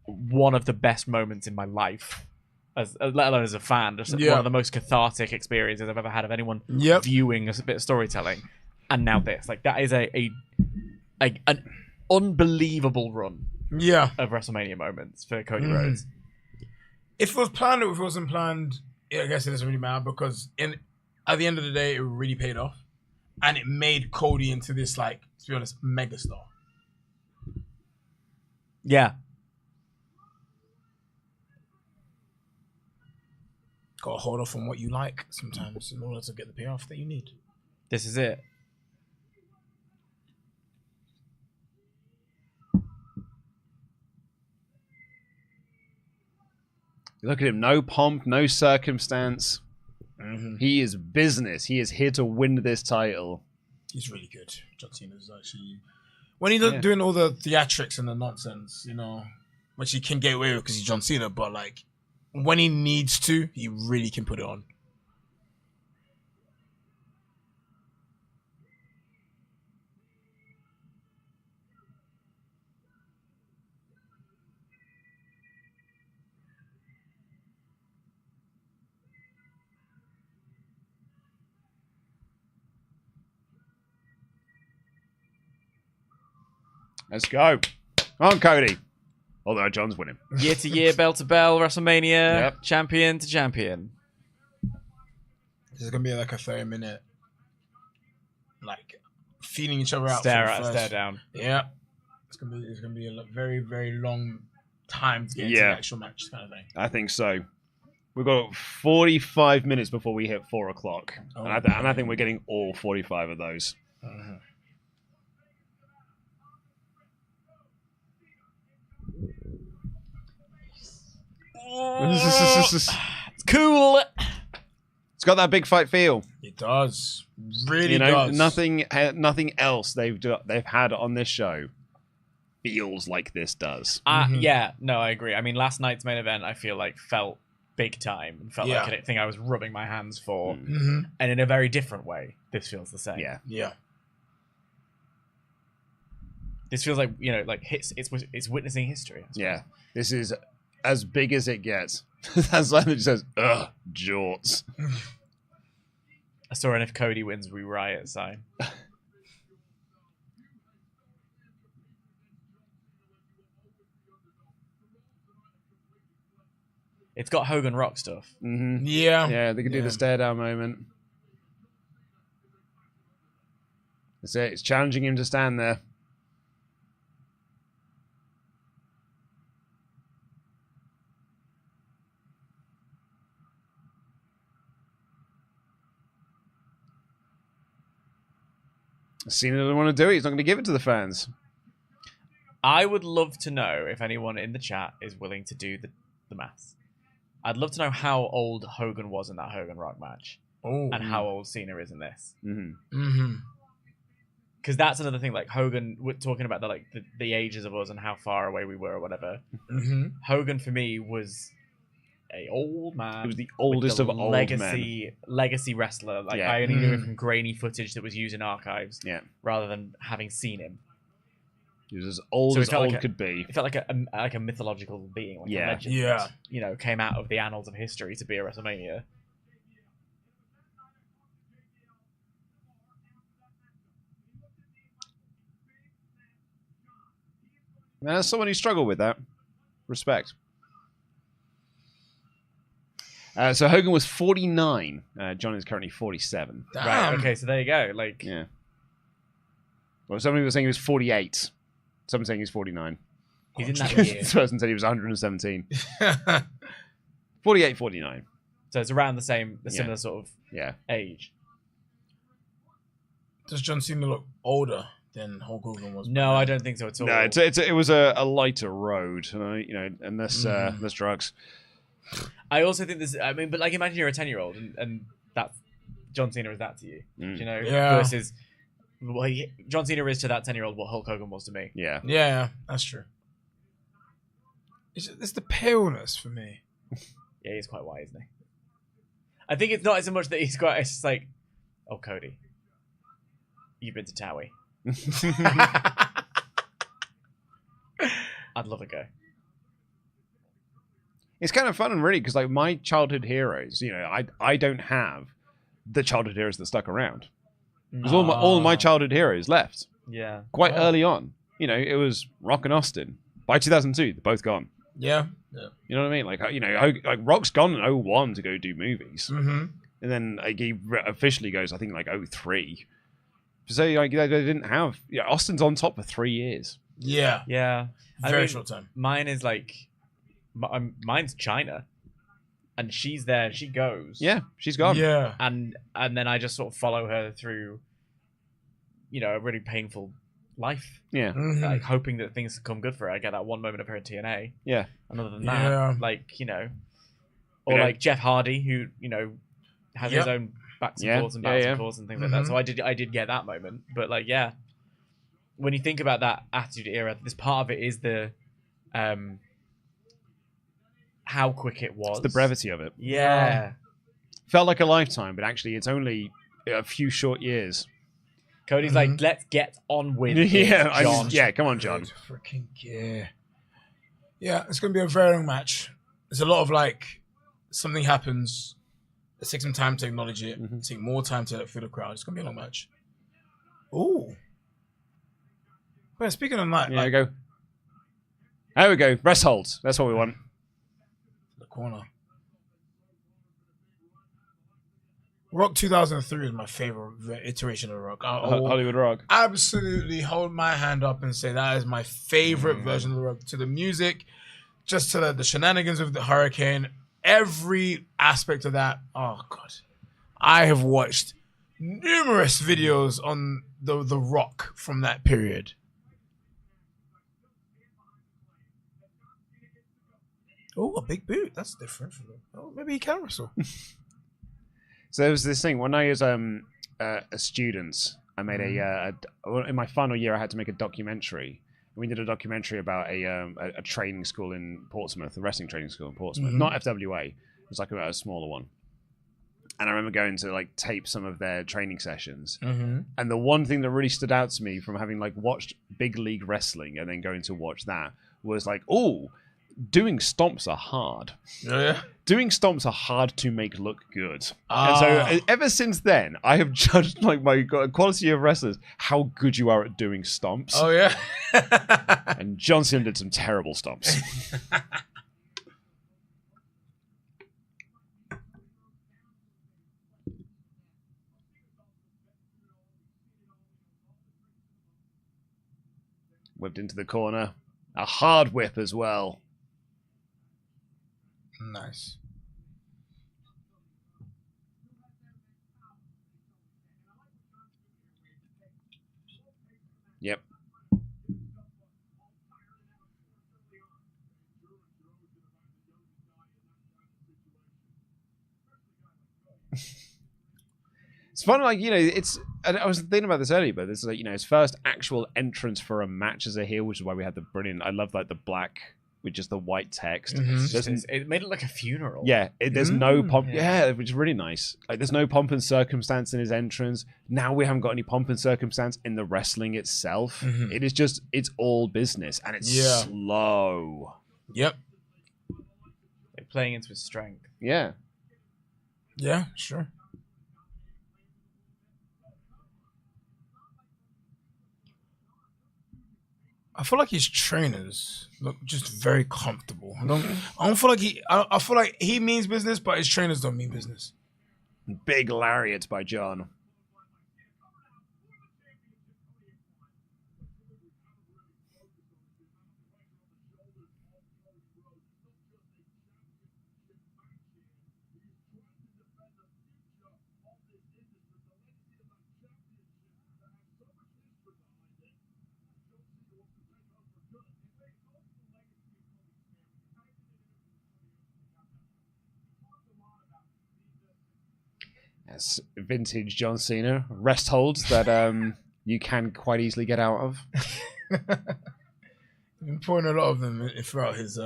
C: one of the best moments in my life let alone as a fan. Just one of the most cathartic experiences I've ever had of anyone viewing a bit of storytelling. And now this, like, that is an unbelievable run of WrestleMania moments for Cody Rhodes.
B: If it was planned or if it wasn't planned, I guess it doesn't really matter, because at the end of the day, it really paid off. And it made Cody into this, like, to be honest, megastar.
C: Yeah.
B: Gotta hold off on what you like sometimes in order to get the payoff that you need.
C: This is it.
A: Look at him. No pomp, no circumstance. He is business. He is here to win this title.
B: He's really good. John Cena's actually... When he's not doing all the theatrics and the nonsense, which he can get away with because he's John Cena, but, like, when he needs to, he really can put it on.
A: Let's go. Come on, Cody. Although John's winning.
C: Year to year, bell to bell, WrestleMania, champion to champion.
B: This is going to be like a 30-minute, like, feeling each other out.
C: Stare down.
B: Yeah. It's going to be a very, very long time to get into the actual match kind of thing.
A: I think so. We've got 45 minutes before we hit 4 o'clock. And I think we're getting all 45 of those.
C: It's cool.
A: It's got that big fight feel.
B: It does. Really does.
A: Nothing else they've had on this show feels like this does.
C: Yeah, no, I agree. I mean, last night's main event, I feel like felt big time and felt like a thing I was rubbing my hands for. And in a very different way, this feels the same.
A: Yeah.
C: This feels like, it's witnessing history.
A: Yeah. This is as big as it gets. That's like it says, ugh, jorts.
C: I saw an if Cody wins, we riot sign. It's got Hogan Rock stuff.
B: Yeah,
A: they could do the stare down moment. That's it. It's challenging him to stand there. Cena doesn't want to do it. He's not going to give it to the fans.
C: I would love to know if anyone in the chat is willing to do the maths. I'd love to know how old Hogan was in that Hogan Rock match. And how old Cena is in this. Because that's another thing. Like, Hogan, we're talking about the ages of us and how far away we were or whatever. Hogan, for me, was a old man.
A: He was the oldest of old men.
C: Legacy wrestler. Like, I only knew him from grainy footage that was used in archives. Rather than having seen him.
A: He was as old as old could be.
C: It felt like a mythological being, like a legend. Came out of the annals of history to be a WrestleMania.
A: Now, as someone who struggled with that, respect. So Hogan was 49. John is currently 47.
B: Damn.
C: Right. Okay. So there you go.
A: Well, some people were saying he was 48. Some saying he's 49.
C: He's in that year.
A: This person said he was 117. 48, 49.
C: So it's around the similar sort of age.
B: Does John Cena look older than Hulk Hogan was?
C: No, I don't think so at all.
A: No, it was a lighter road, and less drugs.
C: I also think this. I mean, but imagine you're a 10-year-old and that's John Cena is that to you, versus John Cena is to that 10-year-old what Hulk Hogan was to me.
B: Yeah, that's true. It's the paleness for me.
C: Yeah, he's quite white, isn't he? I think it's not so much that he's quite. It's just like, oh, Cody, you've been to Towie. I'd love a go.
A: It's kind of fun and really because like my childhood heroes, you know, I don't have the childhood heroes that stuck around because all my childhood heroes left quite early on. You know, it was Rock and Austin. By 2002, they're both gone.
B: Yeah.
A: You know what I mean? Like, you know, like Rock's gone in 01 to go do movies.
B: Mm-hmm.
A: And then like, he officially goes, I think, like 03. So, like, they didn't have... Yeah, Austin's on top for 3 years.
B: Yeah.
C: Yeah.
B: Very short time.
C: Mine is like... Mine's China. And she's there. She goes.
A: Yeah, she's gone.
B: Yeah.
C: And then I just sort of follow her through, you know, a really painful life.
A: Yeah.
B: Mm-hmm.
C: Like, hoping that things come good for her. I get that one moment of her in TNA.
A: Yeah.
C: And other than that, like, you know... Or
A: Yeah.
C: like Jeff Hardy, who, you know, has his own backs and forths and backs and forths and things like that. So I did get that moment. But like, yeah, when you think about that Attitude Era, this part of it is the how quick it was.
A: It's the brevity of it.
C: Yeah.
A: Felt like a lifetime, but actually it's only a few short years.
C: Cody's like, let's get on with it,
A: Yeah,
C: John.
A: come on, John.
B: Freaking yeah. Yeah, it's going to be a very long match. There's a lot of like, something happens, it takes some time to acknowledge it, take more time to feel the crowd. It's going to be a long match. Ooh. But speaking of that,
A: Yeah, like, go. There we go. Rest holds. That's what we want.
B: The corner. Rock 2003 is my favorite iteration of Rock.
A: Hollywood Rock.
B: Absolutely hold my hand up and say that is my favorite version of the Rock. To the music, just to the shenanigans of the Hurricane, every aspect of that. Oh God, I have watched numerous videos on the Rock from that period. Oh, a big boot. That's different. Oh, maybe he can wrestle.
A: So there was this thing when I was a student. I made in my final year. I had to make a documentary. We did a documentary about a training school in Portsmouth, a wrestling training school in Portsmouth, not FWA. It was like a smaller one. And I remember going to like tape some of their training sessions. And the one thing that really stood out to me from having like watched big league wrestling and then going to watch that was like, oh, doing stomps are hard.
B: Oh, yeah.
A: Doing stomps are hard to make look good. And so ever since then, I have judged like my quality of wrestlers, how good you are at doing stomps.
B: Oh, yeah.
A: And John Cena did some terrible stomps. Whipped into the corner. A hard whip as well.
B: Nice.
A: Yep. It's fun, like, you know, it's... I was thinking about this earlier, but this is like, you know, his first actual entrance for a match as a heel, which is why we had the brilliant... I love, like, the black with just the white text.
C: It made it like a funeral.
A: Yeah, there's no pomp. Yeah, which is really nice. Like, there's no pomp and circumstance in his entrance. Now we haven't got any pomp and circumstance in the wrestling itself. It is just, it's all business, and it's slow.
B: Yep.
C: Like playing into his strength.
A: Yeah.
B: Yeah, sure. I feel like his trainers look just very comfortable. I don't feel like I feel like he means business, but his trainers don't mean business.
A: Big lariats by John. That's vintage John Cena. Rest holds that you can quite easily get out of.
B: Been pouring a lot of them throughout his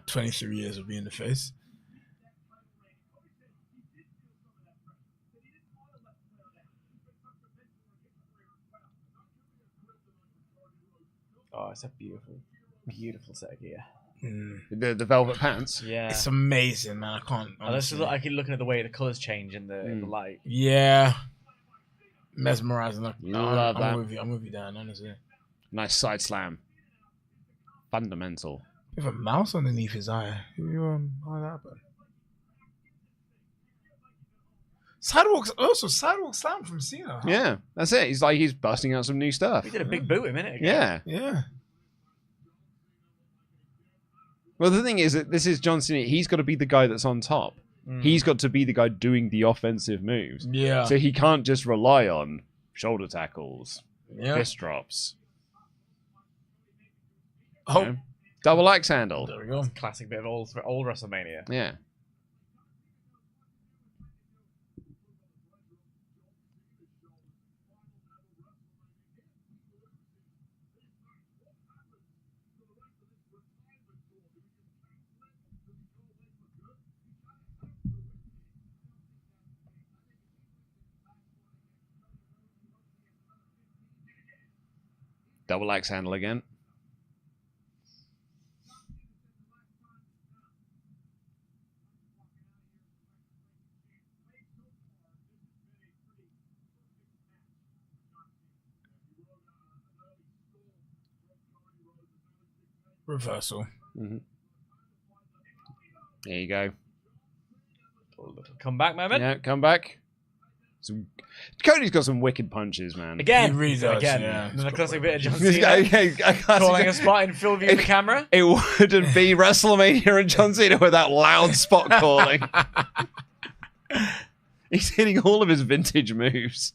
B: 23 years of being the face.
C: Oh, it's a beautiful, beautiful set of gear.
A: The velvet pants.
C: Yeah.
B: It's amazing, man. I can't.
C: I keep looking at the way the colours change in the light.
B: Yeah. Mesmerizing. I'm
A: Love that.
B: I'm with you, Dan. Honestly.
A: Nice side slam. Fundamental.
B: With a mouse underneath his eye. How that happen? Sidewalk slam from Cena. Huh?
A: Yeah, that's it. He's busting out some new stuff.
C: We did a big boot a minute ago.
A: Yeah.
B: Yeah.
A: Well, the thing is that this is John Cena. He's got to be the guy that's on top. He's got to be the guy doing the offensive moves.
B: Yeah.
A: So he can't just rely on shoulder tackles,
B: Yeah.
A: fist drops.
B: Oh.
A: You know? Double axe handle.
B: There we go.
C: Classic bit of old WrestleMania.
A: Yeah. Double axe handle again.
B: Reversal.
A: Mm-hmm. There you go.
C: Come back moment.
A: Yeah, come back. Cody's got some wicked punches, man.
C: Again.
B: He really does,
C: Again.
B: yeah.
C: The classic bit of John
A: This guy,
C: Cena. Calling a spot in full view of the camera.
A: It wouldn't be WrestleMania and John Cena without loud spot calling. He's hitting all of his vintage moves.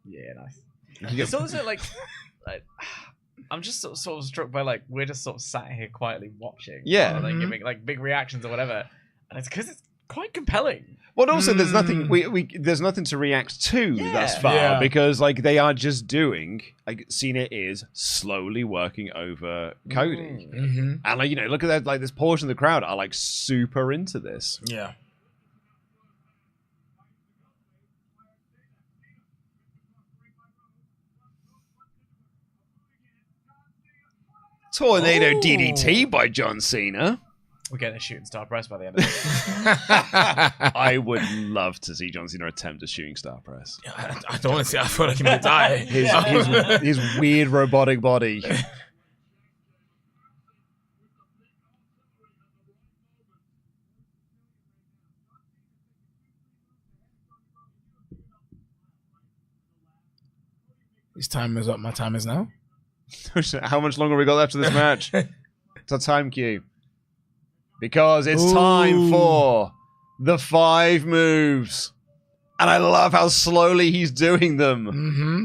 C: Yeah, nice. It's also like I'm just sort of struck by like we're just sort of sat here quietly watching,
A: Yeah.
C: like giving like big reactions or whatever, and it's because it's quite compelling.
A: Well, also there's nothing there's nothing to react to thus far because like they are just doing like Cena is slowly working over Cody, and like look at that, like this portion of the crowd are like super into this.
B: Yeah.
A: Tornado DDT by John Cena.
C: We're getting a shooting star press by the end of it.
A: I would love to see John Cena attempt a shooting star press.
B: I don't want to see. I feel like he might die.
A: His weird robotic body.
B: His time is up. My time is now.
A: How much longer we got left of this match? It's a time cue. Because it's time for the 5 moves. And I love how slowly he's doing them.
B: Mm-hmm.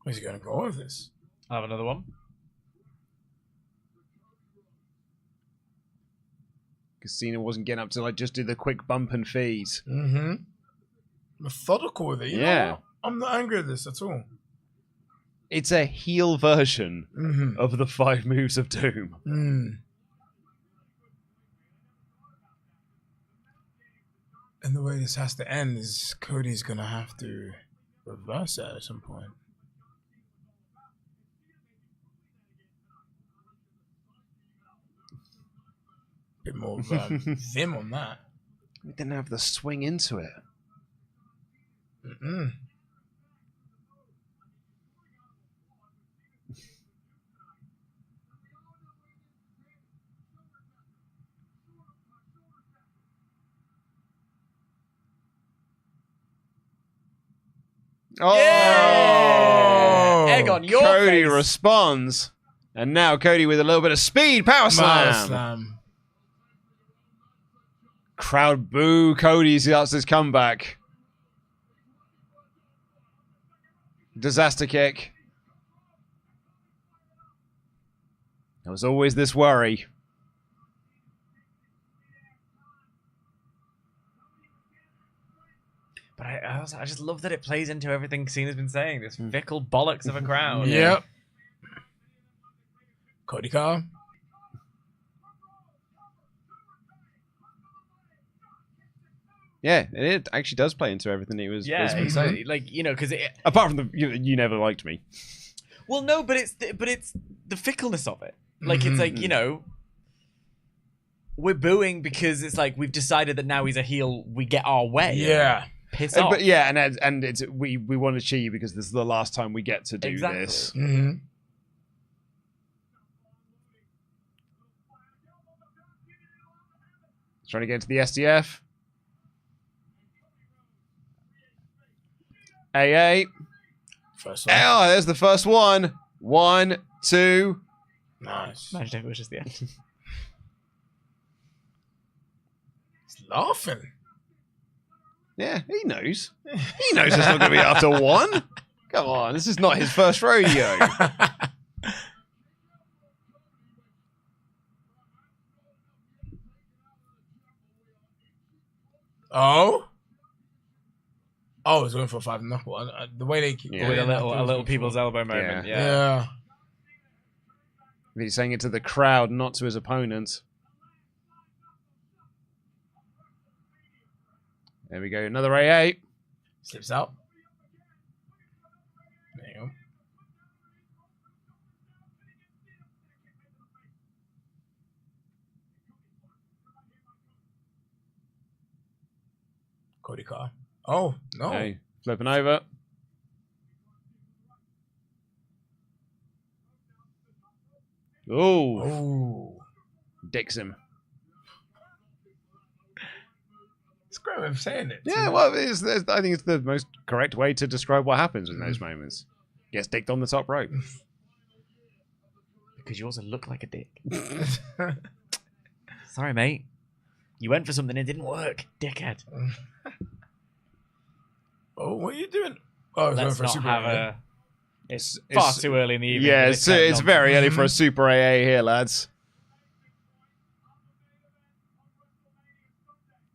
B: Where's he going to go with this?
C: I have another one.
A: Because Cena wasn't getting up to like just do the quick bump and feed.
B: Mm-hmm. Methodical with it. You know what? I'm not angry at this at all.
A: It's a heel version of the 5 moves of doom.
B: And the way this has to end is Cody's going to have to reverse it at some point. Bit more vim on that.
A: We didn't have the swing into it. Oh!
C: Yeah! Egg on your
A: Cody
C: face.
A: responds. And now Cody with a little bit of speed. Power slam.
B: Power slam.
A: Crowd boo Cody as he starts his comeback. Disaster kick. There was always this worry.
C: But I just love that it plays into everything Cena's been saying. This fickle bollocks of a crowd.
B: Yep. Cody Carr.
A: Yeah, it actually does play into everything he was been saying.
C: Like, you know, because
A: Apart from you never liked me.
C: Well, no, but it's the fickleness of it. Like, it's like, you know, we're booing because it's like we've decided that now he's a heel, we get our way.
B: Yeah.
C: Piss off.
A: But yeah, and it's we want to cheer you because this is the last time we get to do this.
B: Mm-hmm.
A: Trying to get into the SDF. AA.
B: First one.
A: Oh, there's the first one. 1, 2.
B: Nice.
C: Imagine if it was just the end.
B: He's laughing.
A: Yeah, he knows. He knows it's not going to be after 1. Come on, this is not his first rodeo.
B: Oh? Oh, he's going for a 5 knuckle. The way they keep
A: Yeah.
C: With a little people's elbow moment.
B: Yeah.
A: He's saying it to the crowd, not to his opponent. There we go, another AA.
B: Slips out. There you go. Cody Carr. Oh, no.
A: Okay, flipping over. Oh,
B: Oh.
A: dicks him.
B: It's great way of saying it.
A: Yeah, well, I think it's the most correct way to describe what happens in those moments. Gets dicked on the top rope.
C: Because you also look like a dick. Sorry, mate. You went for something and it didn't work, dickhead.
B: Oh, what are you doing? Oh, he's going
C: Let's
B: for a
C: not
B: super
C: have
B: AA.
C: It's far too early in the evening.
A: Yeah,
C: for
A: it's
C: this kind of
A: it's very
C: nonsense.
A: early for a super AA here, lads.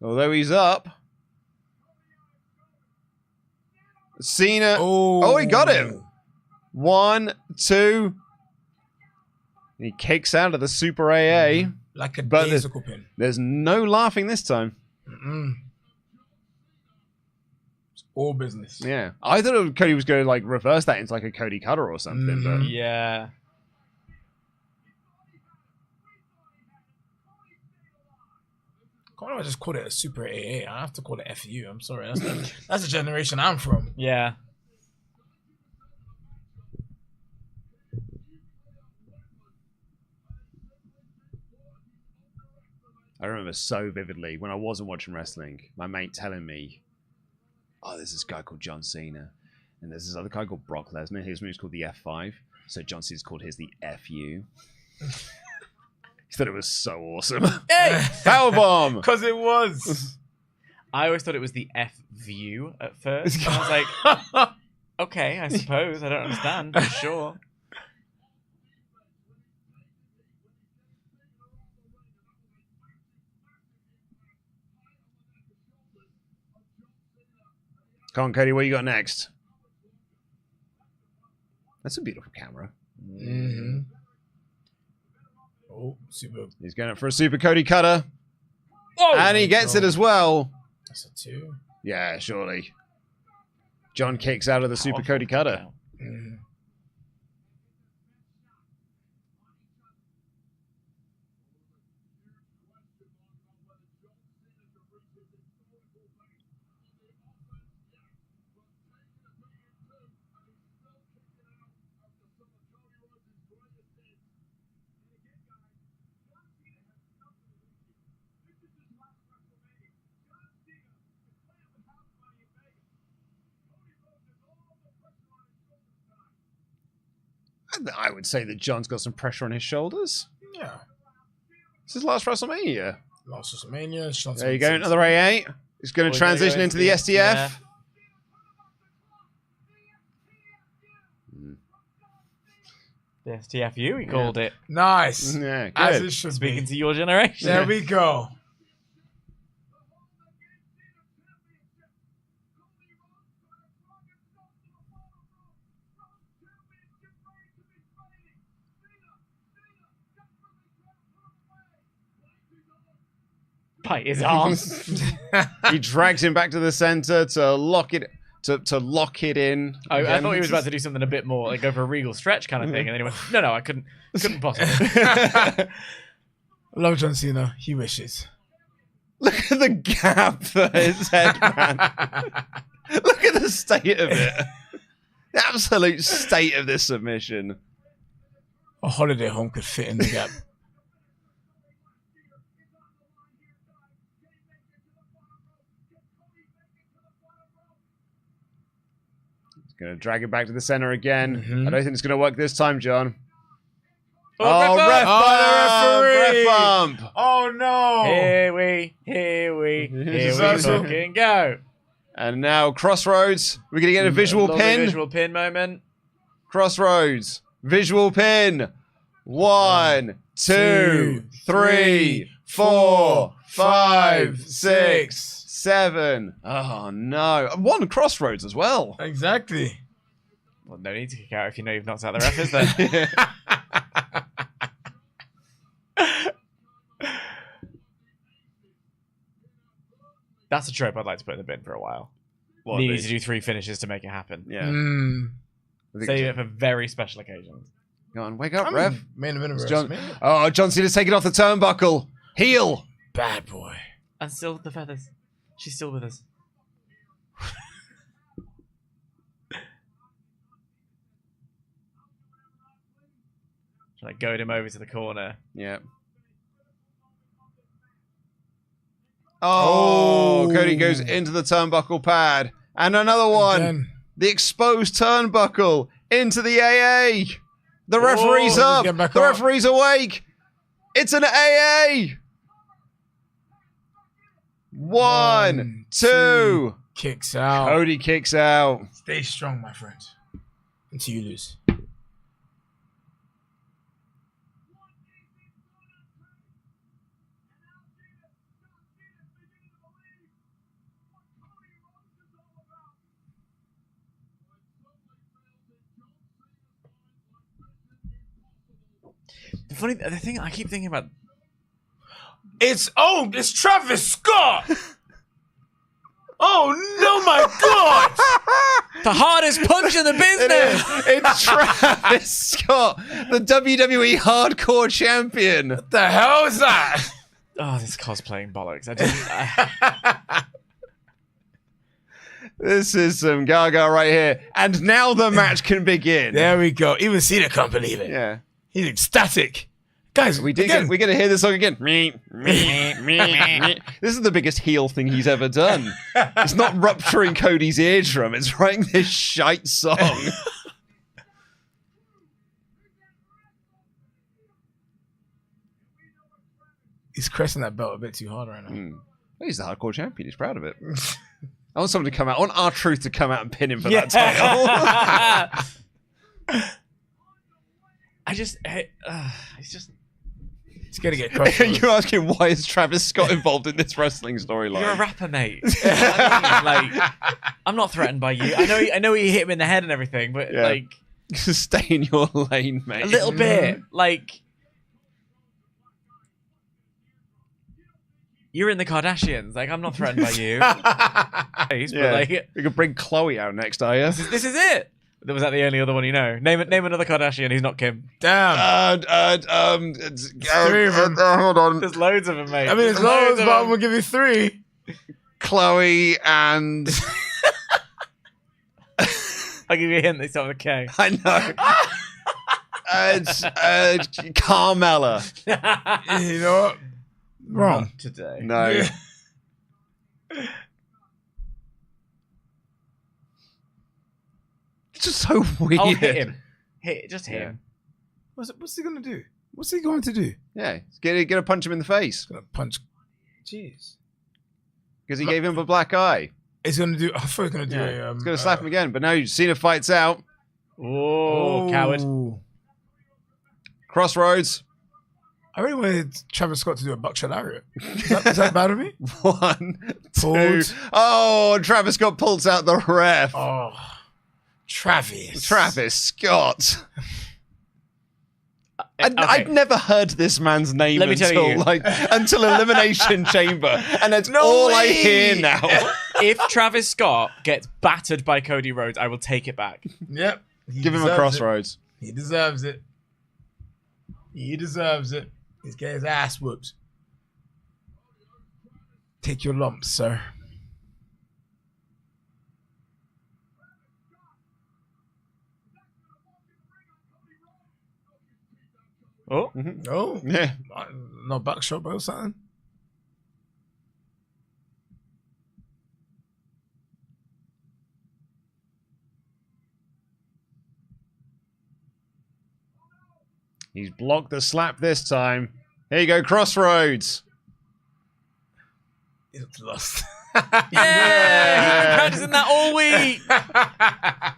A: Although he's up. Cena. Oh, he got him. 1, 2. He kicks out of the super AA.
B: Like a
A: But
B: daisical pin.
A: There's no laughing this time.
B: It's all business.
A: Yeah. I thought Cody was going to like reverse that into like a Cody cutter or something, but
C: Yeah.
B: Can't I just call it a super AA? I have to call it FU. I'm sorry. That's the generation I'm from.
C: Yeah.
A: I remember so vividly when I wasn't watching wrestling, my mate telling me, oh, there's this guy called John Cena, and there's this other guy called Brock Lesnar. His move's called the F5, so John Cena's called his the FU. He thought it was so awesome.
C: Hey!
A: Powerbomb!
B: Because it was.
C: I always thought it was the F view at first. And I was like, okay, I suppose. I don't understand, but sure.
A: Come on, Cody, what you got next? That's a beautiful camera.
B: Mm-hmm. Oh, super.
A: He's going up for a super Cody cutter.
C: Whoa!
A: And he gets it as well.
B: That's a 2.
A: Yeah, surely. John kicks out of the super Cody cutter.
B: Mm.
A: I would say that John's got some pressure on his shoulders.
B: Yeah.
A: This is last WrestleMania.
B: Last WrestleMania.
A: There you go, another AA. He's going to transition into the SDF.
C: Yeah. The STFU, he called it.
B: Nice.
A: Yeah,
B: As
A: good.
B: it should
C: Speaking
B: be.
C: to your generation.
B: There we go.
C: bite his arms.
A: He drags him back to the center to lock it in.
C: I thought he was about to do something a bit more, like go for a regal stretch kind of thing, and then he went, no, I couldn't possibly.
B: I love John Cena. He wishes.
A: Look at the gap for his head, man. Look at the state of it. The absolute state of this submission.
B: A holiday home could fit in the gap.
A: He's going to drag it back to the center again. I don't think it's going to work this time, John.
C: Oh,
A: ref bump!
B: Oh no!
C: Here we fucking go.
A: And now Crossroads. We're going to get a visual pin.
C: Visual pin moment.
A: Crossroads. Visual pin. 1, 2, 3, 4, 5, 6, 7. Oh no! 1 Crossroads as well.
B: Exactly.
C: Well, no need to kick out if you know you've knocked out the ref, is there? That's a trope I'd like to put in the bin for a while. Needing to do 3 finishes to make it happen.
A: Yeah.
C: Save it for very special occasions.
A: Go on, wake up, ref.
B: Main event of
A: John.
B: WrestleMania.
A: Oh, John Cena's taking off the turnbuckle. Heel.
B: Bad boy.
C: And still the feathers. She's still with us. Trying to goad him over to the corner.
A: Yeah. Oh, Cody goes into the turnbuckle pad. And another one.
B: Again.
A: The exposed turnbuckle into the AA. The referee's up.
B: Get back
A: The
B: up.
A: referee's awake. It's an AA. 1, 2.
B: Kicks out.
A: Cody kicks out.
B: Stay strong, my friend. Until you lose.
C: The thing I keep thinking about.
B: It's Travis Scott. Oh no, my God!
C: The hardest punch in the business.
A: It's Travis Scott, the WWE Hardcore Champion.
B: What the hell is that?
C: Oh, this cosplaying bollocks. I didn't.
A: This is some gaga right here. And now the match can begin.
B: There we go. Even Cena can't believe it.
A: Yeah.
B: He's ecstatic. Guys,
A: We're going to hear this song again. This is the biggest heel thing he's ever done. It's not rupturing Cody's eardrum. It's writing this shite song.
B: He's caressing that belt a bit too hard right now.
A: Well, he's the hardcore champion. He's proud of it. I want someone to come out. I want R-Truth to come out and pin him for that title.
C: It's just.
B: He's gonna get crushed.
A: You're asking why is Travis Scott involved in this wrestling storyline?
C: You're a rapper, mate. I mean, like, I'm not threatened by you. I know you hit him in the head and everything, but
A: Yeah.
C: like,
A: stay in your lane, mate.
C: a little bit. Like, you're in the Kardashians. Like, I'm not threatened by you. But like,
A: we could bring Chloe out next, are you?
C: this is it. Was that the only other one you know? Name another Kardashian who's not Kim.
B: Damn. Three of them.
A: Hold on.
C: There's loads of them, mate.
B: I mean, it's loads, but I'm gonna give you 3.
A: Chloe and
C: I'll give you a hint. They start with a K.
A: I know. Carmella.
B: You know what? Wrong.
C: Not today.
A: No.
B: Yeah.
A: It's just so weird.
C: Oh, hit him. Just hit him.
B: What's he gonna do? What's he going to do?
A: Yeah, get to punch him in the face
B: Gonna punch. Jeez.
A: because he gave him a black eye.
B: He's gonna do. I thought he was gonna do a.
A: He's gonna slap him again, but now Cena fights out.
C: Oh, coward.
A: Crossroads.
B: I really wanted Travis Scott to do a buckshot lariat. Is that bad of me?
A: 1, 2.
B: Pulled.
A: Oh, Travis Scott pulls out the ref.
B: Oh, Travis.
A: Travis Scott. I'd never heard this man's name
C: Let me tell
A: until
C: you.
A: until Elimination Chamber, and that's all I hear now.
C: If Travis Scott gets battered by Cody Rhodes, I will take it back.
B: Yep.
A: Give him a crossroads.
B: He deserves it. He deserves it. He's getting his ass whooped. Take your lumps, sir.
C: Oh,
B: Oh,
A: Yeah.
B: no back shot, bro. Something.
A: He's blocked the slap this time. Here you go, crossroads.
B: He's lost.
C: yeah! He's been practicing that all week.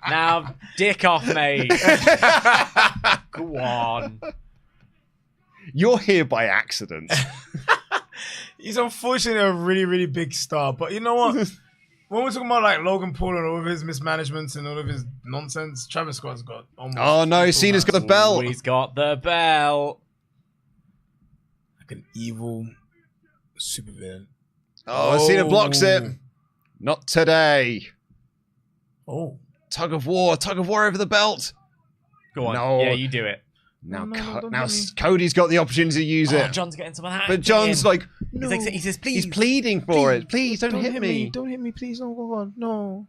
C: Now, dick off, mate. Go on.
A: You're here by accident.
B: He's unfortunately a really, really big star. But you know what? When we're talking about like Logan Paul and all of his mismanagements and all of his nonsense, Travis Scott's got almost.
A: Oh no, Cena's got the belt.
C: He's got the belt.
B: Like an evil supervillain.
A: Oh, Cena blocks it. Not today.
B: Oh.
A: Tug of war over the belt.
C: Go on.
A: No.
C: Yeah, you do it.
A: Now,
B: don't
A: now
B: hit me.
A: Cody's got the opportunity to use it.
C: John's getting some of that.
A: But John's like,
C: no.
A: no.
C: He says, please.
A: He's pleading for it. Please don't hit me.
B: Don't hit me, please. No, go on. No.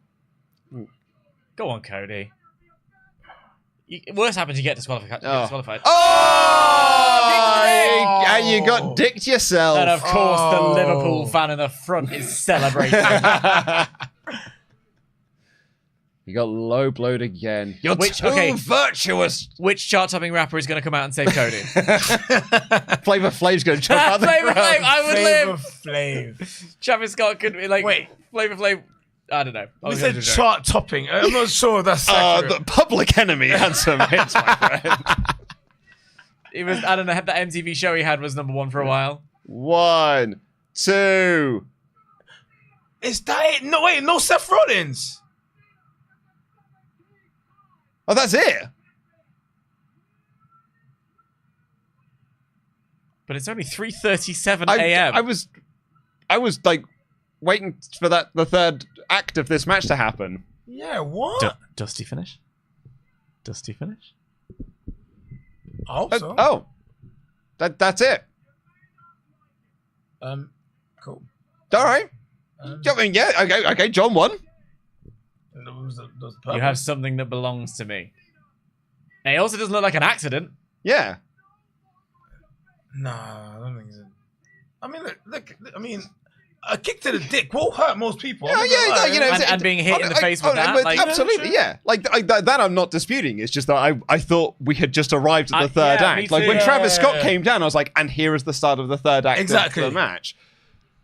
C: Go on, Cody. Worst happens, you get disqualified.
A: Oh! And you got dicked yourself.
C: And of course, the Liverpool fan in the front is celebrating.
A: You got low blowed again. You're too
C: okay.
A: virtuous.
C: Which chart-topping rapper is going to come out and save Cody?
A: Flavor Flav's going to jump out the
C: Flavor
A: crowd.
C: Flav, I would live.
B: Flav.
C: Travis Scott could be like,
B: Wait.
C: Flavor Flav. I don't know.
B: We said chart topping. I'm not sure that's accurate.
A: The Public Enemy had some hits, my friend.
C: It was, I don't know, that MTV show he had was #1 for a while.
A: 1, 2.
B: Is that it? No, wait, no Seth Rollins.
A: Oh, that's it.
C: But it's only 3:37 a.m.
A: I was like waiting for the third act of this match to happen.
B: Yeah, what?
C: Dusty finish? Dusty finish?
B: I hope so.
A: Oh, that's it.
B: Cool.
A: All right. I mean, yeah. Okay. John won.
C: You have something that belongs to me. It also doesn't look like an accident.
A: Yeah.
B: Nah, I don't think so. I mean, look. I mean, a kick to the dick will hurt most people.
A: Oh, yeah, you know,
C: and being hit in the face with that. Like,
A: absolutely, yeah. Like that, I'm not disputing. It's just that I thought we had just arrived at the third act. Like when Travis Scott came down, I was like, and here is the start of the third act of the match.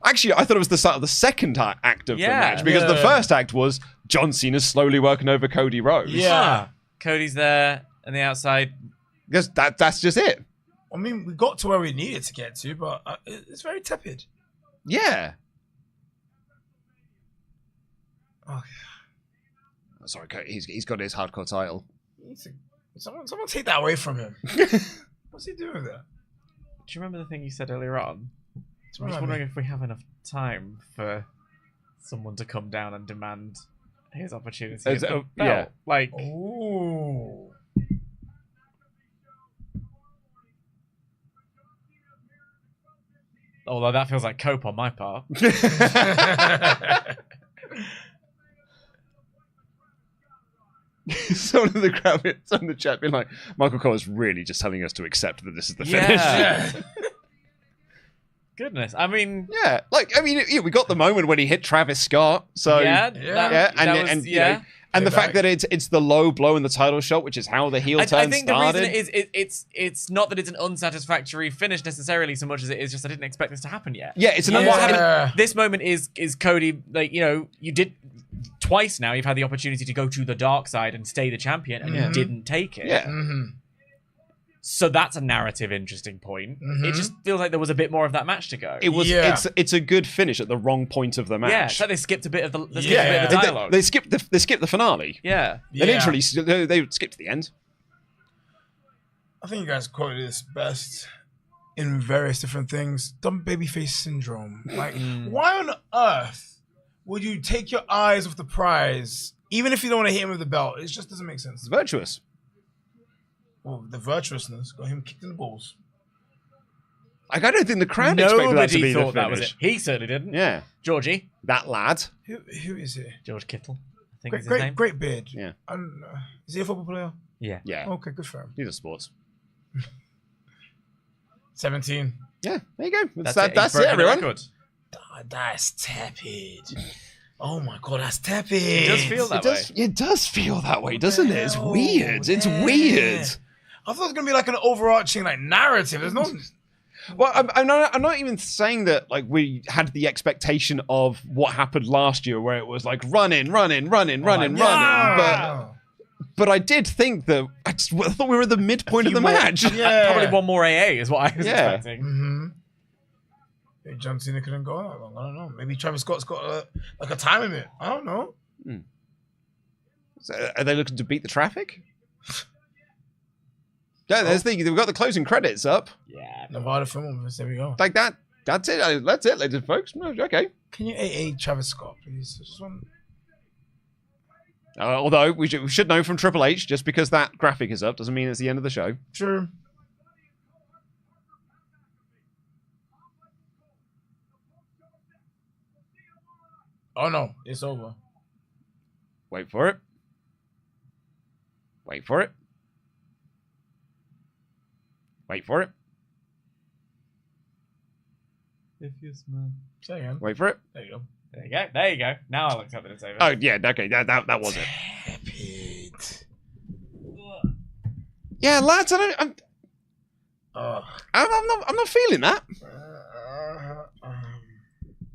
A: Actually, I thought it was the start of the second act of the match because the first act was John Cena slowly working over Cody Rhodes.
C: Yeah, Cody's there on the outside.
A: Because that's just it.
B: I mean, we got to where we needed to get to, but it's very tepid.
A: Yeah.
B: Oh,
A: sorry, he's got his hardcore title.
B: Someone take that away from him. What's he doing with that?
C: Do you remember the thing you said earlier on? I'm just wondering if we have enough time for someone to come down and demand his opportunity.
A: Yeah.
C: Like.
B: Ooh.
C: Although that feels like cope on my part.
A: Someone in the crowd, someone in the chat being like, Michael Cole is really just telling us to accept that this is the finish.
C: Yeah. Goodness, I mean,
A: we got the moment when he hit Travis Scott. So and the fact that it's the low blow in the title shot, which is how the heel turn started. I think
C: the reason it's not that it's an unsatisfactory finish necessarily, so much as it is just I didn't expect this to happen yet.
A: Yeah, it's an
C: this moment is Cody, like, you know, you did twice now. You've had the opportunity to go to the dark side and stay the champion, and you didn't take it.
A: Yeah.
C: So that's a narrative interesting point. It just feels like there was a bit more of that match to go.
A: It was. It's a good finish at the wrong point of the match.
C: Yeah, so they skipped a bit of the dialogue.
A: They skipped the finale.
C: Yeah.
A: They literally they skipped the end.
B: I think you guys quoted this best in various different things. Dumb babyface syndrome. Like, why on earth would you take your eyes off the prize, even if you don't want to hit him with the belt? It just doesn't make sense.
A: It's virtuous.
B: Well, the virtuousness got him kicked in the balls.
A: Like, I don't think the crowd expected that to be the
C: thought
A: finish.
C: that was it. He certainly didn't.
A: Yeah.
C: Georgie.
A: That lad.
B: Who is he?
C: George Kittle. I think is his name.
B: Great beard.
A: Yeah.
B: Is he a football player?
C: Yeah.
A: Yeah.
B: Okay, good for him.
A: These are sports.
B: 17.
A: Yeah, there you go. That's
C: He's
A: it,
C: broken the
A: everyone.
C: record.
B: That's tepid. Oh my god, that's tepid.
C: It does feel that way.
A: It does feel that way, doesn't it? It's
B: hell?
A: weird. It's
B: Yeah.
A: weird.
B: I thought it was gonna be like an overarching like narrative. There's no.
A: Well, I'm not even saying that like we had the expectation of what happened last year, where it was like running. But I did think that I thought we were at the midpoint of the match.
B: Yeah.
C: Probably one more AA is what I was
A: Yeah.
C: expecting.
B: Mm-hmm. Maybe John Cena couldn't go that long. I don't know. Maybe Travis Scott's got a time limit. I don't know.
A: So are they looking to beat the traffic? Yeah, there's the we've got the closing credits up.
C: Yeah.
B: Nevada film. There we go.
A: Like that. That's it. That's it, ladies and folks. Okay.
B: Can you AA Travis Scott, please? Just one.
A: Although we should know from Triple H, just because that graphic is up doesn't mean it's the end of the show.
B: Sure. Oh no, it's over.
A: Wait for it. Wait for it. Wait for it.
C: If you smell.
B: Say again.
A: Wait for it.
B: There you go.
C: There you go. There you go. Now I looked up and it's over.
A: Oh yeah, okay, that was it.
B: Tepid.
A: Yeah, lads, I'm not feeling that.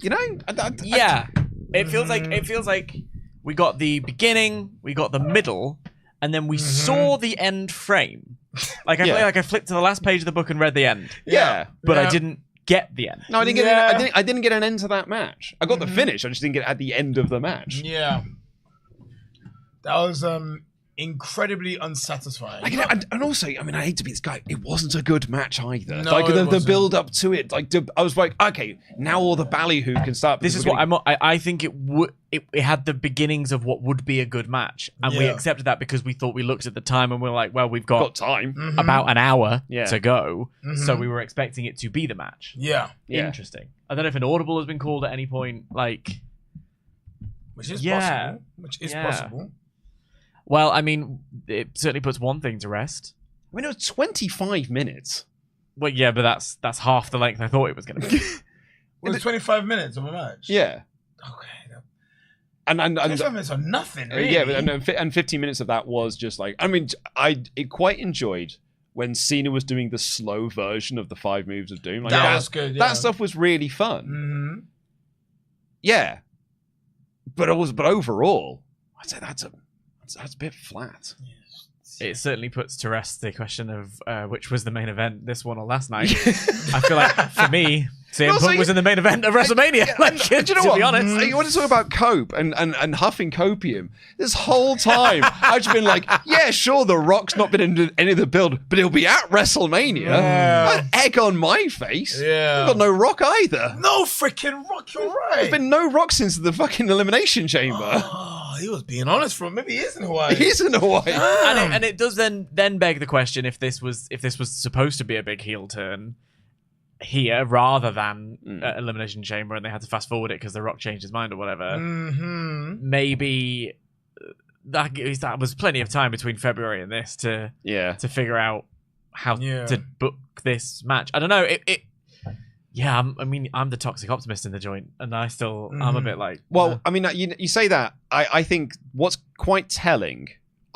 A: You know?
C: Yeah. It feels like we got the beginning, we got the middle, and then we saw the end frame. Like I feel like I flipped to the last page of the book and read the end.
A: Yeah.
C: But I didn't get the end.
A: No, I didn't get. I didn't get an end to that match. I got the finish. I just didn't get it at the end of the match.
B: Yeah. That was incredibly unsatisfying.
A: Like, and also, I mean, I hate to be this guy. It wasn't a good match either.
B: No,
A: like
B: it
A: the
B: wasn't.
A: build up to it. Like I was like, okay, now all the ballyhoo can start.
C: This is what I think it would. It had the beginnings of what would be a good match, and we accepted that because we thought we looked at the time and we were like, well, we've got
A: time.
C: about an hour
A: Yeah.
C: to go, so we were expecting it to be the match.
B: Yeah.
C: Interesting. I don't know if an audible has been called at any point. Like,
B: Which is
C: Yeah.
B: possible. Which is
C: Yeah.
B: possible.
C: well, I mean, it certainly puts one thing to rest.
A: I mean, it was 25 minutes.
C: Well, yeah, but that's half the length I thought it was going to be.
B: Well, it's 25 minutes of a match.
A: Yeah.
B: Okay.
A: And
B: 25 minutes are nothing, really.
A: yeah, and 15 minutes of that was just like, I mean, I quite enjoyed when Cena was doing the slow version of the 5 moves of Doom. Like,
B: that was good. Yeah.
A: That stuff was really fun.
B: Mm-hmm.
A: Yeah, but overall, I'd say that's a bit flat.
C: It certainly puts to rest the question of which was the main event, this one or last night. I feel like, for me, CM Punk was in the main event of WrestleMania. Like,
A: do you know
C: to
A: what?
C: be honest.
A: You want to talk about cope and huffing copium? This whole time, I've just been like, yeah, sure, The Rock's not been in any of the build, but he'll be at WrestleMania.
B: Yeah.
A: Egg on my face.
B: Yeah.
A: We've got no Rock either.
B: No freaking Rock, you're right.
A: There's been no Rock since the fucking Elimination Chamber.
B: Oh, he was being honest for him. Maybe he is in Hawaii.
A: He is in Hawaii.
C: And it does then beg the question if this was supposed to be a big heel turn here rather than Elimination Chamber and they had to fast forward it because The Rock changed his mind or whatever. Maybe that was plenty of time between February and this to figure out how to book this match. I don't know. I'm the toxic optimist in the joint, and I'm a bit like.
A: Well, I mean, you say that. I think what's quite telling.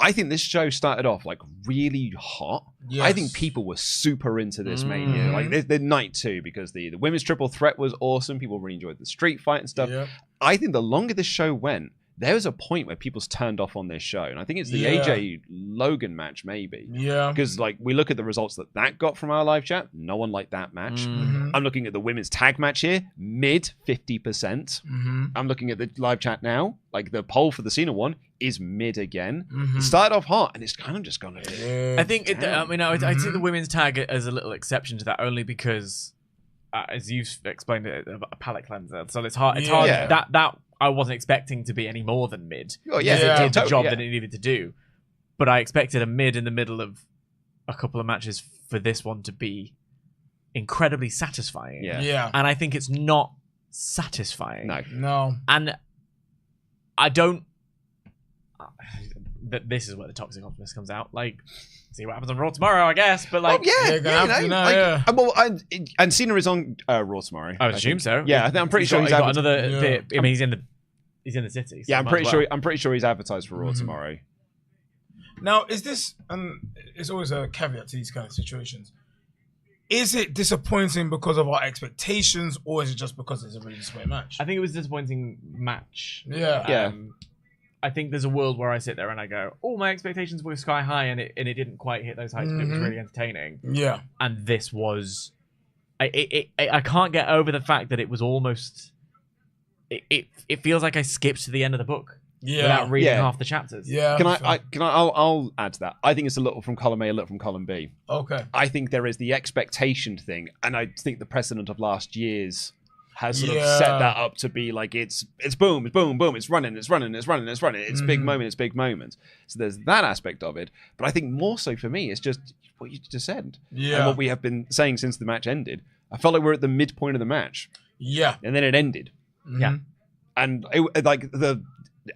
A: I think this show started off like really hot. Yes. I think people were super into this Mania. Like the night 2 because the women's triple threat was awesome. People really enjoyed the street fight and stuff. Yeah. I think the longer this show went, there was a point where people's turned off on this show, and I think it's the AJ Logan match, maybe.
B: Yeah.
A: Because like we look at the results that got from our live chat, no one liked that match. I'm looking at the women's tag match here, mid 50%. I'm looking at the live chat now, like the poll for the Cena one is mid again. It started off hot, and it's kind of just gone.
C: I think I see the women's tag as a little exception to that, only because, as you've explained it, a palate cleanser. So it's hard. It's hard. That I wasn't expecting to be any more than mid.
A: Oh, yeah.
C: It did the job that it needed to do. But I expected a mid in the middle of a couple of matches for this one to be incredibly satisfying.
B: Yeah.
C: And I think it's not satisfying.
B: No.
C: And I don't... This is where the toxic optimist comes out. Like, see what happens on Raw tomorrow, I guess. But like,
A: and Cena is on Raw tomorrow.
C: I would assume so.
A: Yeah, I'm pretty sure
C: he's got another bit. I mean, he's in the city. So
A: I'm pretty sure he's advertised for Raw tomorrow.
B: Now, is this? It's always a caveat to these kind of situations. Is it disappointing because of our expectations, or is it just because it's a really disappointing match?
C: I think it was a disappointing match.
B: Yeah.
C: I think there's a world where I sit there and I go, "Oh, my expectations were sky high, and it didn't quite hit those heights, but it was really entertaining."
B: Yeah.
C: And this was, I can't get over the fact that it was almost, it feels like I skipped to the end of the book without reading half the chapters.
B: Yeah.
A: I'll add to that. I think it's a little from column A, a little from column B.
B: Okay.
A: I think there is the expectation thing, and I think the precedent of last year's has sort of set that up to be like it's boom, it's running, it's big moment. So there's that aspect of it, but I think more so for me, it's just what you just said, and what we have been saying since the match ended. I felt like we're at the midpoint of the match, and then it ended, and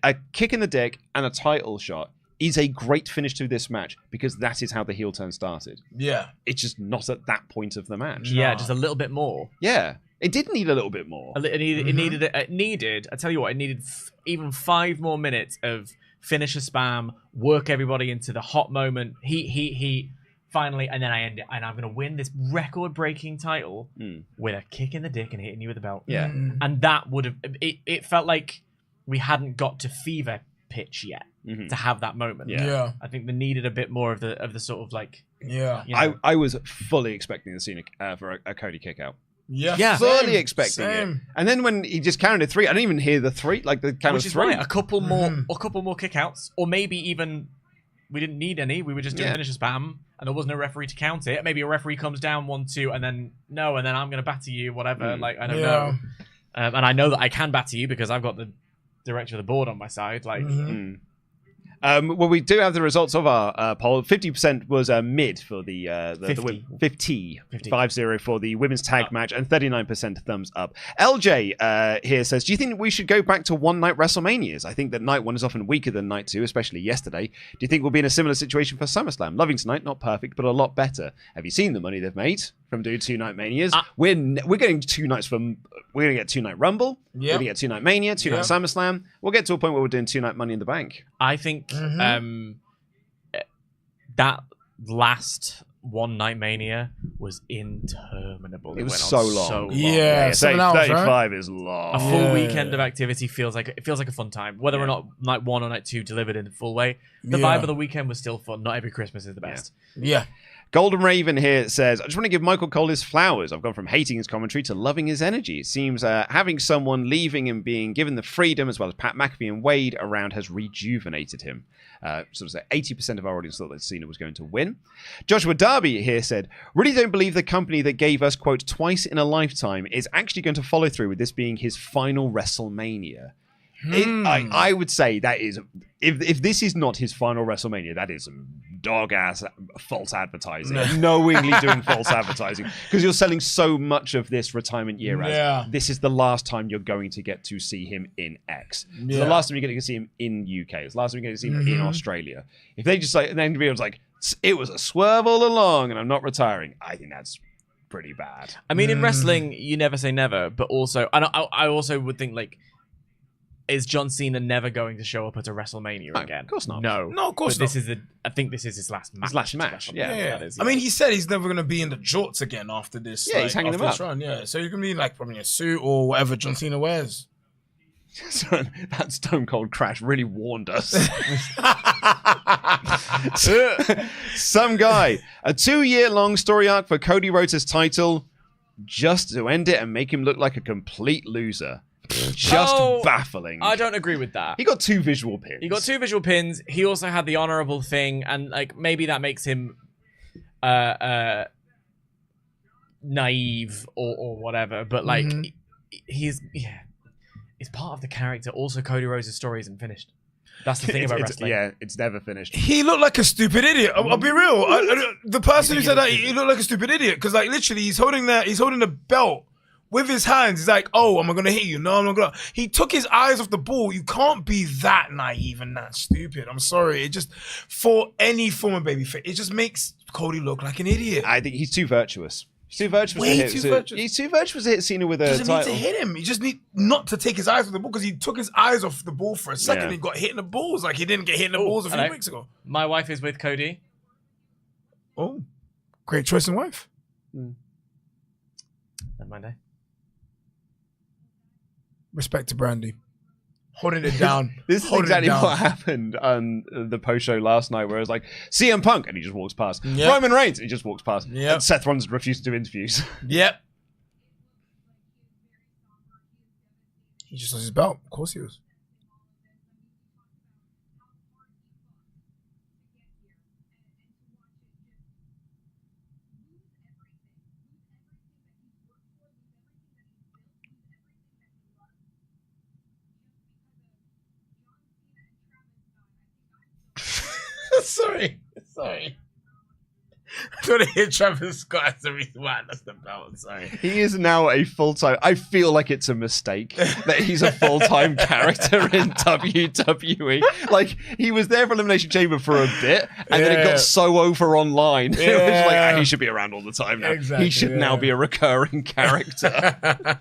A: a kick in the dick and a title shot is a great finish to this match because that is how the heel turn started. Yeah, it's just not at that point of the match.
C: Yeah, just a little bit more.
A: Yeah. It did need a little bit more.
C: It needed. I tell you what, it needed even 5 more minutes of finish a spam, work everybody into the hot moment, heat, finally, and then I end it, and I'm gonna win this record-breaking title with a kick in the dick and hitting you with the belt.
A: Yeah,
C: and that would have. It felt like we hadn't got to fever pitch yet to have that moment.
B: Yeah.
C: I think they needed a bit more of the sort of like.
B: Yeah,
C: you know.
A: I was fully expecting the Cena for a Cody kick out.
B: Yeah,
A: fully expecting it. And then when he just counted 3, I didn't even hear the 3, like the count
C: Which
A: of
C: is
A: 3.
C: Right. A couple more kickouts, or maybe even we didn't need any. We were just doing finish a spam, and there wasn't a referee to count it. Maybe a referee comes down 1-2, and then no, and then I'm gonna batter you, whatever. Like I don't know. And I know that I can batter you because I've got the director of the board on my side. Like.
A: Well, we do have the results of our poll. 50% was mid for the 50 for the women's tag match, and 39% thumbs up. LJ here says, do you think we should go back to one-night WrestleManias? I think that night 1 is often weaker than night 2, especially yesterday. Do you think we'll be in a similar situation for SummerSlam? Loving tonight, not perfect, but a lot better. Have you seen the money they've made from doing 2-night Manias? We're getting 2 nights from... We're going to get 2-night Rumble. We're going to get 2-night Mania, 2-night SummerSlam. We'll get to a point where we're doing 2-night Money in the Bank.
C: I think that last one-night Mania was interminable.
A: It was so long.
B: Yeah, 7 hours,
A: 35
B: right?
A: is long.
C: A full weekend of activity feels like a fun time. Whether or not night 1 or night 2 delivered in the full way, the vibe of the weekend was still fun. Not every Christmas is the best.
B: Yeah.
A: Golden Raven here says, I just want to give Michael Cole his flowers. I've gone from hating his commentary to loving his energy. It seems having someone leaving and being given the freedom, as well as Pat McAfee and Wade around, has rejuvenated him. So 80% of our audience thought that Cena was going to win. Joshua Darby here said, really don't believe the company that gave us, quote, twice in a lifetime is actually going to follow through with this being his final WrestleMania. I would say that is, if this is not his final WrestleMania, that is some dog-ass false advertising. Knowingly doing false advertising. Because you're selling so much of this retirement year as this is the last time you're going to get to see him in X. It's the last time you're going to see him in UK. It's the last time you're going to see him in Australia. If they just like, and then everyone's like, it was a swerve all along and I'm not retiring, I think that's pretty bad.
C: I mean, in wrestling, you never say never, but also, and I also would think, like, is John Cena never going to show up at a WrestleMania again?
A: Of course not.
B: No, of course not.
C: I think this is his last match.
A: His last match,
B: yeah. I mean, he said he's never going to be in the jorts again after this.
A: Yeah, he's hanging them up.
B: Run, yeah, so you can be like probably in a suit or whatever John Cena wears.
A: That Stone Cold crash really warned us. Some guy. A 2-year-long story arc for Cody Rhodes' title just to end it and make him look like a complete loser. Just baffling.
C: I don't agree with that.
A: He got 2 visual pins.
C: He also had the honorable thing, and like maybe that makes him naive or whatever. But like he's part of the character. Also, Cody Rhodes' story isn't finished. That's the thing about wrestling.
A: Yeah, it's never finished.
B: He looked like a stupid idiot. I'll be real. The person who said that, he looked like a stupid idiot because like literally he's holding the belt with his hands. He's like, "Oh, am I gonna hit you? No, I'm not gonna." He took his eyes off the ball. You can't be that naive and that stupid. I'm sorry. It just, for any former babyface, it just makes Cody look like an idiot.
A: I think he's too virtuous. He's too virtuous. He's too virtuous to hit Cena with a title.
B: He doesn't need to hit him. He just need not to take his eyes off the ball because he took his eyes off the ball for a second. He got hit in the balls like he didn't get hit in the balls a few weeks ago.
C: My wife is with Cody.
B: Oh, great choice in wife.
C: Never mind, eh?
B: Respect to Brandy. Holding it down.
A: This is exactly what happened on the post show last night, where it was like CM Punk and he just walks past.
B: Yep.
A: Roman Reigns, and he just walks past.
B: Yep.
A: And Seth Rollins refused to do interviews.
B: Yep. He just lost his belt. Of course he was. Sorry. I don't want to hear Travis Scott as the reason why I lost the belt. Sorry.
A: He is now a full-time... I feel like it's a mistake that he's a full-time character in WWE. Like, he was there for Elimination Chamber for a bit, and then it got so over online. It was like, he should be around all the time now.
B: Exactly,
A: he should now be a recurring character.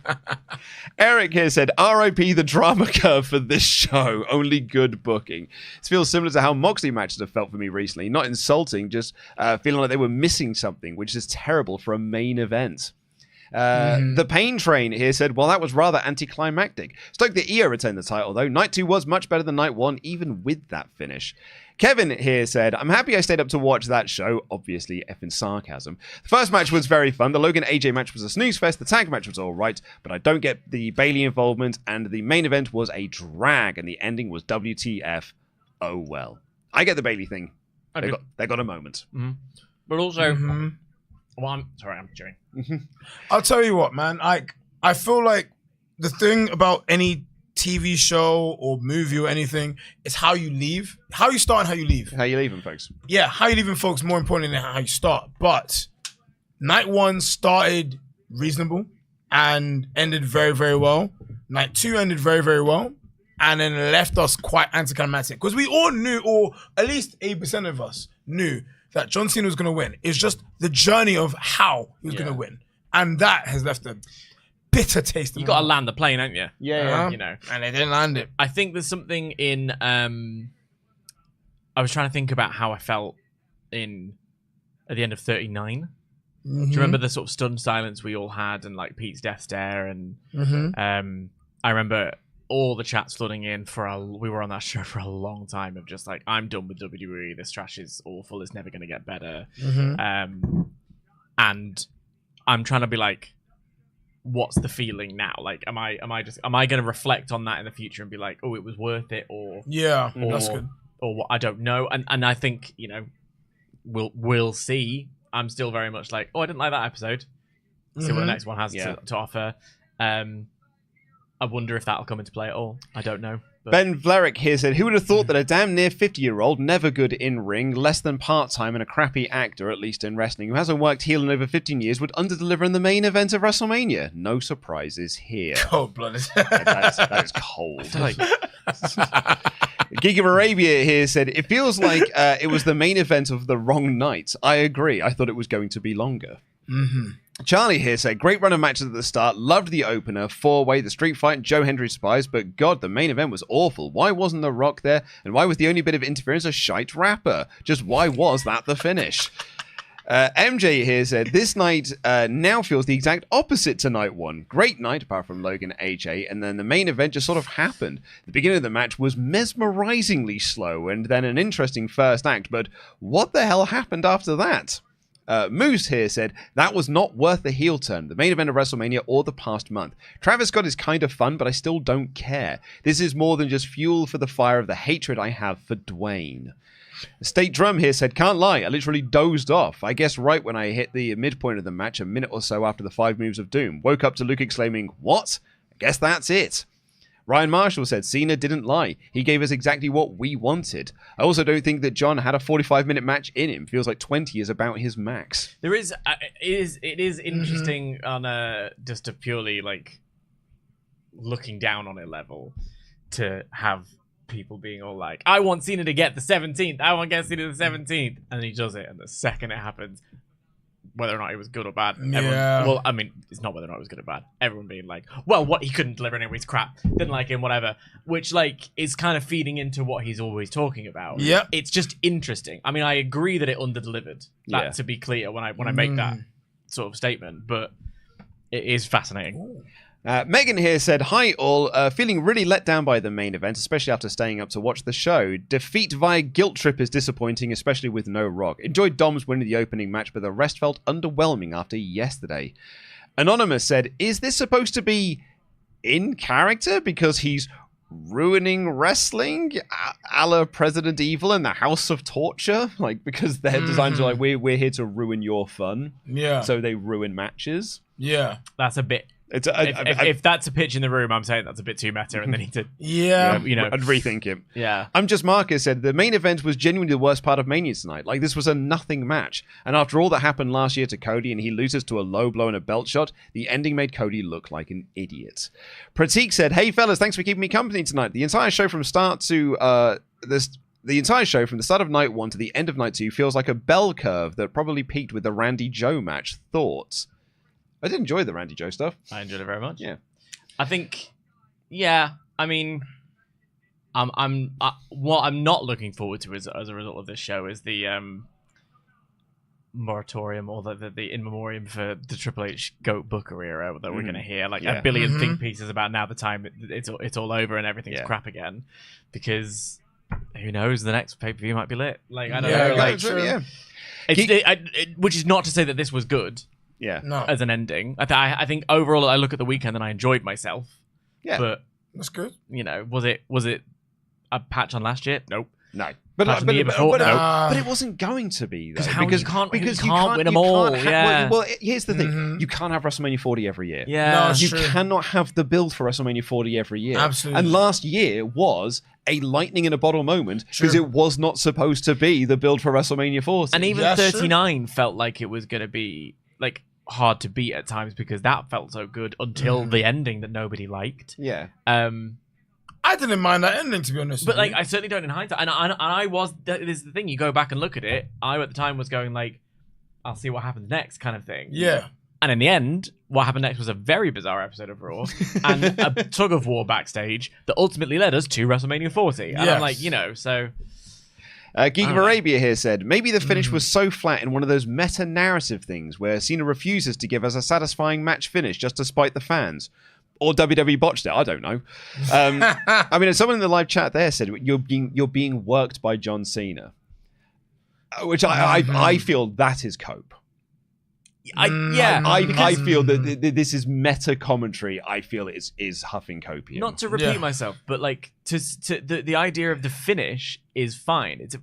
A: Eric here said, RIP the drama curve for this show. Only good booking. This feels similar to how Moxley matches have felt for me recently. Not insulting, just feeling like they were missing something, which is terrible for a main event. The Pain Train here said, well, that was rather anticlimactic. Stoked that Io retained the title, though. Night 2 was much better than Night 1, even with that finish. Kevin here said, I'm happy I stayed up to watch that show. Obviously, effing sarcasm. The first match was very fun. The Logan AJ match was a snooze fest. The tag match was all right, but I don't get the Bayley involvement, and the main event was a drag, and the ending was WTF. Oh, well. I get the Bayley thing. They got a moment.
C: But also, well, I'm chewing.
B: I'll tell you what, man. I feel like the thing about any TV show or movie or anything is how you leave. How you start and how you leave.
A: How you leaving, folks?
B: Yeah, how you leaving, folks, more important than how you start. But Night 1 started reasonable and ended very, very well. Night 2 ended very, very well. And then left us quite anticlimactic. Because we all knew, or at least 80% of us knew, that John Cena was going to win. It's just the journey of how he was going to win. And that has left a bitter taste in
C: You
B: my
C: got to
B: mouth.
C: land the plane, haven't you?
A: Yeah.
C: You know.
B: And they didn't land it.
C: I think there's something in... I was trying to think about how I felt at the end of 39. Do you remember the sort of stunned silence we all had and like Pete's death stare? And I remember all the chats flooding in we were on that show for a long time of just like, I'm done with WWE. This trash is awful. It's never going to get better. And I'm trying to be like, what's the feeling now? Like, am I going to reflect on that in the future and be like, oh, it was worth it, or
B: that's good.
C: Or what? I don't know. And I think, you know, we'll see. I'm still very much like, oh, I didn't like that episode. See what the next one has to offer. I wonder if that'll come into play at all. I don't know. But...
A: Ben Vlerick here said, who would have thought that a damn near 50-year-old, never good in ring, less than part-time and a crappy actor, at least in wrestling, who hasn't worked heel in over 15 years, would underdeliver in the main event of WrestleMania? No surprises here.
B: Cold-blooded.
A: that is cold. Geek of Arabia here said, it feels like it was the main event of the wrong night. I agree. I thought it was going to be longer. Charlie here said, great run of matches at the start, loved the opener, 4-way, the street fight, and Joe Hendry spies, but God, the main event was awful. Why wasn't The Rock there? And why was the only bit of interference a shite rapper? Just why was that the finish? MJ here said, this night now feels the exact opposite to night one. Great night, apart from Logan and AJ, and then the main event just sort of happened. The beginning of the match was mesmerizingly slow, and then an interesting first act, but what the hell happened after that? Moose here said, that was not worth the heel turn, the main event of WrestleMania or the past month. Travis Scott is kind of fun, but I still don't care. This is more than just fuel for the fire of the hatred I have for Dwayne. State Drum here said, can't lie, I literally dozed off. I guess right when I hit the midpoint of the match, a minute or so after the 5 moves of doom. Woke up to Luke exclaiming, what? I guess that's it. Ryan Marshall said, Cena didn't lie. He gave us exactly what we wanted. I also don't think that John had a 45-minute match in him. Feels like 20 is about his max.
C: There is, it is interesting on just a purely like looking down on it level to have people being all like, I want Cena to get the 17th. I want to get Cena to the 17th. And then he does it. And the second it happens, whether or not it was good or bad. Well, I mean, it's not whether or not it was good or bad. Everyone being like, well, what, he couldn't deliver anyway, he's crap. Didn't like him, whatever. Which, like, is kind of feeding into what he's always talking about.
B: Yeah.
C: It's just interesting. I mean, I agree that it underdelivered. That, to be clear, when I make that sort of statement. But it is fascinating.
B: Ooh.
A: Megan here said, hi all, feeling really let down by the main event, especially after staying up to watch the show. Defeat via guilt trip is disappointing, especially with no Rock. Enjoyed Dom's winning the opening match, but the rest felt underwhelming after yesterday. Anonymous said, is this supposed to be in character because he's ruining wrestling a la President Evil and the House of Torture? Like, because their designs are like, we're here to ruin your fun.
B: Yeah.
A: So they ruin matches.
B: Yeah.
C: That's a bit... If that's a pitch in the room, I'm saying that's a bit too meta, and they need to,
A: I'd rethink it.
C: Yeah.
A: I'm just Marcus said the main event was genuinely the worst part of Mania tonight. Like, this was a nothing match, and after all that happened last year to Cody, and he loses to a low blow and a belt shot, the ending made Cody look like an idiot. Pratik said, "Hey fellas, thanks for keeping me company tonight. The entire show from start to The entire show, from the start of night 1 to the end of night 2, feels like a bell curve that probably peaked with the Randy Joe match. Thoughts?" I did enjoy the Randy Joe stuff.
C: I enjoyed it very much.
A: Yeah.
C: I think, I mean, what I'm not looking forward to as a result of this show is the moratorium or the in memoriam for the Triple H GOAT Booker era that we're going to hear like a billion think pieces about now the time it's all over and everything's crap again, because who knows, the next pay-per-view might be lit. Like, I don't know. Like, which is not to say that this was good.
A: Yeah.
B: No.
C: As an ending. I think overall I look at the weekend and I enjoyed myself.
A: Yeah.
C: But
B: that's good.
C: You know, was it a patch on last year? Nope.
A: No.
C: But
A: it wasn't going to be, though.
C: Because you can't win them all.
A: Well, here's the thing. You can't have WrestleMania 40 every year.
C: Yeah.
B: No,
A: you
B: true.
A: cannot have the build for WrestleMania 40 every year.
B: Absolutely.
A: And last year was a lightning in a bottle moment because it was not supposed to be the build for WrestleMania 40.
C: And even 39 felt like it was going to be like hard to beat at times because that felt so good until the ending that nobody liked.
A: Yeah.
B: I didn't mind that ending, to be honest.
C: But like, I certainly don't in hindsight. And I was. This is the thing. You go back and look at it. I at the time was going like, I'll see what happens next, kind of thing.
B: Yeah. And
C: in the end, what happened next was a very bizarre episode of Raw and a tug of war backstage that ultimately led us to WrestleMania 40. And I'm like, you know, so.
A: Geek of Arabia here said, maybe the finish was so flat in one of those meta-narrative things where Cena refuses to give us a satisfying match finish just to spite the fans. Or WWE botched it, I don't know. I mean, someone in the live chat there said, you're being worked by John Cena. Which I feel that is cope. I feel that this is meta commentary. I feel is huffing copium.
C: Not to repeat myself, but like the idea of the finish is fine. It's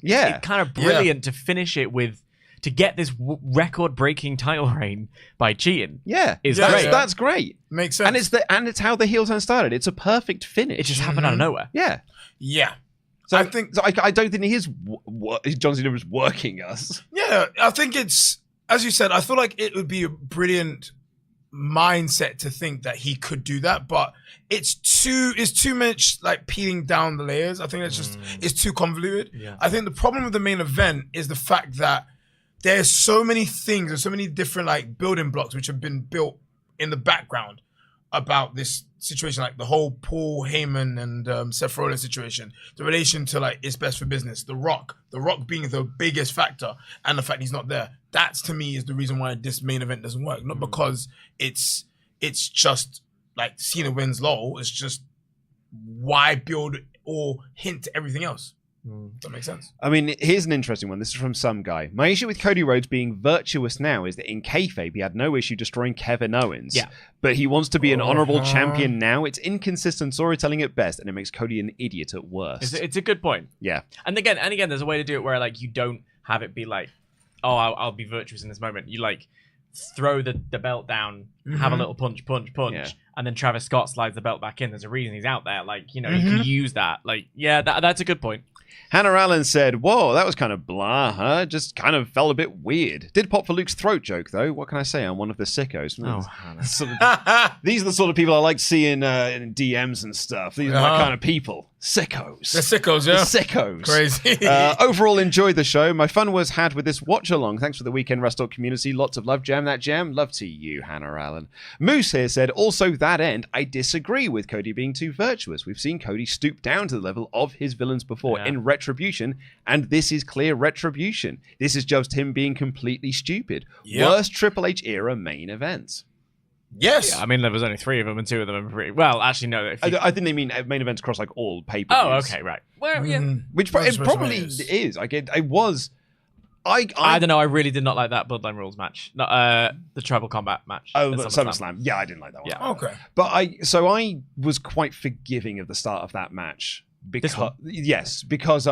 C: kind of brilliant to finish it with, to get this record-breaking title reign by cheating. Is great.
A: That's great.
B: Makes sense.
A: And it's how the heel turn started. It's a perfect finish.
C: It just happened out of nowhere.
B: Yeah.
A: So I don't think John Cena was working us.
B: Yeah, I think it's, as you said, I feel like it would be a brilliant mindset to think that he could do that, but it's too much like peeling down the layers. I think it's too convoluted. Yeah. I think the problem with the main event is the fact that there's so many things and so many different like building blocks which have been built in the background about this situation, like the whole Paul Heyman and Seth Rollins situation, the relation to like it's best for business, The Rock being the biggest factor, and the fact he's not there. That's to me is the reason why this main event doesn't work. Not because it's just like Cena wins low. It's just why build or hint to everything else. Does that make sense?
A: I mean, here's an interesting one. This is from some guy. My issue with Cody Rhodes being virtuous now is that in kayfabe, he had no issue destroying Kevin Owens.
C: Yeah.
A: But he wants to be an honorable champion now. It's inconsistent storytelling at best, and it makes Cody an idiot at worst.
C: It's a good point.
A: Yeah.
C: And again, there's a way to do it where like you don't have it be like, oh, I'll be virtuous in this moment. You like throw the belt down, have a little punch,
A: Yeah.
C: and then Travis Scott slides the belt back in. There's a reason he's out there. Like, you know, you can use that. Like, yeah, that's a good point.
A: Hannah Allen said, whoa, that was kind of blah, huh? Just kind of felt a bit weird. Did pop for Luke's throat joke, though. What can I say? I'm one of the sickos. These are the sort of people I like seeing in DMs and stuff. These are my kind of people. Sickos.
B: They're sickos, yeah.
A: The sickos.
B: Crazy.
A: Overall, enjoyed the show. My fun was had with this watch-along. Thanks for the weekend WrestleTalk community. Lots of love. Jam that jam. Love to you, Hannah Allen. Moose here said, also that end, I disagree with Cody being too virtuous. We've seen Cody stoop down to the level of his villains before in Retribution, and this is clear Retribution. This is just him being completely stupid. Worst Triple H era main event.
B: Yes.
C: Yeah, I mean, there was only 3 of them, and 2 of them are pretty... Well, actually, no.
A: I think they mean main events across like all pay-per-views.
C: Oh, okay, right. Well, yeah.
A: Which it probably is. I
C: don't know. I really did not like that Bloodline Rules match. Not the Tribal Combat match.
A: Oh, SummerSlam. Yeah, I didn't like that one.
C: Yeah.
B: Okay.
A: But I was quite forgiving of the start of that match. Because I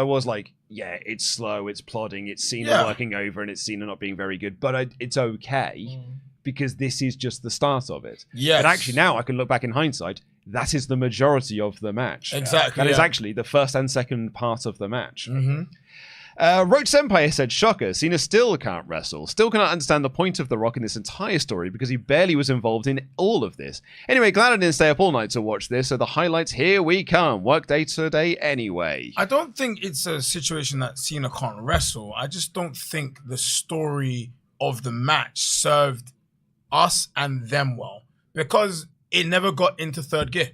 A: was like, yeah, it's slow, it's plodding, it's Cena working over, and it's Cena not being very good. But it's okay because this is just the start of it.
B: Yes.
A: And actually, now I can look back in hindsight. That is the majority of the match.
B: Exactly.
A: That is actually the first and second part of the match. Roach Senpai said, shocker, Cena still can't wrestle. Still cannot understand the point of The Rock in this entire story because he barely was involved in all of this. Anyway, glad I didn't stay up all night to watch this, so the highlights, here we come. Work day today anyway.
B: I don't think it's a situation that Cena can't wrestle. I just don't think the story of the match served us and them well because it never got into third gear.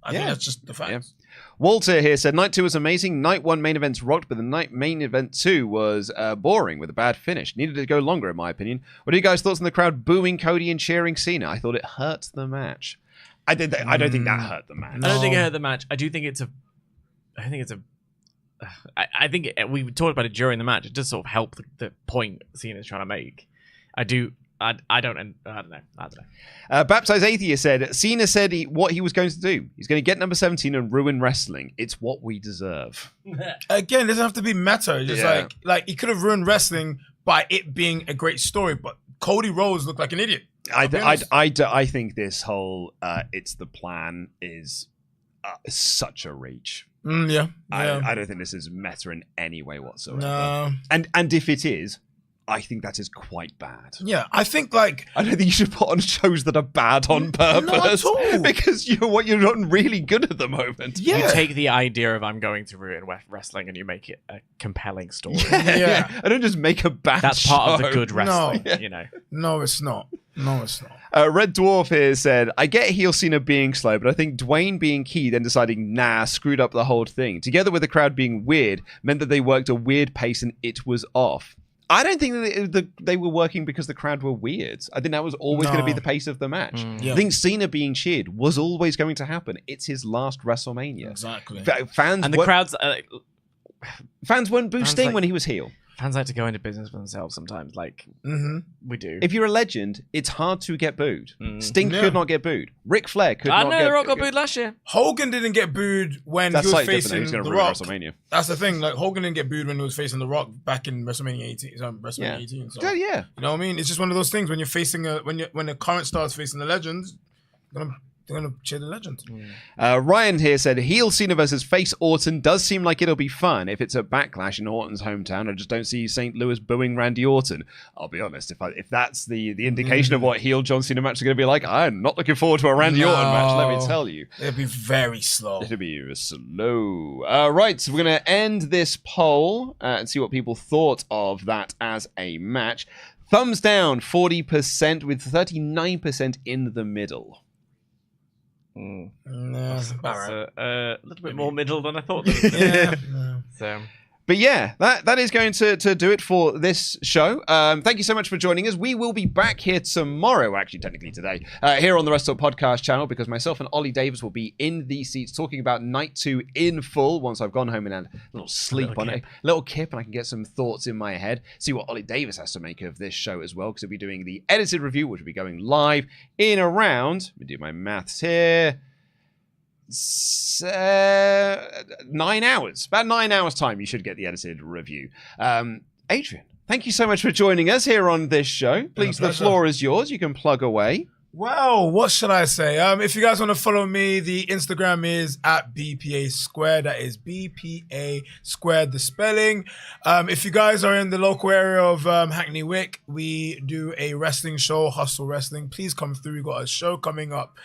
B: I think that's just the fact.
A: Yeah. Walter here said, Night 2 was amazing. Night 1 main events rocked, but the night main event 2 was boring with a bad finish. Needed to go longer, in my opinion. What are you guys' thoughts on the crowd booing Cody and cheering Cena? I thought it hurt the match. I don't think that hurt the match.
C: I don't think it hurt the match. I think we talked about it during the match. It does sort of help the point Cena's trying to make. I don't know.
A: Baptized Atheist said, Cena said what he was going to do. He's going to get number 17 and ruin wrestling. It's what we deserve.
B: Again, it doesn't have to be meta. It's just like he could have ruined wrestling by it being a great story, but Cody Rhodes looked like an idiot.
A: I think this whole it's the plan is such a reach.
B: Yeah.
A: I don't think this is meta in any way whatsoever.
B: No.
A: And if it is, I think that is quite bad.
B: Yeah, I think like
A: I don't think you should put on shows that are bad on purpose.
B: Not at all.
A: Because you're not really good at the moment.
B: Yeah.
C: You take the idea of I'm going to ruin wrestling and you make it a compelling story.
B: Yeah.
A: I don't just make a bad
C: That's
A: show.
C: part of the good wrestling, you know.
B: No, it's not.
A: Red Dwarf here said, I get heel Cena being slow, but I think Dwayne being key, then deciding, nah, screwed up the whole thing. Together with the crowd being weird, meant that they worked a weird pace and it was off. I don't think that they were working because the crowd were weird. I think that was always going to be the pace of the match. I think Cena being cheered was always going to happen. It's his last WrestleMania.
B: Exactly.
A: Fans weren't boosting when he was heel.
C: Fans like to go into business for themselves sometimes, like we do.
A: If you're a legend, it's hard to get booed. Sting could not get booed. Ric Flair could not get booed.
C: I know The Rock got booed last year.
B: Hogan didn't get booed when he was facing The Rock.
A: WrestleMania.
B: That's the thing. Like Hogan didn't get booed when he was facing The Rock back in WrestleMania 18. WrestleMania 18. So,
A: yeah.
B: You know what I mean? It's just one of those things when you're facing when the current star is facing the legends, they're gonna cheer the legend.
A: Ryan here said, heel Cena versus face Orton does seem like it'll be fun if it's a Backlash in Orton's hometown. I just don't see St. Louis booing Randy Orton. I'll be honest, if that's the indication of what heel John Cena match is going to be like, I'm not looking forward to a Randy Orton match, let me tell you.
B: It'll be very slow.
A: It'll be slow. Right, so we're going to end this poll and see what people thought of that as a match. Thumbs down, 40% with 39% in the middle.
C: That's
B: Alright.
C: a little bit more middle than I thought. There was gonna be.
B: Yeah.
C: So.
A: But yeah, that is going to do it for this show. Thank you so much for joining us. We will be back here tomorrow, actually, technically today, here on the WrestleTalk podcast channel, because myself and Ollie Davis will be in the seats talking about Night 2 in full once I've gone home and had a little sleep on it. A little kip, and I can get some thoughts in my head. See what Ollie Davis has to make of this show as well, because he'll be doing the edited review, which will be going live in around, let me do my maths here, 9 hours. About 9 hours time, you should get the edited review. Adrian, thank you so much for joining us here on this show. Please, the floor is yours. You can plug away.
B: Well, what should I say? If you guys want to follow me, the Instagram is at BPA Squared. That is BPA Squared, the spelling. If you guys are in the local area of Hackney Wick, we do a wrestling show, Hustle Wrestling. Please come through. We've got a show coming up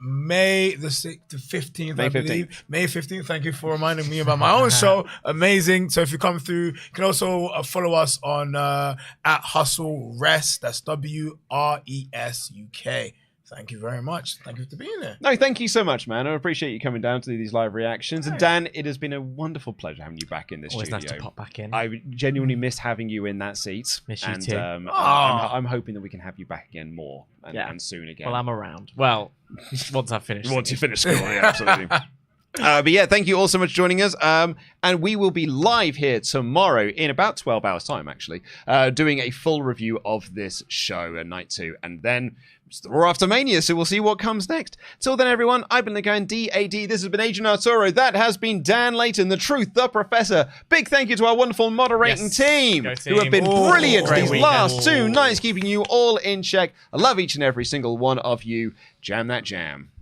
B: May the 6th to 15th, I believe. May 15th. Thank you for reminding me about my own show. Amazing. So if you come through, you can also follow us on at Hustle Rest. That's WRES UK. Thank you very much. Thank you for being there.
A: No, thank you so much, man. I appreciate you coming down to do these live reactions. And Dan, it has been a wonderful pleasure having you back in this
C: Always
A: studio.
C: nice to pop back in.
A: I genuinely missed having you in that seat.
C: Miss you
A: and,
C: too.
A: I'm hoping that we can have you back again more and soon again.
C: Well, I'm around. Well, once I've finished.
A: Once you finish school, yeah, absolutely. But yeah, thank you all so much for joining us. And we will be live here tomorrow in about 12 hours time, actually, doing a full review of this show at Night 2. And then it's the Raw after Mania, so we'll see what comes next. Till then, everyone, I've been Logan, DAD. This has been Adrian Arturo. That has been Dan Layton, the Truth, the Professor. Big thank you to our wonderful moderating team, who have been brilliant these last 2 nights, keeping you all in check. I love each and every single one of you. Jam that jam.